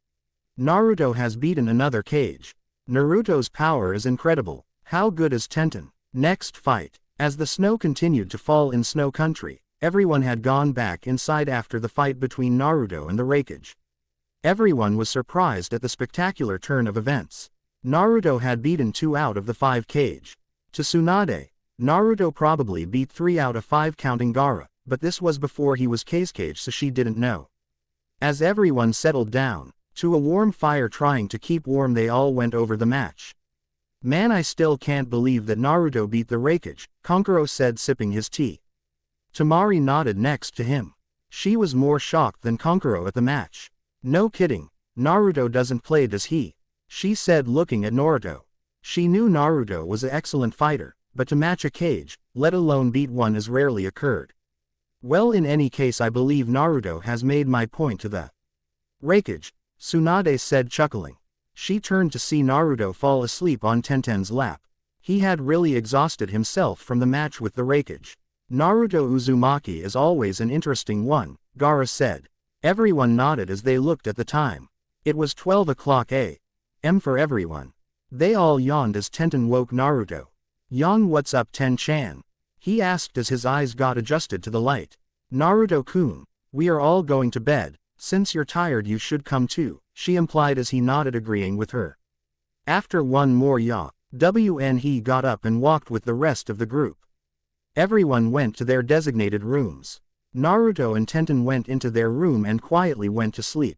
Naruto has beaten another Kage. Naruto's power is incredible. How good is Tenten? Next fight. As the snow continued to fall in Snow Country, everyone had gone back inside after the fight between Naruto and the Raikage. Everyone was surprised at the spectacular turn of events. Naruto had beaten 2 out of the 5 Kage. To Tsunade, Naruto probably beat 3 out of 5 counting Gaara, but this was before he was Kage so she didn't know. As everyone settled down to a warm fire trying to keep warm, they all went over the match. Man, I still can't believe that Naruto beat the Raikage, Kankuro said sipping his tea. Temari nodded next to him. She was more shocked than Kankuro at the match. No kidding, Naruto doesn't play, does he? She said looking at Naruto. She knew Naruto was an excellent fighter, but to match a Kage, let alone beat one, has rarely occurred. Well, in any case I believe Naruto has made my point to the Raikage, Tsunade said chuckling. She turned to see Naruto fall asleep on Tenten's lap. He had really exhausted himself from the match with the Raikage. Naruto Uzumaki is always an interesting one, Gaara said. Everyone nodded as they looked at the time. It was 12 o'clock a.m. for everyone. They all yawned as Tenten woke Naruto. Yawn, what's up Ten-chan? He asked as his eyes got adjusted to the light. Naruto-kun, we are all going to bed. Since you're tired you should come too, she implied as he nodded agreeing with her. After one more yawn, he got up and walked with the rest of the group. Everyone went to their designated rooms. Naruto and Tenten went into their room and quietly went to sleep.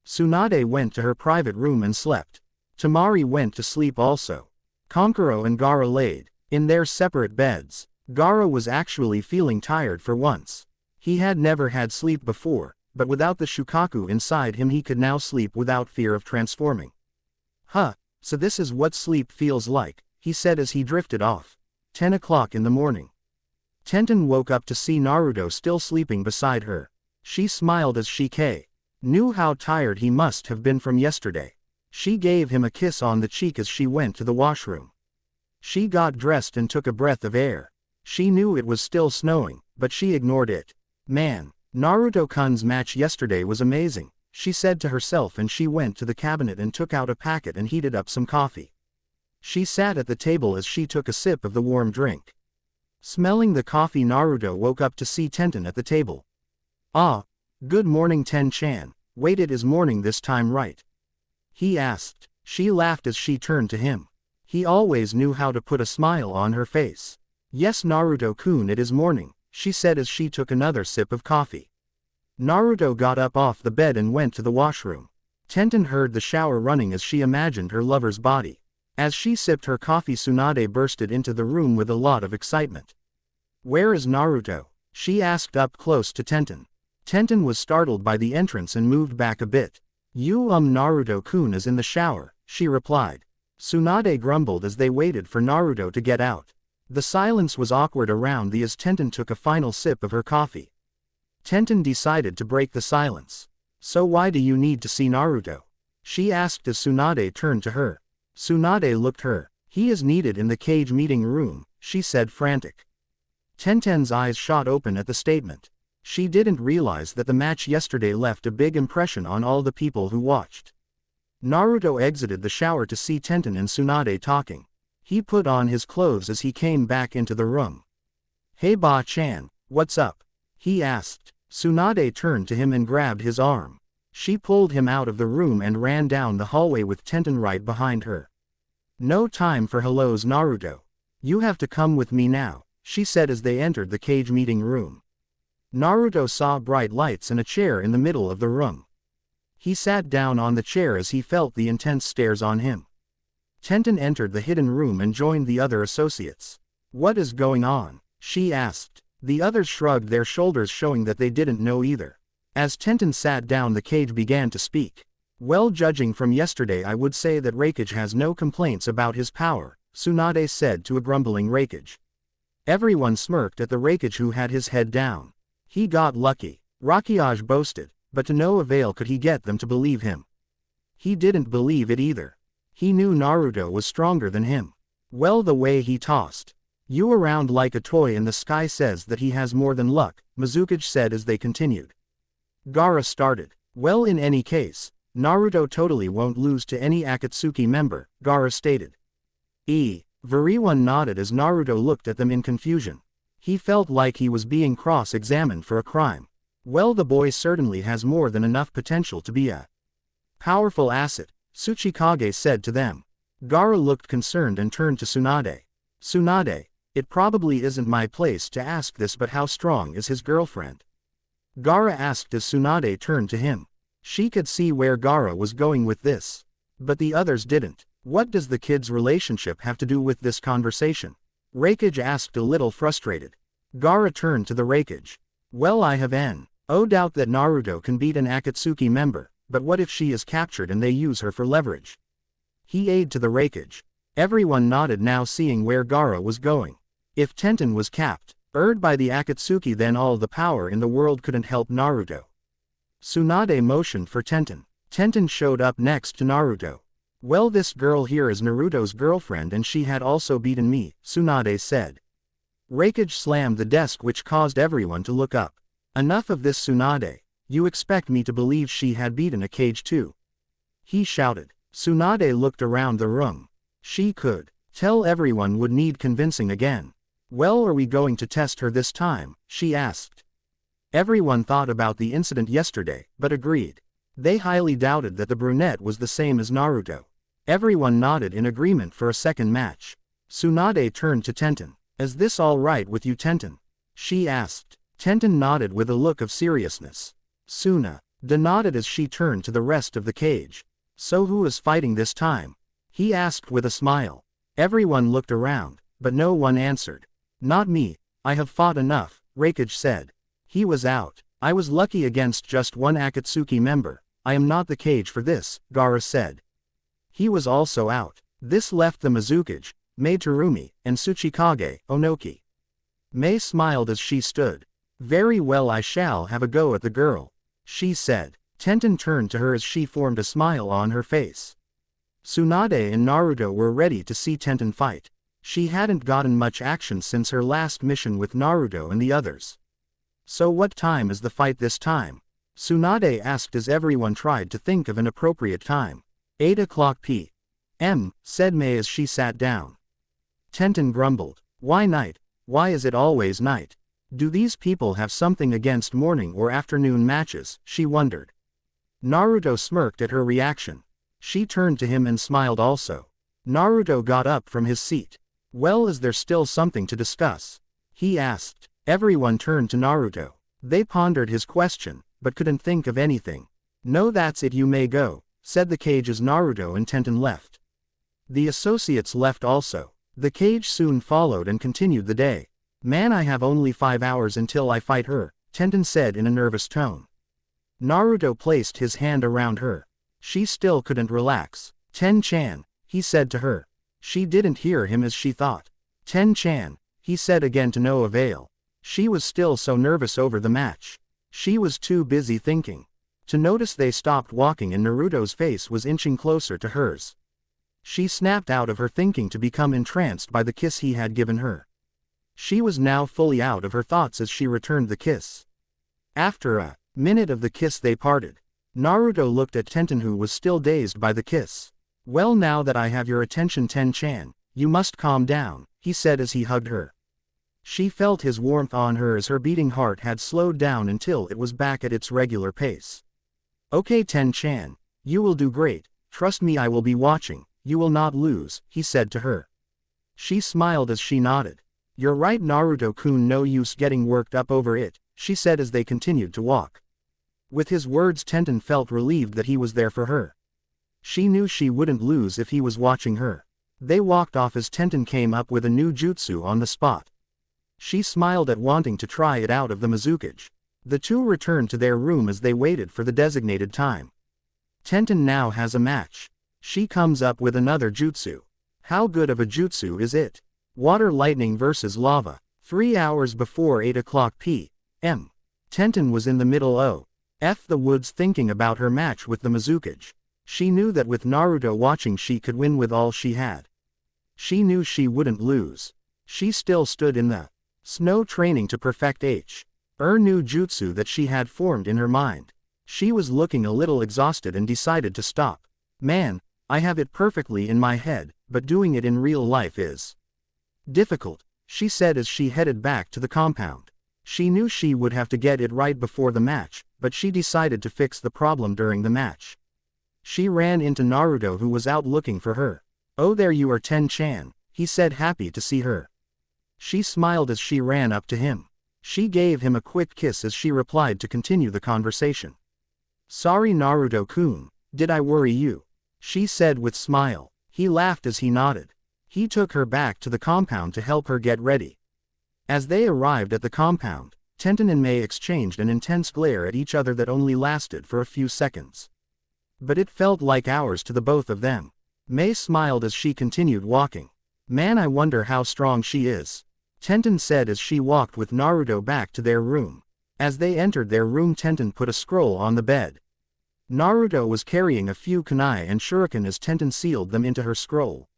Tsunade went to her private room and slept. Temari went to sleep also. Kankuro and Gaara laid in their separate beds. Gaara was actually feeling tired for once. He had never had sleep before, but without the Shukaku inside him he could now sleep without fear of transforming. So this is what sleep feels like, he said as he drifted off. 10 o'clock in the morning. Tenten woke up to see Naruto still sleeping beside her. She smiled as she knew how tired he must have been from yesterday. She gave him a kiss on the cheek as she went to the washroom. She got dressed and took a breath of air. She knew it was still snowing, but she ignored it. Man, Naruto-kun's match yesterday was amazing, she said to herself, and she went to the cabinet and took out a packet and heated up some coffee. She sat at the table as she took a sip of the warm drink. Smelling the coffee, Naruto woke up to see Tenten at the table. Ah, good morning Ten-chan, wait, it is morning this time, right? He asked. She laughed as she turned to him. He always knew how to put a smile on her face. Yes Naruto-kun, it is morning, she said as she took another sip of coffee. Naruto got up off the bed and went to the washroom. Tenten heard the shower running as she imagined her lover's body. As she sipped her coffee, Tsunade bursted into the room with a lot of excitement. "Where is Naruto?" she asked up close to Tenten. Tenten was startled by the entrance and moved back a bit. Naruto-kun is in the shower," she replied. Tsunade grumbled as they waited for Naruto to get out. The silence was awkward around as Tenten took a final sip of her coffee. Tenten decided to break the silence. "So why do you need to see Naruto?" she asked as Tsunade turned to her. Tsunade looked her. "He is needed in the cage meeting room," she said, frantic. Tenten's eyes shot open at the statement. She didn't realize that the match yesterday left a big impression on all the people who watched. Naruto exited the shower to see Tenten and Tsunade talking. He put on his clothes as he came back into the room. "Hey Ba-chan, what's up?" he asked. Tsunade turned to him and grabbed his arm. She pulled him out of the room and ran down the hallway with Tenten right behind her. "No time for hellos, Naruto. You have to come with me now," she said as they entered the cage meeting room. Naruto saw bright lights and a chair in the middle of the room. He sat down on the chair as he felt the intense stares on him. Tenten entered the hidden room and joined the other associates. "What is going on?" she asked. The others shrugged their shoulders, showing that they didn't know either. As Tenten sat down, the cage began to speak. "Well, judging from yesterday, I would say that Raikage has no complaints about his power," Tsunade said to a grumbling Raikage. Everyone smirked at the Raikage who had his head down. "He got lucky," Raikage boasted, but to no avail could he get them to believe him. He didn't believe it either. He knew Naruto was stronger than him. "Well, the way he tossed you around like a toy in the sky says that he has more than luck," Mizukage said as they continued. Gaara started. "Well, in any case, Naruto totally won't lose to any Akatsuki member," Gaara stated. Everyone nodded as Naruto looked at them in confusion. He felt like he was being cross-examined for a crime. "Well, the boy certainly has more than enough potential to be a powerful asset," Tsuchikage said to them. Gaara looked concerned and turned to Tsunade. "Tsunade, it probably isn't my place to ask this, but how strong is his girlfriend?" Gaara asked as Tsunade turned to him. She could see where Gaara was going with this. But the others didn't. "What does the kid's relationship have to do with this conversation?" Raikage asked, a little frustrated. Gaara turned to the Raikage. "Well, I have no doubt that Naruto can beat an Akatsuki member, but what if she is captured and they use her for leverage?" He aided to the Raikage. Everyone nodded now, seeing where Gaara was going. If Tenten was captured by the Akatsuki, then all the power in the world couldn't help Naruto. Tsunade motioned for Tenten. Tenten showed up next to Naruto. "Well, this girl here is Naruto's girlfriend and she had also beaten me," Tsunade said. Raikage slammed the desk, which caused everyone to look up. "Enough of this, Tsunade. You expect me to believe she had beaten a cage too?" he shouted. Tsunade looked around the room. She could tell everyone would need convincing again. "Well, are we going to test her this time?" she asked. Everyone thought about the incident yesterday, but agreed. They highly doubted that the brunette was the same as Naruto. Everyone nodded in agreement for a second match. Tsunade turned to Tenten. "Is this all right with you, Tenten?" she asked. Tenten nodded with a look of seriousness. Tsunade nodded as she turned to the rest of the cage. "So who is fighting this time?" he asked with a smile. Everyone looked around, but no one answered. "Not me, I have fought enough," Raikage said. He was out. "I was lucky against just one Akatsuki member. I am not the cage for this," Gaara said. He was also out. This left the Mizukage, Mei Terumi, and Tsuchikage, Onoki. Mei smiled as she stood. "Very well, I shall have a go at the girl," she said. Tenten turned to her as she formed a smile on her face. Tsunade and Naruto were ready to see Tenten fight. She hadn't gotten much action since her last mission with Naruto and the others. "So what time is the fight this time?" Tsunade asked as everyone tried to think of an appropriate time. 8 o'clock p.m., said Mei as she sat down. Tenten grumbled. "Why night? Why is it always night? Do these people have something against morning or afternoon matches?" she wondered. Naruto smirked at her reaction. She turned to him and smiled also. Naruto got up from his seat. "Well, is there still something to discuss?" he asked. Everyone turned to Naruto. They pondered his question, but couldn't think of anything. No, that's it, you may go, said the cage as Naruto and Tenten left. The associates left also. The cage soon followed and continued the day. Man, I have only 5 hours until I fight her, Tenten said in a nervous tone. Naruto placed his hand around her. She still couldn't relax. Ten-chan, he said to her. She didn't hear him as she thought. Ten-chan, he said again to no avail. She was still so nervous over the match. She was too busy thinking to notice they stopped walking and Naruto's face was inching closer to hers. She snapped out of her thinking to become entranced by the kiss he had given her. She was now fully out of her thoughts as she returned the kiss. After a minute of the kiss they parted. Naruto looked at Tenten, who was still dazed by the kiss. Well, now that I have your attention, Ten-chan, you must calm down, he said as he hugged her. She felt his warmth on her as her beating heart had slowed down until it was back at its regular pace. Okay, Ten-chan, you will do great, trust me, I will be watching, you will not lose, he said to her. She smiled as she nodded. You're right, Naruto-kun, no use getting worked up over it, she said as they continued to walk. With his words, Tenten felt relieved that he was there for her. She knew she wouldn't lose if he was watching her. They walked off as Tenten came up with a new jutsu on the spot. She smiled at wanting to try it out of the Mizukage. The two returned to their room as they waited for the designated time. Tenten now has a match. She comes up with another jutsu. How good of a jutsu is it? Water lightning versus lava. 3 hours before 8 o'clock p.m. Tenten was in the middle of the woods thinking about her match with the Mizukage. She knew that with Naruto watching she could win with all she had. She knew she wouldn't lose. She still stood in the snow training to perfect new jutsu that she had formed in her mind. She was looking a little exhausted and decided to stop. Man, I have it perfectly in my head, but doing it in real life is difficult, she said as she headed back to the compound. She knew she would have to get it right before the match, but she decided to fix the problem during the match. She ran into Naruto, who was out looking for her. Oh, there you are, Ten-chan, he said, happy to see her. She smiled as she ran up to him. She gave him a quick kiss as she replied to continue the conversation. Sorry, Naruto-kun, did I worry you? She said with smile. He laughed as he nodded. He took her back to the compound to help her get ready. As they arrived at the compound, Tenten and Mei exchanged an intense glare at each other that only lasted for a few seconds. But it felt like hours to the both of them. Mei smiled as she continued walking. Man, I wonder how strong she is, Tenten said as she walked with Naruto back to their room. As they entered their room, Tenten put a scroll on the bed. Naruto was carrying a few kunai and shuriken as Tenten sealed them into her scroll.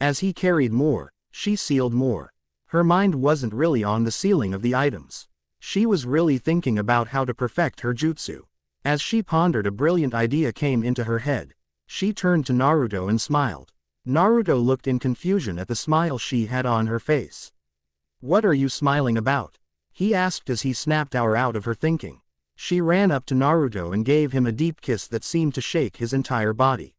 As he carried more, she sealed more. Her mind wasn't really on the sealing of the items. She was really thinking about how to perfect her jutsu. As she pondered, a brilliant idea came into her head. She turned to Naruto and smiled. Naruto looked in confusion at the smile she had on her face. What are you smiling about? He asked as he snapped her out of her thinking. She ran up to Naruto and gave him a deep kiss that seemed to shake his entire body.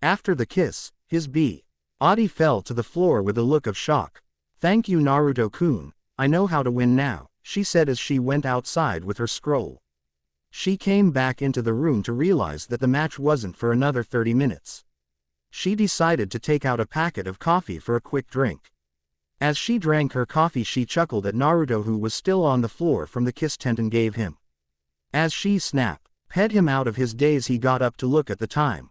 After the kiss, his body fell to the floor with a look of shock. Thank you, Naruto-kun, I know how to win now, she said as she went outside with her scroll. She came back into the room to realize that the match wasn't for another 30 minutes. She decided to take out a packet of coffee for a quick drink. As she drank her coffee, she chuckled at Naruto, who was still on the floor from the kiss Tenten gave him. As she pet him out of his daze, he got up to look at the time.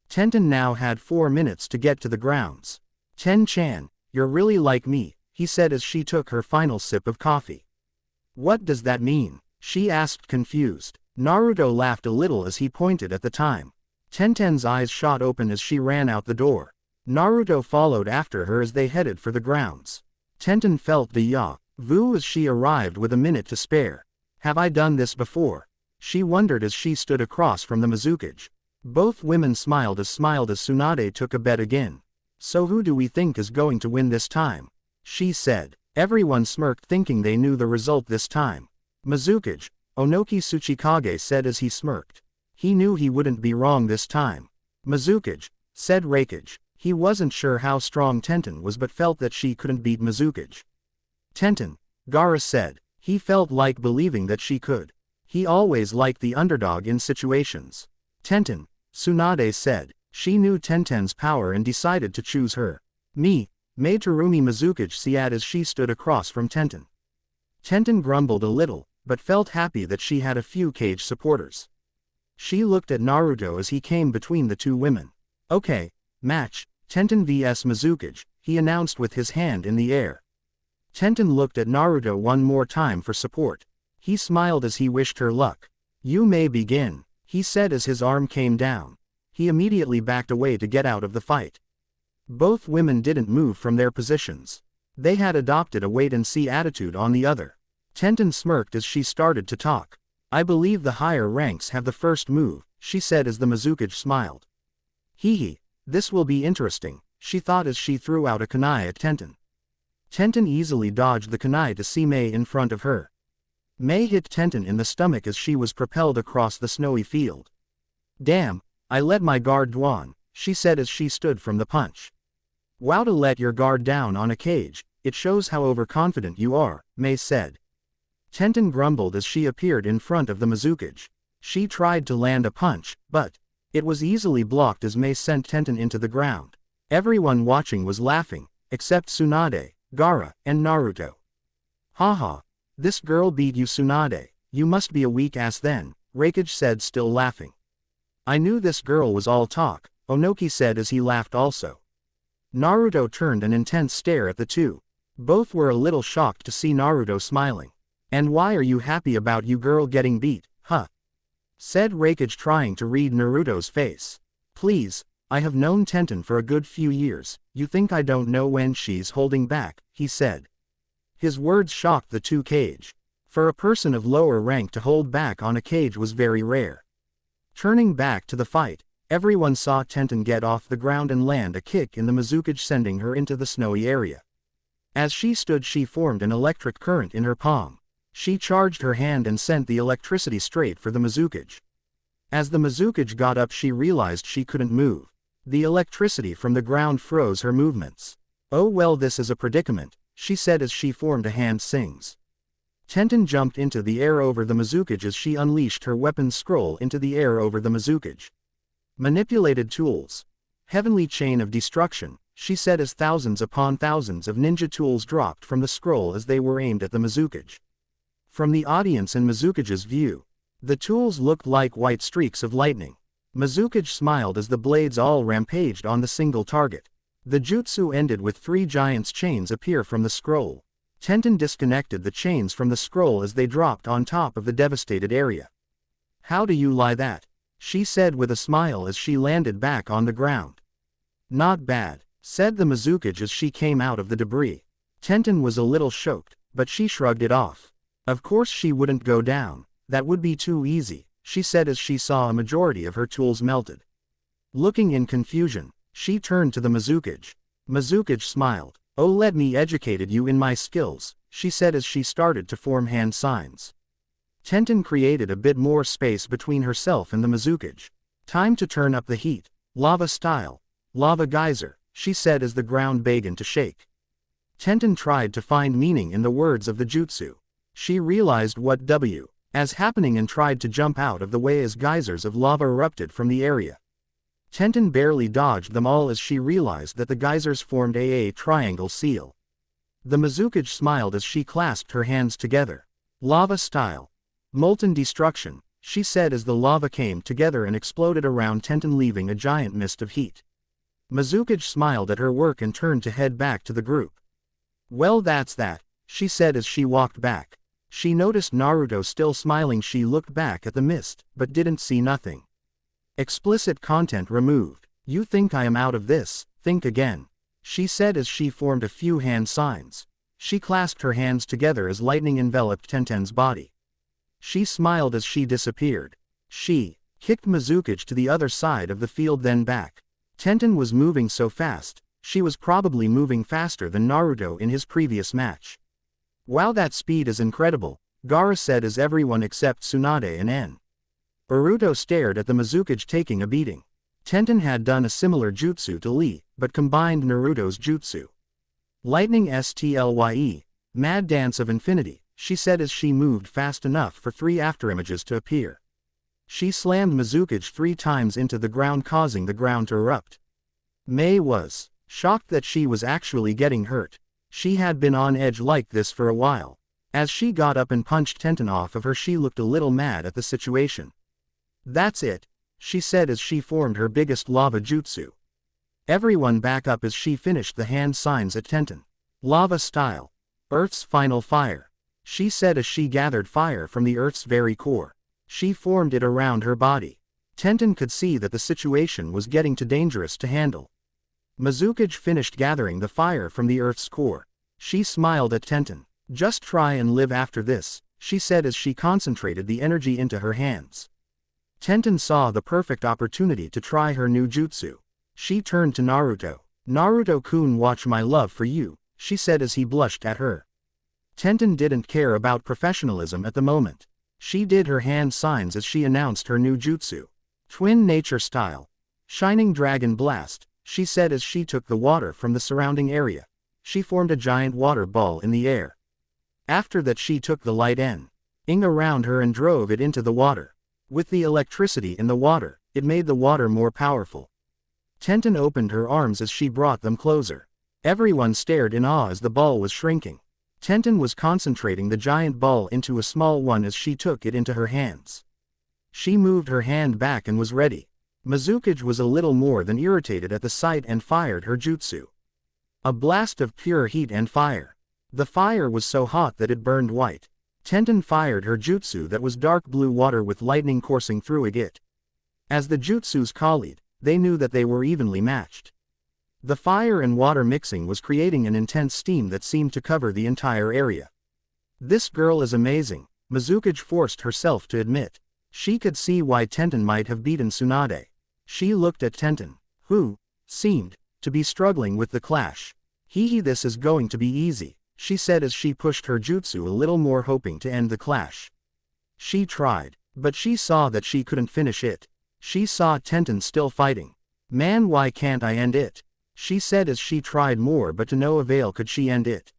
Tenten now had 4 minutes to get to the grounds. Ten-chan, you're really like me, he said as she took her final sip of coffee. What does that mean? She asked, confused. Naruto laughed a little as he pointed at the time. Tenten's eyes shot open as she ran out the door. Naruto followed after her as they headed for the grounds. Tenten felt deja vu as she arrived with a minute to spare. Have I done this before? She wondered as she stood across from the Mizukage. Both women smiled as Tsunade took a bet again. So who do we think is going to win this time? She said. Everyone smirked, thinking they knew the result this time. Mizukage, Onoki Tsuchikage said as he smirked. He knew he wouldn't be wrong this time. Mizukage, said Raikage. He wasn't sure how strong Tenten was but felt that she couldn't beat Mizukage. Tenten, Gaara said. He felt like believing that she could. He always liked the underdog in situations. Tenten, Tsunade said. She knew Tenten's power and decided to choose her. Me, made Terumi Mizukichi said as she stood across from Tenten. Tenten grumbled a little, but felt happy that she had a few cage supporters. She looked at Naruto as he came between the two women. Okay, match, Tenten vs Mizukichi, he announced with his hand in the air. Tenten looked at Naruto one more time for support. He smiled as he wished her luck. You may begin, he said as his arm came down. He immediately backed away to get out of the fight. Both women didn't move from their positions. They had adopted a wait-and-see attitude on the other. Tenten smirked as she started to talk. I believe the higher ranks have the first move, she said as the Mizukichi smiled. Hee, this will be interesting, she thought as she threw out a kunai at Tenten. Tenten easily dodged the kunai to see Mei in front of her. Mei hit Tenten in the stomach as she was propelled across the snowy field. Damn, I let my guard down, she said as she stood from the punch. Wow, to let your guard down on a cage, it shows how overconfident you are, Mei said. Tenten grumbled as she appeared in front of the Mizukichi. She tried to land a punch, but it was easily blocked as Mei sent Tenten into the ground. Everyone watching was laughing, except Tsunade, Gaara, and Naruto. Haha, this girl beat you Tsunade, you must be a weak ass then, Raikage said still laughing. I knew this girl was all talk, Onoki said as he laughed also. Naruto turned an intense stare at the two. Both were a little shocked to see Naruto smiling. And why are you happy about you girl getting beat, huh? Said Raikage trying to read Naruto's face. Please, I have known Tenten for a good few years, you think I don't know when she's holding back, he said. His words shocked the two cage. For a person of lower rank to hold back on a cage was very rare. Turning back to the fight, everyone saw Tenten get off the ground and land a kick in the Mizukichi sending her into the snowy area. As she stood she formed an electric current in her palm. She charged her hand and sent the electricity straight for the Mizukichi. As the Mizukichi got up she realized she couldn't move. The electricity from the ground froze her movements. Oh well, this is a predicament, she said as she formed a hand sings. Tenten jumped into the air over the Mizukichi as she unleashed her weapon scroll into the air over the Mizukichi. Manipulated tools. Heavenly chain of destruction, she said as thousands upon thousands of ninja tools dropped from the scroll as they were aimed at the Mizukichi. From the audience and Mizukichi's view, the tools looked like white streaks of lightning. Mizukichi smiled as the blades all rampaged on the single target. The jutsu ended with 3 giants' chains appear from the scroll. Tenten disconnected the chains from the scroll as they dropped on top of the devastated area. How do you lie that? She said with a smile as she landed back on the ground. Not bad, said the Mizukichi as she came out of the debris. Tenten was a little shocked, but she shrugged it off. Of course she wouldn't go down, that would be too easy, she said as she saw a majority of her tools melted. Looking in confusion, she turned to the Mizukichi. Mizukichi smiled. Oh, let me educate you in my skills, she said as she started to form hand signs. Tenten created a bit more space between herself and the Mizukichi. Time to turn up the heat. Lava style. Lava geyser, she said as the ground began to shake. Tenten tried to find meaning in the words of the jutsu. She realized what was happening and tried to jump out of the way as geysers of lava erupted from the area. Tenten barely dodged them all as she realized that the geysers formed a triangle seal. The Mizukichi smiled as she clasped her hands together. Lava style. Molten destruction, she said as the lava came together and exploded around Tenten leaving a giant mist of heat. Mizukichi smiled at her work and turned to head back to the group. Well, that's that, she said as she walked back. She noticed Naruto still smiling. She looked back at the mist, but didn't see nothing. Explicit content removed. You think I am out of this, think again, she said as she formed a few hand signs. She clasped her hands together as lightning enveloped Tenten's body. She smiled as she disappeared. She kicked Mizukichi to the other side of the field then back. Tenten was moving so fast, she was probably moving faster than Naruto in his previous match. Wow, that speed is incredible, Gaara said as everyone except Tsunade and Naruto stared at the Mizukichi taking a beating. Tenten had done a similar jutsu to Lee, but combined Naruto's jutsu. Lightning Stlye, Mad Dance of Infinity, she said as she moved fast enough for 3 afterimages to appear. She slammed Mizukage 3 times into the ground, causing the ground to erupt. Mei was shocked that she was actually getting hurt. She had been on edge like this for a while. As she got up and punched Tenten off of her, she looked a little mad at the situation. "That's it," she said as she formed her biggest lava jutsu. "Everyone back up," as she finished the hand signs at Tenten. "Lava style. Earth's final fire," she said as she gathered fire from the Earth's very core. She formed it around her body. Tenten could see that the situation was getting too dangerous to handle. Mizukage finished gathering the fire from the Earth's core. She smiled at Tenten. "Just try and live after this," she said as she concentrated the energy into her hands. Tenten saw the perfect opportunity to try her new jutsu. She turned to Naruto. "Naruto-kun, watch my love for you," she said as he blushed at her. Tenten didn't care about professionalism at the moment. She did her hand signs as she announced her new jutsu. "Twin nature style. Shining dragon blast," she said as she took the water from the surrounding area. She formed a giant water ball in the air. After that she took the light ing around her and drove it into the water. With the electricity in the water, it made the water more powerful. Tenten opened her arms as she brought them closer. Everyone stared in awe as the ball was shrinking. Tenten was concentrating the giant ball into a small one as she took it into her hands. She moved her hand back and was ready. Mizukage was a little more than irritated at the sight and fired her jutsu. A blast of pure heat and fire. The fire was so hot that it burned white. Tenten fired her jutsu that was dark blue water with lightning coursing through it. As the jutsus collided, they knew that they were evenly matched. The fire and water mixing was creating an intense steam that seemed to cover the entire area. "This girl is amazing," Mizukage forced herself to admit. She could see why Tenten might have beaten Tsunade. She looked at Tenten, who seemed to be struggling with the clash. This is going to be easy," she said as she pushed her jutsu a little more, hoping to end the clash. She tried, but she saw that she couldn't finish it. She saw Tenten still fighting. "Man, why can't I end it?" she said as she tried more, but to no avail could she end it.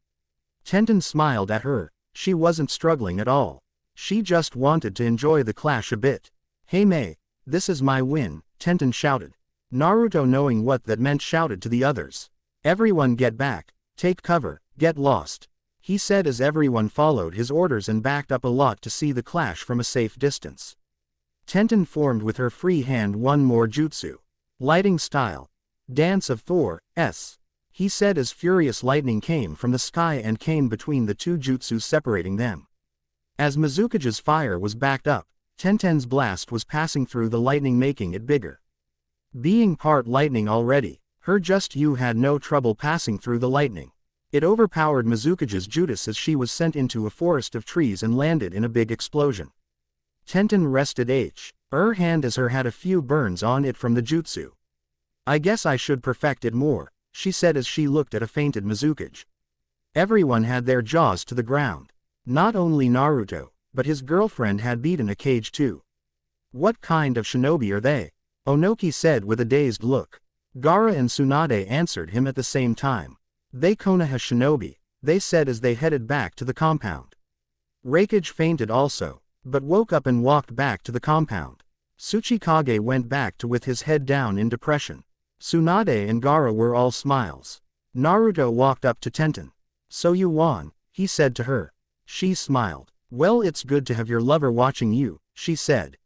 Tenten smiled at her. She wasn't struggling at all. She just wanted to enjoy the clash a bit. "Hey Mei, this is my win," Tenten shouted. Naruto, knowing what that meant, shouted to the others. "Everyone get back, take cover, get lost," he said as everyone followed his orders and backed up a lot to see the clash from a safe distance. Tenten formed with her free hand one more jutsu. "Lighting style. Dance of Thor, he said as furious lightning came from the sky and came between the two jutsus, separating them. As Mizukage's fire was backed up, Tenten's blast was passing through the lightning, making it bigger. Being part lightning already, her jutsu had no trouble passing through the lightning. It overpowered Mizukage's jutsu as she was sent into a forest of trees and landed in a big explosion. Tenten rested her hand as her had a few burns on it from the jutsu. "I guess I should perfect it more," she said as she looked at a fainted Mizukage. Everyone had their jaws to the ground. Not only Naruto, but his girlfriend had beaten a Kage too. "What kind of shinobi are they?" Onoki said with a dazed look. Gaara and Tsunade answered him at the same time. "They Konoha shinobi," they said as they headed back to the compound. Raikage fainted also, but woke up and walked back to the compound. Tsuchikage went back to with his head down in depression. Tsunade and Gaara were all smiles. Naruto walked up to Tenten. "So you won," he said to her. She smiled. "Well, it's good to have your lover watching you," she said.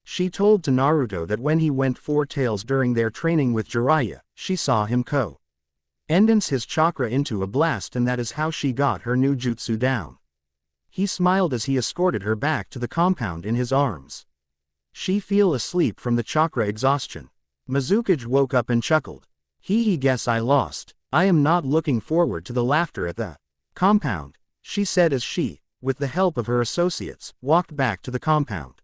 She told to Naruto that when he went Four Tails during their training with Jiraiya, she saw him condense his chakra into a blast, and that is how she got her new jutsu down. He smiled as he escorted her back to the compound in his arms. She fell asleep from the chakra exhaustion. Mizukage woke up and chuckled. Guess I lost. I am not looking forward to the laughter at the compound," she said as she, with the help of her associates, walked back to the compound.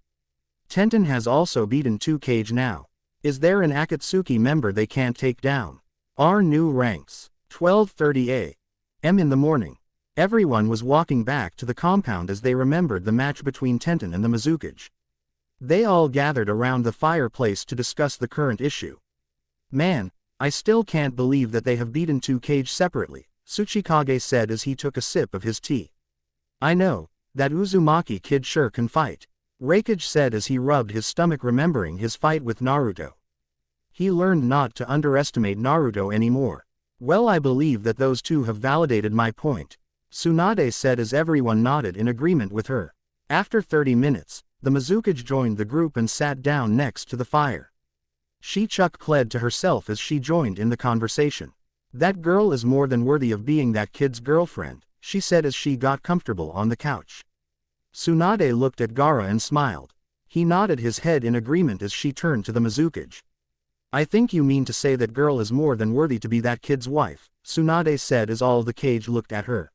"Tenten has also beaten 2 Kage now. Is there an Akatsuki member they can't take down? Our new ranks." 12:30 a.m. in the morning. Everyone was walking back to the compound as they remembered the match between Tenten and the Mizukage. They all gathered around the fireplace to discuss the current issue. "Man, I still can't believe that they have beaten 2 Kage separately," Tsuchikage said as he took a sip of his tea. I know, that Uzumaki kid sure can fight, Reikage said as he rubbed his stomach remembering his fight with Naruto. He learned not to underestimate Naruto anymore. Well, I believe that those two have validated my point, Tsunade said as everyone nodded in agreement with her. After 30 minutes, the Mizukage joined the group and sat down next to the fire. She chuckled to herself as she joined in the conversation. That girl is more than worthy of being that kid's girlfriend, she said as she got comfortable on the couch. Tsunade looked at Gaara and smiled. He nodded his head in agreement as she turned to the Mizukage. I think you mean to say that girl is more than worthy to be that kid's wife, Tsunade said as all the cage looked at her.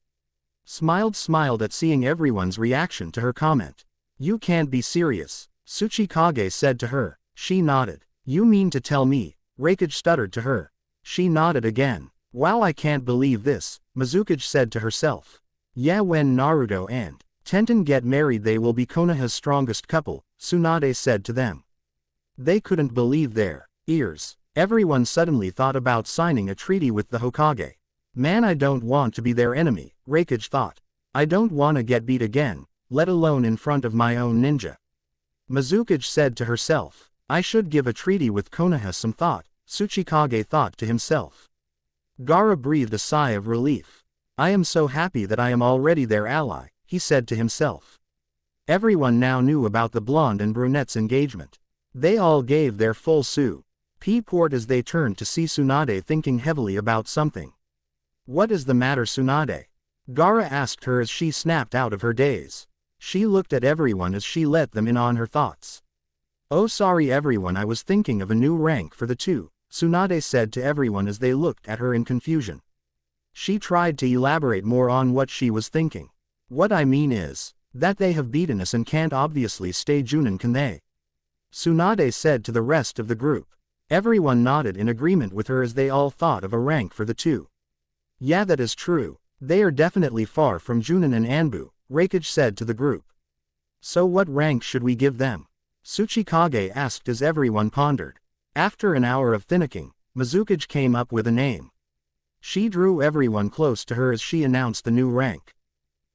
Smiled at seeing everyone's reaction to her comment. You can't be serious, Tsuchikage said to her. She nodded. You mean to tell me, Reikage stuttered to her. She nodded again. Wow, I can't believe this, Mizukage said to herself. Yeah, when Naruto and Tenten get married they will be Konoha's strongest couple, Tsunade said to them. They couldn't believe their ears. Everyone suddenly thought about signing a treaty with the Hokage. Man, I don't want to be their enemy, Reikage thought. I don't want to get beat again, let alone in front of my own ninja. Mizukage said to herself. I should give a treaty with Konoha some thought, Tsuchikage thought to himself. Gaara breathed a sigh of relief. I am so happy that I am already their ally, he said to himself. Everyone now knew about the blonde and brunette's engagement. They all gave their full support as they turned to see Tsunade thinking heavily about something. What is the matter, Tsunade? Gaara asked her as she snapped out of her daze. She looked at everyone as she let them in on her thoughts. Oh, sorry everyone, I was thinking of a new rank for the two, Tsunade said to everyone as they looked at her in confusion. She tried to elaborate more on what she was thinking. What I mean is, that they have beaten us and can't obviously stay Junin, can they? Tsunade said to the rest of the group. Everyone nodded in agreement with her as they all thought of a rank for the two. Yeah, that is true. They are definitely far from Junin and Anbu, Reikage said to the group. So what rank should we give them? Tsuchikage asked as everyone pondered. After an hour of thinking, Mizukage came up with a name. She drew everyone close to her as she announced the new rank.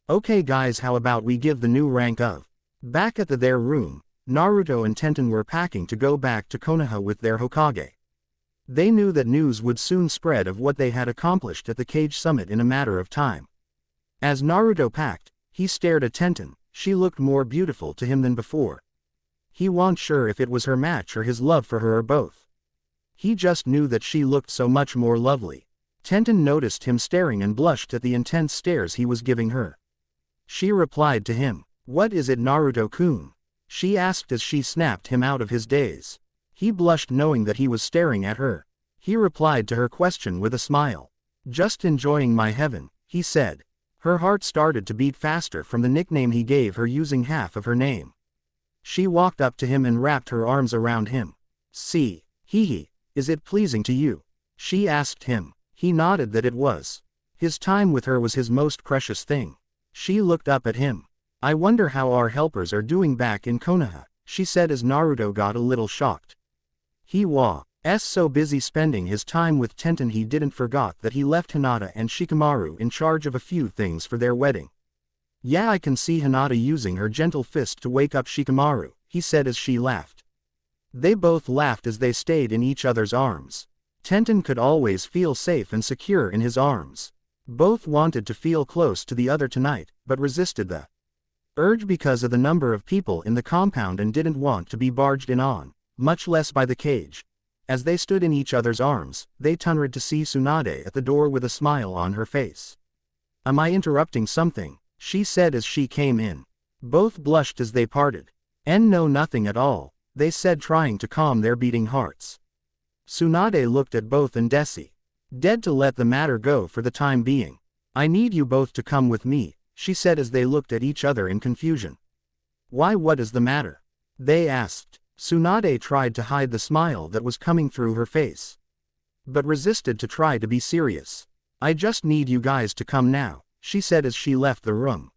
Okay guys, how about we give the new rank of? Back at their room, Naruto and Tenten were packing to go back to Konoha with their Hokage. They knew that news would soon spread of what they had accomplished at the Cage Summit in a matter of time. As Naruto packed, he stared at Tenten. She looked more beautiful to him than before. He wasn't sure if it was her match or his love for her or both. He just knew that she looked so much more lovely. Tenten noticed him staring and blushed at the intense stares he was giving her. She replied to him. What is it, Naruto-kun? She asked as she snapped him out of his daze. He blushed knowing that he was staring at her. He replied to her question with a smile. Just enjoying my heaven, he said. Her heart started to beat faster from the nickname he gave her using half of her name. She walked up to him and wrapped her arms around him. See, hee, is it pleasing to you? She asked him. He nodded that it was. His time with her was his most precious thing. She looked up at him. I wonder how our helpers are doing back in Konoha, she said as Naruto got a little shocked. He was so busy spending his time with Tenten he didn't forgot that he left Hinata and Shikamaru in charge of a few things for their wedding. Yeah, I can see Hinata using her gentle fist to wake up Shikamaru, he said as she laughed. They both laughed as they stayed in each other's arms. Tenten could always feel safe and secure in his arms. Both wanted to feel close to the other tonight, but resisted the urge because of the number of people in the compound and didn't want to be barged in on, much less by the cage. As they stood in each other's arms, they turned to see Tsunade at the door with a smile on her face. Am I interrupting something? She said as she came in. Both blushed as they parted. No, nothing at all, they said, trying to calm their beating hearts. Tsunade looked at both and Desi. Dead to let the matter go for the time being. I need you both to come with me, she said as they looked at each other in confusion. Why, what is the matter? They asked. Tsunade tried to hide the smile that was coming through her face, but resisted to try to be serious. I just need you guys to come now, she said as she left the room.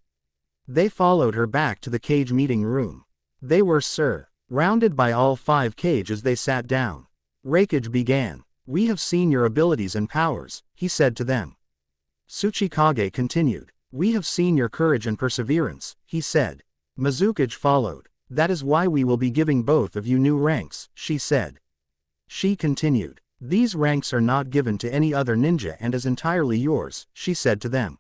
They followed her back to the cage meeting room. They were surrounded by all 5 cages as they sat down. Reikage began. We have seen your abilities and powers, he said to them. Tsuchikage continued. We have seen your courage and perseverance, he said. Mizukage followed. That is why we will be giving both of you new ranks, she said. She continued. These ranks are not given to any other ninja and is entirely yours, she said to them.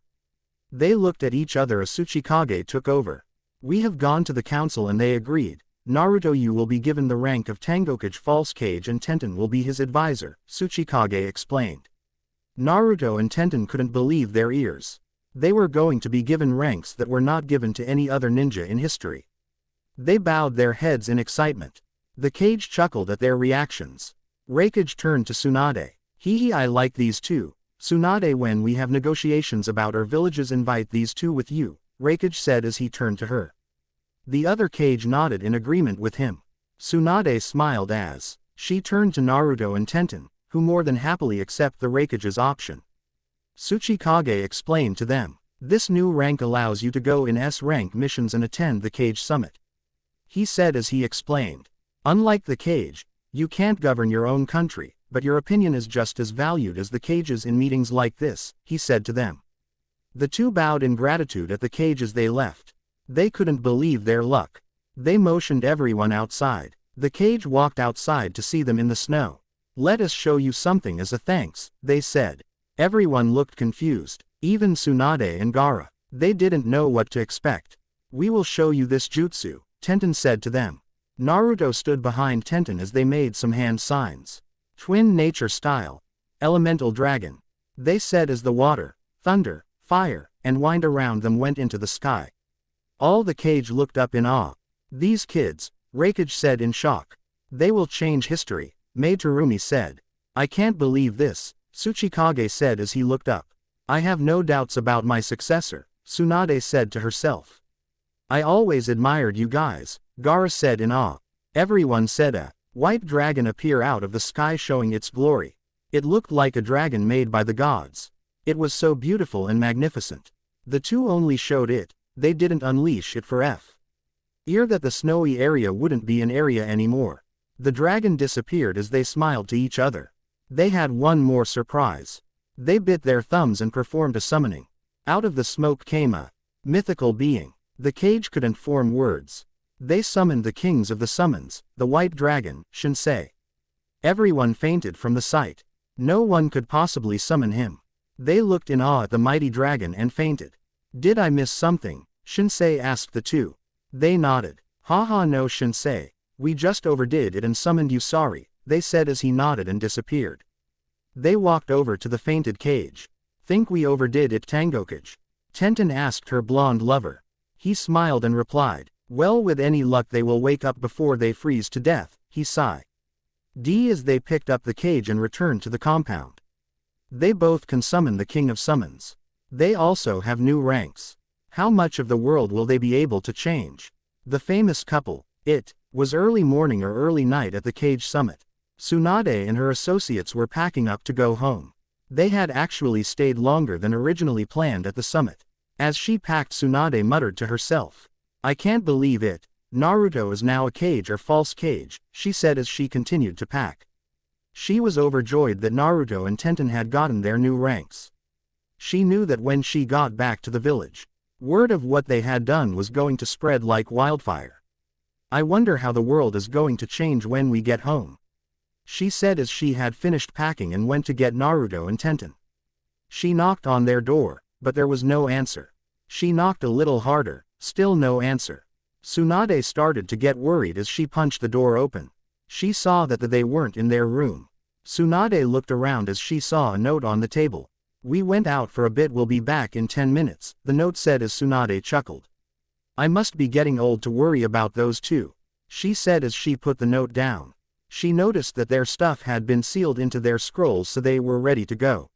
They looked at each other as Tsuchikage took over. We have gone to the council and they agreed. Naruto, you will be given the rank of Tengokage False Cage and Tenten will be his advisor, Tsuchikage explained. Naruto and Tenten couldn't believe their ears. They were going to be given ranks that were not given to any other ninja in history. They bowed their heads in excitement. The cage chuckled at their reactions. Raikage turned to Tsunade. Hee, I like these two. Tsunade, when we have negotiations about our villages, invite these two with you, Raikage said as he turned to her. The other cage nodded in agreement with him. Tsunade smiled as she turned to Naruto and Tenten, who more than happily accept the Raikage's option. Tsuchikage explained to them, this new rank allows you to go in S-rank missions and attend the cage summit. He said as he explained, unlike the cage, you can't govern your own country, but your opinion is just as valued as the cage's in meetings like this, he said to them. The two bowed in gratitude at the cage as they left. They couldn't believe their luck. They motioned everyone outside. The cage walked outside to see them in the snow. Let us show you something as a thanks, they said. Everyone looked confused, even Tsunade and Gaara. They didn't know what to expect. We will show you this jutsu, Tenten said to them. Naruto stood behind Tenten as they made some hand signs. Twin nature style. Elemental dragon. They said as the water, thunder, fire, and wind around them went into the sky. All the cage looked up in awe. These kids, Raikage said in shock. They will change history, Materumi said. I can't believe this, Tsuchikage said as he looked up. I have no doubts about my successor, Tsunade said to herself. I always admired you guys, Gaara said in awe. Everyone said a white dragon appear out of the sky showing its glory. It looked like a dragon made by the gods. It was so beautiful and magnificent. The two only showed it. They didn't unleash it for fear that the snowy area wouldn't be an area anymore. The dragon disappeared as they smiled to each other. They had one more surprise. They bit their thumbs and performed a summoning. Out of the smoke came a mythical being. The cage couldn't form words. They summoned the kings of the summons, the white dragon, Shinsei. Everyone fainted from the sight. No one could possibly summon him. They looked in awe at the mighty dragon and fainted. Did I miss something? Shinsei asked the two. They nodded. Haha, no Shinsei. We just overdid it and summoned you, sorry, they said as he nodded and disappeared. They walked over to the fainted cage. Think we overdid it, Tengokage? Tenten asked her blonde lover. He smiled and replied, well, with any luck they will wake up before they freeze to death, he sighed. As they picked up the cage and returned to the compound. They both can summon the king of summons. They also have new ranks. How much of the world will they be able to change? The famous couple. It was early morning or early night at the cage summit. Tsunade and her associates were packing up to go home. They had actually stayed longer than originally planned at the summit. As she packed, Tsunade muttered to herself. I can't believe it. Naruto is now a cage or false cage, she said as she continued to pack. She was overjoyed that Naruto and Tenten had gotten their new ranks. She knew that when she got back to the village, word of what they had done was going to spread like wildfire. I wonder how the world is going to change when we get home, she said as she had finished packing and went to get Naruto and Tenten. She knocked on their door, but there was no answer. She knocked a little harder, still no answer. Tsunade started to get worried as she punched the door open. She saw that they weren't in their room. Tsunade looked around as she saw a note on the table. We went out for a bit, we'll be back in 10 minutes, the note said as Tsunade chuckled. I must be getting old to worry about those two, she said as she put the note down. She noticed that their stuff had been sealed into their scrolls so they were ready to go.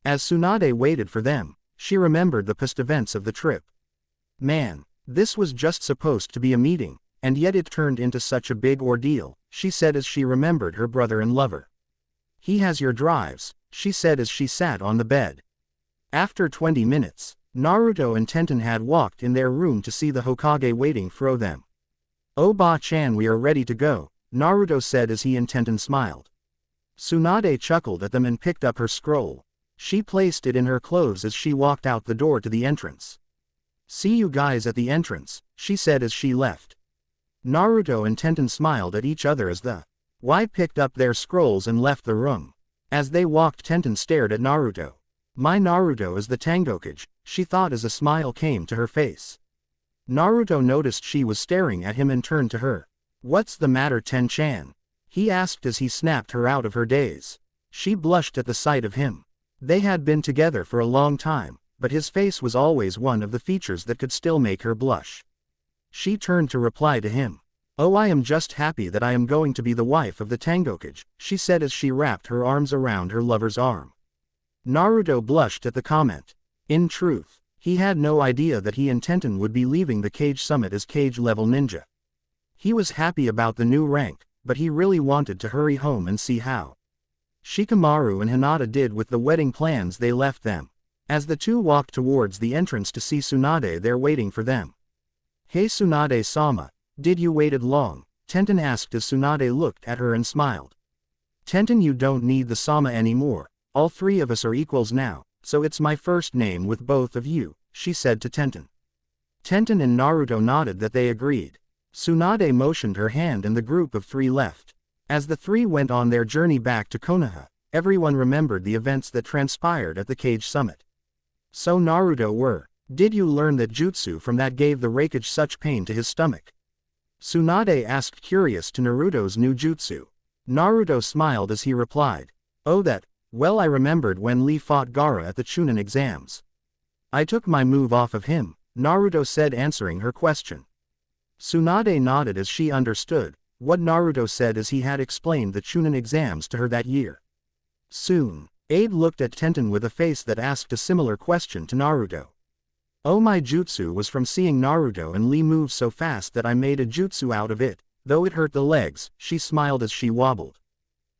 As Tsunade waited for them, she remembered the past events of the trip. Man, this was just supposed to be a meeting, and yet it turned into such a big ordeal, she said as she remembered her brother and lover. He has your drives, she said as she sat on the bed. After 20 minutes, Naruto and Tenten had walked in their room to see the Hokage waiting for them. Oba-chan, we are ready to go, Naruto said as he and Tenten smiled. Tsunade chuckled at them and picked up her scroll. She placed it in her clothes as she walked out the door to the entrance. "See you guys at the entrance," she said as she left. Naruto and Tenten smiled at each other as the Y picked up their scrolls and left the room. As they walked, Tenten stared at Naruto. "My Naruto is the Tengokage," she thought as a smile came to her face. Naruto noticed she was staring at him and turned to her. "What's the matter, Ten-chan?" he asked as he snapped her out of her daze. She blushed at the sight of him. They had been together for a long time, but his face was always one of the features that could still make her blush. She turned to reply to him. "Oh, I am just happy that I am going to be the wife of the Tengokage," she said as she wrapped her arms around her lover's arm. Naruto blushed at the comment. In truth, he had no idea that he and Tenten would be leaving the Cage Summit as Cage-level ninja. He was happy about the new rank, but he really wanted to hurry home and see how Shikamaru and Hinata did with the wedding plans they left them. As the two walked towards the entrance to see Tsunade there waiting for them. "Hey Tsunade-sama, did you waited long?" Tenten asked as Tsunade looked at her and smiled. "Tenten, you don't need the sama anymore, all three of us are equals now, so it's my first name with both of you," she said to Tenten. Tenten and Naruto nodded that they agreed. Tsunade motioned her hand and the group of three left. As the three went on their journey back to Konoha, everyone remembered the events that transpired at the Cage Summit. "So Naruto, did you learn that jutsu from that gave the Raikage such pain to his stomach?" Tsunade asked, curious to Naruto's new jutsu. Naruto smiled as he replied. "Oh, that, well, I remembered when Lee fought Gaara at the Chunin exams. I took my move off of him," Naruto said, answering her question. Tsunade nodded as she understood what Naruto said as he had explained the Chunin exams to her that year. Soon, Aide looked at Tenten with a face that asked a similar question to Naruto. "Oh, my jutsu was from seeing Naruto and Lee move so fast that I made a jutsu out of it, though it hurt the legs," she smiled as she wobbled.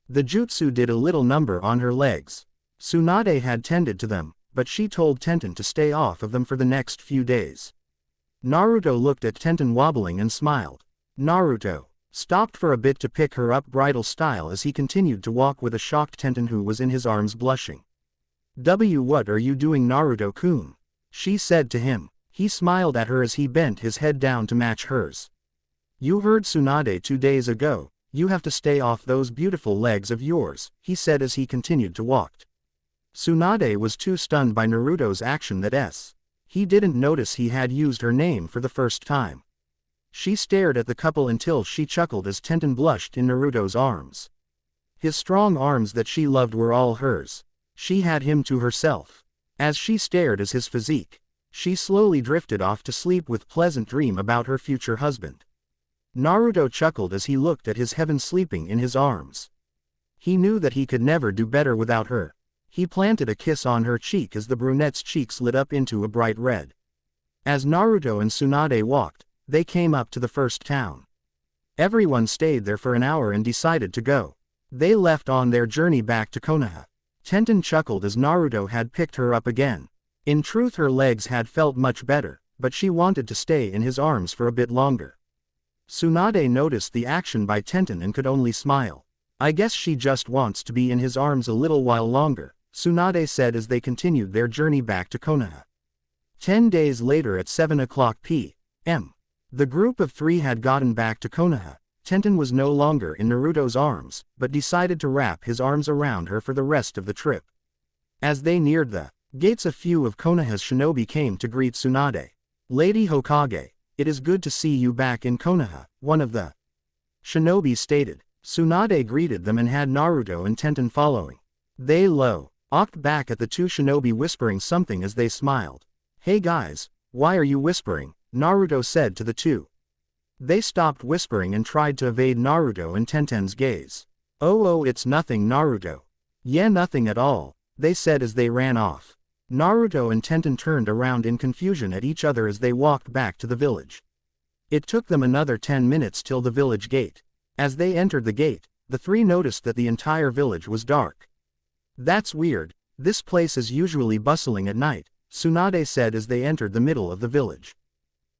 The jutsu did a little number on her legs. Tsunade had tended to them, but she told Tenten to stay off of them for the next few days. Naruto looked at Tenten wobbling and smiled. Naruto stopped for a bit to pick her up bridal style as he continued to walk with a shocked Tenten who was in his arms blushing. What are you doing, Naruto-kun?" she said to him. He smiled at her as he bent his head down to match hers. "You heard Tsunade 2 days ago, you have to stay off those beautiful legs of yours," he said as he continued to walk. Tsunade was too stunned by Naruto's action that he didn't notice he had used her name for the first time. She stared at the couple until she chuckled as Tenten blushed in Naruto's arms. His strong arms that she loved were all hers. She had him to herself. As she stared at his physique, she slowly drifted off to sleep with pleasant dream about her future husband. Naruto chuckled as he looked at his heaven sleeping in his arms. He knew that he could never do better without her. He planted a kiss on her cheek as the brunette's cheeks lit up into a bright red. As Naruto and Tsunade walked, they came up to the first town. Everyone stayed there for an hour and decided to go. They left on their journey back to Konoha. Tenten chuckled as Naruto had picked her up again. In truth, her legs had felt much better, but she wanted to stay in his arms for a bit longer. Tsunade noticed the action by Tenten and could only smile. "I guess she just wants to be in his arms a little while longer," Tsunade said as they continued their journey back to Konoha. 10 days later at 7 o'clock p.m. The group of three had gotten back to Konoha. Tenten was no longer in Naruto's arms, but decided to wrap his arms around her for the rest of the trip. As they neared the gates, a few of Konoha's shinobi came to greet Tsunade. "Lady Hokage, it is good to see you back in Konoha," one of the shinobi stated. Tsunade greeted them and had Naruto and Tenten following. They looked back at the two shinobi whispering something as they smiled. "Hey guys, why are you whispering?" Naruto said to the two. They stopped whispering and tried to evade Naruto and Tenten's gaze. Oh, it's nothing, Naruto. Yeah, nothing at all," they said as they ran off. Naruto and Tenten turned around in confusion at each other as they walked back to the village. It took them another 10 minutes till the village gate. As they entered the gate, the three noticed that the entire village was dark. "That's weird, this place is usually bustling at night," Tsunade said as they entered the middle of the village.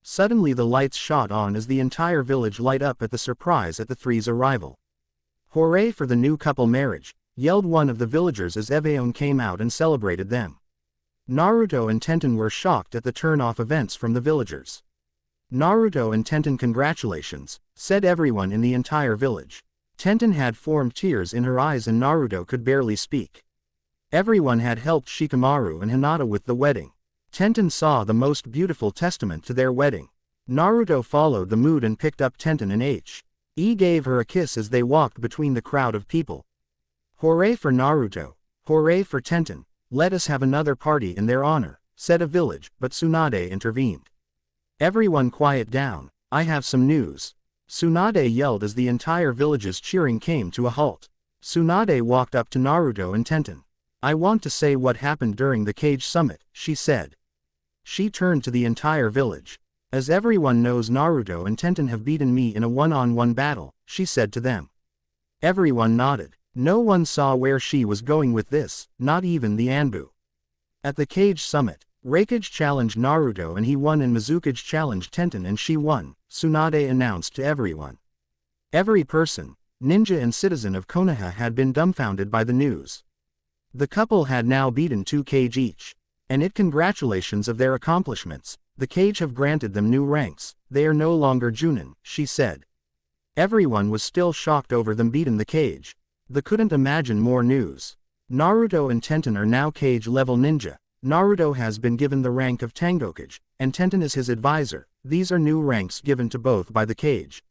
Suddenly the lights shot on as the entire village lit up at the surprise at the three's arrival. "Hooray for the new couple marriage," yelled one of the villagers as everyone came out and celebrated them. Naruto and Tenten were shocked at the turn-off events from the villagers. Naruto and Tenten, congratulations, said everyone in the entire village. Tenten had formed tears in her eyes and Naruto could barely speak. Everyone had helped Shikamaru and Hinata with the wedding. Tenten saw the most beautiful testament to their wedding. Naruto followed the mood and picked up Tenten and He gave her a kiss as they walked between the crowd of people. Hooray for Naruto, hooray for Tenten, let us have another party in their honor, said a village, but Tsunade intervened. Everyone quiet down, I have some news. Tsunade yelled as the entire village's cheering came to a halt. Tsunade walked up to Naruto and Tenten. I want to say what happened during the cage summit, she said. She turned to the entire village. As everyone knows, Naruto and Tenten have beaten me in a one-on-one battle, she said to them. Everyone nodded. No one saw where she was going with this, not even the Anbu. At the cage summit, Raikage challenged Naruto and he won, and Mizukage challenged Tenten and she won, Tsunade announced to everyone. Every person, ninja and citizen of Konoha had been dumbfounded by the news. The couple had now beaten 2 Kage each. And congratulations of their accomplishments, the Kage have granted them new ranks, they are no longer Junin, she said. Everyone was still shocked over them beaten the Kage. They couldn't imagine more news. Naruto and Tenten are now Kage level ninja. Naruto has been given the rank of Tengokage, and Tenten is his advisor. These are new ranks given to both by the Kage.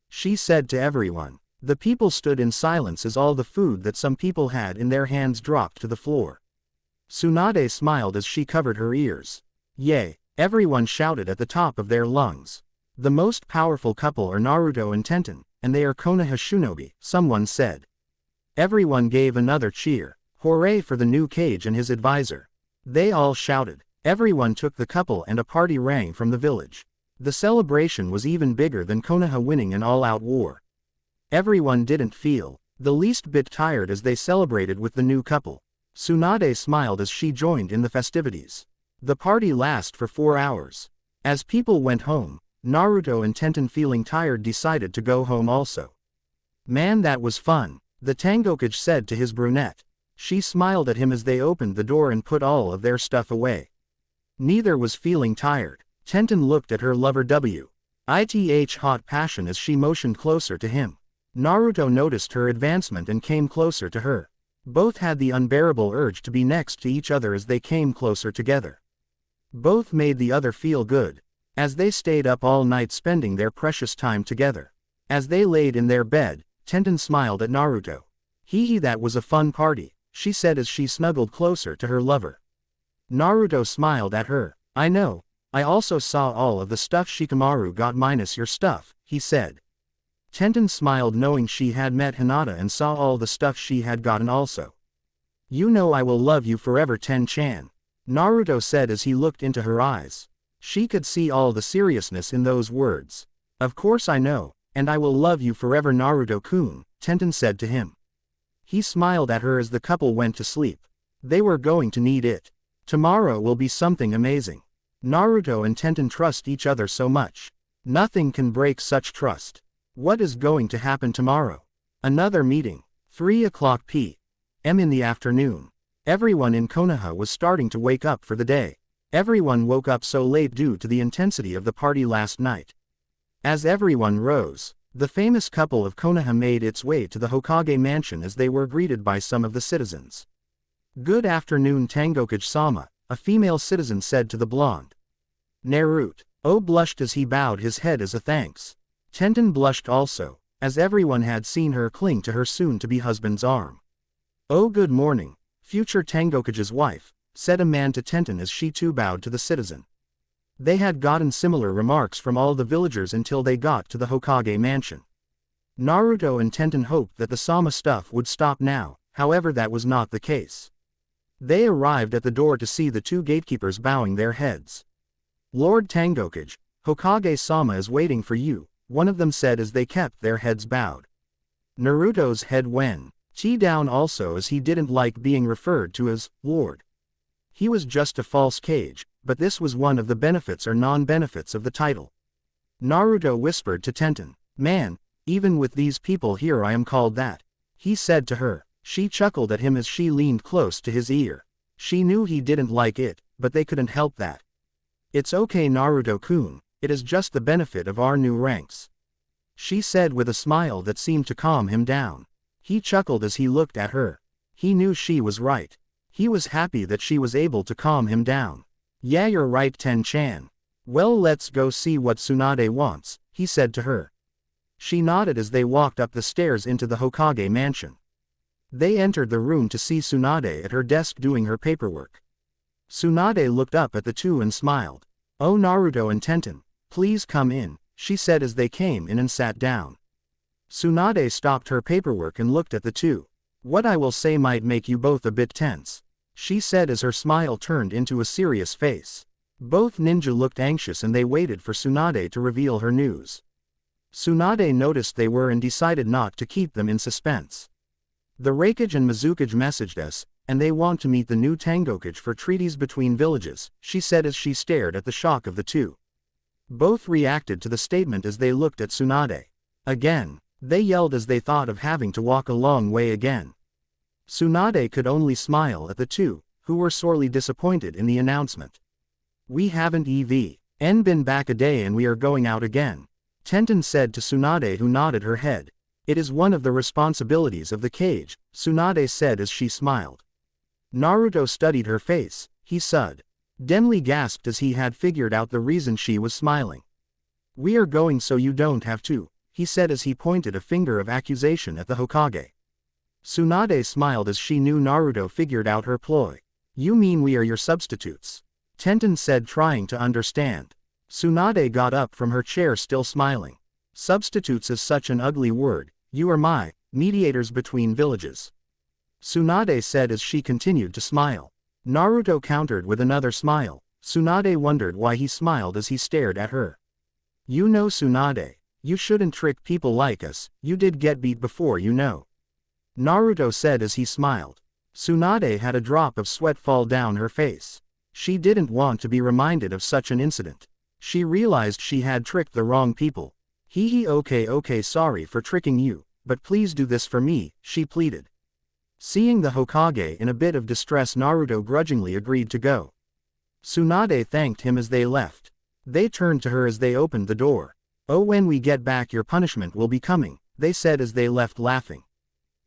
She said to everyone. The people stood in silence as all the food that some people had in their hands dropped to the floor. Tsunade smiled as she covered her ears. Yay! Everyone shouted at the top of their lungs. The most powerful couple are Naruto and Tenten, and they are Konoha Shinobi, someone said. Everyone gave another cheer. Hooray for the new Kage and his advisor. They all shouted. Everyone took the couple and a party rang from the village. The celebration was even bigger than Konoha winning an all-out war. Everyone didn't feel the least bit tired as they celebrated with the new couple. Tsunade smiled as she joined in the festivities. The party lasted for 4 hours. As people went home, Naruto and Tenten, feeling tired, decided to go home also. Man, that was fun, the Tengokage said to his brunette. She smiled at him as they opened the door and put all of their stuff away. Neither was feeling tired. Tenten looked at her lover with hot passion as she motioned closer to him. Naruto noticed her advancement and came closer to her. Both had the unbearable urge to be next to each other as they came closer together. Both made the other feel good. As they stayed up all night spending their precious time together. As they laid in their bed, Tenten smiled at Naruto. Hee, that was a fun party, she said as she snuggled closer to her lover. Naruto smiled at her. I know, I also saw all of the stuff Shikamaru got minus your stuff, he said. Tenten smiled knowing she had met Hinata and saw all the stuff she had gotten also. You know I will love you forever, Ten-chan, Naruto said as he looked into her eyes. She could see all the seriousness in those words. Of course I know, and I will love you forever, Naruto-kun, Tenten said to him. He smiled at her as the couple went to sleep. They were going to need it. Tomorrow will be something amazing. Naruto and Tenten trust each other so much. Nothing can break such trust. What is going to happen tomorrow? Another meeting. 3:00 p.m. in the afternoon. Everyone in Konoha was starting to wake up for the day. Everyone woke up so late due to the intensity of the party last night. As everyone rose, the famous couple of Konoha made its way to the Hokage mansion as they were greeted by some of the citizens. Good afternoon, Tengokage-sama, a female citizen said to the blonde. Naruto blushed as he bowed his head as a thanks. Tenten blushed also, as everyone had seen her cling to her soon-to-be husband's arm. Oh, good morning, future Tengokage's wife, said a man to Tenten as she too bowed to the citizen. They had gotten similar remarks from all the villagers until they got to the Hokage mansion. Naruto and Tenten hoped that the Sama stuff would stop now, however that was not the case. They arrived at the door to see the 2 gatekeepers bowing their heads. Lord Tengokage, Hokage-sama is waiting for you, one of them said as they kept their heads bowed. Naruto's head went down also as he didn't like being referred to as Lord. He was just a false Kage, but this was one of the benefits or non-benefits of the title. Naruto whispered to Tenten, man, even with these people here I am called that. He said to her. She chuckled at him as she leaned close to his ear. She knew he didn't like it, but they couldn't help that. "It's okay, Naruto-kun, it is just the benefit of our new ranks," she said with a smile that seemed to calm him down. He chuckled as he looked at her. He knew she was right. He was happy that she was able to calm him down. "Yeah, you're right, Ten-chan. Well, let's go see what Tsunade wants," he said to her. She nodded as they walked up the stairs into the Hokage mansion. They entered the room to see Tsunade at her desk doing her paperwork. Tsunade looked up at the two and smiled. "Oh, Naruto and Tenten, please come in," she said as they came in and sat down. Tsunade stopped her paperwork and looked at the two. "What I will say might make you both a bit tense," she said as her smile turned into a serious face. Both ninja looked anxious and they waited for Tsunade to reveal her news. Tsunade noticed they were and decided not to keep them in suspense. "The Raikage and Mizukage messaged us, and they want to meet the new Tengokage for treaties between villages," she said as she stared at the shock of the two. Both reacted to the statement as they looked at Tsunade. Again, they yelled as they thought of having to walk a long way again. Tsunade could only smile at the two, who were sorely disappointed in the announcement. "We haven't been back a day and we are going out again," Tenten said to Tsunade, who nodded her head. "It is one of the responsibilities of the cage," Tsunade said as she smiled. Naruto studied her face. He suddenly gasped as he had figured out the reason she was smiling. "We are going so you don't have to," he said as he pointed a finger of accusation at the Hokage. Tsunade smiled as she knew Naruto figured out her ploy. "You mean we are your substitutes?" Tenten said, trying to understand. Tsunade got up from her chair still smiling. "Substitutes is such an ugly word. You are my mediators between villages," Tsunade said as she continued to smile. Naruto countered with another smile. Tsunade wondered why he smiled as he stared at her. "You know, Tsunade, you shouldn't trick people like us. You did get beat before, you know," Naruto said as he smiled. Tsunade had a drop of sweat fall down her face. She didn't want to be reminded of such an incident. She realized she had tricked the wrong people. Okay, sorry for tricking you, but please do this for me," she pleaded. Seeing the Hokage in a bit of distress, Naruto grudgingly agreed to go. Tsunade thanked him as they left. They turned to her as they opened the door. "Oh, when we get back your punishment will be coming," they said as they left laughing.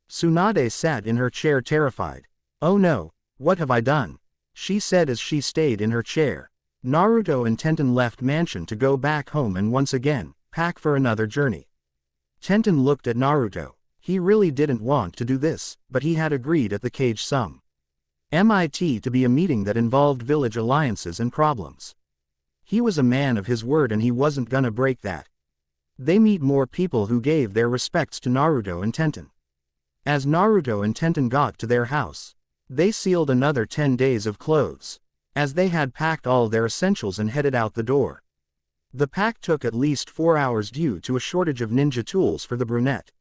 Tsunade sat in her chair terrified. "Oh no, what have I done?" she said as she stayed in her chair. Naruto and Tenten left mansion to go back home and once again, pack for another journey. Tenten looked at Naruto. He really didn't want to do this, but he had agreed at the cage to be a meeting that involved village alliances and problems. He was a man of his word and he wasn't gonna break that. They meet more people who gave their respects to Naruto and Tenten. As Naruto and Tenten got to their house, they sealed another 10 days of clothes, as they had packed all their essentials and headed out the door. The pack took at least 4 hours due to a shortage of ninja tools for the brunette.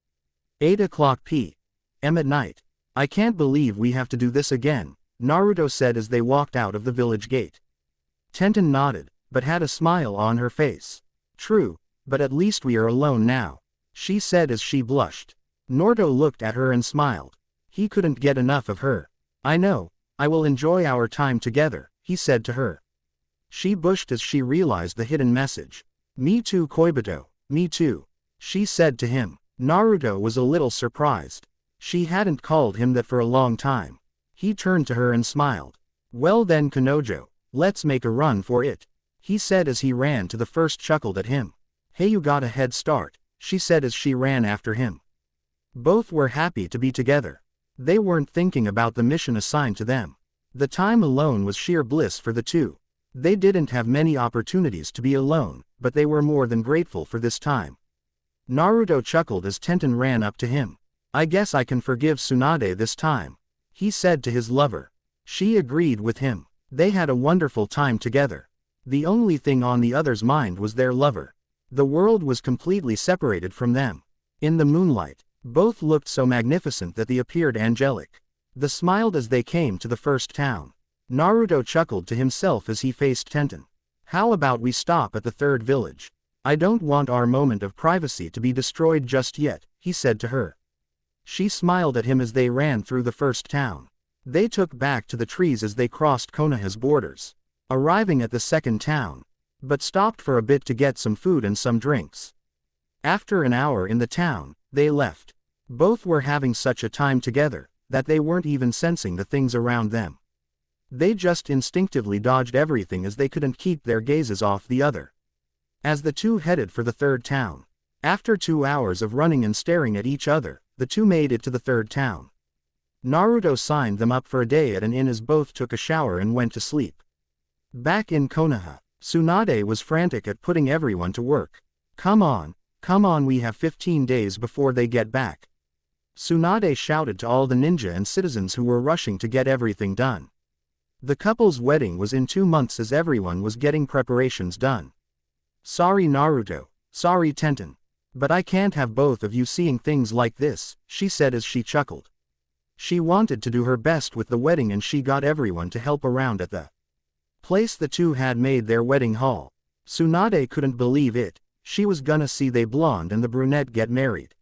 8:00 p.m. at night. "I can't believe we have to do this again," Naruto said as they walked out of the village gate. Tenten nodded, but had a smile on her face. "True, but at least we are alone now," she said as she blushed. Naruto looked at her and smiled. He couldn't get enough of her. "I know, I will enjoy our time together," he said to her. She blushed as she realized the hidden message. "Me too, Koibito, me too," she said to him. Naruto was a little surprised. She hadn't called him that for a long time. He turned to her and smiled. "Well then, Kanojo, let's make a run for it," he said as he ran to the first. Chuckled at him. "Hey, you got a head start," she said as she ran after him. Both were happy to be together. They weren't thinking about the mission assigned to them. The time alone was sheer bliss for the two. They didn't have many opportunities to be alone, but they were more than grateful for this time. Naruto chuckled as Tenten ran up to him. "I guess I can forgive Tsunade this time," he said to his lover. She agreed with him. They had a wonderful time together. The only thing on the other's mind was their lover. The world was completely separated from them. In the moonlight, both looked so magnificent that they appeared angelic. They smiled as they came to the first town. Naruto chuckled to himself as he faced Tenten. "How about we stop at the third village? I don't want our moment of privacy to be destroyed just yet," he said to her. She smiled at him as they ran through the first town. They took back to the trees as they crossed Konoha's borders, arriving at the second town, but stopped for a bit to get some food and some drinks. After an hour in the town, they left. Both were having such a time together that they weren't even sensing the things around them. They just instinctively dodged everything as they couldn't keep their gazes off the other. As the two headed for the third town, after 2 hours of running and staring at each other, the two made it to the third town. Naruto signed them up for a day at an inn as both took a shower and went to sleep. Back in Konoha, Tsunade was frantic at putting everyone to work. Come on, we have 15 days before they get back. Tsunade shouted to all the ninja and citizens who were rushing to get everything done. The couple's wedding was in 2 months as everyone was getting preparations done. Sorry Naruto, sorry Tenten, but I can't have both of you seeing things like this, she said as she chuckled. She wanted to do her best with the wedding and she got everyone to help around at the place the two had made their wedding hall. Tsunade couldn't believe it, she was gonna see the blonde and the brunette get married.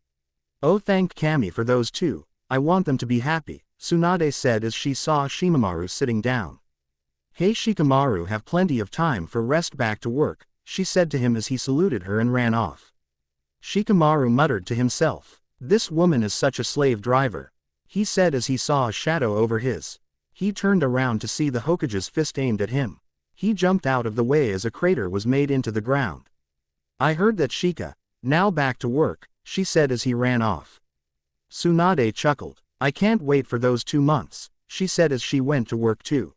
Oh thank Kami for those two, I want them to be happy, Tsunade said as she saw Shikamaru sitting down. Hey Shikamaru, have plenty of time for rest, back to work, she said to him as he saluted her and ran off. Shikamaru muttered to himself, this woman is such a slave driver, he said as he saw a shadow over his. He turned around to see the Hokage's fist aimed at him. He jumped out of the way as a crater was made into the ground. I heard that Shika, now back to work, she said as he ran off. Tsunade chuckled. I can't wait for those 2 months, she said as she went to work too.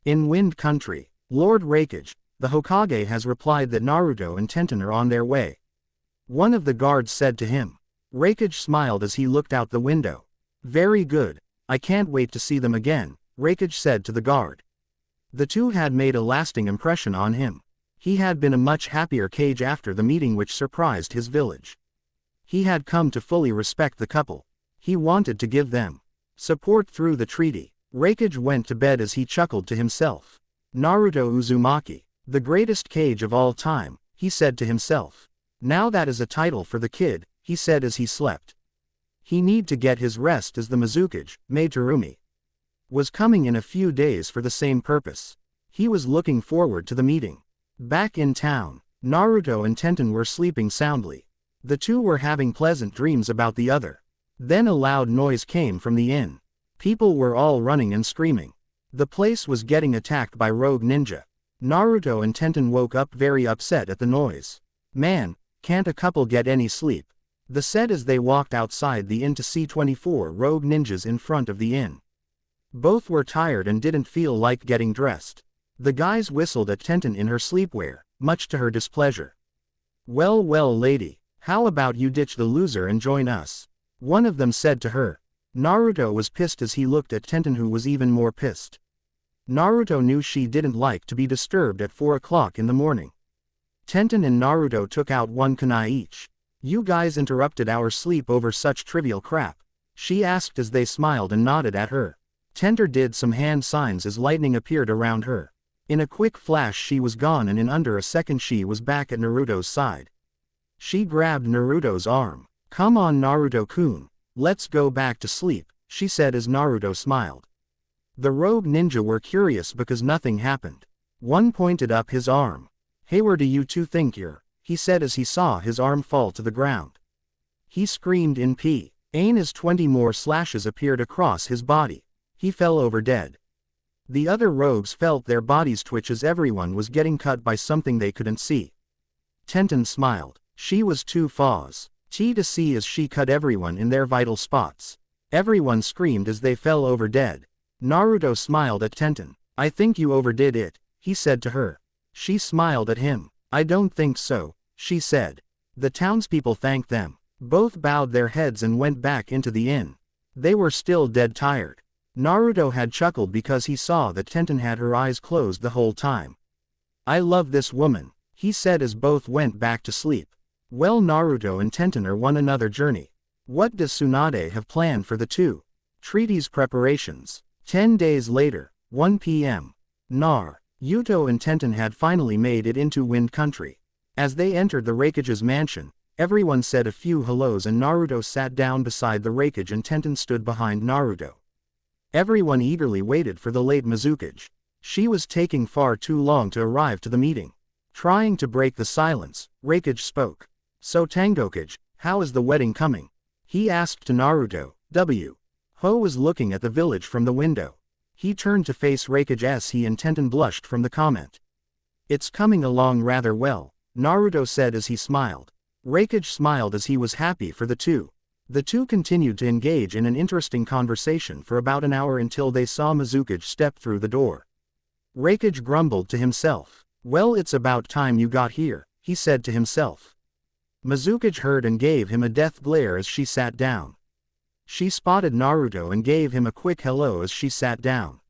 In Wind Country, Lord Raikage, the Hokage, has replied that Naruto and Tenten are on their way. One of the guards said to him. Raikage smiled as he looked out the window. Very good, I can't wait to see them again, Raikage said to the guard. The two had made a lasting impression on him. He had been a much happier Kage after the meeting which surprised his village. He had come to fully respect the couple. He wanted to give them support through the treaty. Raikage went to bed as he chuckled to himself. Naruto Uzumaki, the greatest Kage of all time, he said to himself. Now that is a title for the kid, he said as he slept. He need to get his rest as the Mizukage, Materumi, was coming in a few days for the same purpose. He was looking forward to the meeting. Back in town, Naruto and Tenten were sleeping soundly. The two were having pleasant dreams about the other. Then a loud noise came from the inn. People were all running and screaming. The place was getting attacked by rogue ninja. Naruto and Tenten woke up very upset at the noise. Man, can't a couple get any sleep? They said as they walked outside the inn to see 24 rogue ninjas in front of the inn. Both were tired and didn't feel like getting dressed. The guys whistled at Tenten in her sleepwear, much to her displeasure. Well lady, how about you ditch the loser and join us? One of them said to her. Naruto was pissed as he looked at Tenten, who was even more pissed. Naruto knew she didn't like to be disturbed at 4 o'clock in the morning. Tenten and Naruto took out 1 kunai each. You guys interrupted our sleep over such trivial crap, she asked as they smiled and nodded at her. Tenten did some hand signs as lightning appeared around her. In a quick flash she was gone and in under a second she was back at Naruto's side. She grabbed Naruto's arm. Come on Naruto-kun, let's go back to sleep, she said as Naruto smiled. The rogue ninja were curious because nothing happened. One pointed up his arm. Hey, where do you two think you're? He said as he saw his arm fall to the ground. He screamed in pain as 20 more slashes appeared across his body. He fell over dead. The other rogues felt their bodies twitch as everyone was getting cut by something they couldn't see. Tenten smiled. She was too fast to see as she cut everyone in their vital spots. Everyone screamed as they fell over dead. Naruto smiled at Tenten. I think you overdid it, he said to her. She smiled at him. I don't think so, she said. The townspeople thanked them. Both bowed their heads and went back into the inn. They were still dead tired. Naruto had chuckled because he saw that Tenten had her eyes closed the whole time. I love this woman, he said as both went back to sleep. Well, Naruto and Tenten are one another journey. What does Tsunade have planned for the two? Treaties preparations. 10 days later, 1 p.m. Naruto and Tenten had finally made it into Wind Country. As they entered the Raikage's mansion, Everyone said a few hellos and Naruto sat down beside the Raikage and Tenten stood behind Naruto. Everyone eagerly waited for the late Mizukage. She was taking far too long to arrive to the meeting. Trying to break the silence, Raikage spoke. So Tangokage, how is the wedding coming? He asked to Naruto. Ho was looking at the village from the window. He turned to face Raikage as he and Tenten blushed from the comment. It's coming along rather well, Naruto said as he smiled. Raikage smiled as he was happy for the two. The two continued to engage in an interesting conversation for about an hour until they saw Mizukage step through the door. Raikage grumbled to himself. Well, it's about time you got here, he said to himself. Mizukage heard and gave him a death glare as she sat down. She spotted Naruto and gave him a quick hello as she sat down.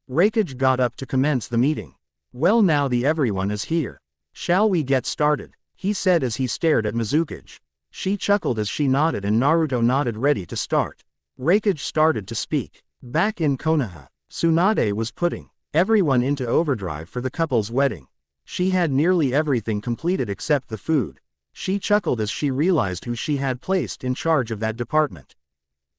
Raikage got up to commence the meeting. Well, now the everyone is here. Shall we get started? He said as he stared at Mizukage. She chuckled as she nodded and Naruto nodded ready to start. Raikage started to speak. Back in Konoha, Tsunade was putting everyone into overdrive for the couple's wedding. She had nearly everything completed except the food. She chuckled as she realized who she had placed in charge of that department.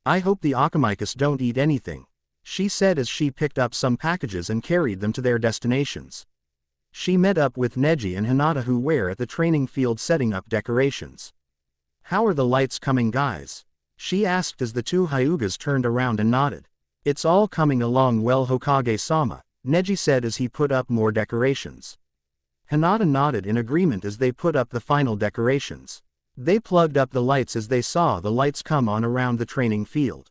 I hope the Akamaikas don't eat anything, she said as she picked up some packages and carried them to their destinations. She met up with Neji and Hinata who were at the training field setting up decorations. How are the lights coming, guys? She asked as the two Hyugas turned around and nodded. It's all coming along well, Hokage-sama, Neji said as he put up more decorations. Hinata nodded in agreement as they put up the final decorations. They plugged up the lights as they saw the lights come on around the training field.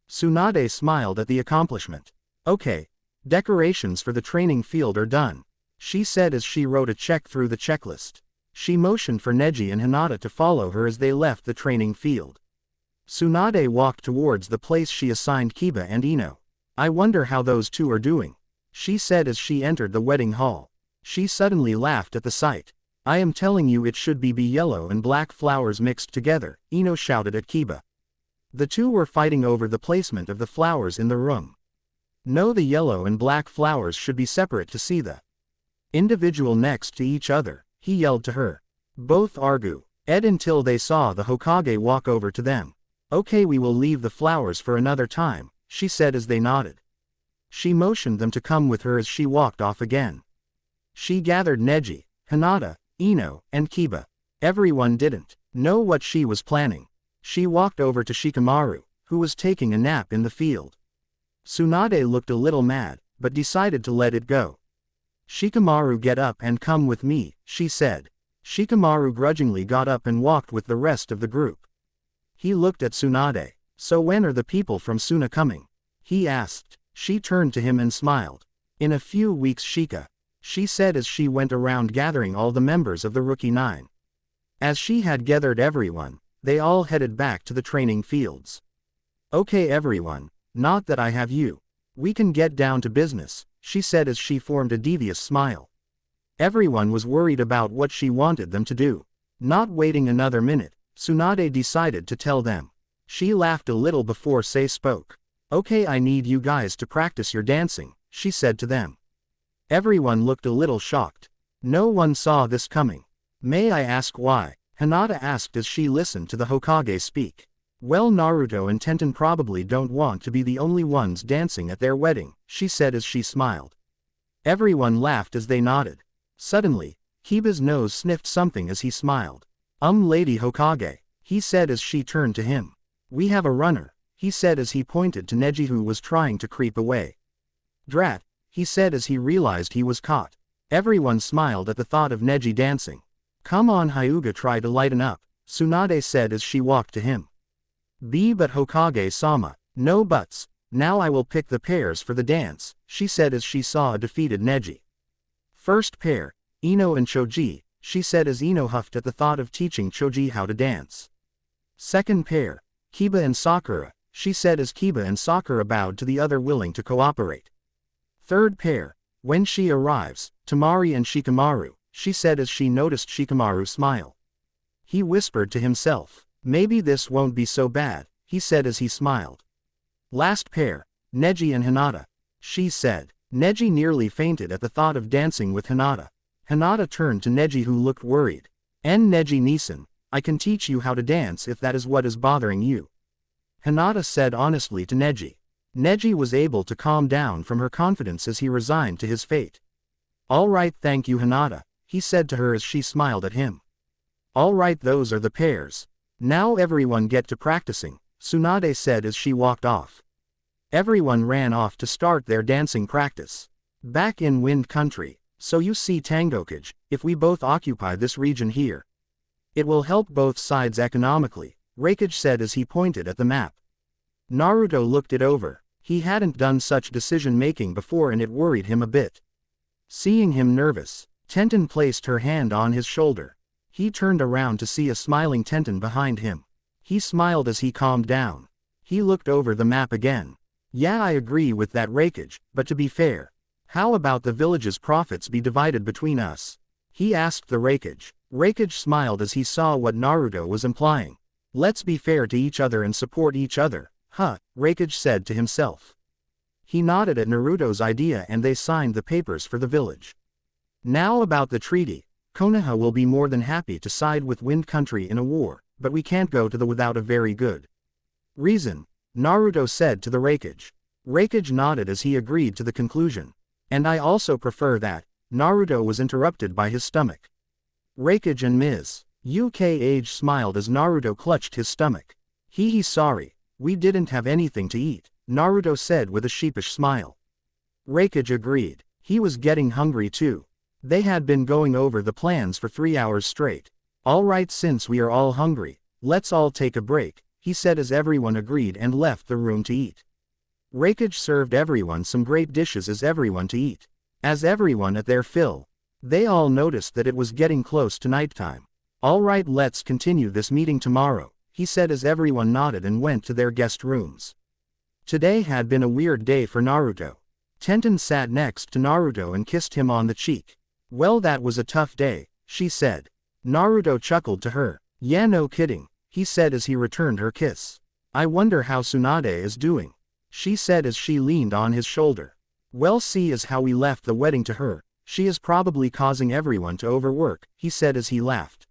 Tsunade smiled at the accomplishment. Okay, decorations for the training field are done, she said as she wrote a check through the checklist. She motioned for Neji and Hinata to follow her as they left the training field. Tsunade walked towards the place she assigned Kiba and Ino. I wonder how those two are doing, she said as she entered the wedding hall. She suddenly laughed at the sight. I am telling you, it should be yellow and black flowers mixed together, Ino shouted at Kiba. The two were fighting over the placement of the flowers in the room. No, the yellow and black flowers should be separate to see the individual next to each other, he yelled to her. Both argued until they saw the Hokage walk over to them. Okay, we will leave the flowers for another time, she said as they nodded. She motioned them to come with her as she walked off again. She gathered Neji, Hinata, Ino, and Kiba. Everyone didn't know what she was planning. She walked over to Shikamaru, who was taking a nap in the field. Tsunade looked a little mad, but decided to let it go. Shikamaru, get up and come with me, she said. Shikamaru grudgingly got up and walked with the rest of the group. He looked at Tsunade. So when are the people from Suna coming? He asked. She turned to him and smiled. In a few weeks, Shika, she said as she went around gathering all the members of the Rookie Nine. As she had gathered everyone, they all headed back to the training fields. Okay everyone, not that I have you. We can get down to business, she said as she formed a devious smile. Everyone was worried about what she wanted them to do. Not waiting another minute, Tsunade decided to tell them. She laughed a little before Sei spoke. Okay, I need you guys to practice your dancing, she said to them. Everyone looked a little shocked. No one saw this coming. May I ask why? Hinata asked as she listened to the Hokage speak. Well, Naruto and Tenten probably don't want to be the only ones dancing at their wedding, she said as she smiled. Everyone laughed as they nodded. Suddenly, Kiba's nose sniffed something as he smiled. Lady Hokage, he said as she turned to him. We have a runner, he said as he pointed to Neji who was trying to creep away. Drat, he said as he realized he was caught. Everyone smiled at the thought of Neji dancing. Come on Hyuga, try to lighten up, Tsunade said as she walked to him. But Hokage-sama, no buts, now I will pick the pairs for the dance, she said as she saw a defeated Neji. First pair, Ino and Choji, she said as Ino huffed at the thought of teaching Choji how to dance. Second pair, Kiba and Sakura, she said as Kiba and Sakura bowed to the other willing to cooperate. Third pair, when she arrives, Temari and Shikamaru, she said as she noticed Shikamaru smile. He whispered to himself, maybe this won't be so bad, he said as he smiled. Last pair, Neji and Hinata, she said. Neji nearly fainted at the thought of dancing with Hinata. Hinata turned to Neji who looked worried. Neji Nisan, I can teach you how to dance if that is what is bothering you. Hinata said honestly to Neji. Neji was able to calm down from her confidence as he resigned to his fate. All right, thank you Hinata, he said to her as she smiled at him. All right, those are the pairs. Now everyone get to practicing, Tsunade said as she walked off. Everyone ran off to start their dancing practice. Back in Wind Country, so you see Tangokage, if we both occupy this region here, it will help both sides economically, Raikage said as he pointed at the map. Naruto looked it over. He hadn't done such decision-making before and it worried him a bit. Seeing him nervous, Tenten placed her hand on his shoulder. He turned around to see a smiling Tenten behind him. He smiled as he calmed down. He looked over the map again. Yeah, I agree with that Raikage, but to be fair, how about the village's profits be divided between us? He asked the Raikage. Raikage smiled as he saw what Naruto was implying. Let's be fair to each other and support each other. Huh, Raikage said to himself. He nodded at Naruto's idea and they signed the papers for the village. Now about the treaty, Konoha will be more than happy to side with Wind Country in a war, but we can't go to the without a very good reason, Naruto said to the Raikage. Raikage nodded as he agreed to the conclusion. And I also prefer that. Naruto was interrupted by his stomach. Raikage and Ms. Ukage smiled as Naruto clutched his stomach. He's sorry. We didn't have anything to eat, Naruto said with a sheepish smile. Raikage agreed. He was getting hungry too. They had been going over the plans for 3 hours straight. All right, since we are all hungry, let's all take a break, he said as everyone agreed and left the room to eat. Raikage served everyone some great dishes as everyone to eat. As everyone at their fill, they all noticed that it was getting close to nighttime. All right, let's continue this meeting tomorrow, he said as everyone nodded and went to their guest rooms. Today had been a weird day for Naruto. Tenten sat next to Naruto and kissed him on the cheek. Well, that was a tough day, she said. Naruto chuckled to her. Yeah, no kidding, he said as he returned her kiss. I wonder how Tsunade is doing, she said as she leaned on his shoulder. Well, see as how we left the wedding to her, she is probably causing everyone to overwork, he said as he laughed.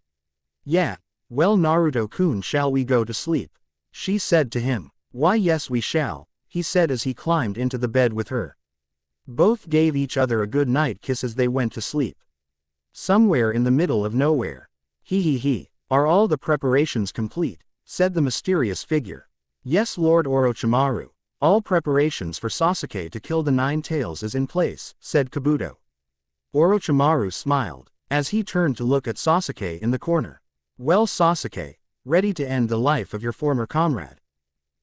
Yeah, well Naruto-kun, shall we go to sleep? She said to him. Why yes we shall, he said as he climbed into the bed with her. Both gave each other a good night kiss as they went to sleep. Somewhere in the middle of nowhere. Are all the preparations complete? Said the mysterious figure. Yes, Lord Orochimaru. All preparations for Sasuke to kill the 9 tails is in place, said Kabuto. Orochimaru smiled, as he turned to look at Sasuke in the corner. Well, Sasuke, ready to end the life of your former comrade?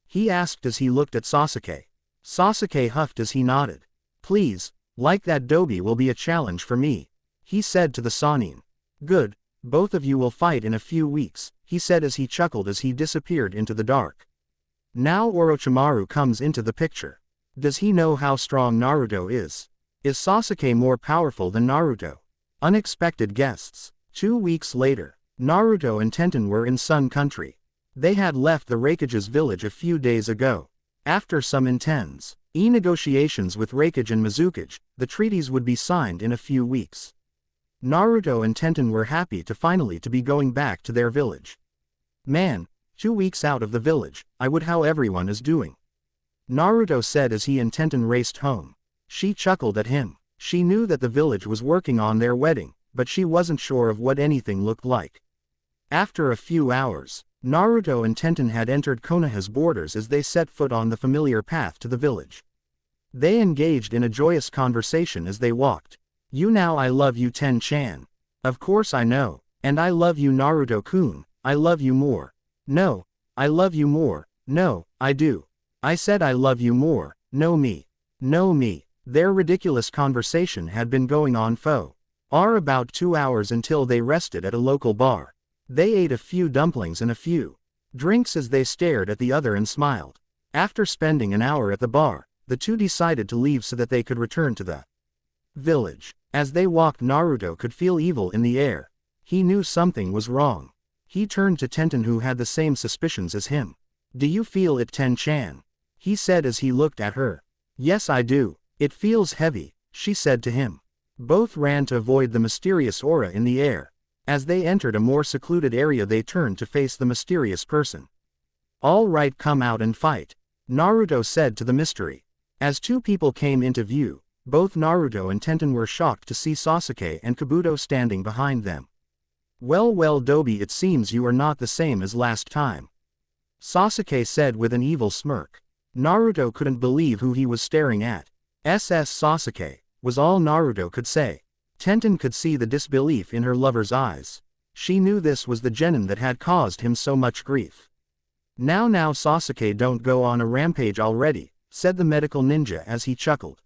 He asked as he looked at Sasuke. Sasuke huffed as he nodded. Please, like that Dobi will be a challenge for me, he said to the Sannin. Good, both of you will fight in a few weeks, he said as he chuckled as he disappeared into the dark. Now Orochimaru comes into the picture. Does he know how strong Naruto is? Is Sasuke more powerful than Naruto? Unexpected guests. 2 weeks later, Naruto and Tenten were in Sun Country. They had left the Raikage's village a few days ago. After some intense negotiations with Raikage and Mizukage, the treaties would be signed in a few weeks. Naruto and Tenten were happy to finally be going back to their village. Man, 2 weeks out of the village, I would how everyone is doing, Naruto said as he and Tenten raced home. She chuckled at him. She knew that the village was working on their wedding, but she wasn't sure of what anything looked like. After a few hours, Naruto and Tenten had entered Konoha's borders as they set foot on the familiar path to the village. They engaged in a joyous conversation as they walked. You now I love you Ten-chan. Of course I know. And I love you Naruto-kun, I love you more. No, I love you more, no, I do. I said I love you more, no me. No me. Their ridiculous conversation had been going on for about 2 hours until they rested at a local bar. They ate a few dumplings and a few drinks as they stared at the other and smiled. After spending an hour at the bar, the two decided to leave so that they could return to the village. As they walked, Naruto could feel evil in the air. He knew something was wrong. He turned to Tenten, who had the same suspicions as him. Do you feel it, Ten-chan? He said as he looked at her. Yes, I do. It feels heavy, she said to him. Both ran to avoid the mysterious aura in the air. As they entered a more secluded area they turned to face the mysterious person. "All right, come out and fight," Naruto said to the mystery. As two people came into view, both Naruto and Tenten were shocked to see Sasuke and Kabuto standing behind them. Well, Dobi, it seems you are not the same as last time," Sasuke said with an evil smirk. Naruto couldn't believe who he was staring at. Sasuke, was all Naruto could say. Tenten could see the disbelief in her lover's eyes. She knew this was the genin that had caused him so much grief. Now Sasuke, don't go on a rampage already," said the medical ninja as he chuckled.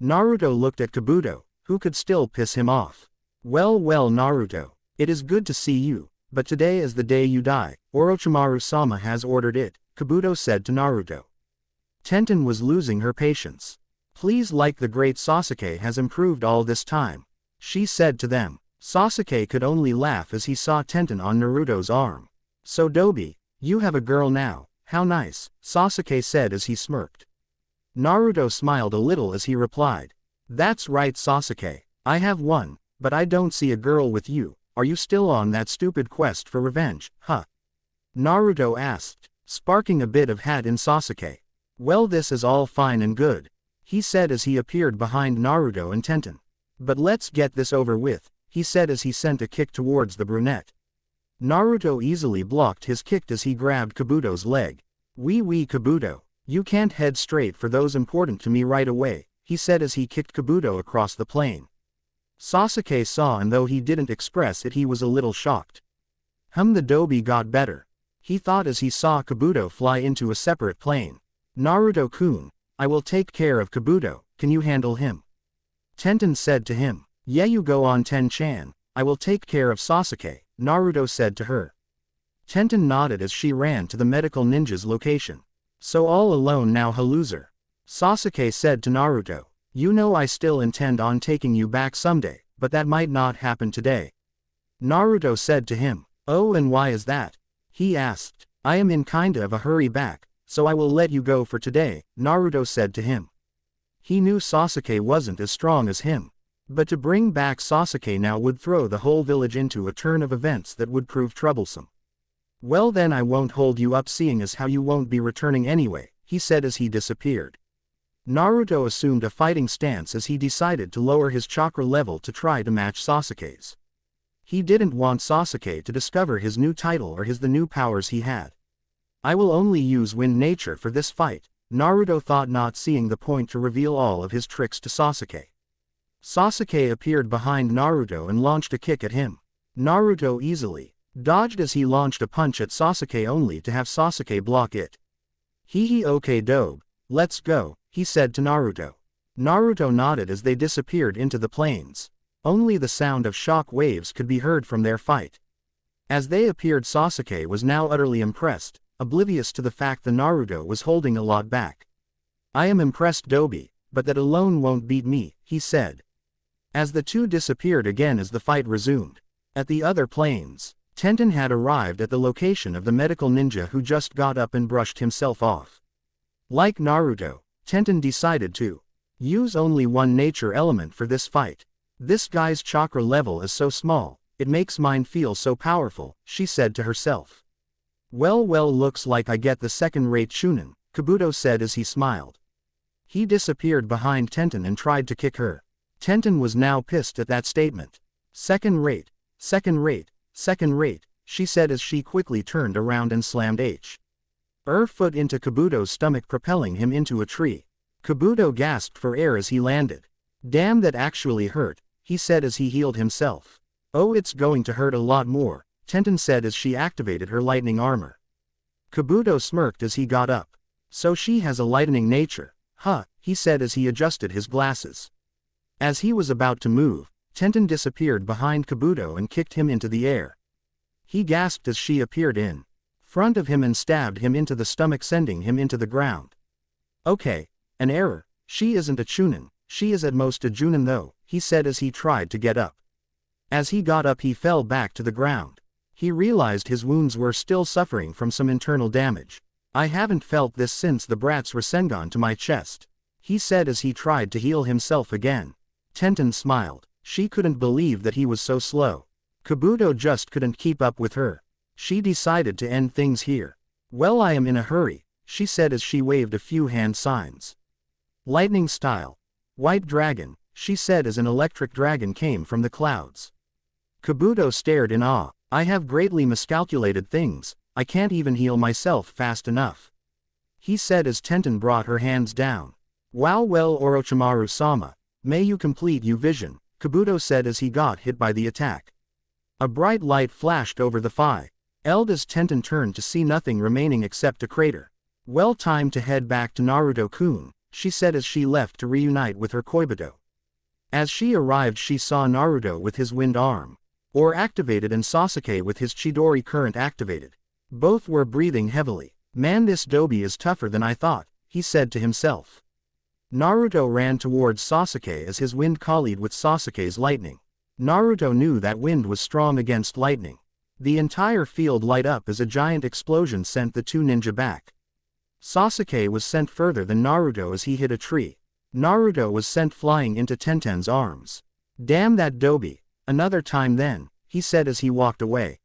Naruto looked at Kabuto, who could still piss him off. Well Naruto, it is good to see you, but today is the day you die, Orochimaru-sama has ordered it, Kabuto said to Naruto. Tenten was losing her patience. Please, like the great Sasuke has improved all this time, she said to them. Sasuke could only laugh as he saw Tenten on Naruto's arm. So Dobi, you have a girl now, how nice, Sasuke said as he smirked. Naruto smiled a little as he replied. That's right Sasuke, I have one, but I don't see a girl with you. Are you still on that stupid quest for revenge, huh? Naruto asked, sparking a bit of hat in Sasuke. Well, this is all fine and good, he said as he appeared behind Naruto and Tenten. But let's get this over with, he said as he sent a kick towards the brunette. Naruto easily blocked his kick as he grabbed Kabuto's leg. Wee Kabuto, you can't head straight for those important to me right away, he said as he kicked Kabuto across the plane. Sasuke saw, and though he didn't express it, he was a little shocked. The Dobi got better, he thought as he saw Kabuto fly into a separate plane. Naruto-kun, I will take care of Kabuto, can you handle him? Tenten said to him. Yeah, you go on Ten-chan, I will take care of Sasuke, Naruto said to her. Tenten nodded as she ran to the medical ninja's location. So all alone now, loser, Sasuke said to Naruto. You know I still intend on taking you back someday, but that might not happen today. Naruto said to him. Oh, and why is that? He asked. I am in kinda of a hurry back, so I will let you go for today, Naruto said to him. He knew Sasuke wasn't as strong as him, but to bring back Sasuke now would throw the whole village into a turn of events that would prove troublesome. Well then, I won't hold you up, seeing as how you won't be returning anyway, he said as he disappeared. Naruto assumed a fighting stance as he decided to lower his chakra level to try to match Sasuke's. He didn't want Sasuke to discover his new title or the new powers he had. I will only use wind nature for this fight, Naruto thought, not seeing the point to reveal all of his tricks to Sasuke. Sasuke appeared behind Naruto and launched a kick at him. Naruto easily dodged as he launched a punch at Sasuke only to have Sasuke block it. Okay Dobe, let's go, he said to Naruto. Naruto nodded as they disappeared into the plains. Only the sound of shock waves could be heard from their fight. As they appeared, Sasuke was now utterly impressed, oblivious to the fact that Naruto was holding a lot back. I am impressed Dobi, but that alone won't beat me, he said. As the two disappeared again as the fight resumed. At the other plains, Tenten had arrived at the location of the medical ninja who just got up and brushed himself off. Like Naruto, Tenten decided to use only one nature element for this fight. This guy's chakra level is so small, it makes mine feel so powerful, she said to herself. Well, looks like I get the second-rate Chunin, Kabuto said as he smiled. He disappeared behind Tenten and tried to kick her. Tenten was now pissed at that statement. Second rate, she said as she quickly turned around and slammed her foot into Kabuto's stomach, propelling him into a tree. Kabuto gasped for air as he landed. Damn, that actually hurt, he said as he healed himself. Oh, it's going to hurt a lot more, Tenten said as she activated her lightning armor. Kabuto smirked as he got up. So she has a lightning nature, huh, he said as he adjusted his glasses. As he was about to move, Tenten disappeared behind Kabuto and kicked him into the air. He gasped as she appeared in front of him and stabbed him into the stomach, sending him into the ground. Okay, an error, she isn't a Chunin, she is at most a Junin though, he said as he tried to get up. As he got up he fell back to the ground. He realized his wounds were still suffering from some internal damage. I haven't felt this since the brat's Rasengan to my chest, he said as he tried to heal himself again. Tenten smiled. She couldn't believe that he was so slow. Kabuto just couldn't keep up with her. She decided to end things here. Well, I am in a hurry, she said as she waved a few hand signs. Lightning style. White dragon, she said as an electric dragon came from the clouds. Kabuto stared in awe. I have greatly miscalculated things, I can't even heal myself fast enough, he said as Tenten brought her hands down. Wow, well, Orochimaru-sama, may you complete your vision, Kabuto said as he got hit by the attack. A bright light flashed over the field as Tenten turned to see nothing remaining except a crater. Well, time to head back to Naruto-kun, she said as she left to reunite with her Koibito. As she arrived, she saw Naruto with his wind arm activated and Sasuke with his Chidori current activated. Both were breathing heavily. Man, this Dobi is tougher than I thought, he said to himself. Naruto ran towards Sasuke as his wind collied with Sasuke's lightning. Naruto knew that wind was strong against lightning. The entire field light up as a giant explosion sent the two ninja back. Sasuke was sent further than Naruto as he hit a tree. Naruto was sent flying into Tenten's arms. Damn that Dobi, another time then, he said as he walked away.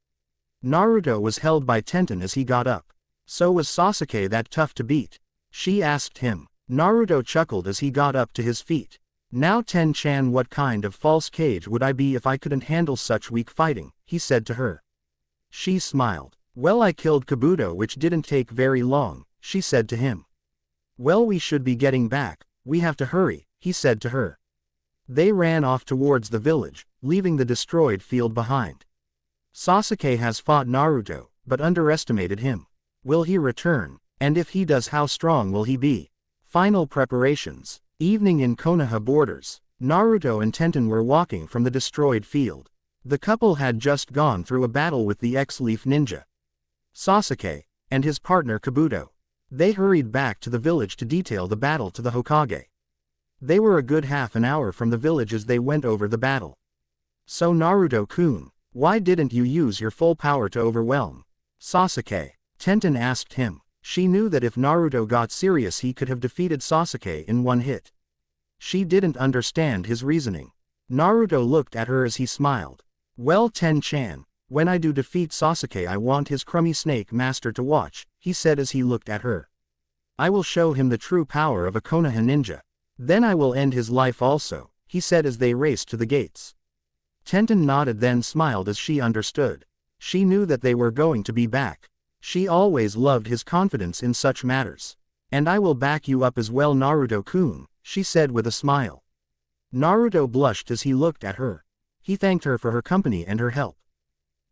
Naruto was held by Tenten as he got up. So was Sasuke that tough to beat? She asked him. Naruto chuckled as he got up to his feet. Now Ten-chan, what kind of false cage would I be if I couldn't handle such weak fighting, he said to her. She smiled. Well, I killed Kabuto, which didn't take very long, she said to him. Well, we should be getting back, we have to hurry, he said to her. They ran off towards the village, leaving the destroyed field behind. Sasuke has fought Naruto, but underestimated him. Will he return? And if he does, how strong will he be? Final preparations. Evening in Konoha borders. Naruto and Tenten were walking from the destroyed field. The couple had just gone through a battle with the X-Leaf Ninja, Sasuke, and his partner Kabuto. They hurried back to the village to detail the battle to the Hokage. They were a good half an hour from the village as they went over the battle. So Naruto-kun, why didn't you use your full power to overwhelm Sasuke? Tenten asked him. She knew that if Naruto got serious he could have defeated Sasuke in one hit. She didn't understand his reasoning. Naruto looked at her as he smiled. Well, Ten-chan, when I do defeat Sasuke I want his crummy snake master to watch, he said as he looked at her. I will show him the true power of a Konoha ninja. Then I will end his life also, he said as they raced to the gates. Tenten nodded then smiled as she understood. She knew that they were going to be back. She always loved his confidence in such matters. And I will back you up as well, Naruto-kun, she said with a smile. Naruto blushed as he looked at her. He thanked her for her company and her help.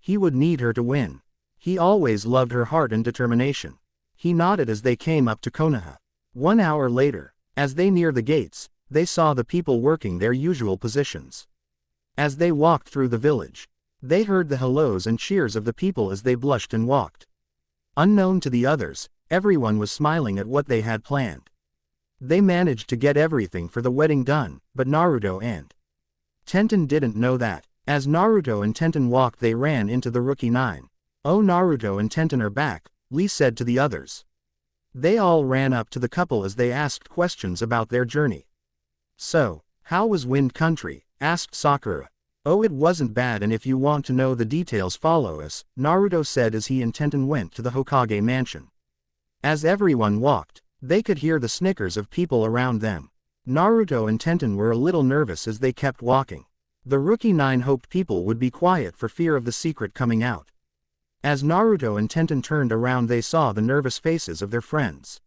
He would need her to win. He always loved her heart and determination. He nodded as they came up to Konoha. 1 hour later, as they neared the gates, they saw the people working their usual positions. As they walked through the village, they heard the hellos and cheers of the people as they blushed and walked. Unknown to the others, everyone was smiling at what they had planned. They managed to get everything for the wedding done, but Naruto and Tenten didn't know that. As Naruto and Tenten walked they ran into the Rookie 9. Oh, Naruto and Tenten are back, Lee said to the others. They all ran up to the couple as they asked questions about their journey. So, how was Wind Country? Asked Sakura. Oh, it wasn't bad, and if you want to know the details follow us, Naruto said as he and Tenten went to the Hokage mansion. As everyone walked, they could hear the snickers of people around them. Naruto and Tenten were a little nervous as they kept walking. The Rookie 9 hoped people would be quiet for fear of the secret coming out. As Naruto and Tenten turned around they saw the nervous faces of their friends.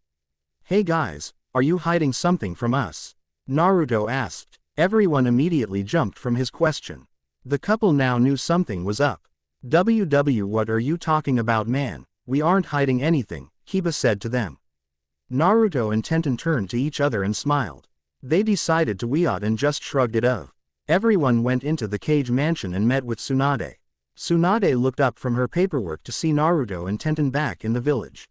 Hey guys, are you hiding something from us? Naruto asked. Everyone immediately jumped from his question. The couple now knew something was up. What are you talking about, man? We aren't hiding anything, Kiba said to them. Naruto and Tenten turned to each other and smiled. They decided to weird and just shrugged it off. Everyone went into the Cage Mansion and met with Tsunade. Tsunade looked up from her paperwork to see Naruto and Tenten back in the village.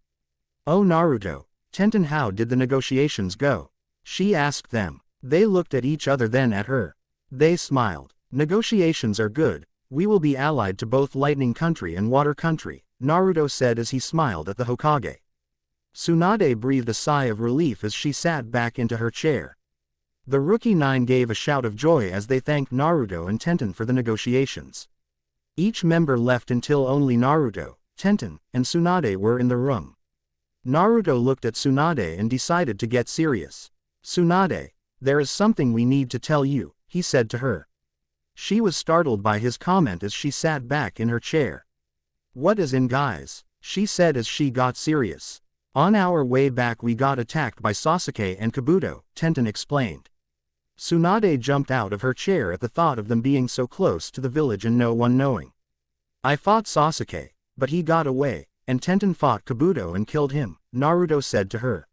Oh, Naruto, Tenten, how did the negotiations go? She asked them. They looked at each other then at her. They smiled. Negotiations are good, we will be allied to both Lightning Country and Water Country, Naruto said as he smiled at the Hokage. Tsunade breathed a sigh of relief as she sat back into her chair. The Rookie 9 gave a shout of joy as they thanked Naruto and Tenten for the negotiations. Each member left until only Naruto, Tenten, and Tsunade were in the room. Naruto looked at Tsunade and decided to get serious. "Tsunade, there is something we need to tell you," he said to her. She was startled by his comment as she sat back in her chair. "What is in, guys?" she said as she got serious. "On our way back we got attacked by Sasuke and Kabuto," Tenten explained. Tsunade jumped out of her chair at the thought of them being so close to the village and no one knowing. "I fought Sasuke, but he got away, and Tenten fought Kabuto and killed him," Naruto said to her.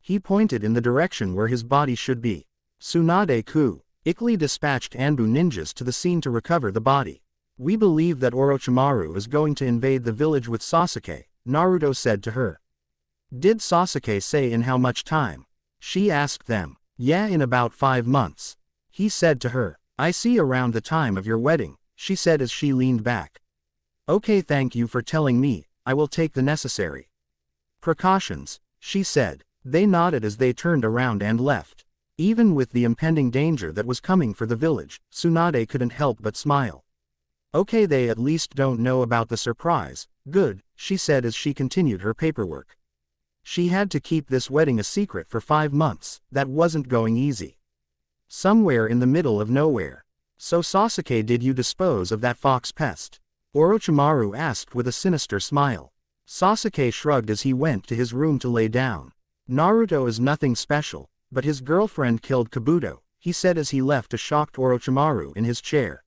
He pointed in the direction where his body should be. Tsunade quickly dispatched Anbu ninjas to the scene to recover the body. "We believe that Orochimaru is going to invade the village with Sasuke," Naruto said to her. "Did Sasuke say in how much time?" she asked them. "Yeah, in about 5 months," he said to her. "I see, around the time of your wedding," she said as she leaned back. "Okay, thank you for telling me, I will take the necessary precautions," she said. They nodded as they turned around and left. Even with the impending danger that was coming for the village, Tsunade couldn't help but smile. "Okay, they at least don't know about the surprise, good," she said as she continued her paperwork. She had to keep this wedding a secret for 5 months, that wasn't going easy. Somewhere in the middle of nowhere. "So Sasuke, did you dispose of that fox pest?" Orochimaru asked with a sinister smile. Sasuke shrugged as he went to his room to lay down. "Naruto is nothing special, but his girlfriend killed Kabuto," he said as he left a shocked Orochimaru in his chair.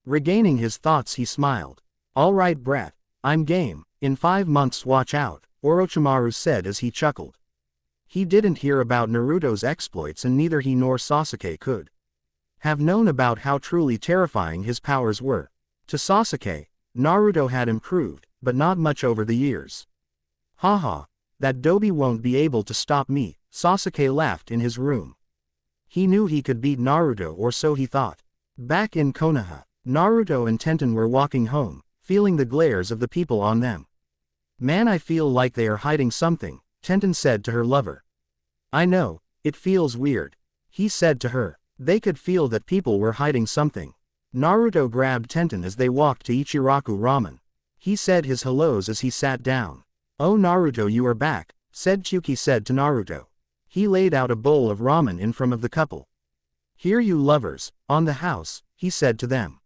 Regaining his thoughts, he smiled. "All right, brat, I'm game. In 5 months, watch out," Orochimaru said as he chuckled. He didn't hear about Naruto's exploits, and neither he nor Sasuke could have known about how truly terrifying his powers were. To Sasuke, Naruto had improved, but not much over the years. "Haha, that Dobi won't be able to stop me," Sasuke laughed in his room. He knew he could beat Naruto, or so he thought. Back in Konoha, Naruto and Tenten were walking home, feeling the glares of the people on them. "Man, I feel like they are hiding something," Tenten said to her lover. "I know, it feels weird," he said to her. They could feel that people were hiding something. Naruto grabbed Tenten as they walked to Ichiraku Ramen. He said his hellos as he sat down. "Oh Naruto, you are back," said Tsuki said to Naruto. He laid out a bowl of ramen in front of the couple. "Here, you lovers, on the house," he said to them.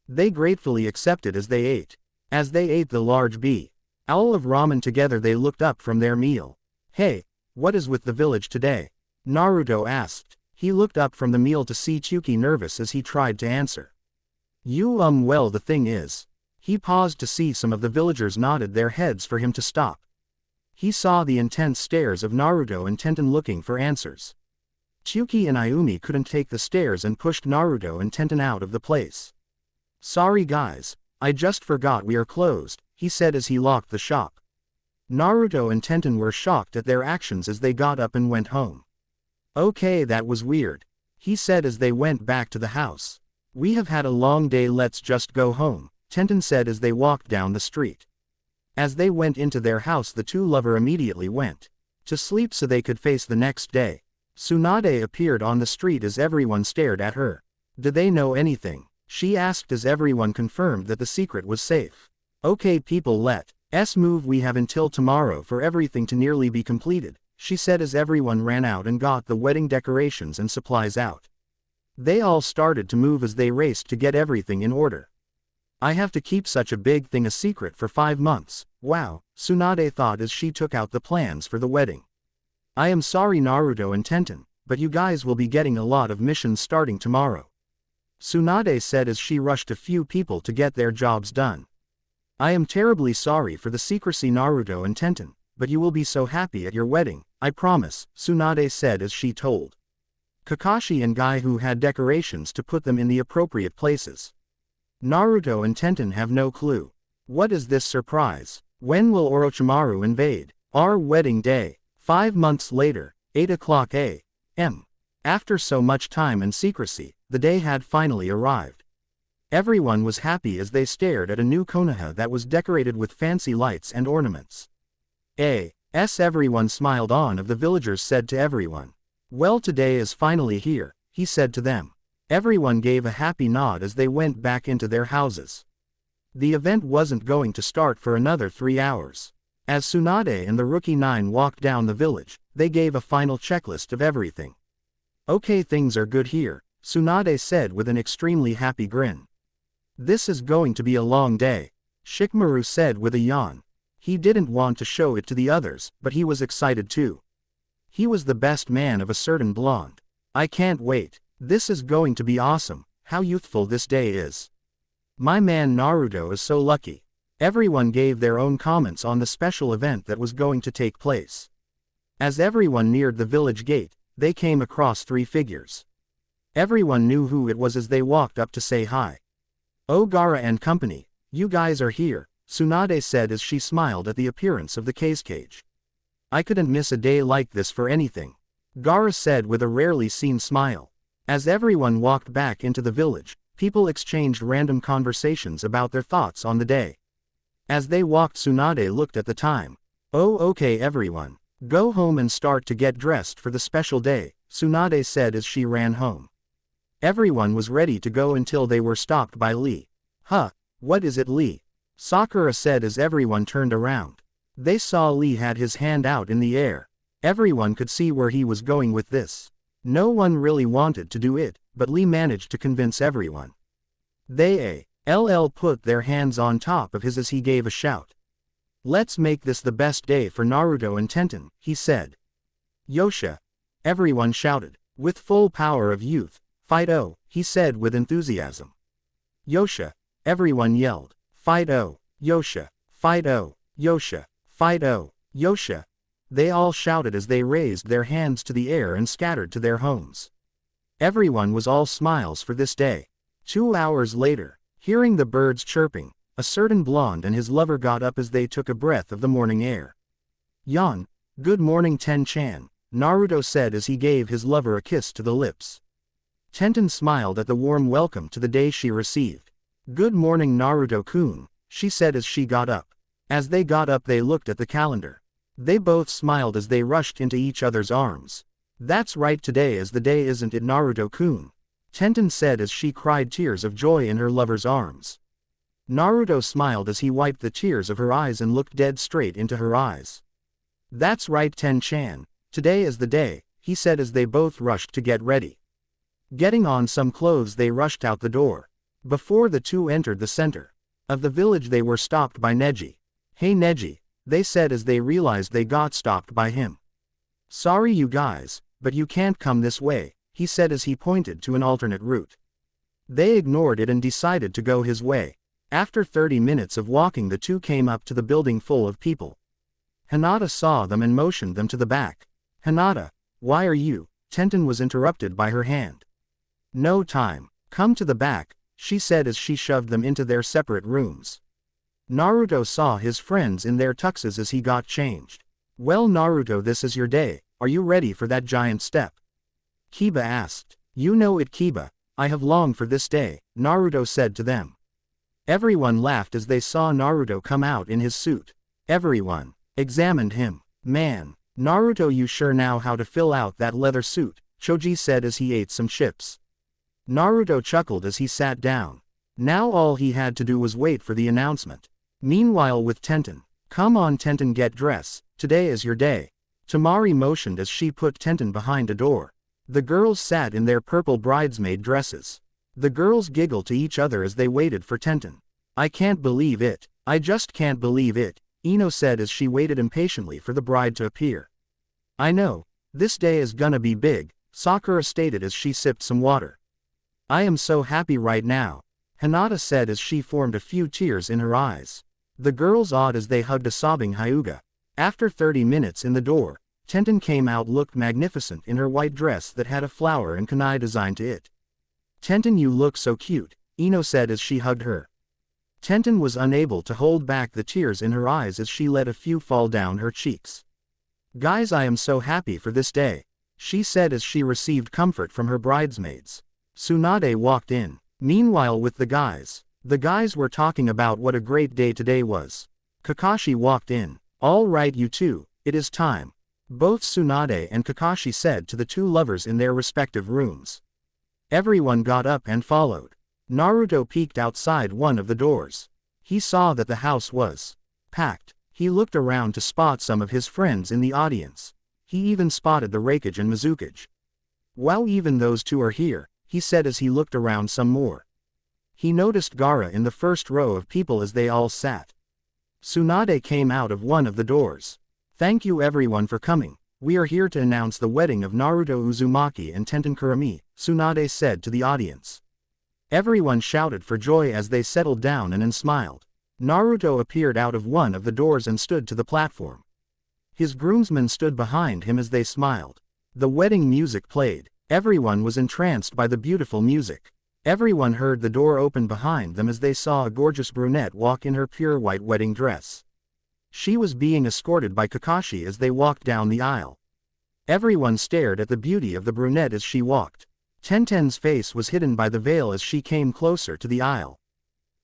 They gratefully accepted as they ate. As they ate the large bowl of ramen together, they looked up from their meal. "Hey, what is with the village today?" Naruto asked. He looked up from the meal to see Tsuki nervous as he tried to answer. Well, the thing is." He paused to see some of the villagers nodded their heads for him to stop. He saw the intense stares of Naruto and Tenten looking for answers. Tsuki and Ayumi couldn't take the stares and pushed Naruto and Tenten out of the place. "Sorry guys, I just forgot we are closed," he said as he locked the shop. Naruto and Tenten were shocked at their actions as they got up and went home. "Okay, that was weird," he said as they went back to the house. "We have had a long day, let's just go home," Tenten said as they walked down the street. As they went into their house, the two lovers immediately went to sleep so they could face the next day. Tsunade appeared on the street as everyone stared at her. "Do they know anything?" she asked as everyone confirmed that the secret was safe. "Okay people, let's move, we have until tomorrow for everything to nearly be completed," she said as everyone ran out and got the wedding decorations and supplies out. They all started to move as they raced to get everything in order. "I have to keep such a big thing a secret for 5 months, wow," Tsunade thought as she took out the plans for the wedding. "I am sorry Naruto and Tenten, but you guys will be getting a lot of missions starting tomorrow," Tsunade said as she rushed a few people to get their jobs done. "I am terribly sorry for the secrecy Naruto and Tenten, but you will be so happy at your wedding, I promise," Tsunade said as she told Kakashi and Guy who had decorations to put them in the appropriate places. Naruto and Tenten have no clue. What is this surprise? When will Orochimaru invade? Our wedding day. 5 months later, 8 a.m. After so much time and secrecy, the day had finally arrived. Everyone was happy as they stared at a new Konoha that was decorated with fancy lights and ornaments. Everyone smiled on of the villagers said to everyone. "Well, today is finally here," he said to them. Everyone gave a happy nod as they went back into their houses. The event wasn't going to start for another 3 hours. As Tsunade and the Rookie 9 walked down the village, they gave a final checklist of everything. Okay, things are good here, Tsunade said with an extremely happy grin. This is going to be a long day, Shikamaru said with a yawn. He didn't want to show it to the others, but he was excited too. He was the best man of a certain blonde. I can't wait. This is going to be awesome. How youthful this day is. My man Naruto is so lucky. Everyone gave their own comments on the special event that was going to take place. As everyone neared the village gate, they came across 3 figures. Everyone knew who it was as they walked up to say hi. "Oh, Gaara and company, you guys are here," Tsunade said as she smiled at the appearance of the cage. "I couldn't miss a day like this for anything," Gaara said with a rarely seen smile. As everyone walked back into the village, people exchanged random conversations about their thoughts on the day. As they walked, Tsunade looked at the time. "Oh, okay everyone. Go home and start to get dressed for the special day," Tsunade said as she ran home. Everyone was ready to go until they were stopped by Lee. "Huh, what is it, Lee?" Sakura said as everyone turned around. They saw Lee had his hand out in the air. Everyone could see where he was going with this. No one really wanted to do it, but Lee managed to convince everyone. They put their hands on top of his as he gave a shout. "Let's make this the best day for Naruto and Tenten," he said. "Yosha!" everyone shouted. "With full power of youth, fight oh," he said with enthusiasm. "Yosha!" everyone yelled. "Fight oh, Yosha! Fight oh, Yosha! Fight oh, Yosha!" They all shouted as they raised their hands to the air and scattered to their homes. Everyone was all smiles for this day. 2 hours later, hearing the birds chirping, a certain blonde and his lover got up as they took a breath of the morning air. "Yan, good morning Ten-chan," Naruto said as he gave his lover a kiss to the lips. Tenten smiled at the warm welcome to the day she received. "Good morning Naruto-kun," she said as she got up. As they got up they looked at the calendar. They both smiled as they rushed into each other's arms. "That's right, today is the day, isn't it Naruto-kun?" Tenten said as she cried tears of joy in her lover's arms. Naruto smiled as he wiped the tears of her eyes and looked dead straight into her eyes. "That's right Ten-chan, today is the day," he said as they both rushed to get ready. Getting on some clothes they rushed out the door. Before the two entered the center of the village they were stopped by Neji. "Hey Neji," they said as they realized they got stopped by him. "Sorry you guys, but you can't come this way," he said as he pointed to an alternate route. They ignored it and decided to go his way. After 30 minutes of walking the two came up to the building full of people. Hinata saw them and motioned them to the back. "Hinata, why are you?" Tenten was interrupted by her hand. "No time, come to the back," she said as she shoved them into their separate rooms. Naruto saw his friends in their tuxes as he got changed. "Well Naruto, this is your day, are you ready for that giant step?" Kiba asked. "You know it Kiba, I have longed for this day," Naruto said to them. Everyone laughed as they saw Naruto come out in his suit. Everyone examined him. "Man, Naruto, you sure know how to fill out that leather suit," Choji said as he ate some chips. Naruto chuckled as he sat down. Now all he had to do was wait for the announcement. Meanwhile with Tenten. "Come on Tenten, get dressed, today is your day." Tamari motioned as she put Tenten behind a door. The girls sat in their purple bridesmaid dresses. The girls giggled to each other as they waited for Tenten. "I can't believe it, I just can't believe it," Ino said as she waited impatiently for the bride to appear. "I know, this day is gonna be big," Sakura stated as she sipped some water. "I am so happy right now," Hinata said as she formed a few tears in her eyes. The girls awed as they hugged a sobbing Hyuga. After 30 minutes in the door, Tenten came out, looked magnificent in her white dress that had a flower and kunai design to it. "Tenten, you look so cute," Ino said as she hugged her. Tenten was unable to hold back the tears in her eyes as she let a few fall down her cheeks. "Guys, I am so happy for this day," she said as she received comfort from her bridesmaids. Tsunade walked in. Meanwhile with the guys were talking about what a great day today was. Kakashi walked in. "All right you two, it is time," both Tsunade and Kakashi said to the two lovers in their respective rooms. Everyone got up and followed. Naruto peeked outside one of the doors. He saw that the house was packed. He looked around to spot some of his friends in the audience. He even spotted the Raikage and Mizukage. Wow, even those two are here, he said as he looked around some more. He noticed Gaara in the first row of people as they all sat. Tsunade came out of one of the doors. Thank you everyone for coming. We are here to announce the wedding of Naruto Uzumaki and Tenten Kurami, Tsunade said to the audience. Everyone shouted for joy as they settled down and smiled. Naruto appeared out of one of the doors and stood to the platform. His groomsmen stood behind him as they smiled. The wedding music played. Everyone was entranced by the beautiful music. Everyone heard the door open behind them as they saw a gorgeous brunette walk in her pure white wedding dress. She was being escorted by Kakashi as they walked down the aisle. Everyone stared at the beauty of the brunette as she walked. Tenten's face was hidden by the veil as she came closer to the aisle.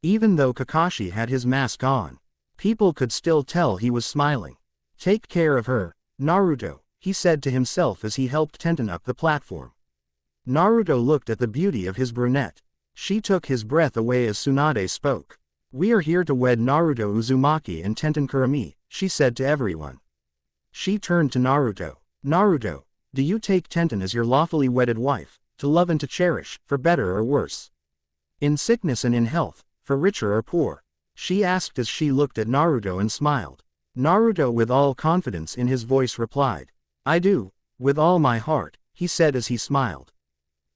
Even though Kakashi had his mask on, people could still tell he was smiling. Take care of her, Naruto, he said to himself as he helped Tenten up the platform. Naruto looked at the beauty of his brunette. She took his breath away as Tsunade spoke. We are here to wed Naruto Uzumaki and Tenten Kurami, she said to everyone. She turned to Naruto. Naruto, do you take Tenten as your lawfully wedded wife, to love and to cherish, for better or worse? In sickness and in health, for richer or poor? She asked as she looked at Naruto and smiled. Naruto with all confidence in his voice replied. I do, with all my heart, he said as he smiled.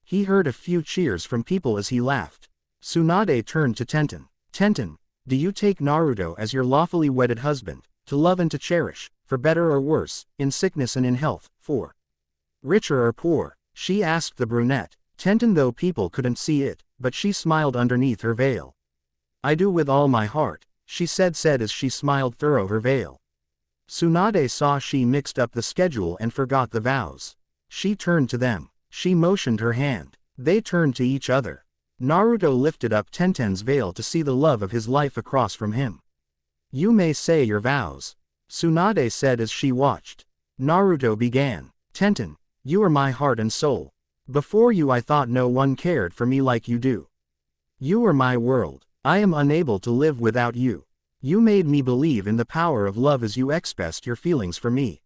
He heard a few cheers from people as he laughed. Tsunade turned to Tenten. Tenten, do you take Naruto as your lawfully wedded husband, to love and to cherish, for better or worse, in sickness and in health, for richer or poor? She asked the brunette. Tenten, though people couldn't see it, but she smiled underneath her veil. I do with all my heart, she said as she smiled through her veil. Tsunade saw she mixed up the schedule and forgot the vows. She turned to them. She motioned her hand. They turned to each other. Naruto lifted up Tenten's veil to see the love of his life across from him. You may say your vows, Tsunade said as she watched. Naruto began. Tenten, you are my heart and soul. Before you I thought no one cared for me like you do. You are my world. I am unable to live without you. You made me believe in the power of love as you expressed your feelings for me.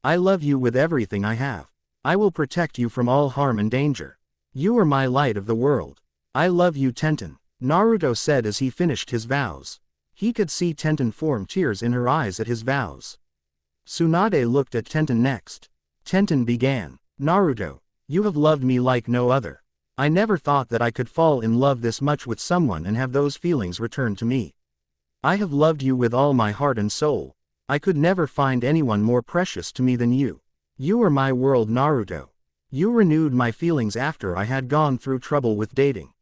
I love you with everything I have. I will protect you from all harm and danger. You are my light of the world. I love you, Tenten, Naruto said as he finished his vows. He could see Tenten form tears in her eyes at his vows. Tsunade looked at Tenten next. Tenten began. Naruto, you have loved me like no other. I never thought that I could fall in love this much with someone and have those feelings returned to me. I have loved you with all my heart and soul. I could never find anyone more precious to me than you. You are my world, Naruto. You renewed my feelings after I had gone through trouble with dating.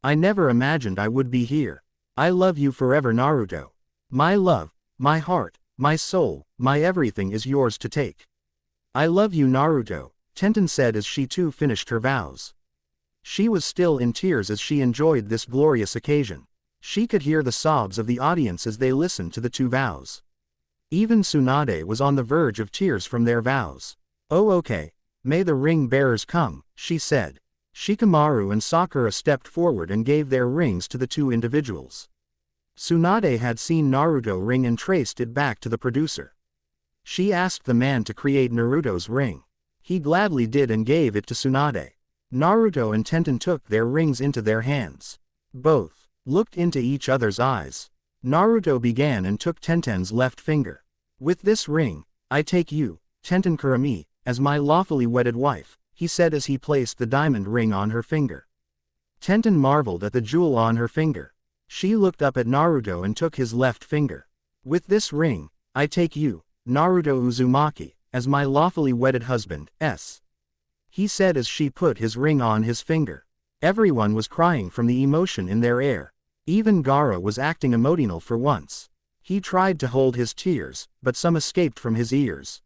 I never imagined I would be here. I love you forever, Naruto. My love, my heart, my soul, my everything is yours to take. I love you, Naruto, Tenten said as she too finished her vows. She was still in tears as she enjoyed this glorious occasion. She could hear the sobs of the audience as they listened to the two vows. Even Tsunade was on the verge of tears from their vows. Oh okay, may the ring bearers come, she said. Shikamaru and Sakura stepped forward and gave their rings to the two individuals. Tsunade had seen Naruto ring and traced it back to the producer. She asked the man to create Naruto's ring. He gladly did and gave it to Tsunade. Naruto and Tenten took their rings into their hands. Both looked into each other's eyes. Naruto began and took Tenten's left finger. With this ring, I take you, Tenten Kurami, as my lawfully wedded wife, he said as he placed the diamond ring on her finger. Tenten marveled at the jewel on her finger. She looked up at Naruto and took his left finger. With this ring, I take you, Naruto Uzumaki, as my lawfully wedded husband, he said as she put his ring on his finger. Everyone was crying from the emotion in their air. Even Gaara was acting emotional for once. He tried to hold his tears, but some escaped from his ears.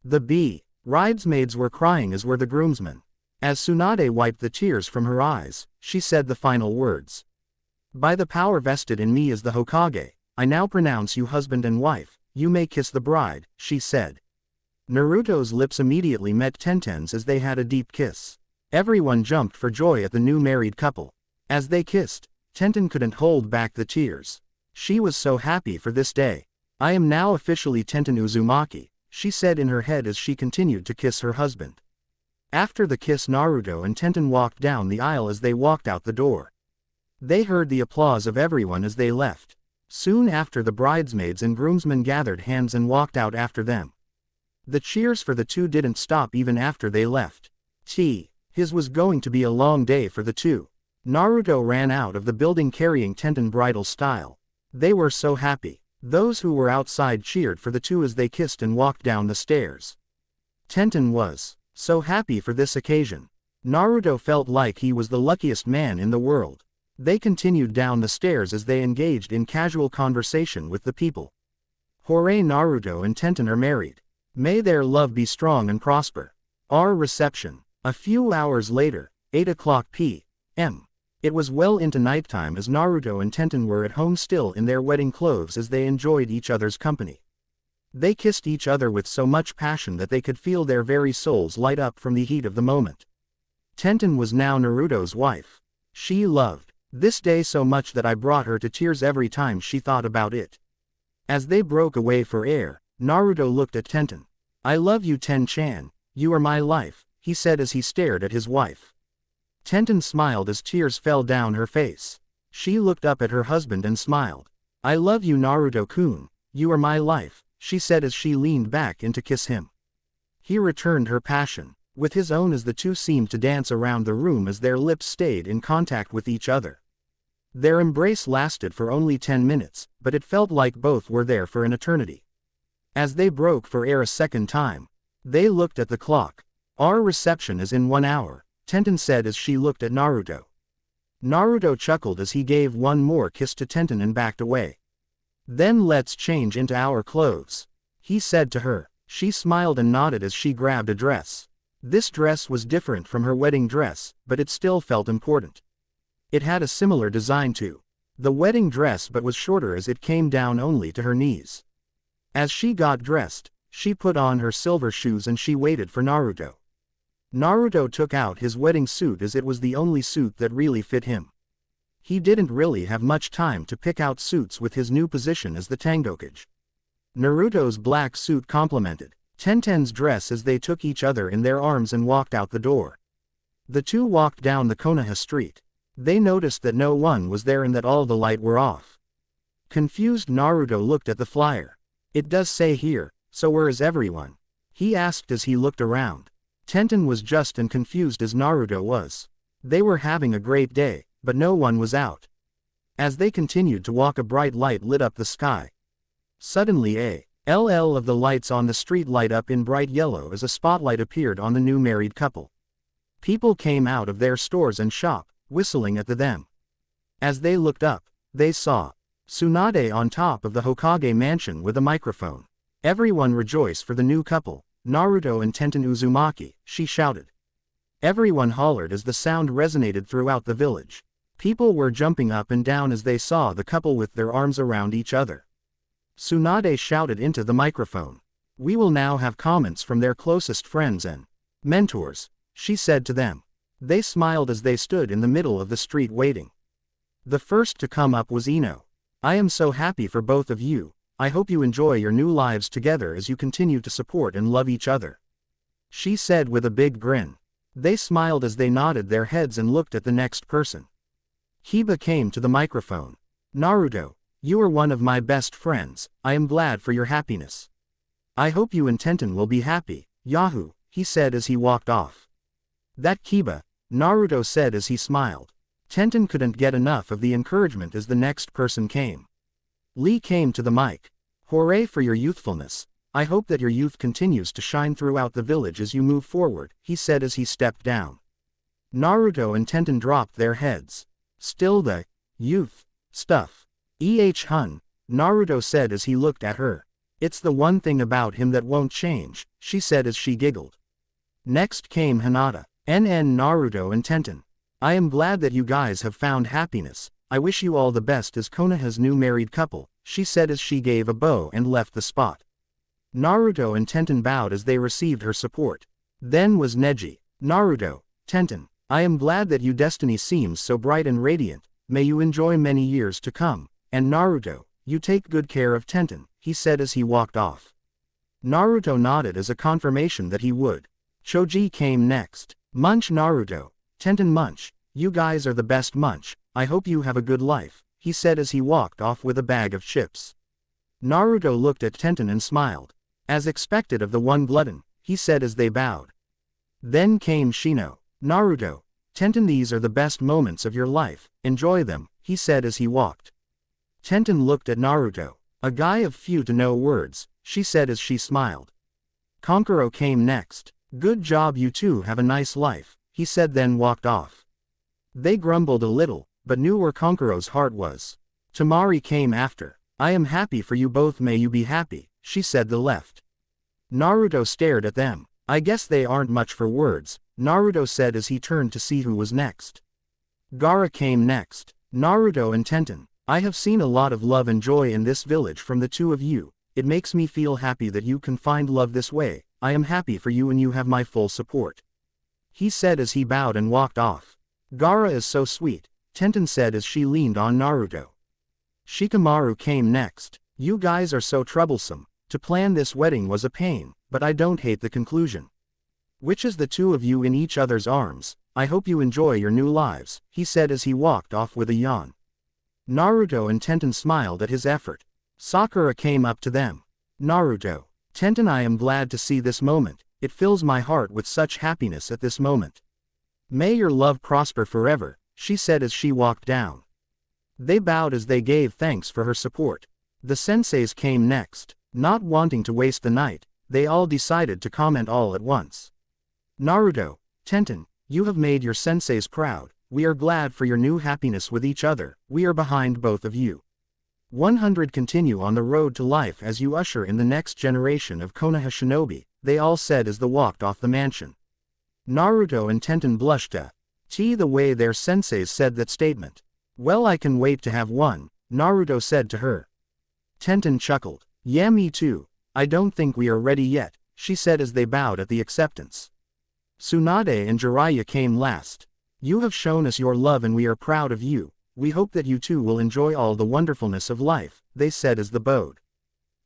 The bridesmaids were crying as were the groomsmen. As Tsunade wiped the tears from her eyes, she said the final words. By the power vested in me as the Hokage, I now pronounce you husband and wife, you may kiss the bride, she said. Naruto's lips immediately met Tenten's as they had a deep kiss. Everyone jumped for joy at the new married couple. As they kissed, Tenten couldn't hold back the tears. She was so happy for this day. I am now officially Tenten Uzumaki, she said in her head as she continued to kiss her husband. After the kiss, Naruto and Tenten walked down the aisle. As they walked out the door, they heard the applause of everyone as they left. Soon after, the bridesmaids and groomsmen gathered hands and walked out after them. The cheers for the two didn't stop even after they left. His was going to be a long day for the two. Naruto ran out of the building carrying Tenten bridal style. They were so happy. Those who were outside cheered for the two as they kissed and walked down the stairs. Tenten was so happy for this occasion. Naruto felt like he was the luckiest man in the world. They continued down the stairs as they engaged in casual conversation with the people. Hooray, Naruto and Tenten are married. May their love be strong and prosper. Our reception. A few hours later, 8 o'clock p.m. It was well into nighttime as Naruto and Tenten were at home still in their wedding clothes as they enjoyed each other's company. They kissed each other with so much passion that they could feel their very souls light up from the heat of the moment. Tenten was now Naruto's wife. She loved this day so much that I brought her to tears every time she thought about it. As they broke away for air, Naruto looked at Tenten. I love you, Ten-chan, you are my life, he said as he stared at his wife. Tenten smiled as tears fell down her face. She looked up at her husband and smiled. I love you, Naruto-kun, you are my life, she said as she leaned back in to kiss him. He returned her passion with his own as the two seemed to dance around the room as their lips stayed in contact with each other. Their embrace lasted for only 10 minutes, but it felt like both were there for an eternity. As they broke for air a second time, they looked at the clock. Our reception is in 1 hour, Tenten said as she looked at Naruto. Naruto chuckled as he gave one more kiss to Tenten and backed away. Then let's change into our clothes, he said to her. She smiled and nodded as she grabbed a dress. This dress was different from her wedding dress, but it still felt important. It had a similar design to the wedding dress but was shorter as it came down only to her knees. As she got dressed, she put on her silver shoes and she waited for Naruto. Naruto took out his wedding suit as it was the only suit that really fit him. He didn't really have much time to pick out suits with his new position as the Tengokage. Naruto's black suit complemented Tenten's dress as they took each other in their arms and walked out the door. The two walked down the Konoha street. They noticed that no one was there and that all the lights were off. Confused, Naruto looked at the flyer. It does say here, so where is everyone? He asked as he looked around. Tenten was just as confused as Naruto was. They were having a great day, but no one was out. As they continued to walk, a bright light lit up the sky. Suddenly a LL of the lights on the street light up in bright yellow as a spotlight appeared on the new married couple. People came out of their stores and shop, whistling at them. As they looked up, they saw Tsunade on top of the Hokage mansion with a microphone. Everyone rejoiced for the new couple, Naruto and Tenten Uzumaki, she shouted. Everyone hollered as the sound resonated throughout the village. People were jumping up and down as they saw the couple with their arms around each other. Tsunade shouted into the microphone. We will now have comments from their closest friends and mentors, she said to them. They smiled as they stood in the middle of the street waiting. The first to come up was Ino. I am so happy for both of you. I hope you enjoy your new lives together as you continue to support and love each other, she said with a big grin. They smiled as they nodded their heads and looked at the next person. Kiba came to the microphone. Naruto, you are one of my best friends. I am glad for your happiness. I hope you and Tenten will be happy, Yahoo, he said as he walked off. That Kiba, Naruto said as he smiled. Tenten couldn't get enough of the encouragement as the next person came. Lee came to the mic. Hooray for your youthfulness. I hope that your youth continues to shine throughout the village as you move forward, he said as he stepped down. Naruto and Tenten dropped their heads. Still the youth stuff. Hun, Naruto said as he looked at her. It's the one thing about him that won't change, she said as she giggled. Next came Hinata. Naruto and Tenten. I am glad that you guys have found happiness. I wish you all the best as Konoha's new married couple, she said as she gave a bow and left the spot. Naruto and Tenten bowed as they received her support. Then was Neji. Naruto, Tenten, I am glad that your destiny seems so bright and radiant. May you enjoy many years to come, And Naruto, you take good care of Tenten, he said as he walked off. Naruto nodded as a confirmation that he would. Choji came next. Munch Naruto, Tenten munch, you guys are the best munch, I hope you have a good life, he said as he walked off with a bag of chips. Naruto looked at Tenten and smiled. As expected of the one glutton, he said as they bowed. Then came Shino. Naruto, Tenten, these are the best moments of your life, enjoy them, he said as he walked. Tenten looked at Naruto. A guy of few to no words, she said as she smiled. Kankuro came next. Good job, you two have a nice life, he said then walked off. They grumbled a little, but knew where Kankuro's heart was. Temari came after. I am happy for you both, may you be happy, she said the left. Naruto stared at them. I guess they aren't much for words, Naruto said as he turned to see who was next. Gaara came next. Naruto and Tenten, I have seen a lot of love and joy in this village from the two of you, it makes me feel happy that you can find love this way, I am happy for you and you have my full support. He said as he bowed and walked off. Gaara is so sweet, Tenten said as she leaned on Naruto. Shikamaru came next. You guys are so troublesome, to plan this wedding was a pain, but I don't hate the conclusion. Which is the two of you in each other's arms, I hope you enjoy your new lives, he said as he walked off with a yawn. Naruto and Tenten smiled at his effort. Sakura came up to them. Naruto, Tenten, I am glad to see this moment, it fills my heart with such happiness at this moment. May your love prosper forever, she said as she walked down. They bowed as they gave thanks for her support. The senseis came next. Not wanting to waste the night, they all decided to comment all at once. Naruto, Tenten, you have made your senseis proud, we are glad for your new happiness with each other, we are behind both of you. 100 Continue on the road to life as you usher in the next generation of Konoha shinobi, they all said as they walked off the mansion. Naruto and Tenten blushed the way their senseis said that statement. Well, I can wait to have one, Naruto said to her. Tenten chuckled. Yeah, me too, I don't think we are ready yet, she said as they bowed at the acceptance. Tsunade and Jiraiya came last. You have shown us your love and we are proud of you, we hope that you too will enjoy all the wonderfulness of life, they said as they bowed.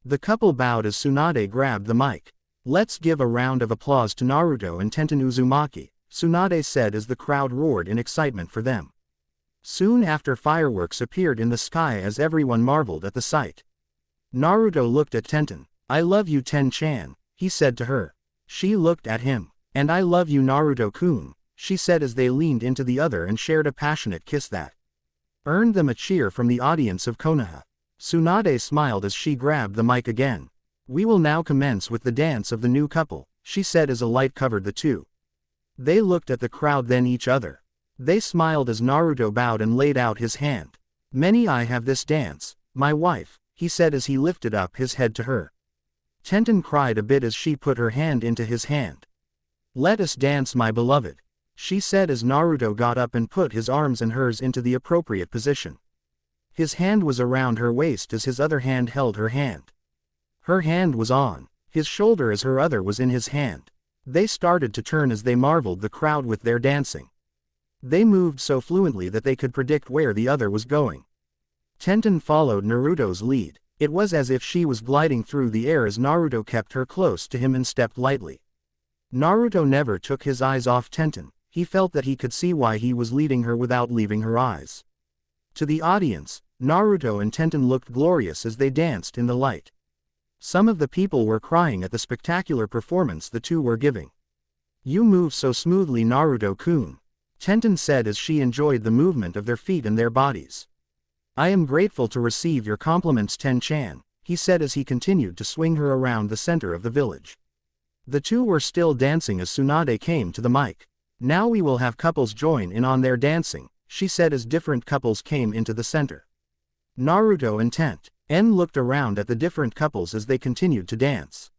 The couple bowed as Tsunade grabbed the mic. Let's give a round of applause to Naruto and Tenten Uzumaki, Tsunade said as the crowd roared in excitement for them. Soon after, fireworks appeared in the sky as everyone marveled at the sight. Naruto looked at Tenten. I love you, Ten-chan, he said to her. She looked at him. And I love you, Naruto-kun, she said as they leaned into the other and shared a passionate kiss that earned them a cheer from the audience of Konoha. Tsunade smiled as she grabbed the mic again. We will now commence with the dance of the new couple, she said as a light covered the two. They looked at the crowd then each other. They smiled as Naruto bowed and laid out his hand. Many I have this dance, my wife, he said as he lifted up his head to her. Tenten cried a bit as she put her hand into his hand. Let us dance, my beloved, she said as Naruto got up and put his arms and hers into the appropriate position. His hand was around her waist as his other hand held her hand. Her hand was on his shoulder as her other was in his hand. They started to turn as they marveled the crowd with their dancing. They moved so fluently that they could predict where the other was going. Tenten followed Naruto's lead. It was as if she was gliding through the air as Naruto kept her close to him and stepped lightly. Naruto never took his eyes off Tenten, he felt that he could see why he was leading her without leaving her eyes. To the audience, Naruto and Tenten looked glorious as they danced in the light. Some of the people were crying at the spectacular performance the two were giving. You move so smoothly, Naruto-kun, Tenten said as she enjoyed the movement of their feet and their bodies. I am grateful to receive your compliments, Ten-chan, he said as he continued to swing her around the center of the village. The two were still dancing as Tsunade came to the mic. Now we will have couples join in on their dancing, she said as different couples came into the center. Naruto and Tenten looked around at the different couples as they continued to dance.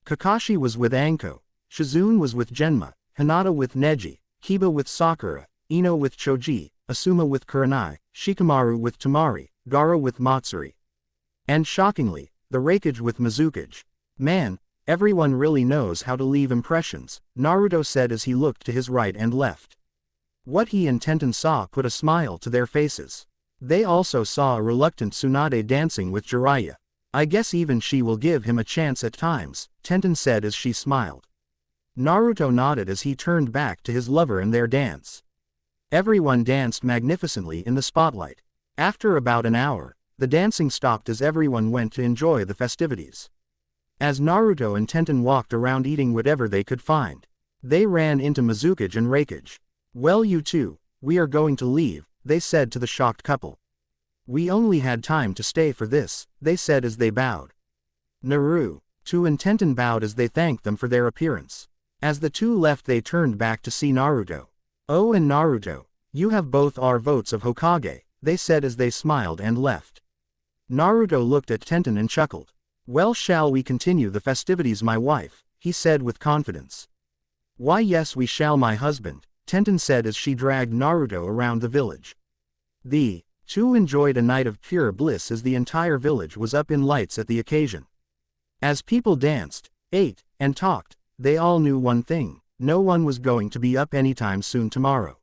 Kakashi was with Anko, Shizune was with Genma, Hinata with Neji, Kiba with Sakura, Ino with Choji, Asuma with Kurenai, Shikamaru with Temari, Gaara with Matsuri. And shockingly, the Raikage with Mizukage. Man, everyone really knows how to leave impressions, Naruto said as he looked to his right and left. What he and Tenten saw put a smile to their faces. They also saw a reluctant Tsunade dancing with Jiraiya. I guess even she will give him a chance at times, Tenten said as she smiled. Naruto nodded as he turned back to his lover and their dance. Everyone danced magnificently in the spotlight. After about an hour, the dancing stopped as everyone went to enjoy the festivities. As Naruto and Tenten walked around eating whatever they could find, they ran into Mizukage and Reikage. Well, you two, we are going to leave, they said to the shocked couple. We only had time to stay for this, they said as they bowed. Naruto and Tenten bowed as they thanked them for their appearance. As the two left, they turned back to see Naruto. Oh, and Naruto, you have both our votes of Hokage, they said as they smiled and left. Naruto looked at Tenten and chuckled. Well, shall we continue the festivities, my wife, he said with confidence. Why, yes, we shall, my husband, Tenten said as she dragged Naruto around the village. The two enjoyed a night of pure bliss as the entire village was up in lights at the occasion. As people danced, ate, and talked, they all knew one thing: no one was going to be up anytime soon tomorrow.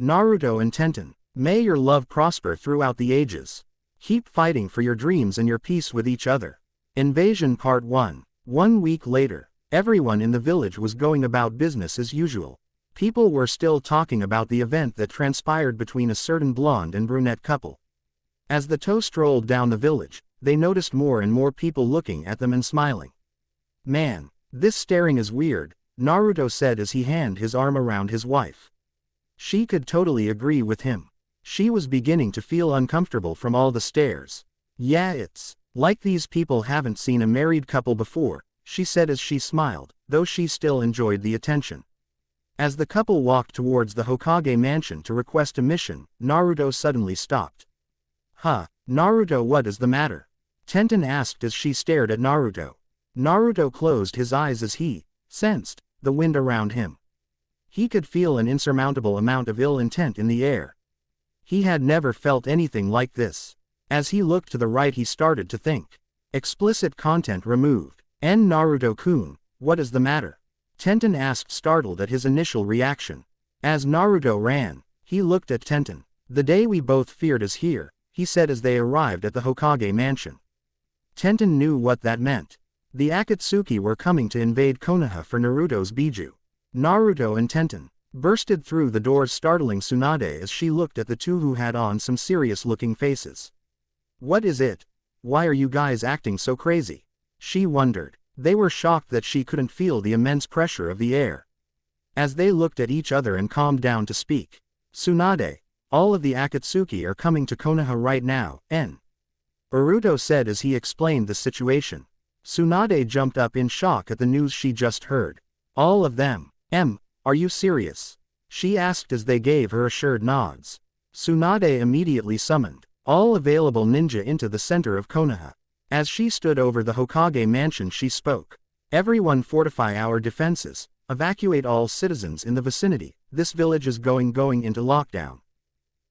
Naruto and Tenten, may your love prosper throughout the ages. Keep fighting for your dreams and your peace with each other. Invasion Part 1. 1 week later, everyone in the village was going about business as usual. People were still talking about the event that transpired between a certain blonde and brunette couple. As the two strolled down the village, they noticed more and more people looking at them and smiling. Man, this staring is weird, Naruto said as he handed his arm around his wife. She could totally agree with him. She was beginning to feel uncomfortable from all the stares. Yeah, it's like these people haven't seen a married couple before, she said as she smiled, though she still enjoyed the attention. As the couple walked towards the Hokage mansion to request a mission, Naruto suddenly stopped. Naruto, what is the matter? Tenten asked as she stared at Naruto. Naruto closed his eyes as he sensed the wind around him. He could feel an insurmountable amount of ill intent in the air. He had never felt anything like this. As he looked to the right, he started to think. Explicit content removed. Naruto-kun, what is the matter? Tenten asked, startled at his initial reaction. As Naruto ran, he looked at Tenten. The day we both feared is here, he said as they arrived at the Hokage mansion. Tenten knew what that meant. The Akatsuki were coming to invade Konoha for Naruto's Biju. Naruto and Tenten bursted through the doors, startling Tsunade as she looked at the two who had on some serious-looking faces. What is it? Why are you guys acting so crazy? She wondered. They were shocked that she couldn't feel the immense pressure of the air. As they looked at each other and calmed down to speak. Tsunade, all of the Akatsuki are coming to Konoha right now, Naruto said as he explained the situation. Tsunade jumped up in shock at the news she just heard. All of them? Are you serious? She asked as they gave her assured nods. Tsunade immediately summoned all available ninja into the center of Konoha. As she stood over the Hokage mansion, she spoke. Everyone fortify our defenses, evacuate all citizens in the vicinity, this village is going into lockdown.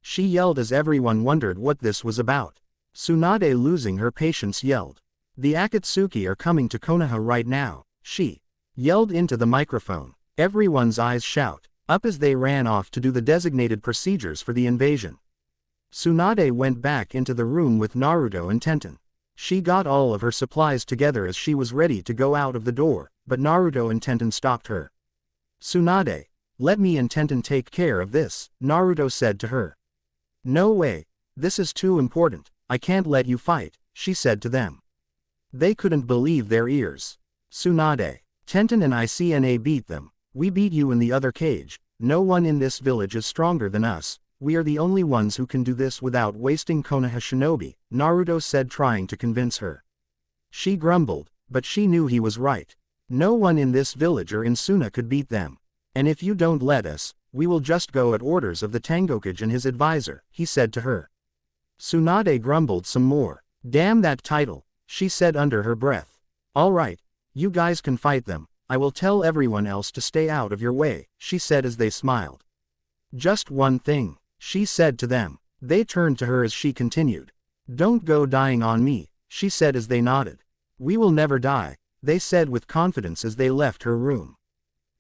She yelled as everyone wondered what this was about. Tsunade, losing her patience, yelled. The Akatsuki are coming to Konoha right now, she yelled into the microphone. Everyone's eyes shot up as they ran off to do the designated procedures for the invasion. Tsunade went back into the room with Naruto and Tenten. She got all of her supplies together as she was ready to go out of the door, but Naruto and Tenten stopped her. Tsunade, let me and Tenten take care of this, Naruto said to her. No way, this is too important, I can't let you fight, she said to them. They couldn't believe their ears. Tsunade, Tenten and I beat them, we beat you in the other cage, no one in this village is stronger than us, we are the only ones who can do this without wasting Konoha shinobi, Naruto said, trying to convince her. She grumbled, but she knew he was right. No one in this village or in Suna could beat them. And if you don't let us, we will just go at orders of the Tengokage and his advisor, he said to her. Tsunade grumbled some more. Damn that title, she said under her breath. All right, you guys can fight them, I will tell everyone else to stay out of your way, she said as they smiled. Just one thing, she said to them. They turned to her as she continued. Don't go dying on me, she said as they nodded. We will never die, they said with confidence as they left her room.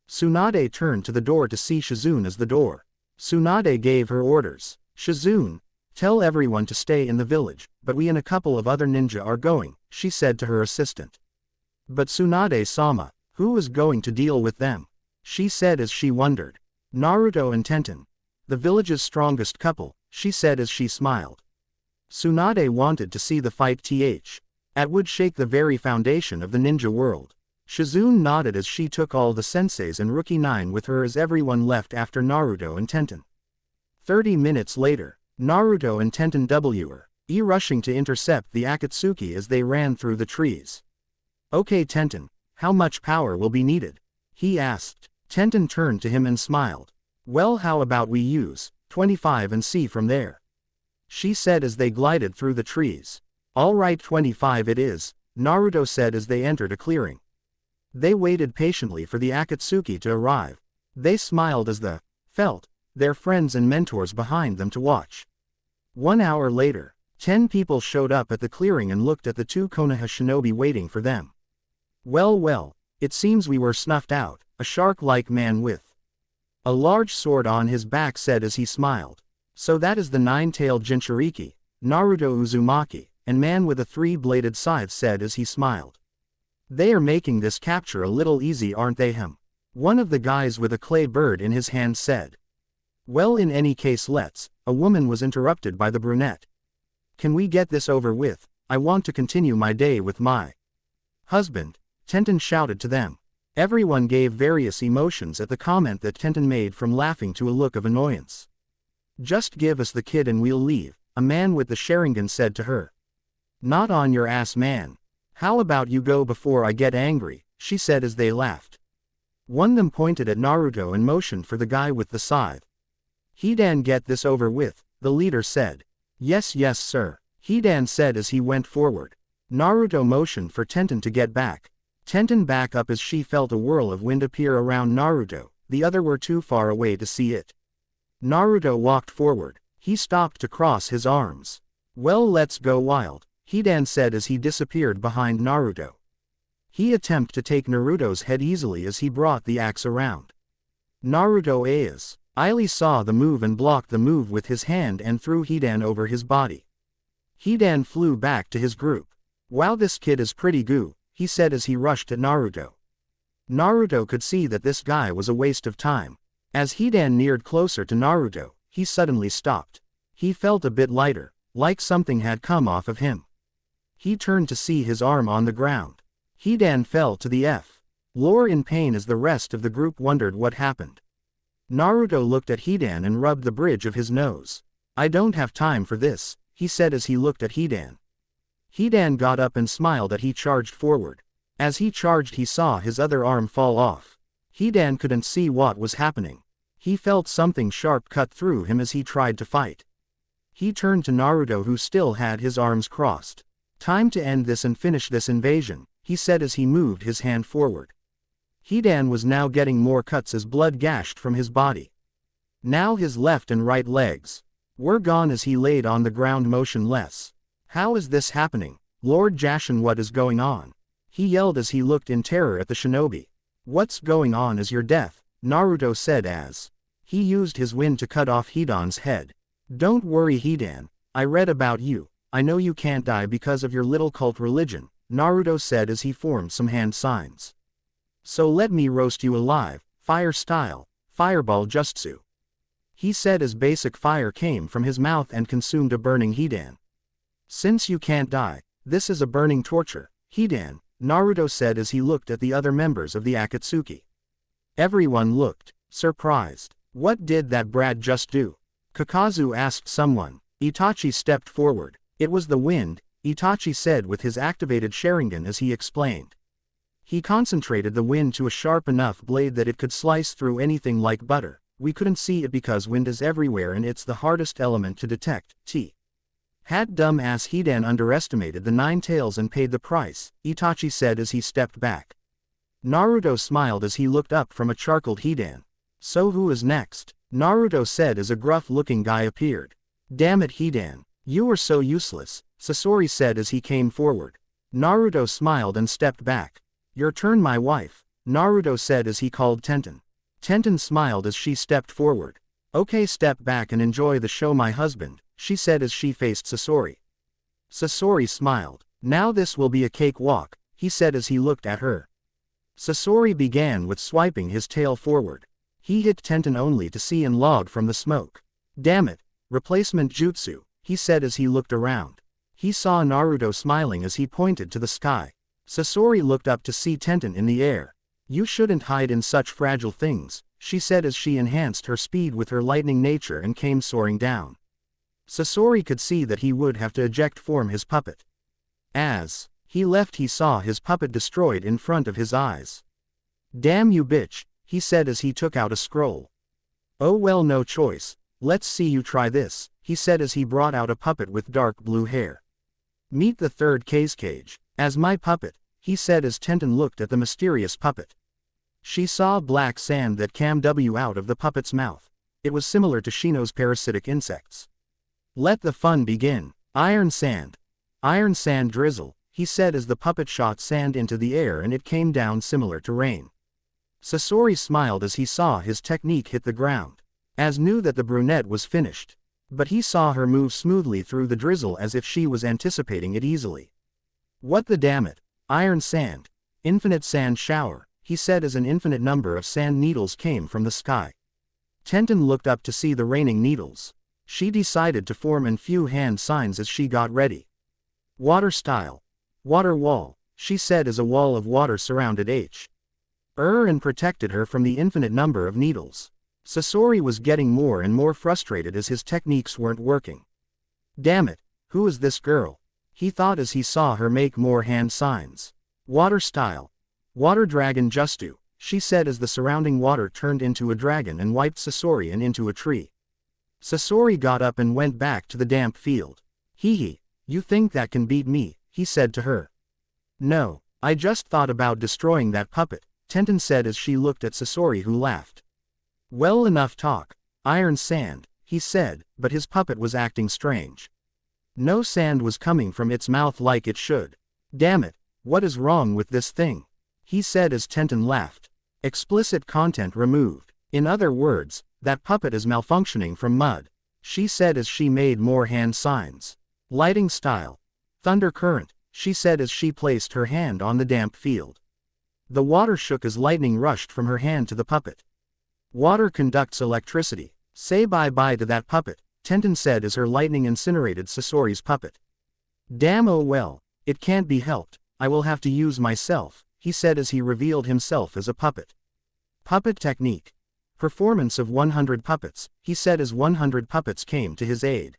Tsunade turned to the door to see Shizune as the door. Tsunade gave her orders. Shizune, Tell everyone to stay in the village, but we and a couple of other ninja are going, she said to her assistant. But Tsunade-sama, who is going to deal with them? She said as she wondered. Naruto and Tenten. The village's strongest couple, she said as she smiled. Tsunade wanted to see the fight that would shake the very foundation of the ninja world. Shizune nodded as she took all the senseis and Rookie 9 with her as everyone left after Naruto and Tenten. 30 minutes later, Naruto and Tenten were rushing to intercept the Akatsuki as they ran through the trees. Okay Tenten, how much power will be needed? He asked. Tenten turned to him and smiled. Well, how about we use 25 and see from there? She said as they glided through the trees. All right, 25 it is, Naruto said as they entered a clearing. They waited patiently for the Akatsuki to arrive. They smiled as felt their friends and mentors behind them to watch. 1 hour later, 10 people showed up at the clearing and looked at the 2 Konoha shinobi waiting for them. Well, it seems we were snuffed out, a shark-like man with a large sword on his back said as he smiled. So that is the 9-tailed Jinchuriki, Naruto Uzumaki, and man with a 3-bladed scythe said as he smiled. They are making this capture a little easy, aren't they? One of the guys with a clay bird in his hand said. Well, in any case a woman was interrupted by the brunette. Can we get this over with? I want to continue my day with my husband, Tenten shouted to them. Everyone gave various emotions at the comment that Tenten made, from laughing to a look of annoyance. Just give us the kid and we'll leave, a man with the Sharingan said to her. Not on your ass, man. How about you go before I get angry, she said as they laughed. One of them pointed at Naruto and motioned for the guy with the scythe. Hidan, get this over with, the leader said. Yes, sir, Hidan said as he went forward. Naruto motioned for Tenten to get back. Tenten back up as she felt a whirl of wind appear around Naruto, the other were too far away to see it. Naruto walked forward. He stopped to cross his arms. Well, let's go wild, Hidan said as he disappeared behind Naruto. He attempted to take Naruto's head easily as he brought the axe around. Naruto Aili saw the move and blocked the move with his hand and threw Hidan over his body. Hidan flew back to his group. Wow, this kid is pretty goo, he said as he rushed at Naruto. Naruto could see that this guy was a waste of time. As Hidan neared closer to Naruto, he suddenly stopped. He felt a bit lighter, like something had come off of him. He turned to see his arm on the ground. Hidan fell to the floor in pain as the rest of the group wondered what happened. Naruto looked at Hidan and rubbed the bridge of his nose. I don't have time for this, he said as he looked at Hidan. Hidan got up and smiled as he charged forward. As he charged, he saw his other arm fall off. Hidan couldn't see what was happening. He felt something sharp cut through him as he tried to fight. He turned to Naruto, who still had his arms crossed. Time to end this and finish this invasion, he said as he moved his hand forward. Hidan was now getting more cuts as blood gashed from his body. Now his left and right legs were gone as he laid on the ground motionless. How is this happening? Lord Jashin, what is going on? He yelled as he looked in terror at the shinobi. What's going on is your death, Naruto said as he used his wind to cut off Hidan's head. Don't worry, Hidan, I read about you. I know you can't die because of your little cult religion, Naruto said as he formed some hand signs. So let me roast you alive, fire style, fireball jutsu. He said as basic fire came from his mouth and consumed a burning Hidan. Since you can't die, this is a burning torture, Hidan, Naruto said as he looked at the other members of the Akatsuki. Everyone looked surprised. What did that brat just do? Kakazu asked someone. Itachi stepped forward. It was the wind, Itachi said with his activated Sharingan as he explained. He concentrated the wind to a sharp enough blade that it could slice through anything like butter. We couldn't see it because wind is everywhere and it's the hardest element to detect. Had dumbass Hidan underestimated the 9 tails and paid the price, Itachi said as he stepped back. Naruto smiled as he looked up from a charcoaled Hidan. So who is next? Naruto said as a gruff-looking guy appeared. Damn it, Hidan. You are so useless, Sasori said as he came forward. Naruto smiled and stepped back. Your turn, my wife, Naruto said as he called Tenten. Tenten smiled as she stepped forward. Okay, step back and enjoy the show, my husband, she said as she faced Sasori. Sasori smiled. Now this will be a cakewalk, he said as he looked at her. Sasori began with swiping his tail forward. He hit Tenten only to see and log from the smoke. Damn it, replacement jutsu, he said as he looked around. He saw Naruto smiling as he pointed to the sky. Sasori looked up to see Tenten in the air. You shouldn't hide in such fragile things, she said as she enhanced her speed with her lightning nature and came soaring down. Sasori could see that he would have to eject form his puppet. As he left, he saw his puppet destroyed in front of his eyes. Damn you bitch, he said as he took out a scroll. Oh well, no choice, let's see you try this, he said as he brought out a puppet with dark blue hair. Meet the third cage. As my puppet, he said as Tenten looked at the mysterious puppet. She saw black sand that came out of the puppet's mouth. It was similar to Shino's parasitic insects. Let the fun begin. Iron sand drizzle, he said as the puppet shot sand into the air and it came down similar to rain. Sasori smiled as he saw his technique hit the ground. Az knew that the brunette was finished. But he saw her move smoothly through the drizzle as if she was anticipating it easily. What the damn it? Iron sand. Infinite sand shower, he said as an infinite number of sand needles came from the sky. Tenten looked up to see the raining needles. She decided to form a few hand signs as she got ready. Water style. Water wall, she said as a wall of water surrounded and protected her from the infinite number of needles. Sasori was getting more and more frustrated as his techniques weren't working. Damn it, who is this girl? He thought as he saw her make more hand signs. Water style. Water dragon justu, she said as the surrounding water turned into a dragon and wiped Sasori and into a tree. Sasori got up and went back to the damp field. Hee, you think that can beat me, he said to her. No, I just thought about destroying that puppet, Tenten said as she looked at Sasori, who laughed. Well, enough talk. Iron sand, he said, but his puppet was acting strange. No sand was coming from its mouth like it should. Damn it, what is wrong with this thing? He said as Tenten laughed. Explicit content removed. In other words, that puppet is malfunctioning from mud, she said as she made more hand signs. Lighting style. Thunder current, she said as she placed her hand on the damp field. The water shook as lightning rushed from her hand to the puppet. Water conducts electricity. Say bye-bye to that puppet, Tenten said as her lightning incinerated Sasori's puppet. Damn, oh well, it can't be helped, I will have to use myself, he said as he revealed himself as a puppet. Puppet technique. Performance of 100 puppets, he said as 100 puppets came to his aid.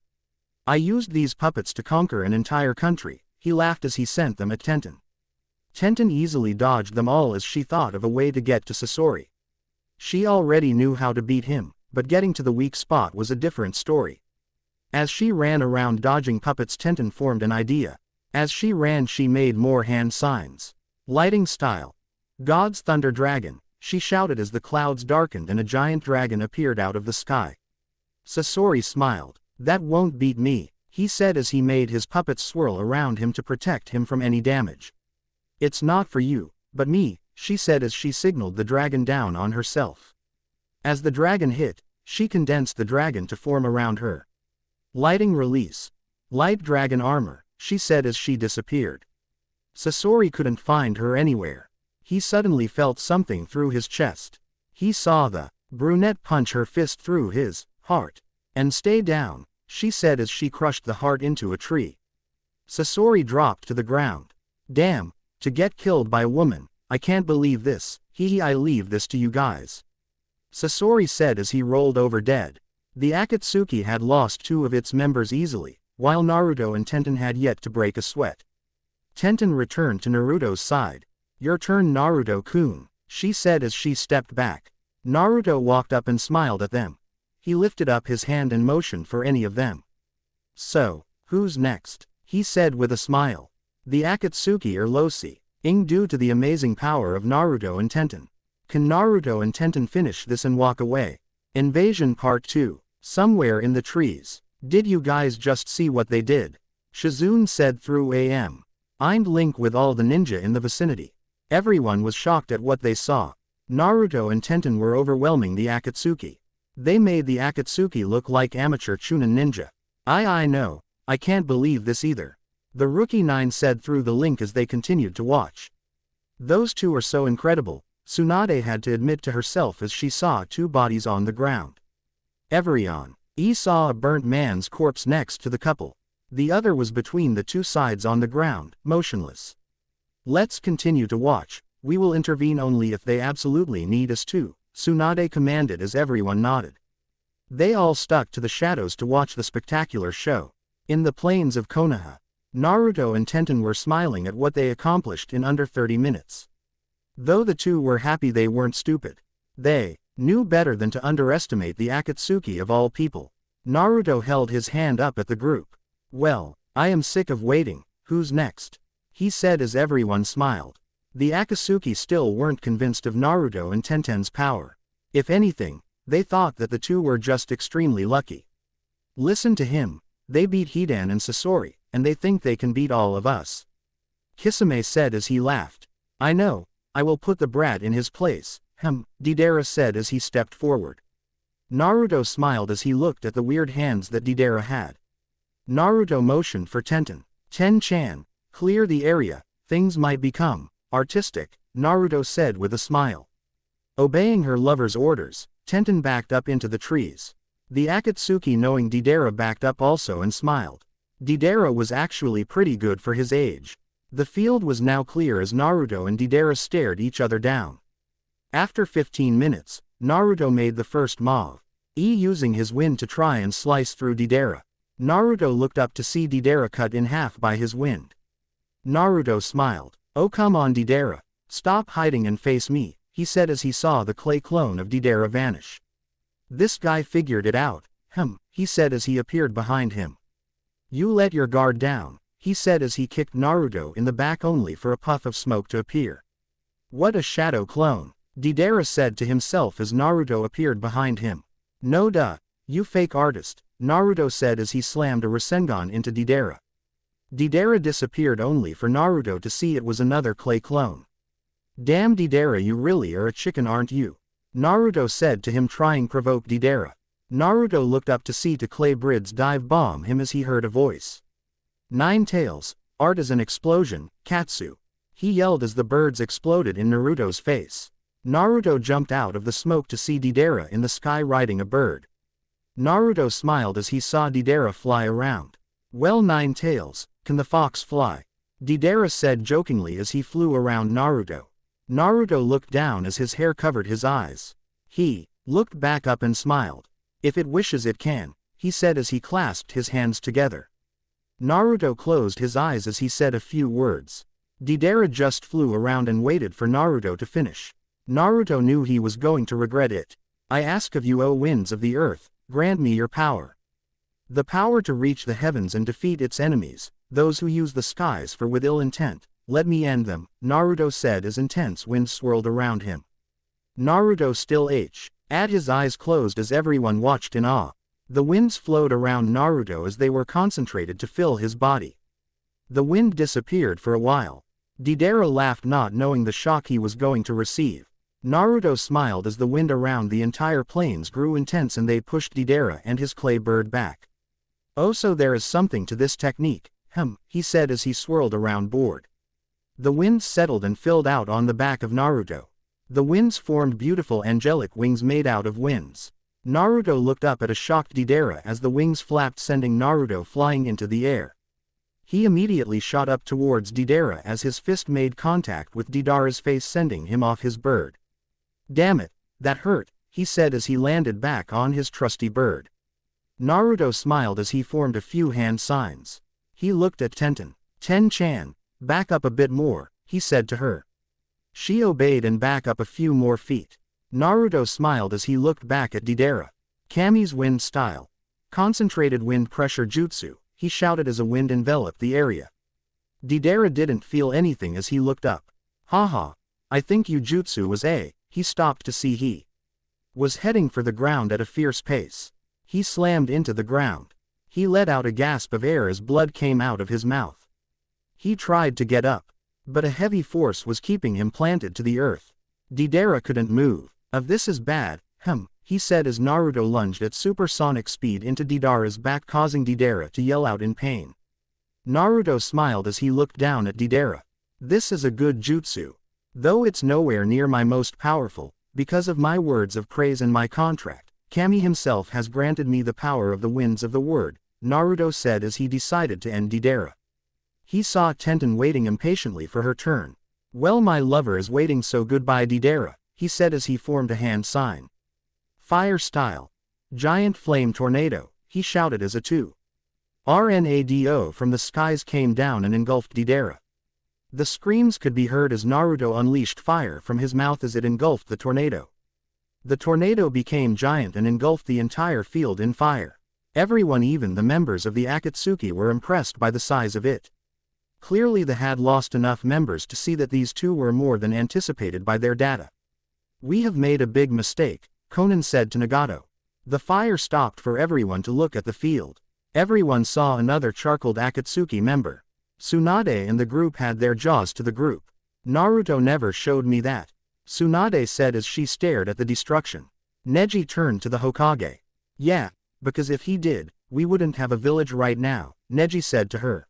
I used these puppets to conquer an entire country, he laughed as he sent them at Tenten. Tenten easily dodged them all as she thought of a way to get to Sasori. She already knew how to beat him, but getting to the weak spot was a different story. As she ran around dodging puppets, Tenten formed an idea. As she ran, she made more hand signs. Lighting style. God's thunder dragon, she shouted as the clouds darkened and a giant dragon appeared out of the sky. Sasori smiled. That won't beat me, he said as he made his puppets swirl around him to protect him from any damage. It's not for you, but me, she said as she signaled the dragon down on herself. As the dragon hit, she condensed the dragon to form around her. Lighting release. Light dragon armor, she said as she disappeared. Sasori couldn't find her anywhere. He suddenly felt something through his chest. He saw the brunette punch her fist through his heart. And stay down, she said as she crushed the heart into a tree. Sasori dropped to the ground. Damn, to get killed by a woman, I can't believe this, I leave this to you guys. Sasori said as he rolled over dead. The Akatsuki had lost 2 of its members easily, while Naruto and Tenten had yet to break a sweat. Tenten returned to Naruto's side. Your turn, Naruto-kun, she said as she stepped back. Naruto walked up and smiled at them. He lifted up his hand and motioned for any of them. So, who's next? He said with a smile. The Akatsuki or Losi, due to the amazing power of Naruto and Tenten. Can Naruto and Tenten finish this and walk away? Invasion Part 2. Somewhere in the trees. Did you guys just see what they did? Shizune said through I'd link with all the ninja in the vicinity. Everyone was shocked at what they saw. Naruto and Tenten were overwhelming the Akatsuki. They made the Akatsuki look like amateur Chunin ninja. I know. I can't believe this either. The Rookie 9 said through the link as they continued to watch. Those two are so incredible, Tsunade had to admit to herself as she saw two bodies on the ground. Everyone saw a burnt man's corpse next to the couple. The other was between the two sides on the ground, motionless. Let's continue to watch. We will intervene only if they absolutely need us to, Tsunade commanded as everyone nodded. They all stuck to the shadows to watch the spectacular show. In the plains of Konoha, Naruto and Tenten were smiling at what they accomplished in under 30 minutes. Though the two were happy, they weren't stupid. They knew better than to underestimate the Akatsuki of all people. Naruto held his hand up at the group. Well, I am sick of waiting. Who's next? He said as everyone smiled. The Akatsuki still weren't convinced of Naruto and Tenten's power. If anything, they thought that the two were just extremely lucky. Listen to him. They beat Hidan and Sasori, and they think they can beat all of us. Kisame said as he laughed. I know, I will put the brat in his place, Deidara said as he stepped forward. Naruto smiled as he looked at the weird hands that Deidara had. Naruto motioned for Tenten. Ten-chan, clear the area, things might become artistic, Naruto said with a smile. Obeying her lover's orders, Tenten backed up into the trees. The Akatsuki, knowing Deidara, backed up also and smiled. Deidara was actually pretty good for his age. The field was now clear as Naruto and Deidara stared each other down. After 15 minutes, Naruto made the first move, using his wind to try and slice through Deidara. Naruto looked up to see Deidara cut in half by his wind. Naruto smiled. Oh come on Deidara, stop hiding and face me, he said as he saw the clay clone of Deidara vanish. This guy figured it out, he said as he appeared behind him. You let your guard down, he said as he kicked Naruto in the back only for a puff of smoke to appear. What a shadow clone, Deidara said to himself as Naruto appeared behind him. No duh, you fake artist, Naruto said as he slammed a Rasengan into Deidara. Deidara disappeared only for Naruto to see it was another clay clone. Damn Deidara, you really are a chicken, aren't you? Naruto said to him, trying provoke Deidara. Naruto looked up to see to clay Brids dive bomb him as he heard a voice. Nine Tails, art as an explosion, Katsu. He yelled as the birds exploded in Naruto's face. Naruto jumped out of the smoke to see Deidara in the sky riding a bird. Naruto smiled as he saw Deidara fly around. Well, Nine Tails, can the fox fly? Deidara said jokingly as he flew around Naruto. Naruto looked down as his hair covered his eyes. He looked back up and smiled. If it wishes it can, he said as he clasped his hands together. Naruto closed his eyes as he said a few words. Deidara just flew around and waited for Naruto to finish. Naruto knew he was going to regret it. I ask of you, O winds of the earth, grant me your power. The power to reach the heavens and defeat its enemies, those who use the skies for with ill intent, let me end them, Naruto said as intense wind swirled around him. Naruto still had his eyes closed as everyone watched in awe. The winds flowed around Naruto as they were concentrated to fill his body. The wind disappeared for a while. Deidara laughed, not knowing the shock he was going to receive. Naruto smiled as the wind around the entire plains grew intense and they pushed Deidara and his clay bird back. Oh, so there is something to this technique, he said as he swirled around board. The winds settled and filled out on the back of Naruto. The winds formed beautiful angelic wings made out of winds. Naruto looked up at a shocked Deidara as the wings flapped, sending Naruto flying into the air. He immediately shot up towards Deidara as his fist made contact with Deidara's face, sending him off his bird. Damn it, that hurt, he said as he landed back on his trusty bird. Naruto smiled as he formed a few hand signs. He looked at Tenten. Ten-chan, back up a bit more, he said to her. She obeyed and back up a few more feet. Naruto smiled as he looked back at Deidara. Kami's wind style. Concentrated wind pressure jutsu, he shouted as a wind enveloped the area. Deidara didn't feel anything as he looked up. Haha, I think jutsu was he stopped to see he was heading for the ground at a fierce pace. He slammed into the ground. He let out a gasp of air as blood came out of his mouth. He tried to get up, but a heavy force was keeping him planted to the earth. Deidara couldn't move. Of this is bad, he said as Naruto lunged at supersonic speed into Deidara's back, causing Deidara to yell out in pain. Naruto smiled as he looked down at Deidara. This is a good jutsu. Though it's nowhere near my most powerful, because of my words of praise and my contract, Kami himself has granted me the power of the winds of the word, Naruto said as he decided to end Deidara. He saw Tenten waiting impatiently for her turn. Well, my lover is waiting, so goodbye Deidara, he said as he formed a hand sign. Fire style. Giant flame tornado, he shouted as a tornado from the skies came down and engulfed Deidara. The screams could be heard as Naruto unleashed fire from his mouth as it engulfed the tornado. The tornado became giant and engulfed the entire field in fire. Everyone, even the members of the Akatsuki, were impressed by the size of it. Clearly they had lost enough members to see that these two were more than anticipated by their data. We have made a big mistake, Konan said to Nagato. The fire stopped for everyone to look at the field. Everyone saw another charcoaled Akatsuki member. Tsunade and the group had their jaws to the group. Naruto never showed me that, Tsunade said as she stared at the destruction. Neji turned to the Hokage. Yeah, because if he did, we wouldn't have a village right now, Neji said to her.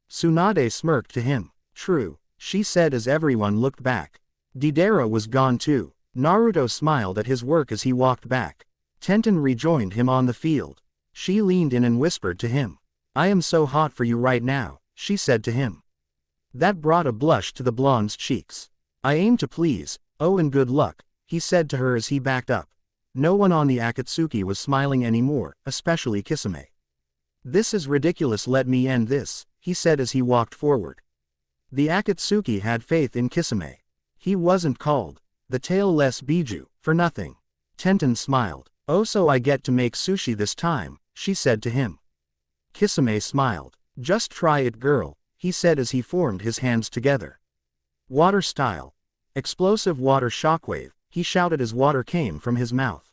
Tsunade smirked to him. True, she said as everyone looked back. Deidara was gone too. Naruto smiled at his work as he walked back. Tenten rejoined him on the field. She leaned in and whispered to him. I am so hot for you right now, she said to him. That brought a blush to the blonde's cheeks. I aim to please, oh, and good luck, he said to her as he backed up. No one on the Akatsuki was smiling anymore, especially Kisame. This is ridiculous, let me end this, he said as he walked forward. The Akatsuki had faith in Kisame. He wasn't called the tailless Biju for nothing. Tenten smiled. Oh, so I get to make sushi this time, she said to him. Kisame smiled. Just try it, girl, he said as he formed his hands together. Water style. Explosive water shockwave, he shouted as water came from his mouth.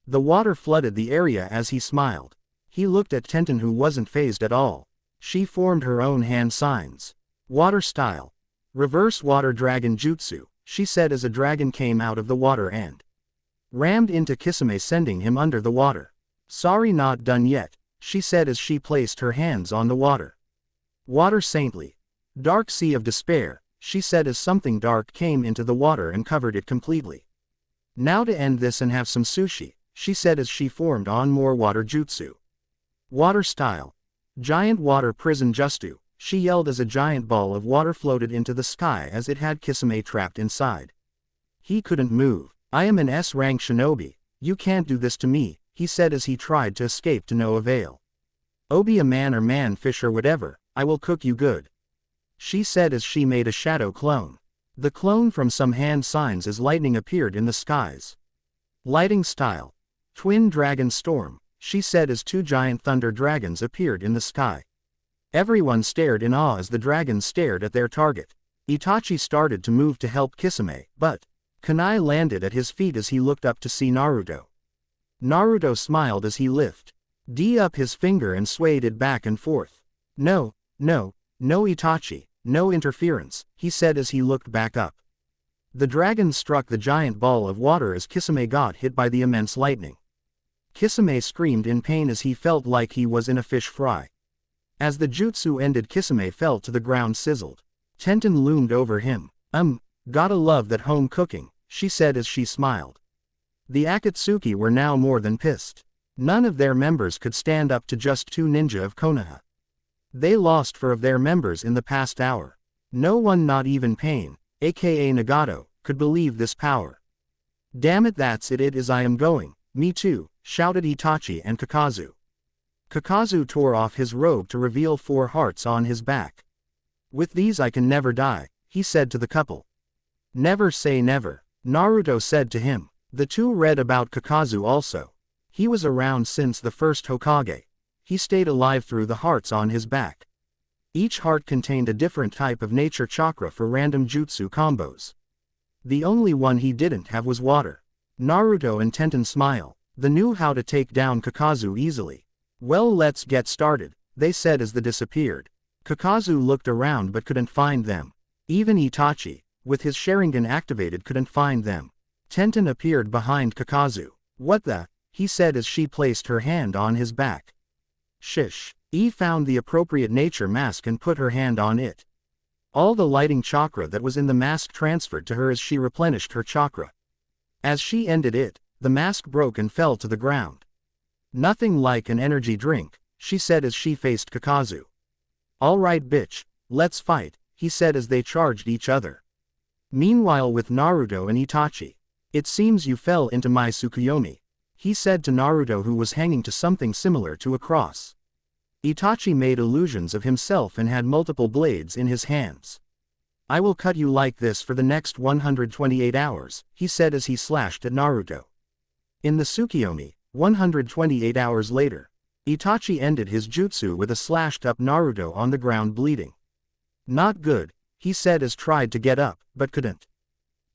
The water flooded the area as he smiled. He looked at Tenten, who wasn't fazed at all. She formed her own hand signs. Water style. Reverse water dragon jutsu, she said as a dragon came out of the water and rammed into Kisame, sending him under the water. Sorry, not done yet, she said as she placed her hands on the water. Water saintly. Dark sea of despair, she said as something dark came into the water and covered it completely. Now to end this and have some sushi, she said as she formed on more water jutsu. Water style. Giant water prison jutsu, she yelled as a giant ball of water floated into the sky as it had Kisame trapped inside. He couldn't move. I am an S-rank shinobi, you can't do this to me, he said as he tried to escape to no avail. Oh, be a man or man-fish or whatever, I will cook you good, she said as she made a shadow clone. The clone from some hand signs as lightning appeared in the skies. Lighting style. Twin dragon storm, she said as two giant thunder dragons appeared in the sky. Everyone stared in awe as the dragons stared at their target. Itachi started to move to help Kisame, but Kunai landed at his feet as he looked up to see Naruto. Naruto smiled as he lifted up his finger and swayed it back and forth. No, no, no Itachi, no interference, he said as he looked back up. The dragon struck the giant ball of water as Kisame got hit by the immense lightning. Kisame screamed in pain as he felt like he was in a fish fry. As the jutsu ended, Kisame fell to the ground sizzled. Tenten loomed over him. Gotta love that home cooking, she said as she smiled. The Akatsuki were now more than pissed. None of their members could stand up to just two ninja of Konoha. They lost 4 of their members in the past hour. No one, not even Pain, aka Nagato, could believe this power. Damn it, that's it is I am going, me too, shouted Itachi and Kakazu. Kakazu tore off his robe to reveal 4 hearts on his back. With these I can never die, he said to the couple. Never say never, Naruto said to him. The two read about Kakazu also. He was around since the first Hokage. He stayed alive through the hearts on his back. Each heart contained a different type of nature chakra for random jutsu combos. The only one he didn't have was water. Naruto and Tenten smiled. They knew how to take down Kakazu easily. Well, let's get started, they said as they disappeared. Kakazu looked around but couldn't find them. Even Itachi, with his Sharingan activated, couldn't find them. Tenten appeared behind Kakazu. What the? He said as she placed her hand on his back. Shish. Eve found the appropriate nature mask and put her hand on it. All the lighting chakra that was in the mask transferred to her as she replenished her chakra. As she ended it, the mask broke and fell to the ground. Nothing like an energy drink, she said as she faced Kakazu. Alright bitch, let's fight, he said as they charged each other. Meanwhile with Naruto and Itachi. It seems you fell into my Tsukuyomi, he said to Naruto who was hanging to something similar to a cross. Itachi made illusions of himself and had multiple blades in his hands. I will cut you like this for the next 128 hours, he said as he slashed at Naruto. In the Tsukuyomi, 128 hours later, Itachi ended his jutsu with a slashed up Naruto on the ground bleeding. Not good, he said as tried to get up, but couldn't.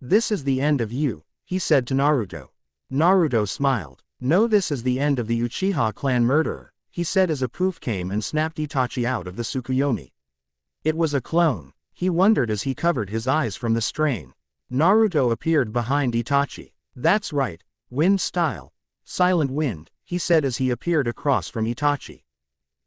This is the end of you, he said to Naruto. Naruto smiled. No, this is the end of the Uchiha clan murderer, he said as a poof came and snapped Itachi out of the Tsukuyomi. It was a clone, he wondered as he covered his eyes from the strain. Naruto appeared behind Itachi. That's right, wind style. Silent wind, he said as he appeared across from Itachi.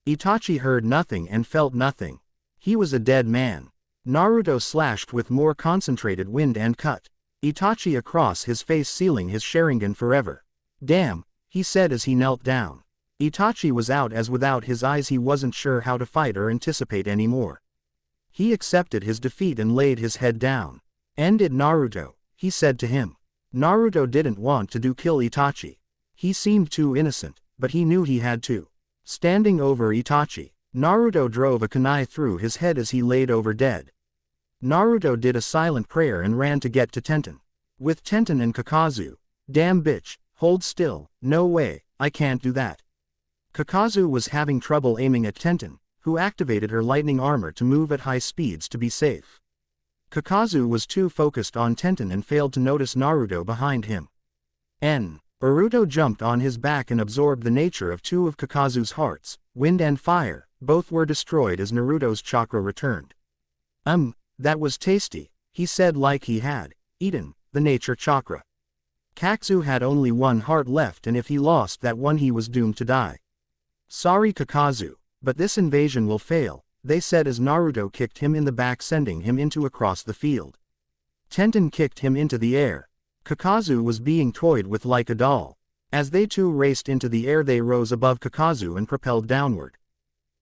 Itachi heard nothing and felt nothing. He was a dead man. Naruto slashed with more concentrated wind and cut Itachi across his face, sealing his Sharingan forever. Damn, he said as he knelt down. Itachi was out as without his eyes he wasn't sure how to fight or anticipate anymore. He accepted his defeat and laid his head down. End it Naruto, he said to him. Naruto didn't want to kill Itachi. He seemed too innocent, but he knew he had to. Standing over Itachi, Naruto drove a kunai through his head as he laid over dead. Naruto did a silent prayer and ran to get to Tenten. With Tenten and Kakazu. Damn bitch, hold still, no way, I can't do that. Kakazu was having trouble aiming at Tenten, who activated her lightning armor to move at high speeds to be safe. Kakazu was too focused on Tenten and failed to notice Naruto behind him. Naruto jumped on his back and absorbed the nature of two of Kakazu's hearts, wind and fire, both were destroyed as Naruto's chakra returned. That was tasty, he said like he had eaten the nature chakra. Kakzu had only one heart left and if he lost that one he was doomed to die. Sorry Kakazu, but this invasion will fail, they said as Naruto kicked him in the back sending him into across the field. Tenten kicked him into the air. Kakazu was being toyed with like a doll. As they two raced into the air they rose above Kakazu and propelled downward.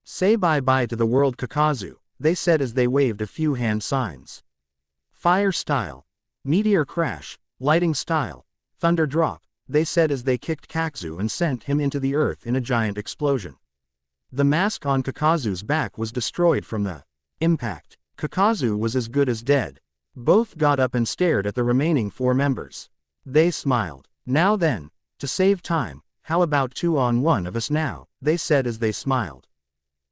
Say bye-bye to the world Kakazu, they said as they waved a few hand signs. Fire style. Meteor crash. Lighting style. Thunder drop, they said as they kicked Kakzu and sent him into the earth in a giant explosion. The mask on Kakazu's back was destroyed from the impact. Kakazu was as good as dead. Both got up and stared at the remaining four members. They smiled. Now then, to save time, how about 2-on-1 of us now, they said as they smiled.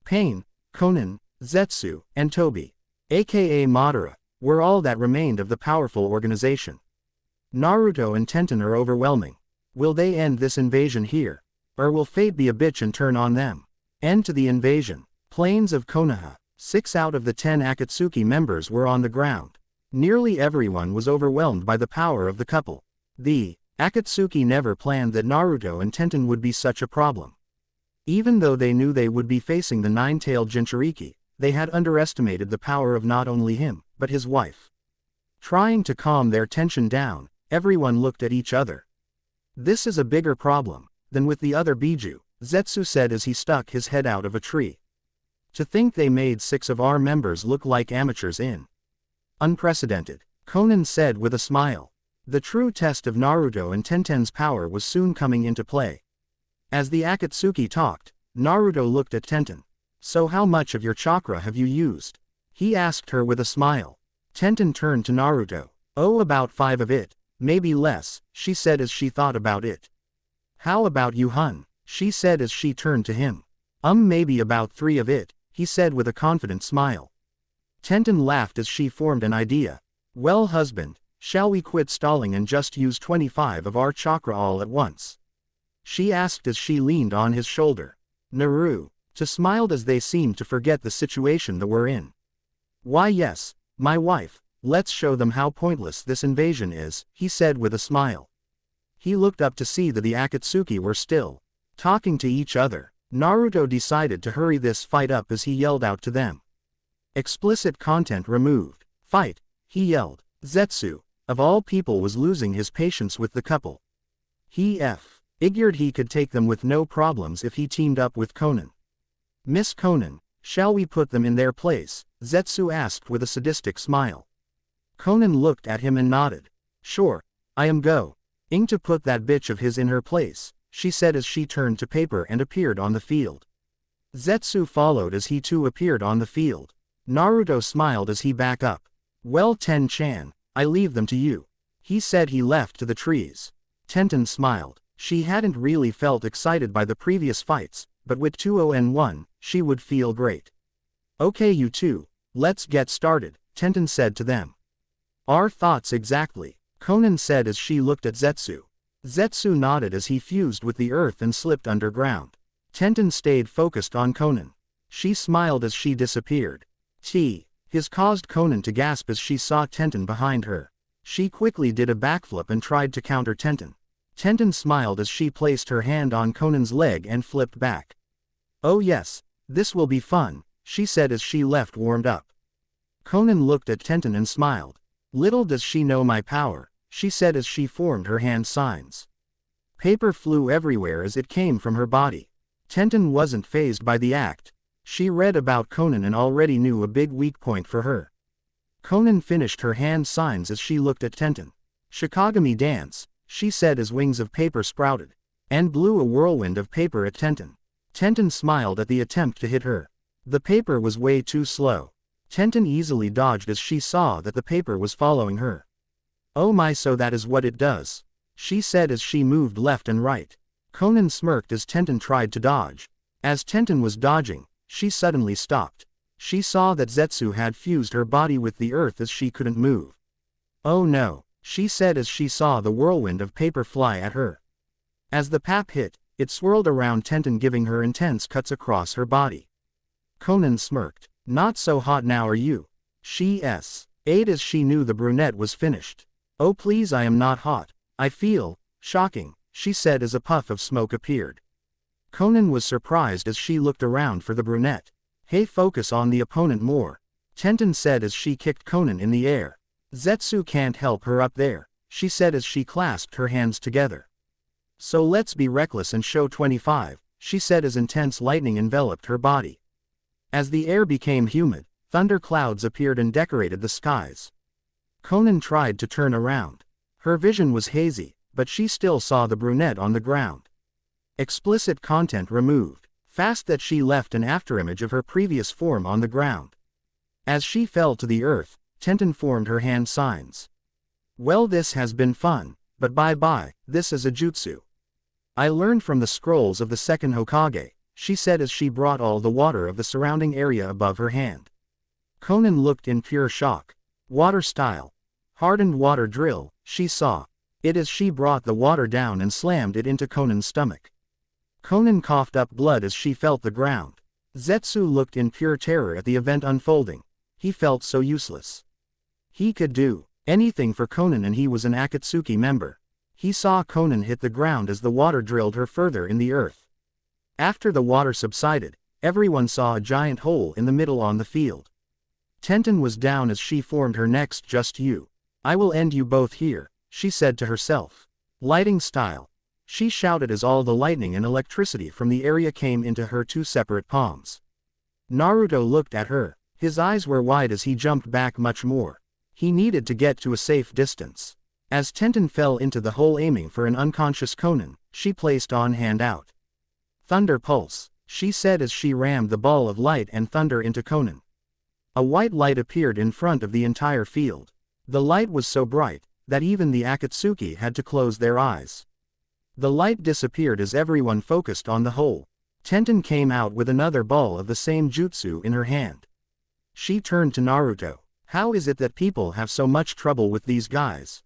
Pain, Konan, Zetsu, and Tobi, aka Madara, were all that remained of the powerful organization. Naruto and Tenten are overwhelming. Will they end this invasion here? Or will fate be a bitch and turn on them? End to the invasion. Plains of Konoha. 6 out of the 10 Akatsuki members were on the ground. Nearly everyone was overwhelmed by the power of the couple. The Akatsuki never planned that Naruto and Tenten would be such a problem. Even though they knew they would be facing the nine-tailed Jinchuriki, they had underestimated the power of not only him, but his wife. Trying to calm their tension down, everyone looked at each other. This is a bigger problem than with the other Biju, Zetsu said as he stuck his head out of a tree. To think they made 6 of our members look like amateurs in. Unprecedented, Konan said with a smile. The true test of Naruto and Tenten's power was soon coming into play. As the Akatsuki talked, Naruto looked at Tenten. So how much of your chakra have you used? He asked her with a smile. Tenten turned to Naruto. Oh, about 5 of it, maybe less, she said as she thought about it. How about you, hun? She said as she turned to him. Maybe about 3 of it, he said with a confident smile. Tenten laughed as she formed an idea. Well, husband, shall we quit stalling and just use 25 of our chakra all at once? She asked as she leaned on his shoulder. Naruto smiled as they seemed to forget the situation that we're in. Why yes, my wife, let's show them how pointless this invasion is, he said with a smile. He looked up to see that the Akatsuki were still talking to each other. Naruto decided to hurry this fight up as he yelled out to them. Explicit content removed. Fight, he yelled. Zetsu, of all people, was losing his patience with the couple. He figured he could take them with no problems if he teamed up with Konan. Miss Konan, shall we put them in their place? Zetsu asked with a sadistic smile. Konan looked at him and nodded. Sure, I am going to put that bitch of his in her place, she said as she turned to paper and appeared on the field. Zetsu followed as he too appeared on the field. Naruto smiled as he back up. Well, Ten-chan, I leave them to you. He said. He left to the trees. Tenten smiled. She hadn't really felt excited by the previous fights, but with 2-0-1, she would feel great. Okay, you two, let's get started, Tenten said to them. Our thoughts exactly, Konan said as she looked at Zetsu. Zetsu nodded as he fused with the earth and slipped underground. Tenten stayed focused on Konan. She smiled as she disappeared. His caused Konan to gasp as she saw Tenten behind her. She quickly did a backflip and tried to counter Tenten. Tenten smiled as she placed her hand on Konan's leg and flipped back. Oh yes, this will be fun, she said as she left warmed up. Konan looked at Tenten and smiled. Little does she know my power, she said as she formed her hand signs. Paper flew everywhere as it came from her body. Tenten wasn't fazed by the act. She read about Konan and already knew a big weak point for her. Konan finished her hand signs as she looked at Tenten. Shikagami dance, she said as wings of paper sprouted, and blew a whirlwind of paper at Tenten. Tenten smiled at the attempt to hit her. The paper was way too slow. Tenten easily dodged as she saw that the paper was following her. Oh my, so that is what it does, she said as she moved left and right. Konan smirked as Tenten tried to dodge. As Tenten was dodging, she suddenly stopped. She saw that Zetsu had fused her body with the earth as she couldn't move. Oh no, she said as she saw the whirlwind of paper fly at her. As the pap hit, it swirled around Tenten, giving her intense cuts across her body. Konan smirked. Not so hot now, are you? She ate as she knew the brunette was finished. Oh please, I am not hot. I feel shocking, she said as a puff of smoke appeared. Konan was surprised as she looked around for the brunette. Hey, focus on the opponent more, Tenten said as she kicked Konan in the air. Zetsu can't help her up there, she said as she clasped her hands together. So let's be reckless and show 25, she said as intense lightning enveloped her body. As the air became humid, thunder clouds appeared and decorated the skies. Konan tried to turn around. Her vision was hazy, but she still saw the brunette on the ground. Explicit content removed. Fast that she left an afterimage of her previous form on the ground. As she fell to the earth, Tenten formed her hand signs. Well, this has been fun, but bye-bye, this is a jutsu I learned from the scrolls of the second Hokage, she said as she brought all the water of the surrounding area above her hand. Konan looked in pure shock. Water style. Hardened water drill, she saw it as she brought the water down and slammed it into Konan's stomach. Konan coughed up blood as she felt the ground. Zetsu looked in pure terror at the event unfolding. He felt so useless. He could do anything for Konan, and he was an Akatsuki member. He saw Konan hit the ground as the water drilled her further in the earth. After the water subsided, everyone saw a giant hole in the middle on the field. Tenten was down as she formed her next just you. I will end you both here, she said to herself. Lighting style. She shouted as all the lightning and electricity from the area came into her two separate palms. Naruto looked at her. His eyes were wide as he jumped back much more. He needed to get to a safe distance. As Tenten fell into the hole aiming for an unconscious Konan, she placed on hand out. Thunder pulse, she said as she rammed the ball of light and thunder into Konan. A white light appeared in front of the entire field. The light was so bright that even the Akatsuki had to close their eyes. The light disappeared as everyone focused on the hole. Tenten came out with another ball of the same jutsu in her hand. She turned to Naruto. How is it that people have so much trouble with these guys?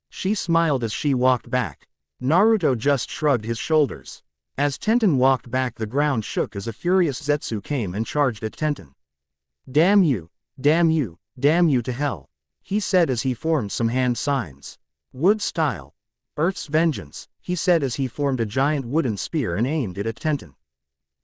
She smiled as she walked back. Naruto just shrugged his shoulders. As Tenten walked back, the ground shook as a furious Zetsu came and charged at Tenten. Damn you, damn you, damn you to hell, he said as he formed some hand signs. Wood style. Earth's vengeance, he said as he formed a giant wooden spear and aimed it at Tenten.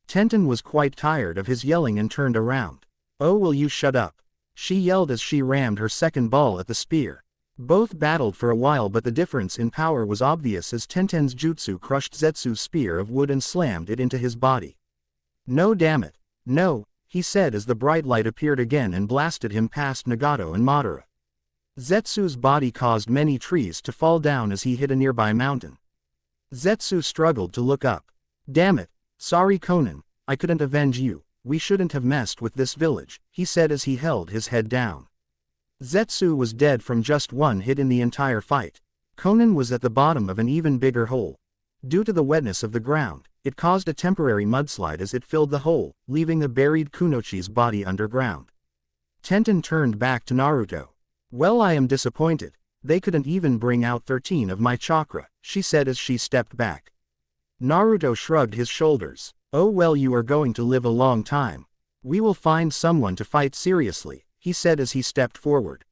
Tenten was quite tired of his yelling and turned around. "Oh, will you shut up?" she yelled as she rammed her second ball at the spear. Both battled for a while, but the difference in power was obvious as Tenten's jutsu crushed Zetsu's spear of wood and slammed it into his body. "No, damn it. No," he said as the bright light appeared again and blasted him past Nagato and Madara. Zetsu's body caused many trees to fall down as he hit a nearby mountain. Zetsu struggled to look up. "Damn it. Sorry Conan, I couldn't avenge you. We shouldn't have messed with this village," he said as he held his head down. Zetsu was dead from just one hit in the entire fight. Conan was at the bottom of an even bigger hole. Due to the wetness of the ground, it caused a temporary mudslide as it filled the hole, leaving the buried Kunoichi's body underground. Tenten turned back to Naruto. "Well, I am disappointed. They couldn't even bring out 13 of my chakra," she said as she stepped back. Naruto shrugged his shoulders. "Oh well, you are going to live a long time. We will find someone to fight seriously," he said as he stepped forward.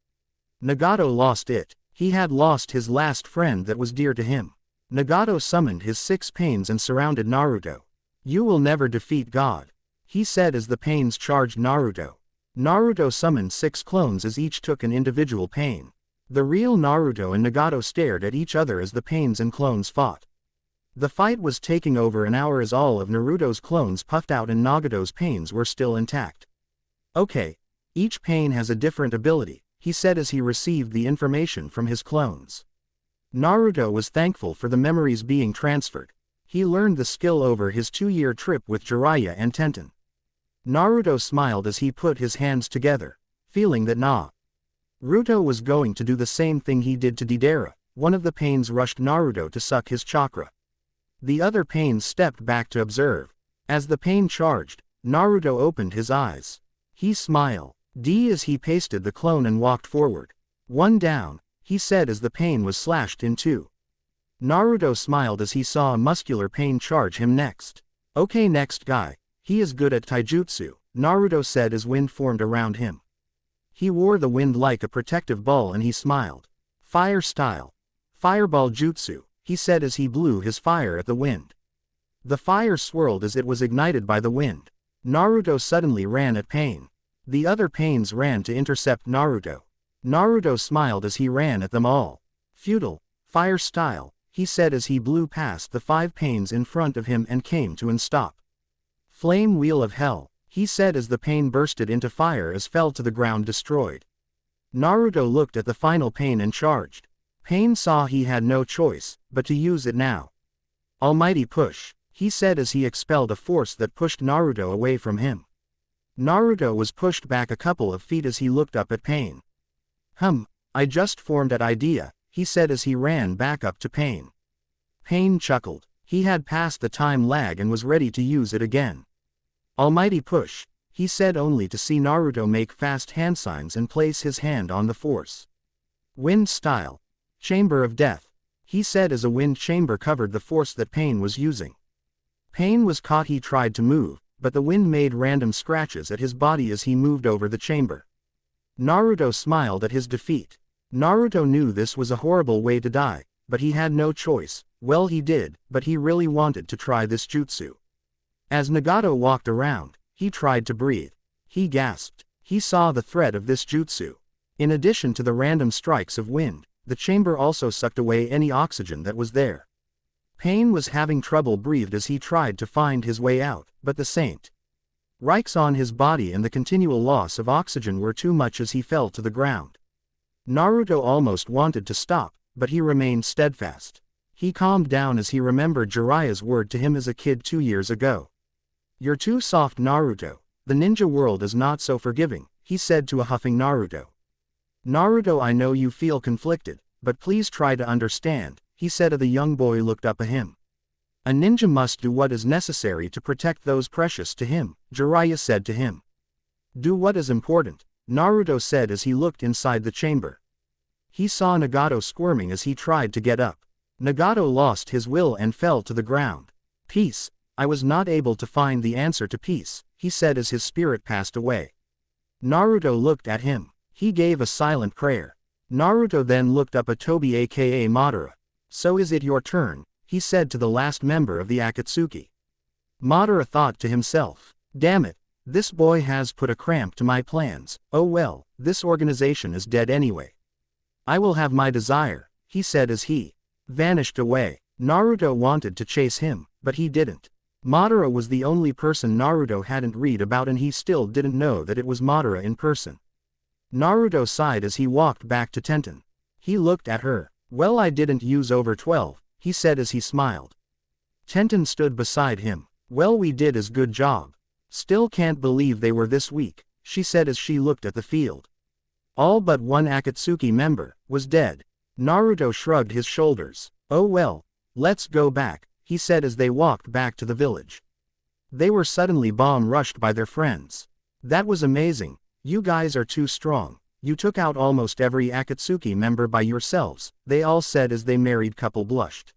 Nagato lost it. He had lost his last friend that was dear to him. Nagato summoned his 6 pains and surrounded Naruto. "You will never defeat God," he said as the pains charged Naruto. Naruto summoned 6 clones as each took an individual pain. The real Naruto and Nagato stared at each other as the pains and clones fought. The fight was taking over an hour as all of Naruto's clones puffed out and Nagato's pains were still intact. "Okay. Each pain has a different ability," he said as he received the information from his clones. Naruto was thankful for the memories being transferred. He learned the skill over his 2-year trip with Jiraiya and Tenten. Naruto smiled as he put his hands together, feeling that Naruto was going to do the same thing he did to Deidara. One of the pains rushed Naruto to suck his chakra. The other pains stepped back to observe. As the pain charged, Naruto opened his eyes. He smiled as he pasted the clone and walked forward. "One down," he said as the pain was slashed in 2. Naruto smiled as he saw a muscular pain charge him next. "Okay, next guy. He is good at taijutsu," Naruto said as wind formed around him. He wore the wind like a protective ball and he smiled. "Fire style. Fireball jutsu," he said as he blew his fire at the wind. The fire swirled as it was ignited by the wind. Naruto suddenly ran at Pain. The other pains ran to intercept Naruto. Naruto smiled as he ran at them all. "Futile. Fire style," he said as he blew past the 5 pains in front of him and came to and stop. "Flame wheel of hell," he said as the pain bursted into fire as fell to the ground destroyed. Naruto looked at the final pain and charged. Pain saw he had no choice, but to use it now. "Almighty push," he said as he expelled a force that pushed Naruto away from him. Naruto was pushed back a couple of feet as he looked up at Pain. I just formed that idea," he said as he ran back up to Pain. Pain chuckled. He had passed the time lag and was ready to use it again. "Almighty push," he said only to see Naruto make fast hand signs and place his hand on the force. "Wind style. Chamber of death," he said as a wind chamber covered the force that Pain was using. Pain was caught. He tried to move, but the wind made random scratches at his body as he moved over the chamber. Naruto smiled at his defeat. Naruto knew this was a horrible way to die, but he had no choice. Well, he did, but he really wanted to try this jutsu. As Nagato walked around, he tried to breathe. He gasped. He saw the threat of this jutsu. In addition to the random strikes of wind, the chamber also sucked away any oxygen that was there. Pain was having trouble breathe as he tried to find his way out, but the Saint Reichs on his body and the continual loss of oxygen were too much as he fell to the ground. Naruto almost wanted to stop, but he remained steadfast. He calmed down as he remembered Jiraiya's word to him as a kid 2 years ago. "You're too soft, Naruto. The ninja world is not so forgiving," he said to a huffing Naruto. "Naruto, I know you feel conflicted, but please try to understand," he said as the young boy looked up at him. "A ninja must do what is necessary to protect those precious to him," Jiraiya said to him. "Do what is important," Naruto said as he looked inside the chamber. He saw Nagato squirming as he tried to get up. Nagato lost his will and fell to the ground. "Peace. I was not able to find the answer to peace," he said as his spirit passed away. Naruto looked at him. He gave a silent prayer. Naruto then looked up at Tobi aka Madara. So is it your turn, he said to the last member of the Akatsuki. Madara thought to himself, damn it, this boy has put a cramp to my plans. Oh well, this organization is dead anyway. I will have my desire, he said as he vanished away. Naruto wanted to chase him, but he didn't. Madara was the only person Naruto hadn't read about, and he still didn't know that it was Madara in person. Naruto sighed as he walked back to Tenten. He looked at her. Well, I didn't use over 12, he said as he smiled. Tenten stood beside him. Well, we did a good job. Still can't believe they were this weak, she said as she looked at the field. All but one Akatsuki member was dead. Naruto shrugged his shoulders. Oh well, let's go back, he said as they walked back to the village. They were suddenly bomb-rushed by their friends. That was amazing. You guys are too strong. You took out almost every Akatsuki member by yourselves, they all said as the married couple blushed.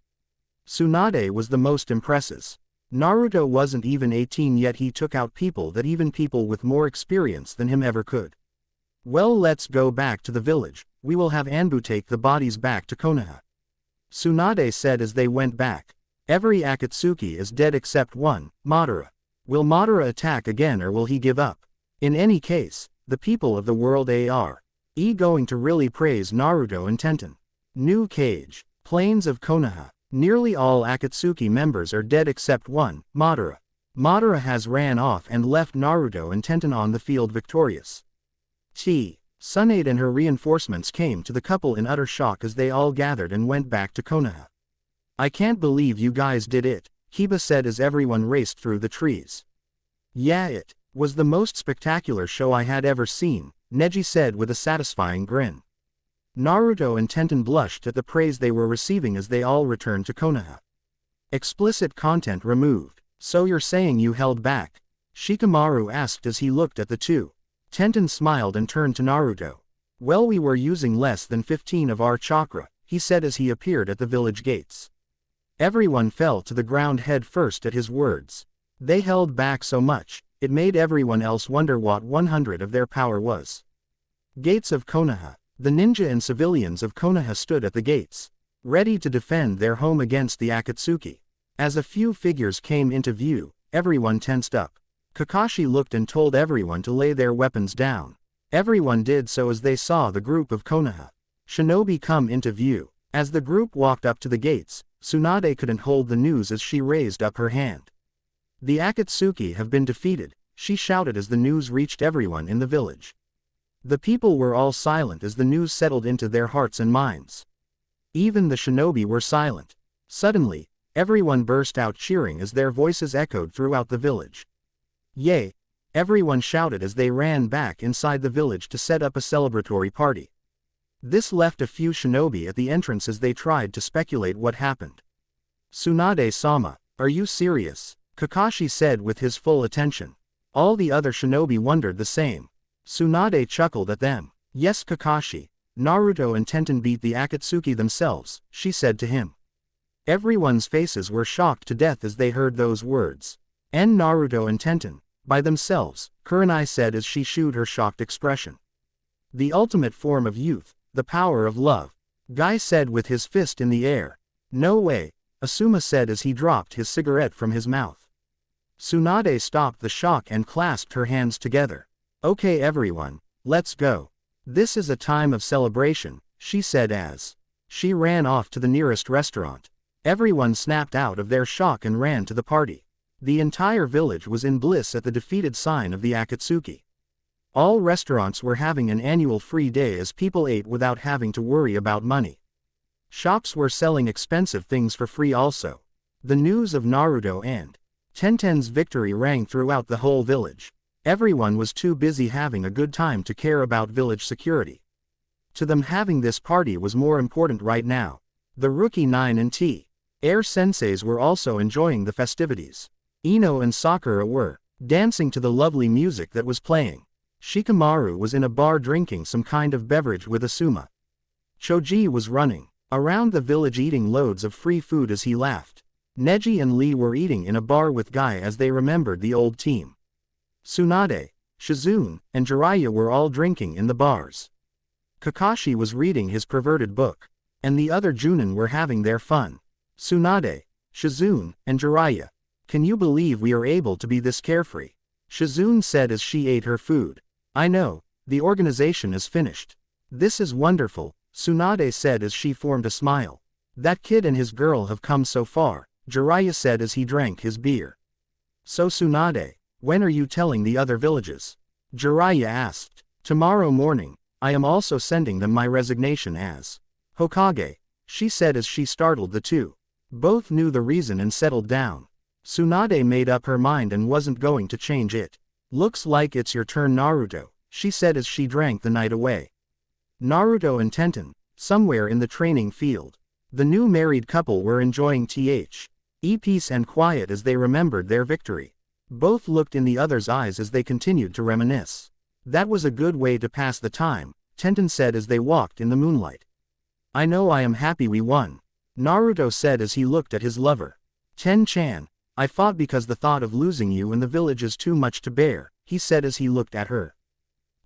Tsunade was the most impressive. Naruto wasn't even 18 yet, he took out people that even people with more experience than him ever could. Well, let's go back to the village. We will have Anbu take the bodies back to Konoha. Tsunade said as they went back. Every Akatsuki is dead except one, Madara. Will Madara attack again or will he give up? In any case, the people of the world are going to really praise Naruto and Tenten. New Cage. Plains of Konoha. Nearly all Akatsuki members are dead except one, Madara. Madara has ran off and left Naruto and Tenten on the field victorious. Tsunade and her reinforcements came to the couple in utter shock as they all gathered and went back to Konoha. I can't believe you guys did it, Kiba said as everyone raced through the trees. Yeah, it was the most spectacular show I had ever seen, Neji said with a satisfying grin. Naruto and Tenten blushed at the praise they were receiving as they all returned to Konoha. Explicit content removed. So you're saying you held back? Shikamaru asked as he looked at the two. Tenten smiled and turned to Naruto. Well, we were using less than 15 of our chakra, he said as he appeared at the village gates. Everyone fell to the ground head first at his words. They held back so much, it made everyone else wonder what 100 of their power was. Gates of Konoha. The ninja and civilians of Konoha stood at the gates, ready to defend their home against the Akatsuki. As a few figures came into view, everyone tensed up. Kakashi looked and told everyone to lay their weapons down. Everyone did so as they saw the group of Konoha shinobi come into view. As the group walked up to the gates, Tsunade couldn't hold the news as she raised up her hand. The Akatsuki have been defeated, she shouted as the news reached everyone in the village. The people were all silent as the news settled into their hearts and minds. Even the shinobi were silent. Suddenly, everyone burst out cheering as their voices echoed throughout the village. Yay! Everyone shouted as they ran back inside the village to set up a celebratory party. This left a few shinobi at the entrance as they tried to speculate what happened. Tsunade-sama, are you serious? Kakashi said with his full attention. All the other shinobi wondered the same. Tsunade chuckled at them. Yes, Kakashi, Naruto and Tenten beat the Akatsuki themselves, she said to him. Everyone's faces were shocked to death as they heard those words. And Naruto and Tenten, by themselves, Kurenai said as she shewed her shocked expression. The ultimate form of youth, the power of love. Guy said with his fist in the air. No way, Asuma said as he dropped his cigarette from his mouth. Tsunade stopped the shock and clasped her hands together. Okay everyone, let's go. This is a time of celebration, she said as she ran off to the nearest restaurant. Everyone snapped out of their shock and ran to the party. The entire village was in bliss at the defeated sign of the Akatsuki. All restaurants were having an annual free day as people ate without having to worry about money. Shops were selling expensive things for free also. The news of Naruto and Tenten's victory rang throughout the whole village. Everyone was too busy having a good time to care about village security. To them, having this party was more important right now. The rookie 9 and Air senseis were also enjoying the festivities. Ino and Sakura were dancing to the lovely music that was playing. Shikamaru was in a bar drinking some kind of beverage with Asuma. Choji was running around the village eating loads of free food as he laughed. Neji and Lee were eating in a bar with Guy as they remembered the old team. Tsunade, Shizune, and Jiraiya were all drinking in the bars. Kakashi was reading his perverted book. and the other Junin were having their fun. Tsunade, Shizune, and Jiraiya. Can you believe we are able to be this carefree? Shizune said as she ate her food. I know, the organization is finished. This is wonderful, Tsunade said as she formed a smile. That kid and his girl have come so far, Jiraiya said as he drank his beer. So Tsunade, when are you telling the other villages? Jiraiya asked. Tomorrow morning. I am also sending them my resignation as Hokage, she said as she startled the two. Both knew the reason and settled down. Tsunade made up her mind and wasn't going to change it. Looks like it's your turn, Naruto, she said as she drank the night away. Naruto and Tenten, somewhere in the training field. The new married couple were enjoying peace and quiet as they remembered their victory. Both looked in the other's eyes as they continued to reminisce. That was a good way to pass the time, Tenten said as they walked in the moonlight. I know I am happy we won, Naruto said as he looked at his lover. Ten-chan, I fought because the thought of losing you in the village is too much to bear, he said as he looked at her.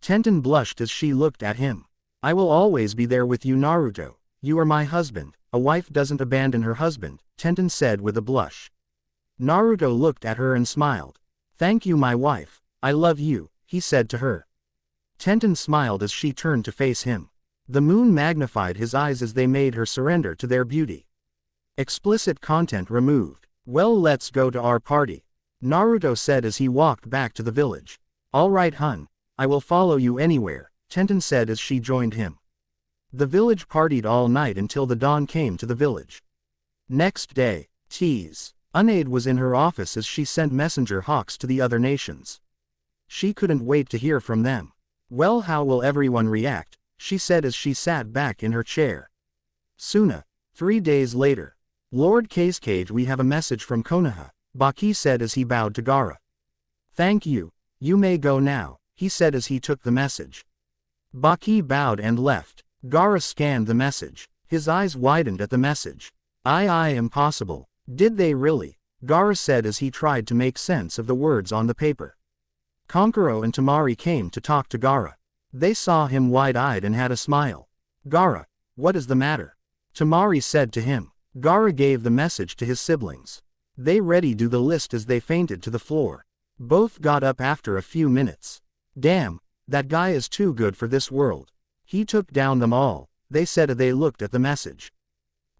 Tenten blushed as she looked at him. I will always be there with you, Naruto. You are my husband. A wife doesn't abandon her husband, Tenten said with a blush. Naruto looked at her and smiled. Thank you, my wife. I love you, he said to her. Tenten smiled as she turned to face him. The moon magnified his eyes as they made her surrender to their beauty. Explicit content removed. Well, let's go to our party, Naruto said as he walked back to the village. All right, hun. I will follow you anywhere, Tenten said as she joined him. The village partied all night until the dawn came to the village. Next day, Tsunade was in her office as she sent messenger hawks to the other nations. She couldn't wait to hear from them. Well, how will everyone react, she said as she sat back in her chair. Suna. 3 days later. Lord Cascade, we have a message from Konoha, Baki said as he bowed to Gaara. Thank you, you may go now, he said as he took the message. Baki bowed and left. Gaara scanned the message. His eyes widened at the message. Impossible. Did they really? Gaara said as he tried to make sense of the words on the paper. Kankuro and Temari came to talk to Gaara. They saw him wide-eyed and had a smile. Gaara, what is the matter? Temari said to him. Gaara gave the message to his siblings. They ready-do the list as they fainted to the floor. Both got up after a few minutes. Damn, that guy is too good for this world. He took down them all, they said as they looked at the message.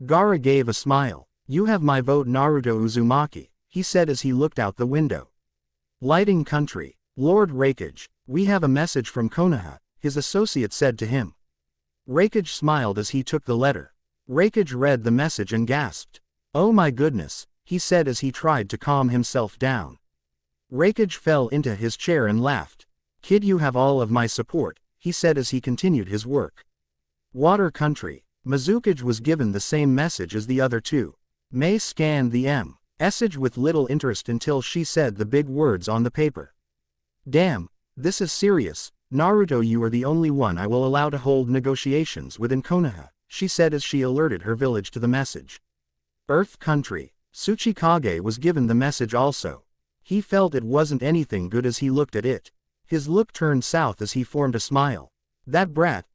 Gaara gave a smile. You have my vote, Naruto Uzumaki, he said as he looked out the window. Lighting country. Lord Raikage, we have a message from Konoha, his associate said to him. Raikage smiled as he took the letter. Raikage read the message and gasped. Oh my goodness, he said as he tried to calm himself down. Raikage fell into his chair and laughed. Kid, you have all of my support, he said as he continued his work. Water country. Mizukage was given the same message as the other two. Mei scanned the message with little interest until she said the big words on the paper. Damn, this is serious, Naruto, you are the only one I will allow to hold negotiations within Konoha, she said as she alerted her village to the message. Earth country. Tsuchikage was given the message also. He felt it wasn't anything good as he looked at it. His look turned south as he formed a smile. That brat,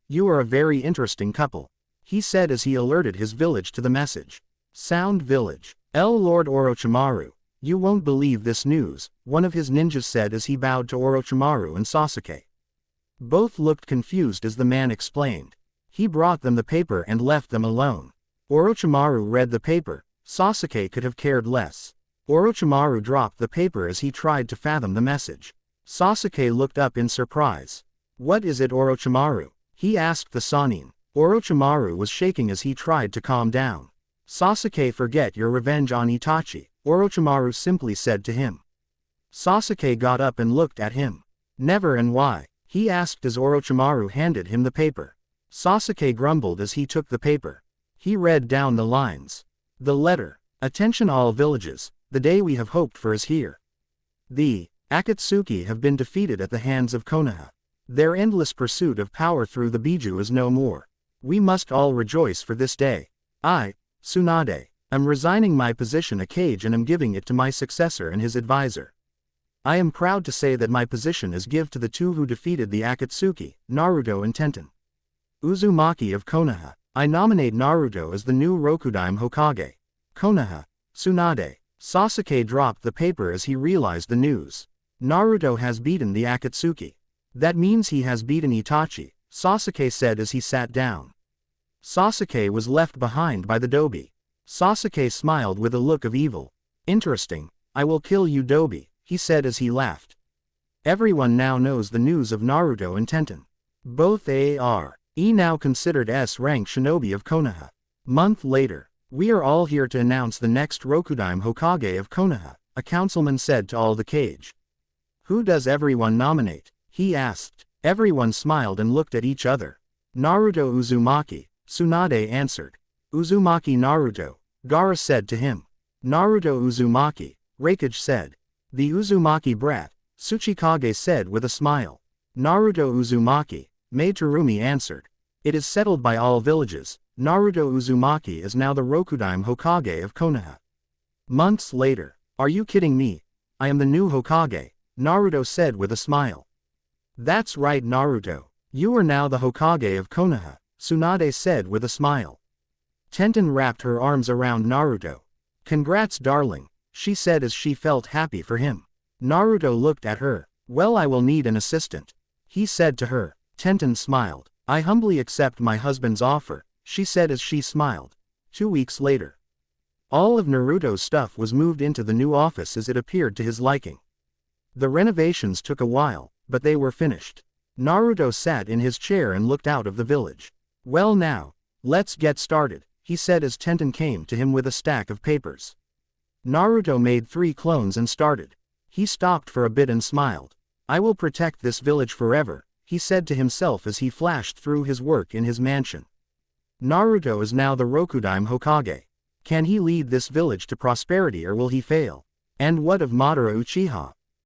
you are a very interesting couple, he said as he alerted his village to the message. Sound village. Lord Orochimaru. You won't believe this news, one of his ninjas said as he bowed to Orochimaru and Sasuke. Both looked confused as the man explained. He brought them the paper and left them alone. Orochimaru read the paper. Sasuke could have cared less. Orochimaru dropped the paper as he tried to fathom the message. Sasuke looked up in surprise. What is it, Orochimaru? He asked the Sannin. Orochimaru was shaking as he tried to calm down. Sasuke, forget your revenge on Itachi, Orochimaru simply said to him. Sasuke got up and looked at him. Never, and why? He asked as Orochimaru handed him the paper. Sasuke grumbled as he took the paper. He read down the lines. The letter. Attention all villages, the day we have hoped for is here. The Akatsuki have been defeated at the hands of Konoha. Their endless pursuit of power through the Biju is no more. We must all rejoice for this day. I, Tsunade, am resigning my position a Kage and am giving it to my successor and his advisor. I am proud to say that my position is give to the two who defeated the Akatsuki, Naruto and Tenten. Uzumaki of Konoha. I nominate Naruto as the new Rokudime Hokage. Konoha. Tsunade. Sasuke dropped the paper as he realized the news. Naruto has beaten the Akatsuki. That means he has beaten Itachi, Sasuke said as he sat down. Sasuke was left behind by the Dobi. Sasuke smiled with a look of evil. Interesting, I will kill you Dobi, he said as he laughed. Everyone now knows the news of Naruto and Tenten. Both are now considered S-rank shinobi of Konoha. Month later, we are all here to announce the next Rokudime Hokage of Konoha, a councilman said to all the cage. Who does everyone nominate? He asked. Everyone smiled and looked at each other. Naruto Uzumaki, Tsunade answered. Uzumaki Naruto, Gaara said to him. Naruto Uzumaki, Raikage said. The Uzumaki brat, Tsuchikage said with a smile. Naruto Uzumaki, Maiterumi answered. It is settled by all villages, Naruto Uzumaki is now the Rokudime Hokage of Konoha. Months later. Are you kidding me? I am the new Hokage, Naruto said with a smile. That's right Naruto, you are now the Hokage of Konoha, Tsunade said with a smile. Tenten wrapped her arms around Naruto. Congrats darling, she said as she felt happy for him. Naruto looked at her. Well, I will need an assistant, he said to her. Tenten smiled. I humbly accept my husband's offer, she said as she smiled. 2 weeks later. All of Naruto's stuff was moved into the new office as it appeared to his liking. The renovations took a while, but they were finished. Naruto sat in his chair and looked out of the village. Well now, let's get started, he said as Tenten came to him with a stack of papers. Naruto made 3 clones and started. He stopped for a bit and smiled. I will protect this village forever, he said to himself as he flashed through his work in his mansion. Naruto is now the Rokudime Hokage. Can he lead this village to prosperity or will he fail? And what of Madara Uchiha?